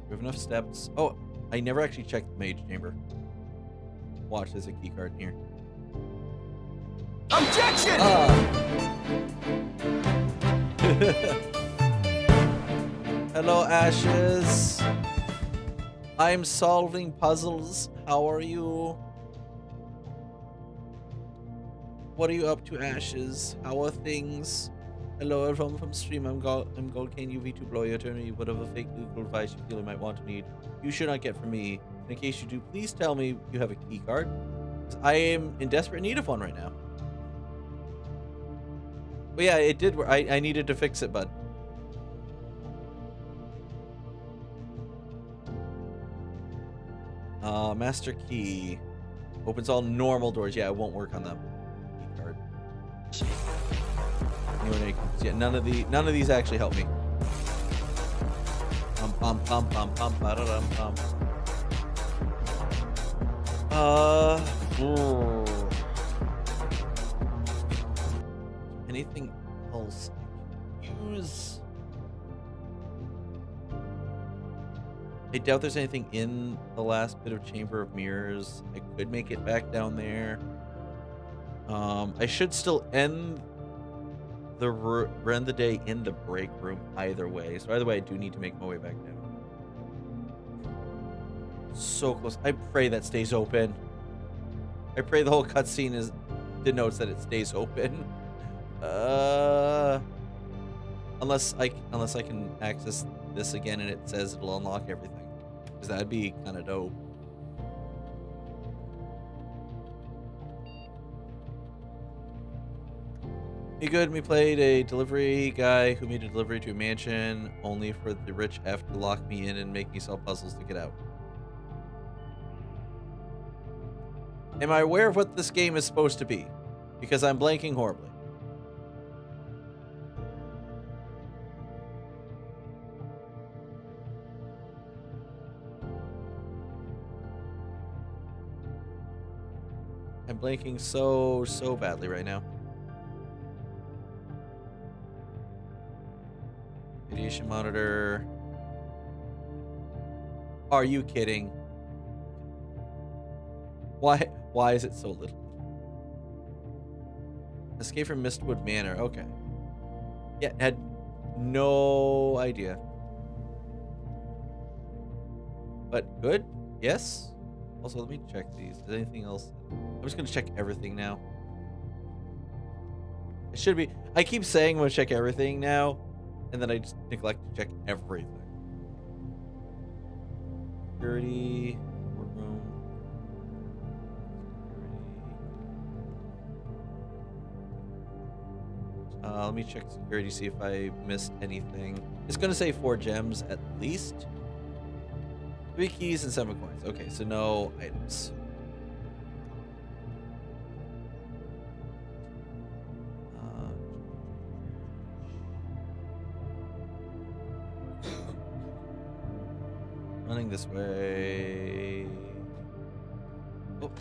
We have enough steps. Oh, I never actually checked the mage chamber. Watch, there's a key card in here. Objection! Hello, Ashes. I'm solving puzzles. How are you? What are you up to, Ashes? How are things? Hello, everyone from stream. I'm Gold Kane UV2 Blow your attorney. Whatever fake legal advice you feel you might want to need, you should not get from me. In case you do, please tell me you have a key card. I am in desperate need of one right now. But yeah, it did work. I needed to fix it, bud. Master key opens all normal doors. Yeah, it won't work on them. Key card. Yeah, none of these actually help me. Anything else I can use? I doubt there's anything in the last bit of Chamber of Mirrors. I could make it back down there. I should still end the day in the break room either way. So either way, I do need to make my way back down. So close. I pray that stays open. I pray the whole cutscene denotes that it stays open. Unless I can access this again and it says it'll unlock everything, because that'd be kind of dope. Be good. We played a delivery guy who made a delivery to a mansion only for the rich F to lock me in and make me solve puzzles to get out. Am I aware of what this game is supposed to be? Because I'm blanking horribly. I'm blanking so badly right now. Radiation monitor. Are you kidding? Why is it so little? Escape from Mistwood Manor. Okay. Yeah, had no idea. But good. Yes. Also, let me check these. Is there anything else? I'm just gonna check everything now. It should be. I keep saying I'm gonna check everything now, and then I just neglect to check everything. Security. Courtroom. Let me check security, see if I missed anything. It's gonna say 4 gems at least. 3 keys and 7 coins. Okay, so no items. Running this way. Oh,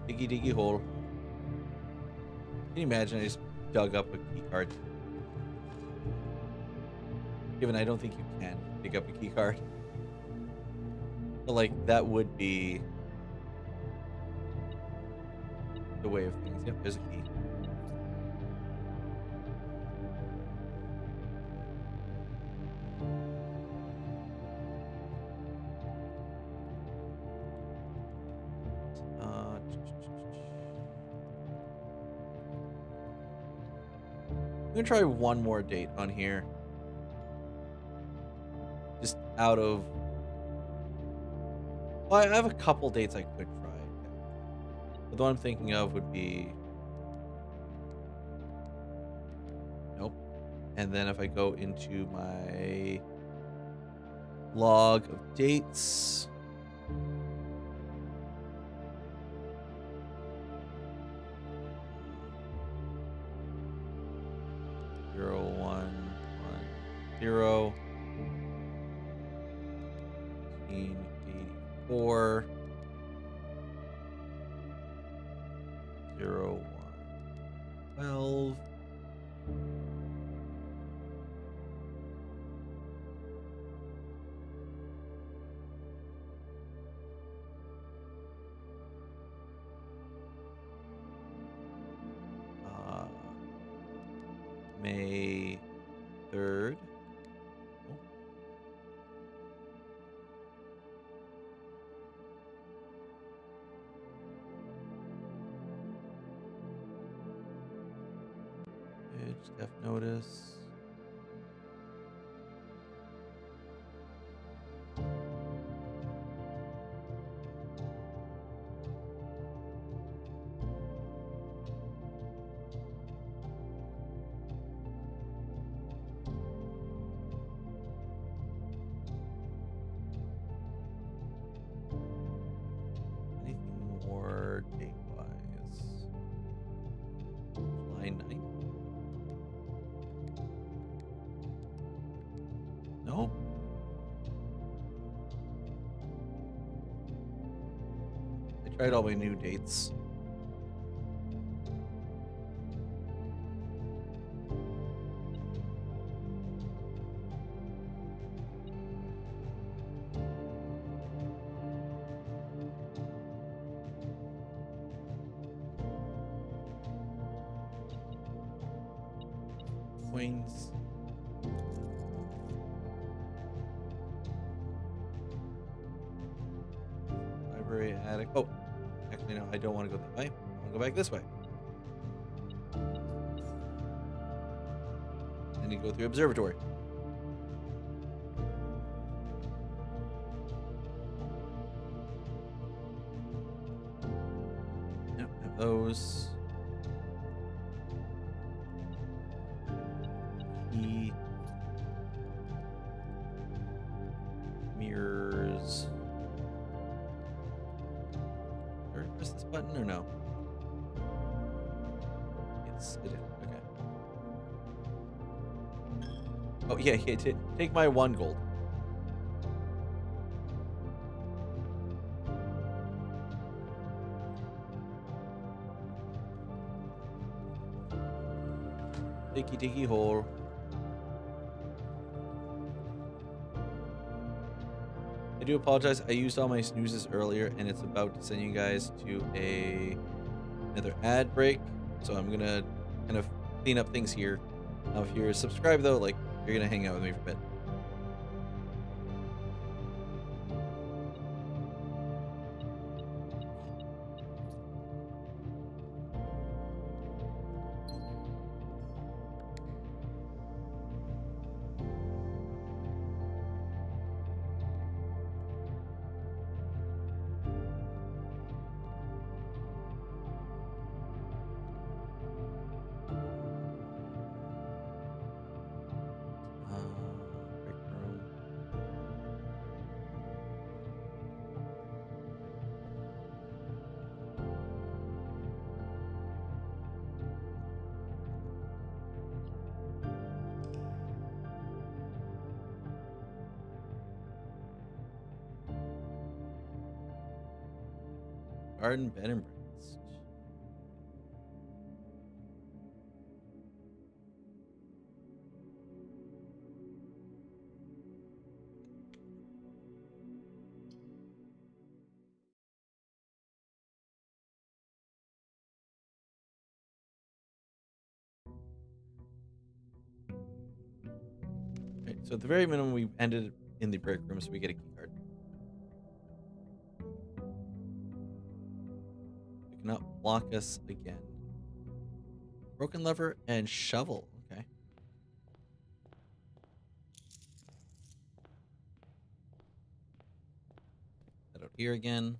diggy hole. Can you imagine I just dug up a key card? Given I don't think you can dig up a key card. But like, that would be the way of things. Yep, there's a key. I'm gonna try one more date on here. Just out of... Well, I have a couple dates I could try. But the one I'm thinking of would be... Nope. And then if I go into my log of dates... 0. 1984. 0, 1, 12. May 3rd. Death notice. Anything more date-wise? July 9th? No. I tried all my new dates. Queens. Library attic. Oh, actually, no, I don't want to go that way. I want to go back this way. Then you go through observatory. Yep, have those. Mirrors. Or press this button or no? It is. Okay. Oh yeah, take my 1 gold. Dicky hole. I do apologize. I used all my snoozes earlier, and it's about to send you guys to another ad break. So I'm gonna kind of clean up things here. If you're subscribed though, like you're gonna hang out with me for a bit. Garden bed and breakfast. Right, so at the very minimum, we ended in the break room, so we get a key card. Cannot block us again. Broken lever and shovel. Okay. Head out here again.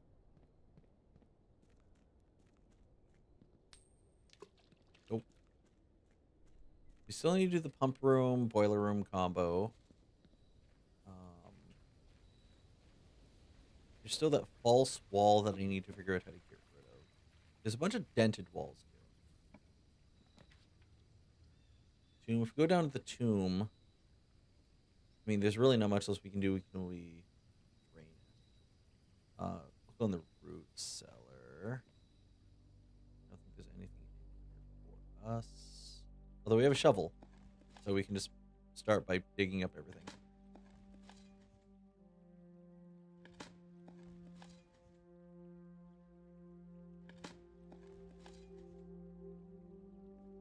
Oh. We still need to do the pump room, boiler room combo. There's still that false wall that I need to figure out how to get rid of. There's a bunch of dented walls here. Tomb. If we go down to the tomb, mean, there's really not much else we can do. We can only drain it. We'll go in the root cellar. I don't think there's anything here for us. Although we have a shovel, so we can just start by digging up everything.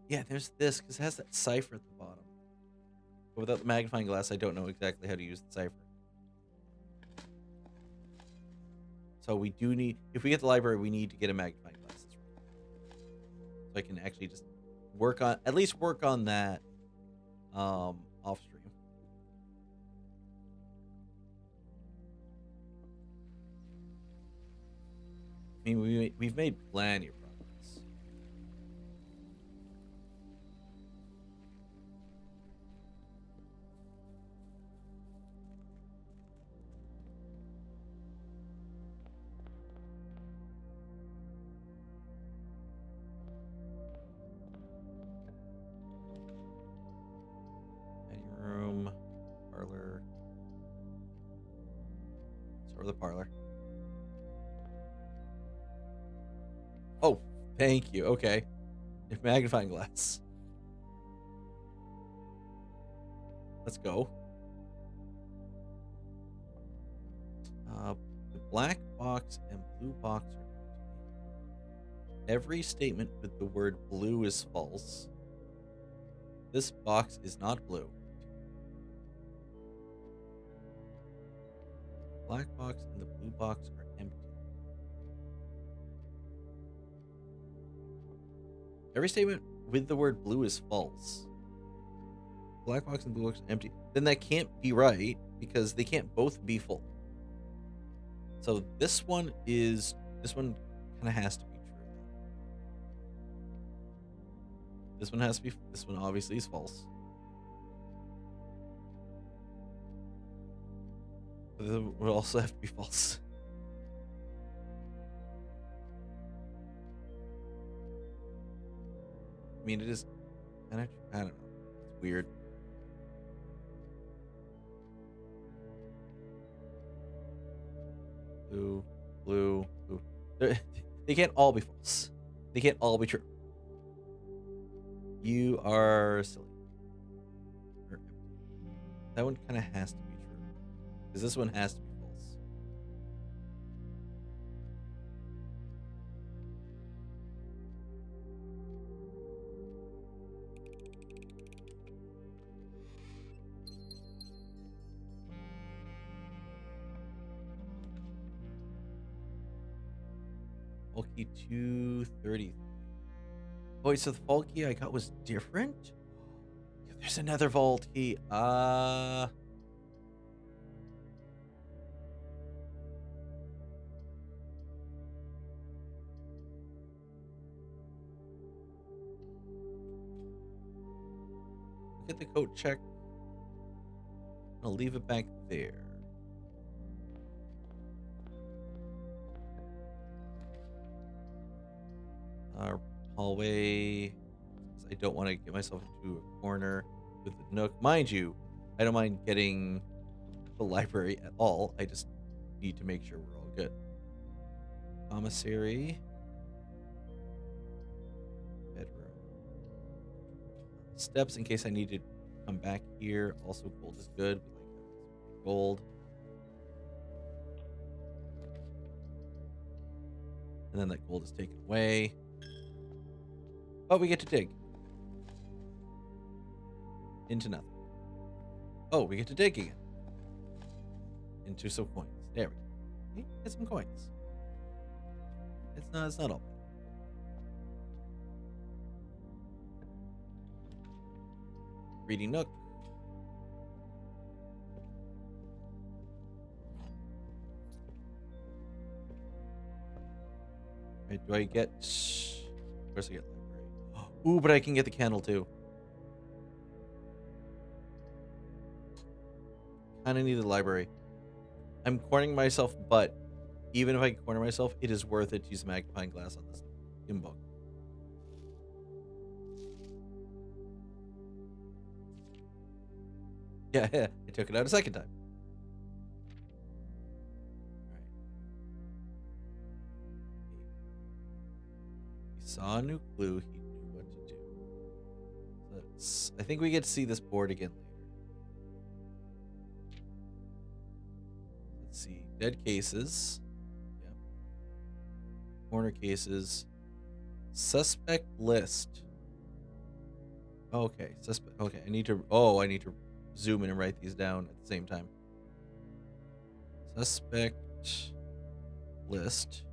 Yeah, there's this, because it has that cipher at the bottom. But without the magnifying glass, I don't know exactly how to use the cipher. So we do need, if we get the library, we need to get a magnifying glass. That's right. So I can actually just work on, at least work on that off stream. I mean, we've made plenty of progress. Room, parlor. Start with the parlor. Oh, thank you. Okay. Magnifying glass. Let's go. The black box and blue box are empty. Every statement with the word blue is false. This box is not blue. Black box and the blue box are empty. Every statement with the word blue is false. Black box and blue box are empty. Then that can't be right because they can't both be full. So this one kind of has to be true. This one obviously is false. But it would also have to be false. I mean, it is kind of, I don't know. It's weird. Blue, blue, blue. They can't all be false. They can't all be true. You are silly. That one kind of has to be true. Because this one has to be false. Bulky 230. Oh, wait, so the vault key I got was different? There's another vault key. Get the coat check. I'll leave it back there. Our hallway. I don't want to get myself into a corner with the nook. Mind you, I don't mind getting the library at all. I just need to make sure we're all good. Commissary. Bedroom. Steps in case I need to come back here. Also, gold is good. We like gold. And then that gold is taken away. But we get to dig. Into nothing. Oh, we get to dig again. Into some coins. There we go. Okay, get some coins. It's not all bad. Reading nook. Right, do I get... Of course I get library. Ooh, but I can get the candle too. Kinda need the library. I'm cornering myself, but even if I corner myself, it is worth it to use magnifying glass on this book. Yeah, I took it out a second time. He saw a new clue. He knew what to do. I think we get to see this board again later. Let's see. Dead cases. Yep. Corner cases. Suspect list. Okay. Suspect. Okay. I need to zoom in and write these down at the same time. Suspect list.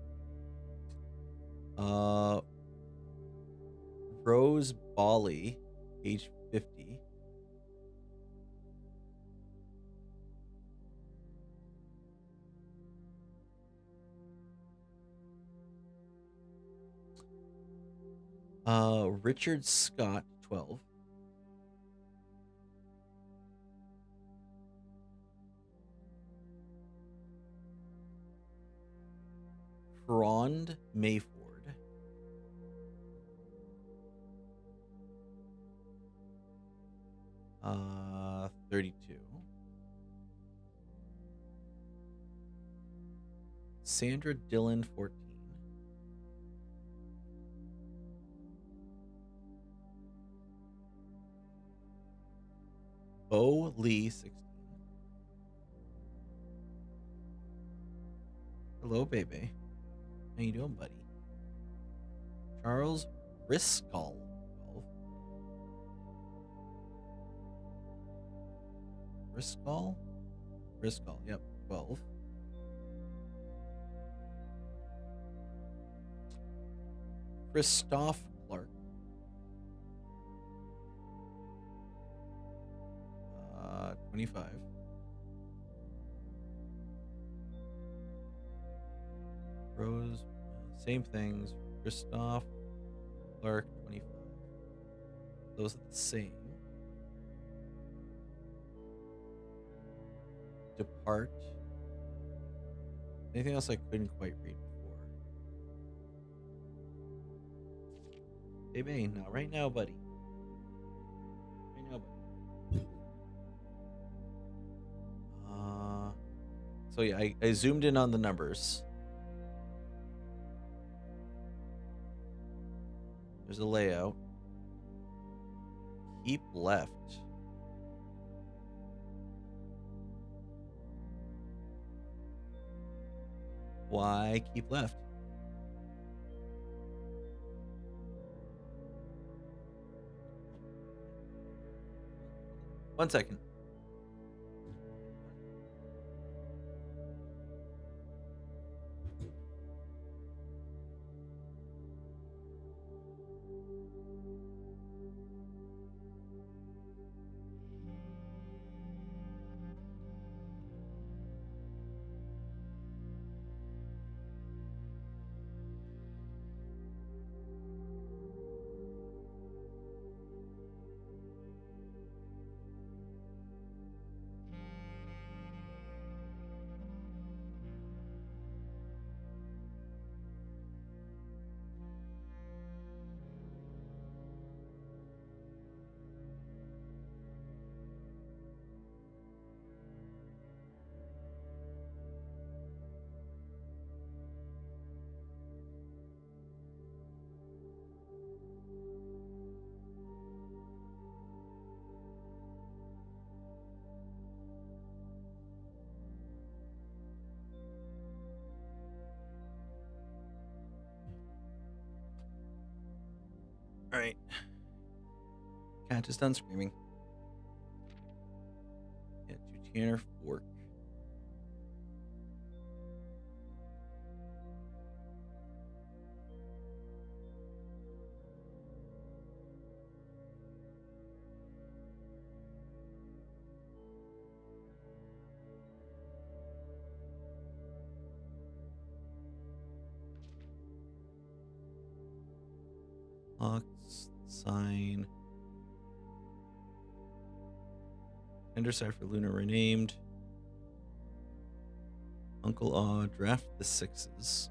Rose Bali, age 50. Richard Scott, 12. Frond Mayford. 32. Sandra Dillon, 14. Bo Lee, 16. Hello, baby. How you doing, buddy? Charles Riscall, 12. Riscall? Riscall, yep, 12. Christoph Clark. 25. Rose, same things. Christoph Clark, 25. Those are the same. Depart. Anything else I couldn't quite read before? Hey, Bane, not right now, buddy. Right now, buddy. So yeah, I zoomed in on the numbers. There's a layout. Keep left. Why keep left? One second. All right. Cat is done screaming. Get to Tanner Fork. Locks, sign. Tender Cipher Luna renamed. Uncle Aw, draft the sixes.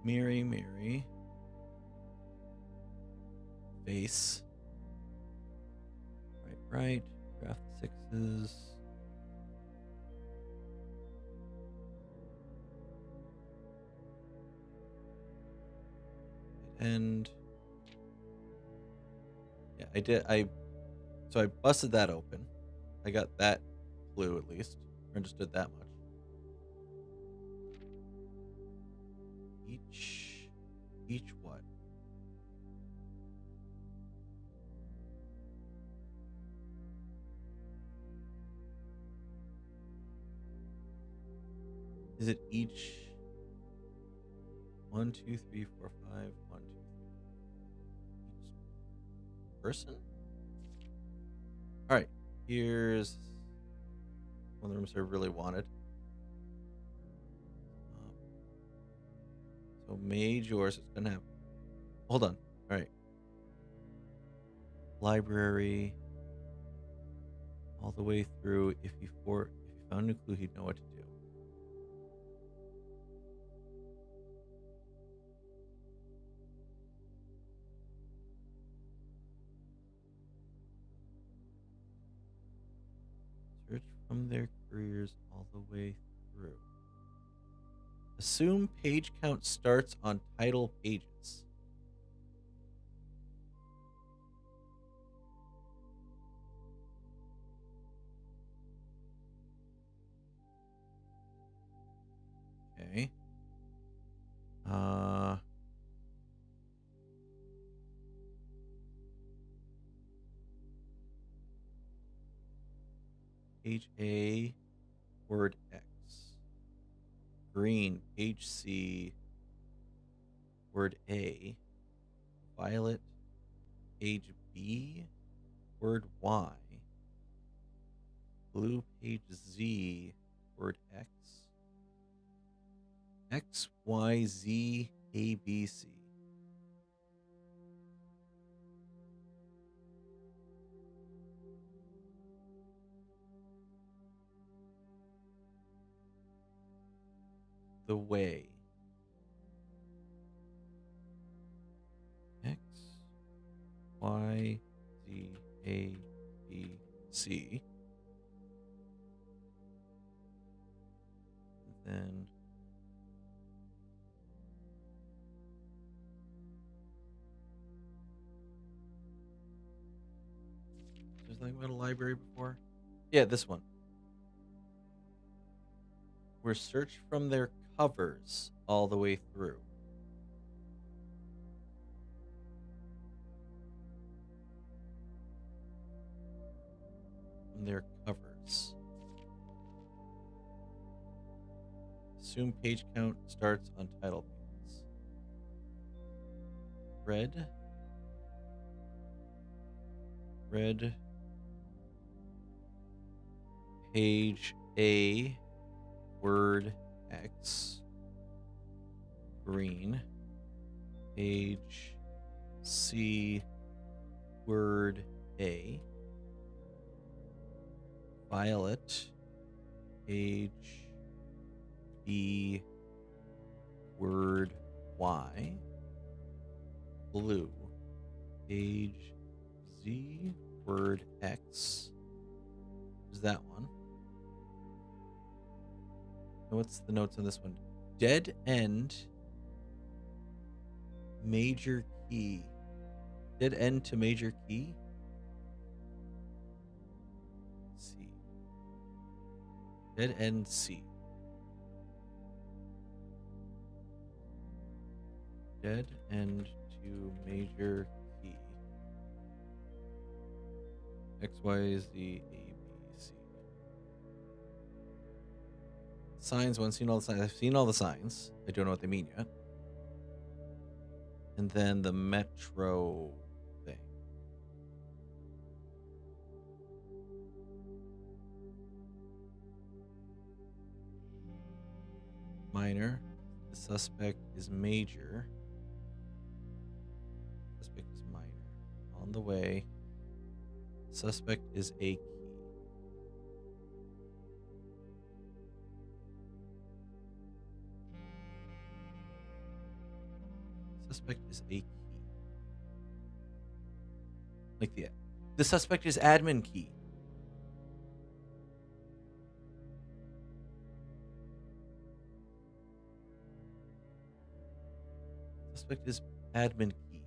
Mary. Face. Right. Draft the 6s. And yeah, I did. So I busted that open. I got that clue at least. Understood that much. Each what? Is it each 1, 2, 3, 4, 5, 1, 2, 3? Each person? Alright, here's one of the rooms I really wanted. So mage yours, it's gonna have. Hold on. Alright. Library. All the way through. If you found a clue, he'd know what to do. Search from their careers all the way through. Assume page count starts on title pages. Okay. Page A, word X. Green, page C, word A. Violet, page B, word Y. Blue, page Z, word X. X, Y, Z, A, B, C. The way. X, Y, Z, A, B, C. And then there's something about a library before? Yeah, this one. We're searched from their covers all the way through. From their covers. Assume page count starts on title pages. Red. Page A, word X. Green. Page C, word A. Violet. Page B, word Y. Blue. Page Z, word X. Is that one? What's the notes on this one? Dead end. Major key. Dead end to major key. C. Dead end C. Dead end to major key. X, Y, Z, A, B, C. Signs, one, seen all the signs. I've seen all the signs. I don't know what they mean yet. And then the metro thing. Minor. The suspect is major. Suspect is minor. On the way. Suspect is a key. Suspect is a key. Like the suspect is admin key. Suspect is admin key.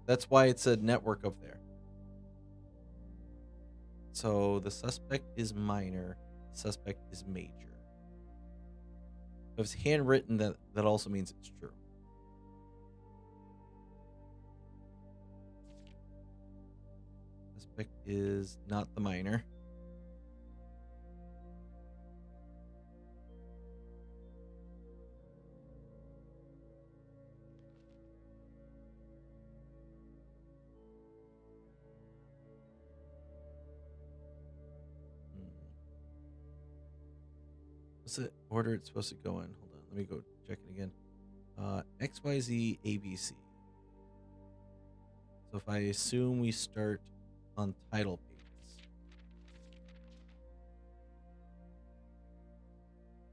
That's why it's a network up there. So the suspect is minor, the suspect is major. If it's handwritten, that also means it's true. Suspect is not the minor. What's the order it's supposed to go in? Hold on, let me go check it again. XYZ ABC. So if I assume we start on title pages.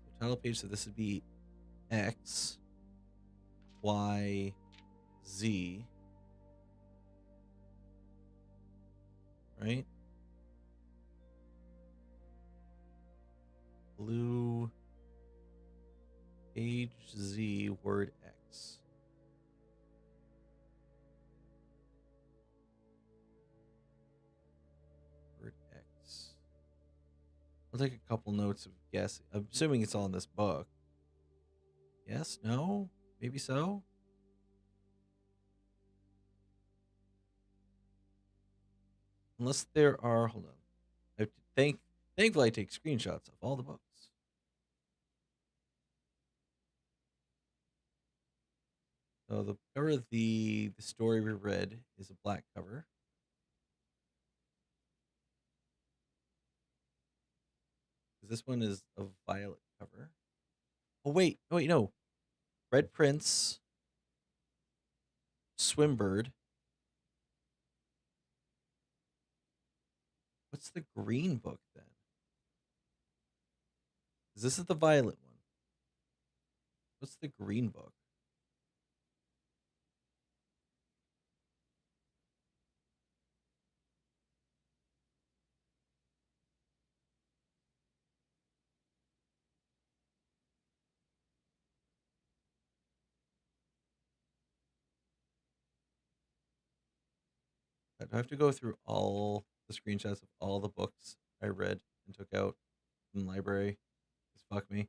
So title page, so this would be X, Y, Z. Right? Blue, page Z, word X. Word X. I'll take a couple notes of guess. I'm assuming it's all in this book. Yes? No? Maybe so? Unless there are, hold on. I have to thankfully I take screenshots of all the books. So the cover of the story we read is a black cover. This one is a violet cover. Oh wait, no. Red Prince, Swimbird. What's the green book then? This is the violet one. What's the green book? I have to go through all the screenshots of all the books I read and took out from the library. Just fuck me.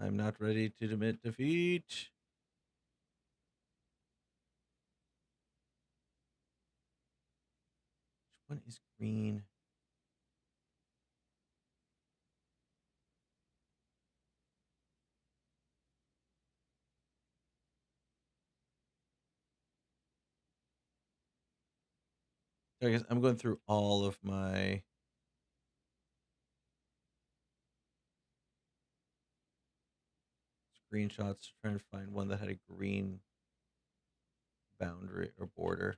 I'm not ready to admit defeat. Which one is green? I guess I'm going through all of my screenshots trying to find one that had a green boundary or border.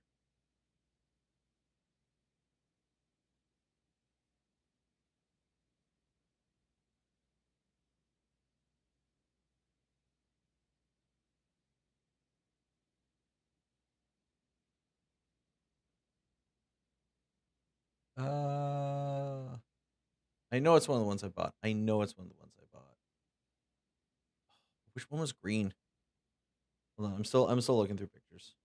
I know it's one of the ones I bought. Which one was green? Hold on, I'm still looking through pictures.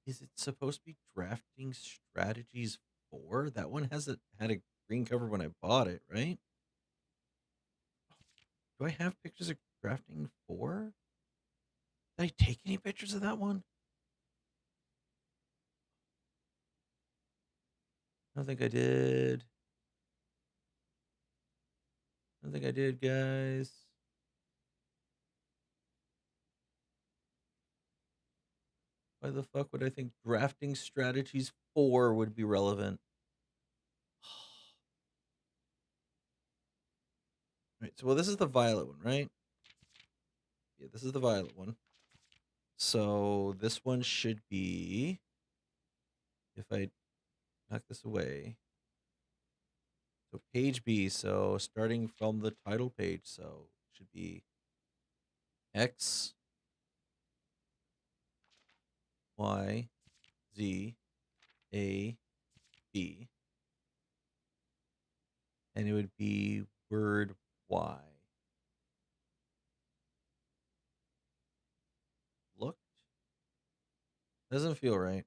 Is it supposed to be Drafting Strategies 4? That one had a green cover when I bought it, right? Do I have pictures of Drafting 4? Did I take any pictures of that one? I don't think I did. I don't think I did, guys. Why the fuck would I think drafting strategies 4 would be relevant? Right, so well, this is the violet one, right? Yeah, this is the violet one. So this one should be, if I knock this away, so page B, so starting from the title page, so it should be X, Y, Z, A, B, and it would be word Y. Looked? Doesn't feel right.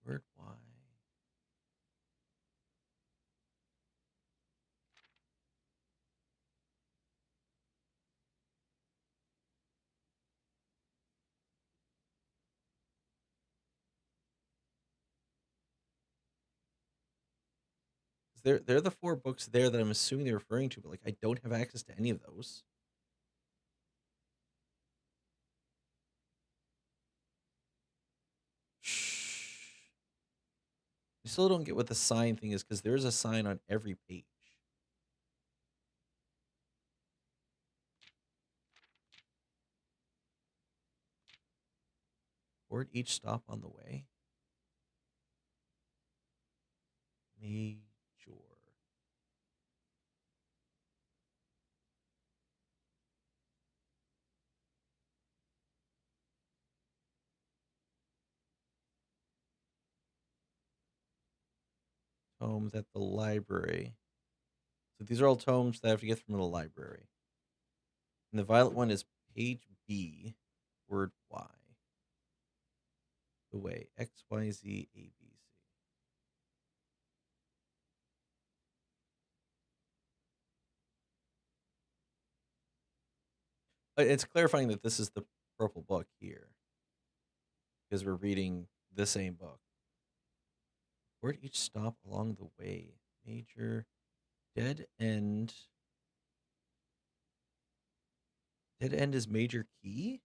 Word Y. They're the 4 books there that I'm assuming they're referring to, but like I don't have access to any of those. I still don't get what the sign thing is because there's a sign on every page. Or at each stop on the way. Major. Tomes at the library. So these are all tomes that I have to get from the library. And the violet one is page B, word Y. The way. X, Y, Z, A, B, C. It's clarifying that this is the purple book here. Because we're reading the same book. Where at each stop along the way. Major. Dead end. Dead end is major key?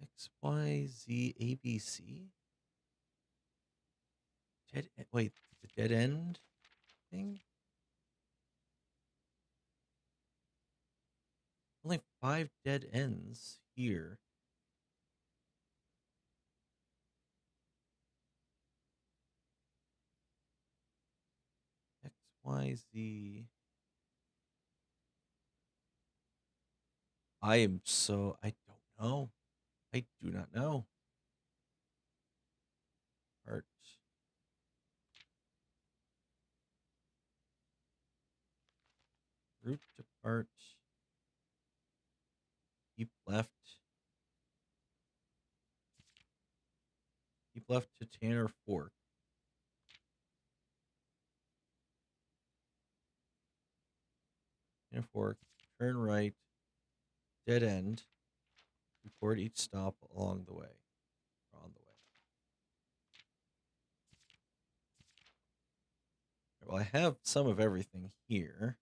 X, Y, Z, A, B, C? Wait, the dead end thing? Only 5 dead ends here. X, Y, Z. I don't know. I do not know. Heart. Route to part. Keep left. Keep left to Tanner Fork. Tanner Fork. Turn right. Dead end. Record each stop along the way. Or on the way. Well, I have some of everything here.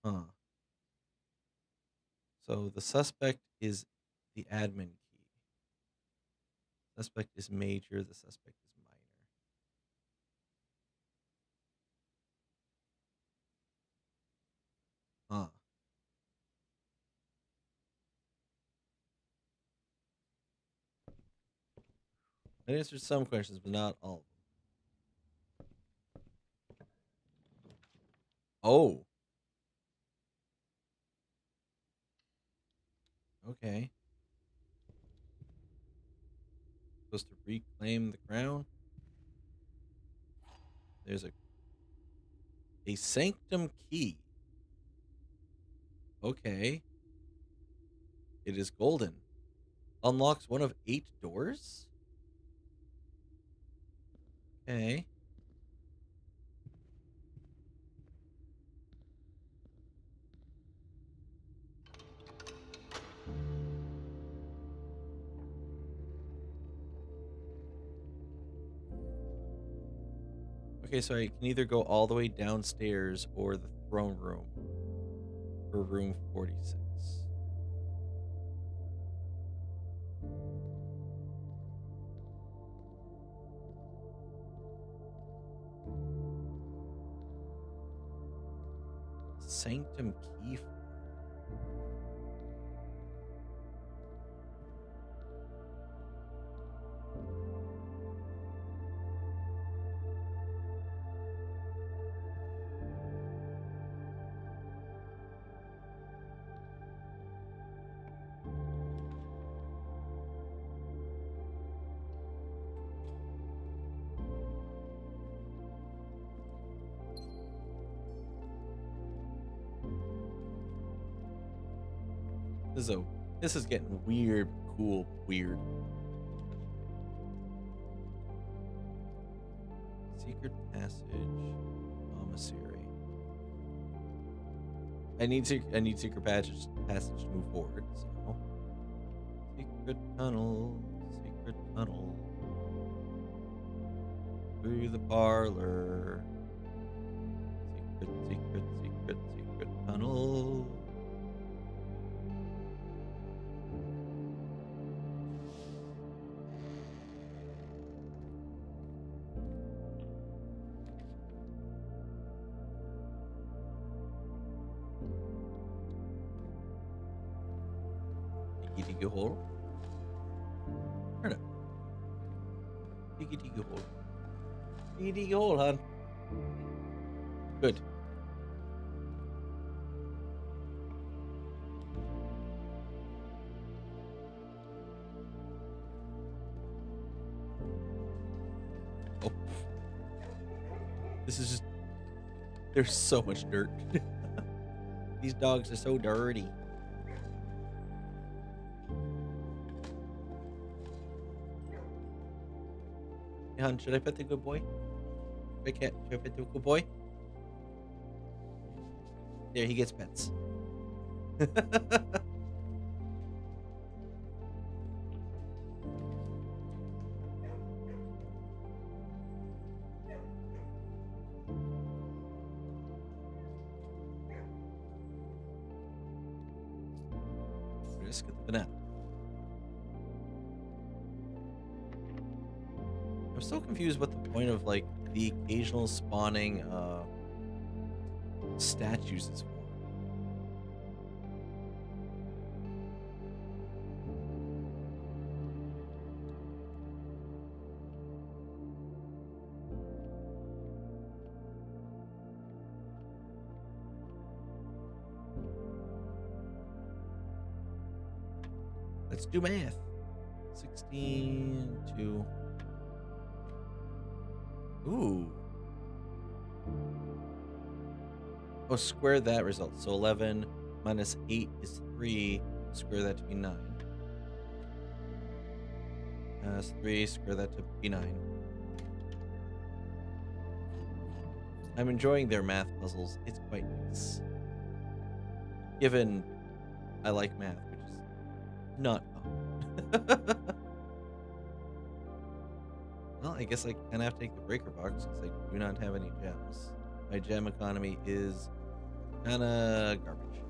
Huh. So the suspect is the admin key. Suspect is major. The suspect is minor. Huh. I answered some questions, but not all of them. Oh. Okay. Supposed to reclaim the crown. There's a sanctum key. Okay. It is golden. Unlocks one of 8 doors? Okay. Okay, so I can either go all the way downstairs or the throne room for room 46. Sanctum key. This is getting weird, cool, weird. Secret passage, commissary. I need secret passage to move forward. So secret tunnel through the parlor. Secret tunnel. Tiki hole. Turn it. Tiki hole. Tiki hole, hon. Good. Oh. This is just. There's so much dirt. These dogs are so dirty. Hun, should I pet the good boy? Big cat, should I pet the good boy? There, he gets pets. Just get the banana. I'm so confused what the point of like the occasional spawning statues is for. Let's do math. 16 to... Ooh. Oh, square that result. So 11 minus 8 is 3. Square that to be 9. That's 3. Square that to be 9. I'm enjoying their math puzzles. It's quite nice. Given I like math, which is not common. Well, I guess I kind of have to take the breaker box because I do not have any gems. My gem economy is kind of garbage.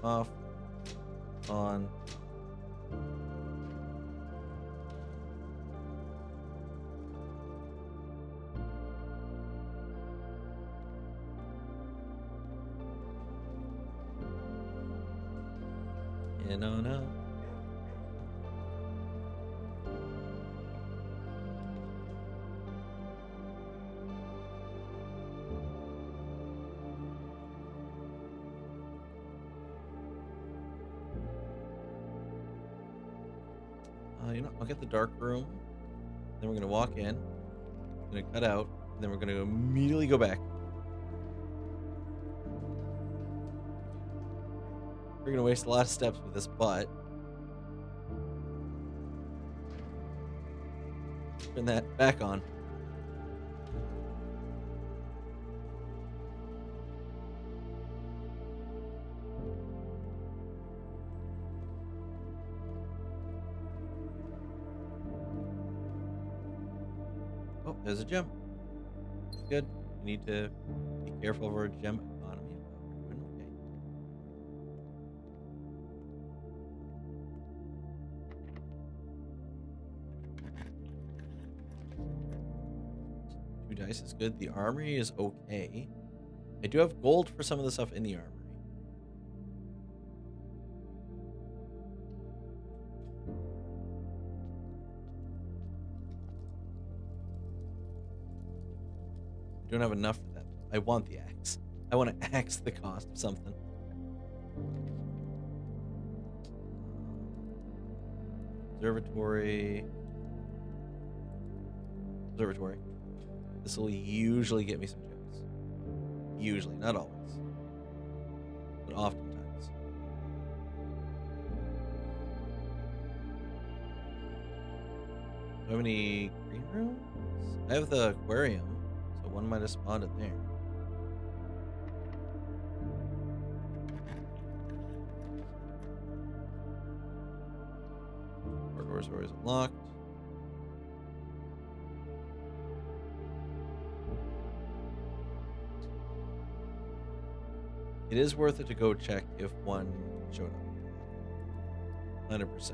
Off. On. In on up. You know, I'll get the dark room. Then we're gonna walk in. Gonna cut out. And then we're gonna immediately go back. We're gonna waste a lot of steps with this, but turn that back on. Oh, there's a gem. Good. We need to be careful of our gem economy. We're doing okay. Two dice is good. The armory is okay. I do have gold for some of the stuff in the armory. I don't have enough for that. I want the axe. I want to axe the cost of something. Observatory. Observatory. This will usually get me some gems. Usually, not always, but oftentimes. Do I have any green rooms? I have the aquarium, so one might have spawned in there. Our doors are always unlocked. It is worth it to go check if one showed up. 100%.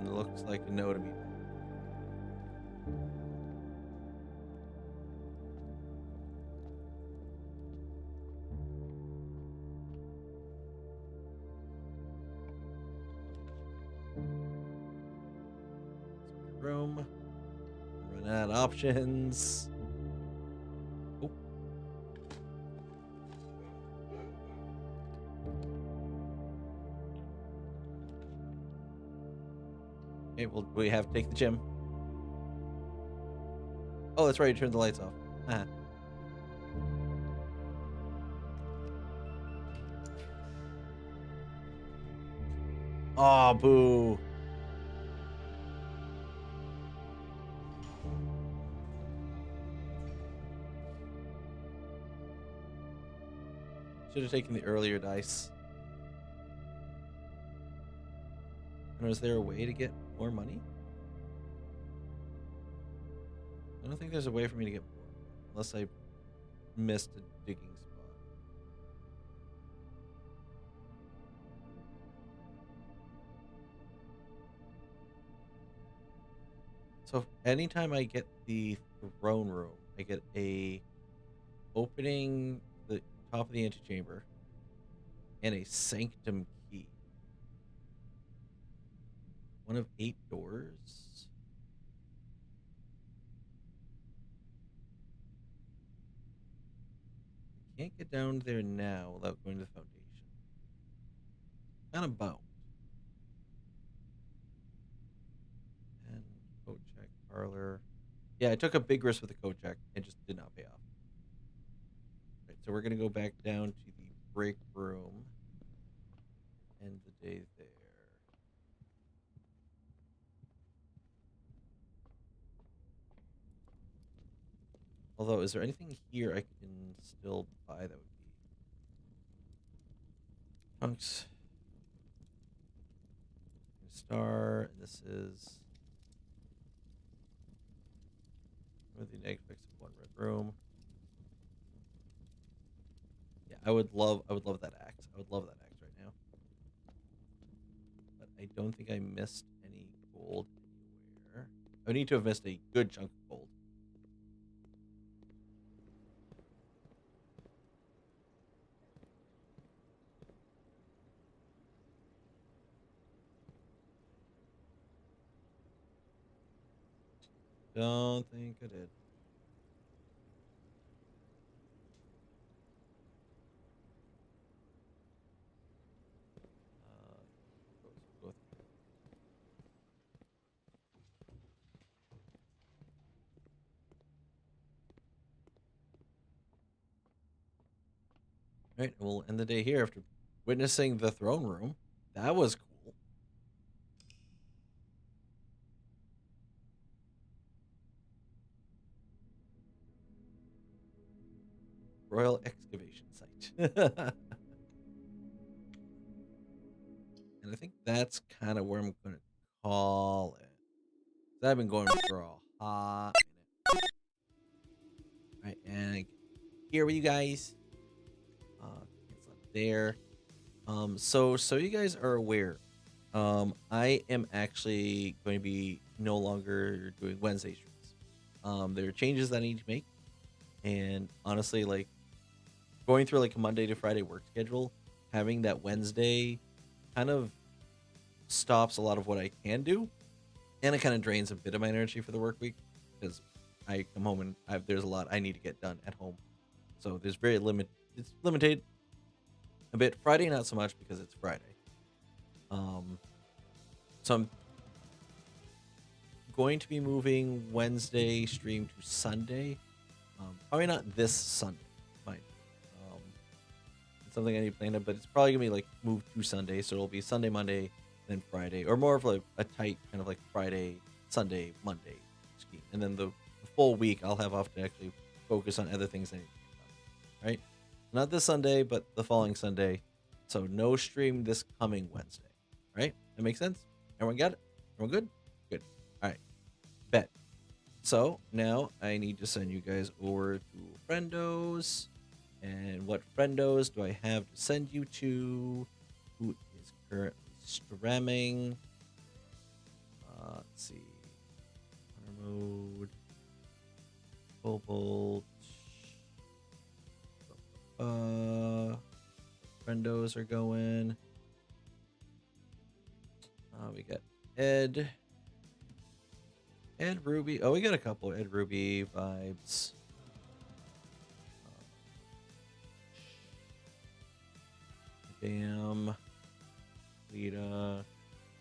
Looks like a no to me. Room. Run out of options. Oh. Okay, well, we have to take the gem. Oh, that's right. You turned the lights off. Uh-huh. Oh, boo. Should have taken the earlier dice. And was there a way to get more money? I don't think there's a way for me to get more, unless I missed a digging spot. So anytime I get the throne room, I get a opening the top of the antechamber and a sanctum key. One of 8 doors. I can't get down there now without going to the foundation. Kind of bummed. And code check parlor. Yeah, I took a big risk with the code check and just did not pay off. Right, so we're gonna go back down to the break room. End the day there. Although, is there anything here I can still buy that would be chunks? Star. This is with the negative effects of 1 red room. Yeah, I would love that axe. I would love that axe right now. But I don't think I missed any gold anywhere. I would need to have missed a good chunk of gold. Don't think I did. All right, we'll end the day here after witnessing the throne room. That was cool. Royal excavation site. And I think that's kind of where I'm going to call it. 'Cause I've been going for a hot minute. All right, and here with you guys. It's up there. So you guys are aware, I am actually going to be no longer doing Wednesday streams. There are changes that I need to make, and honestly, like going through like a Monday to Friday work schedule, having that Wednesday kind of stops a lot of what I can do, and it kind of drains a bit of my energy for the work week because I come home and there's a lot I need to get done at home, so there's it's limited a bit. Friday not so much because it's Friday. So I'm going to be moving Wednesday stream to Sunday. Probably not this Sunday, mind. It's something I need planned up, but it's probably gonna be like moved to Sunday, so it'll be Sunday, Monday, then Friday, or more of like a tight kind of like Friday, Sunday, Monday scheme, and then the full week I'll have off to actually focus on other things I need to get done. Right? Not this Sunday, but the following Sunday. So no stream this coming Wednesday. Right? That makes sense? Everyone got it? Everyone good? Good. All right. Bet. So now I need to send you guys over to Friendos. And what Friendos do I have to send you to? Who is currently streaming? Let's see. Hunter mode. Cobalt. Friendos are going. We got Ed Ruby. Oh, we got a couple Ed Ruby vibes. Damn. Lita.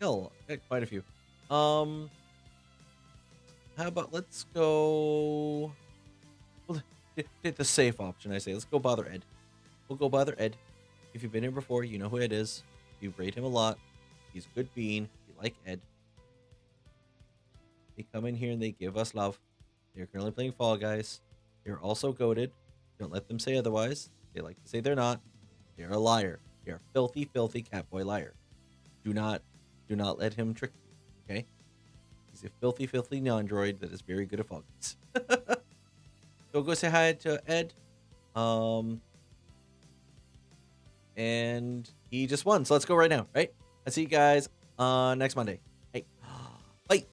Hell, got quite a few. How about let's go. Well, hit the safe option. I say let's go bother Ed. We'll go bother Ed. If you've been here before, you know who Ed is. You rate him a lot. He's a good bean. You like Ed. They come in here and they give us love. They're currently playing Fall Guys. They're also goated. Don't let them say otherwise. They like to say they're not. They're a liar. They're a filthy, filthy catboy liar. Do not let him trick you. Okay? He's a filthy, filthy non-droid that is very good at Fall Guys. So go say hi to Ed. And he just won. So let's go right now, right? I'll see you guys next Monday.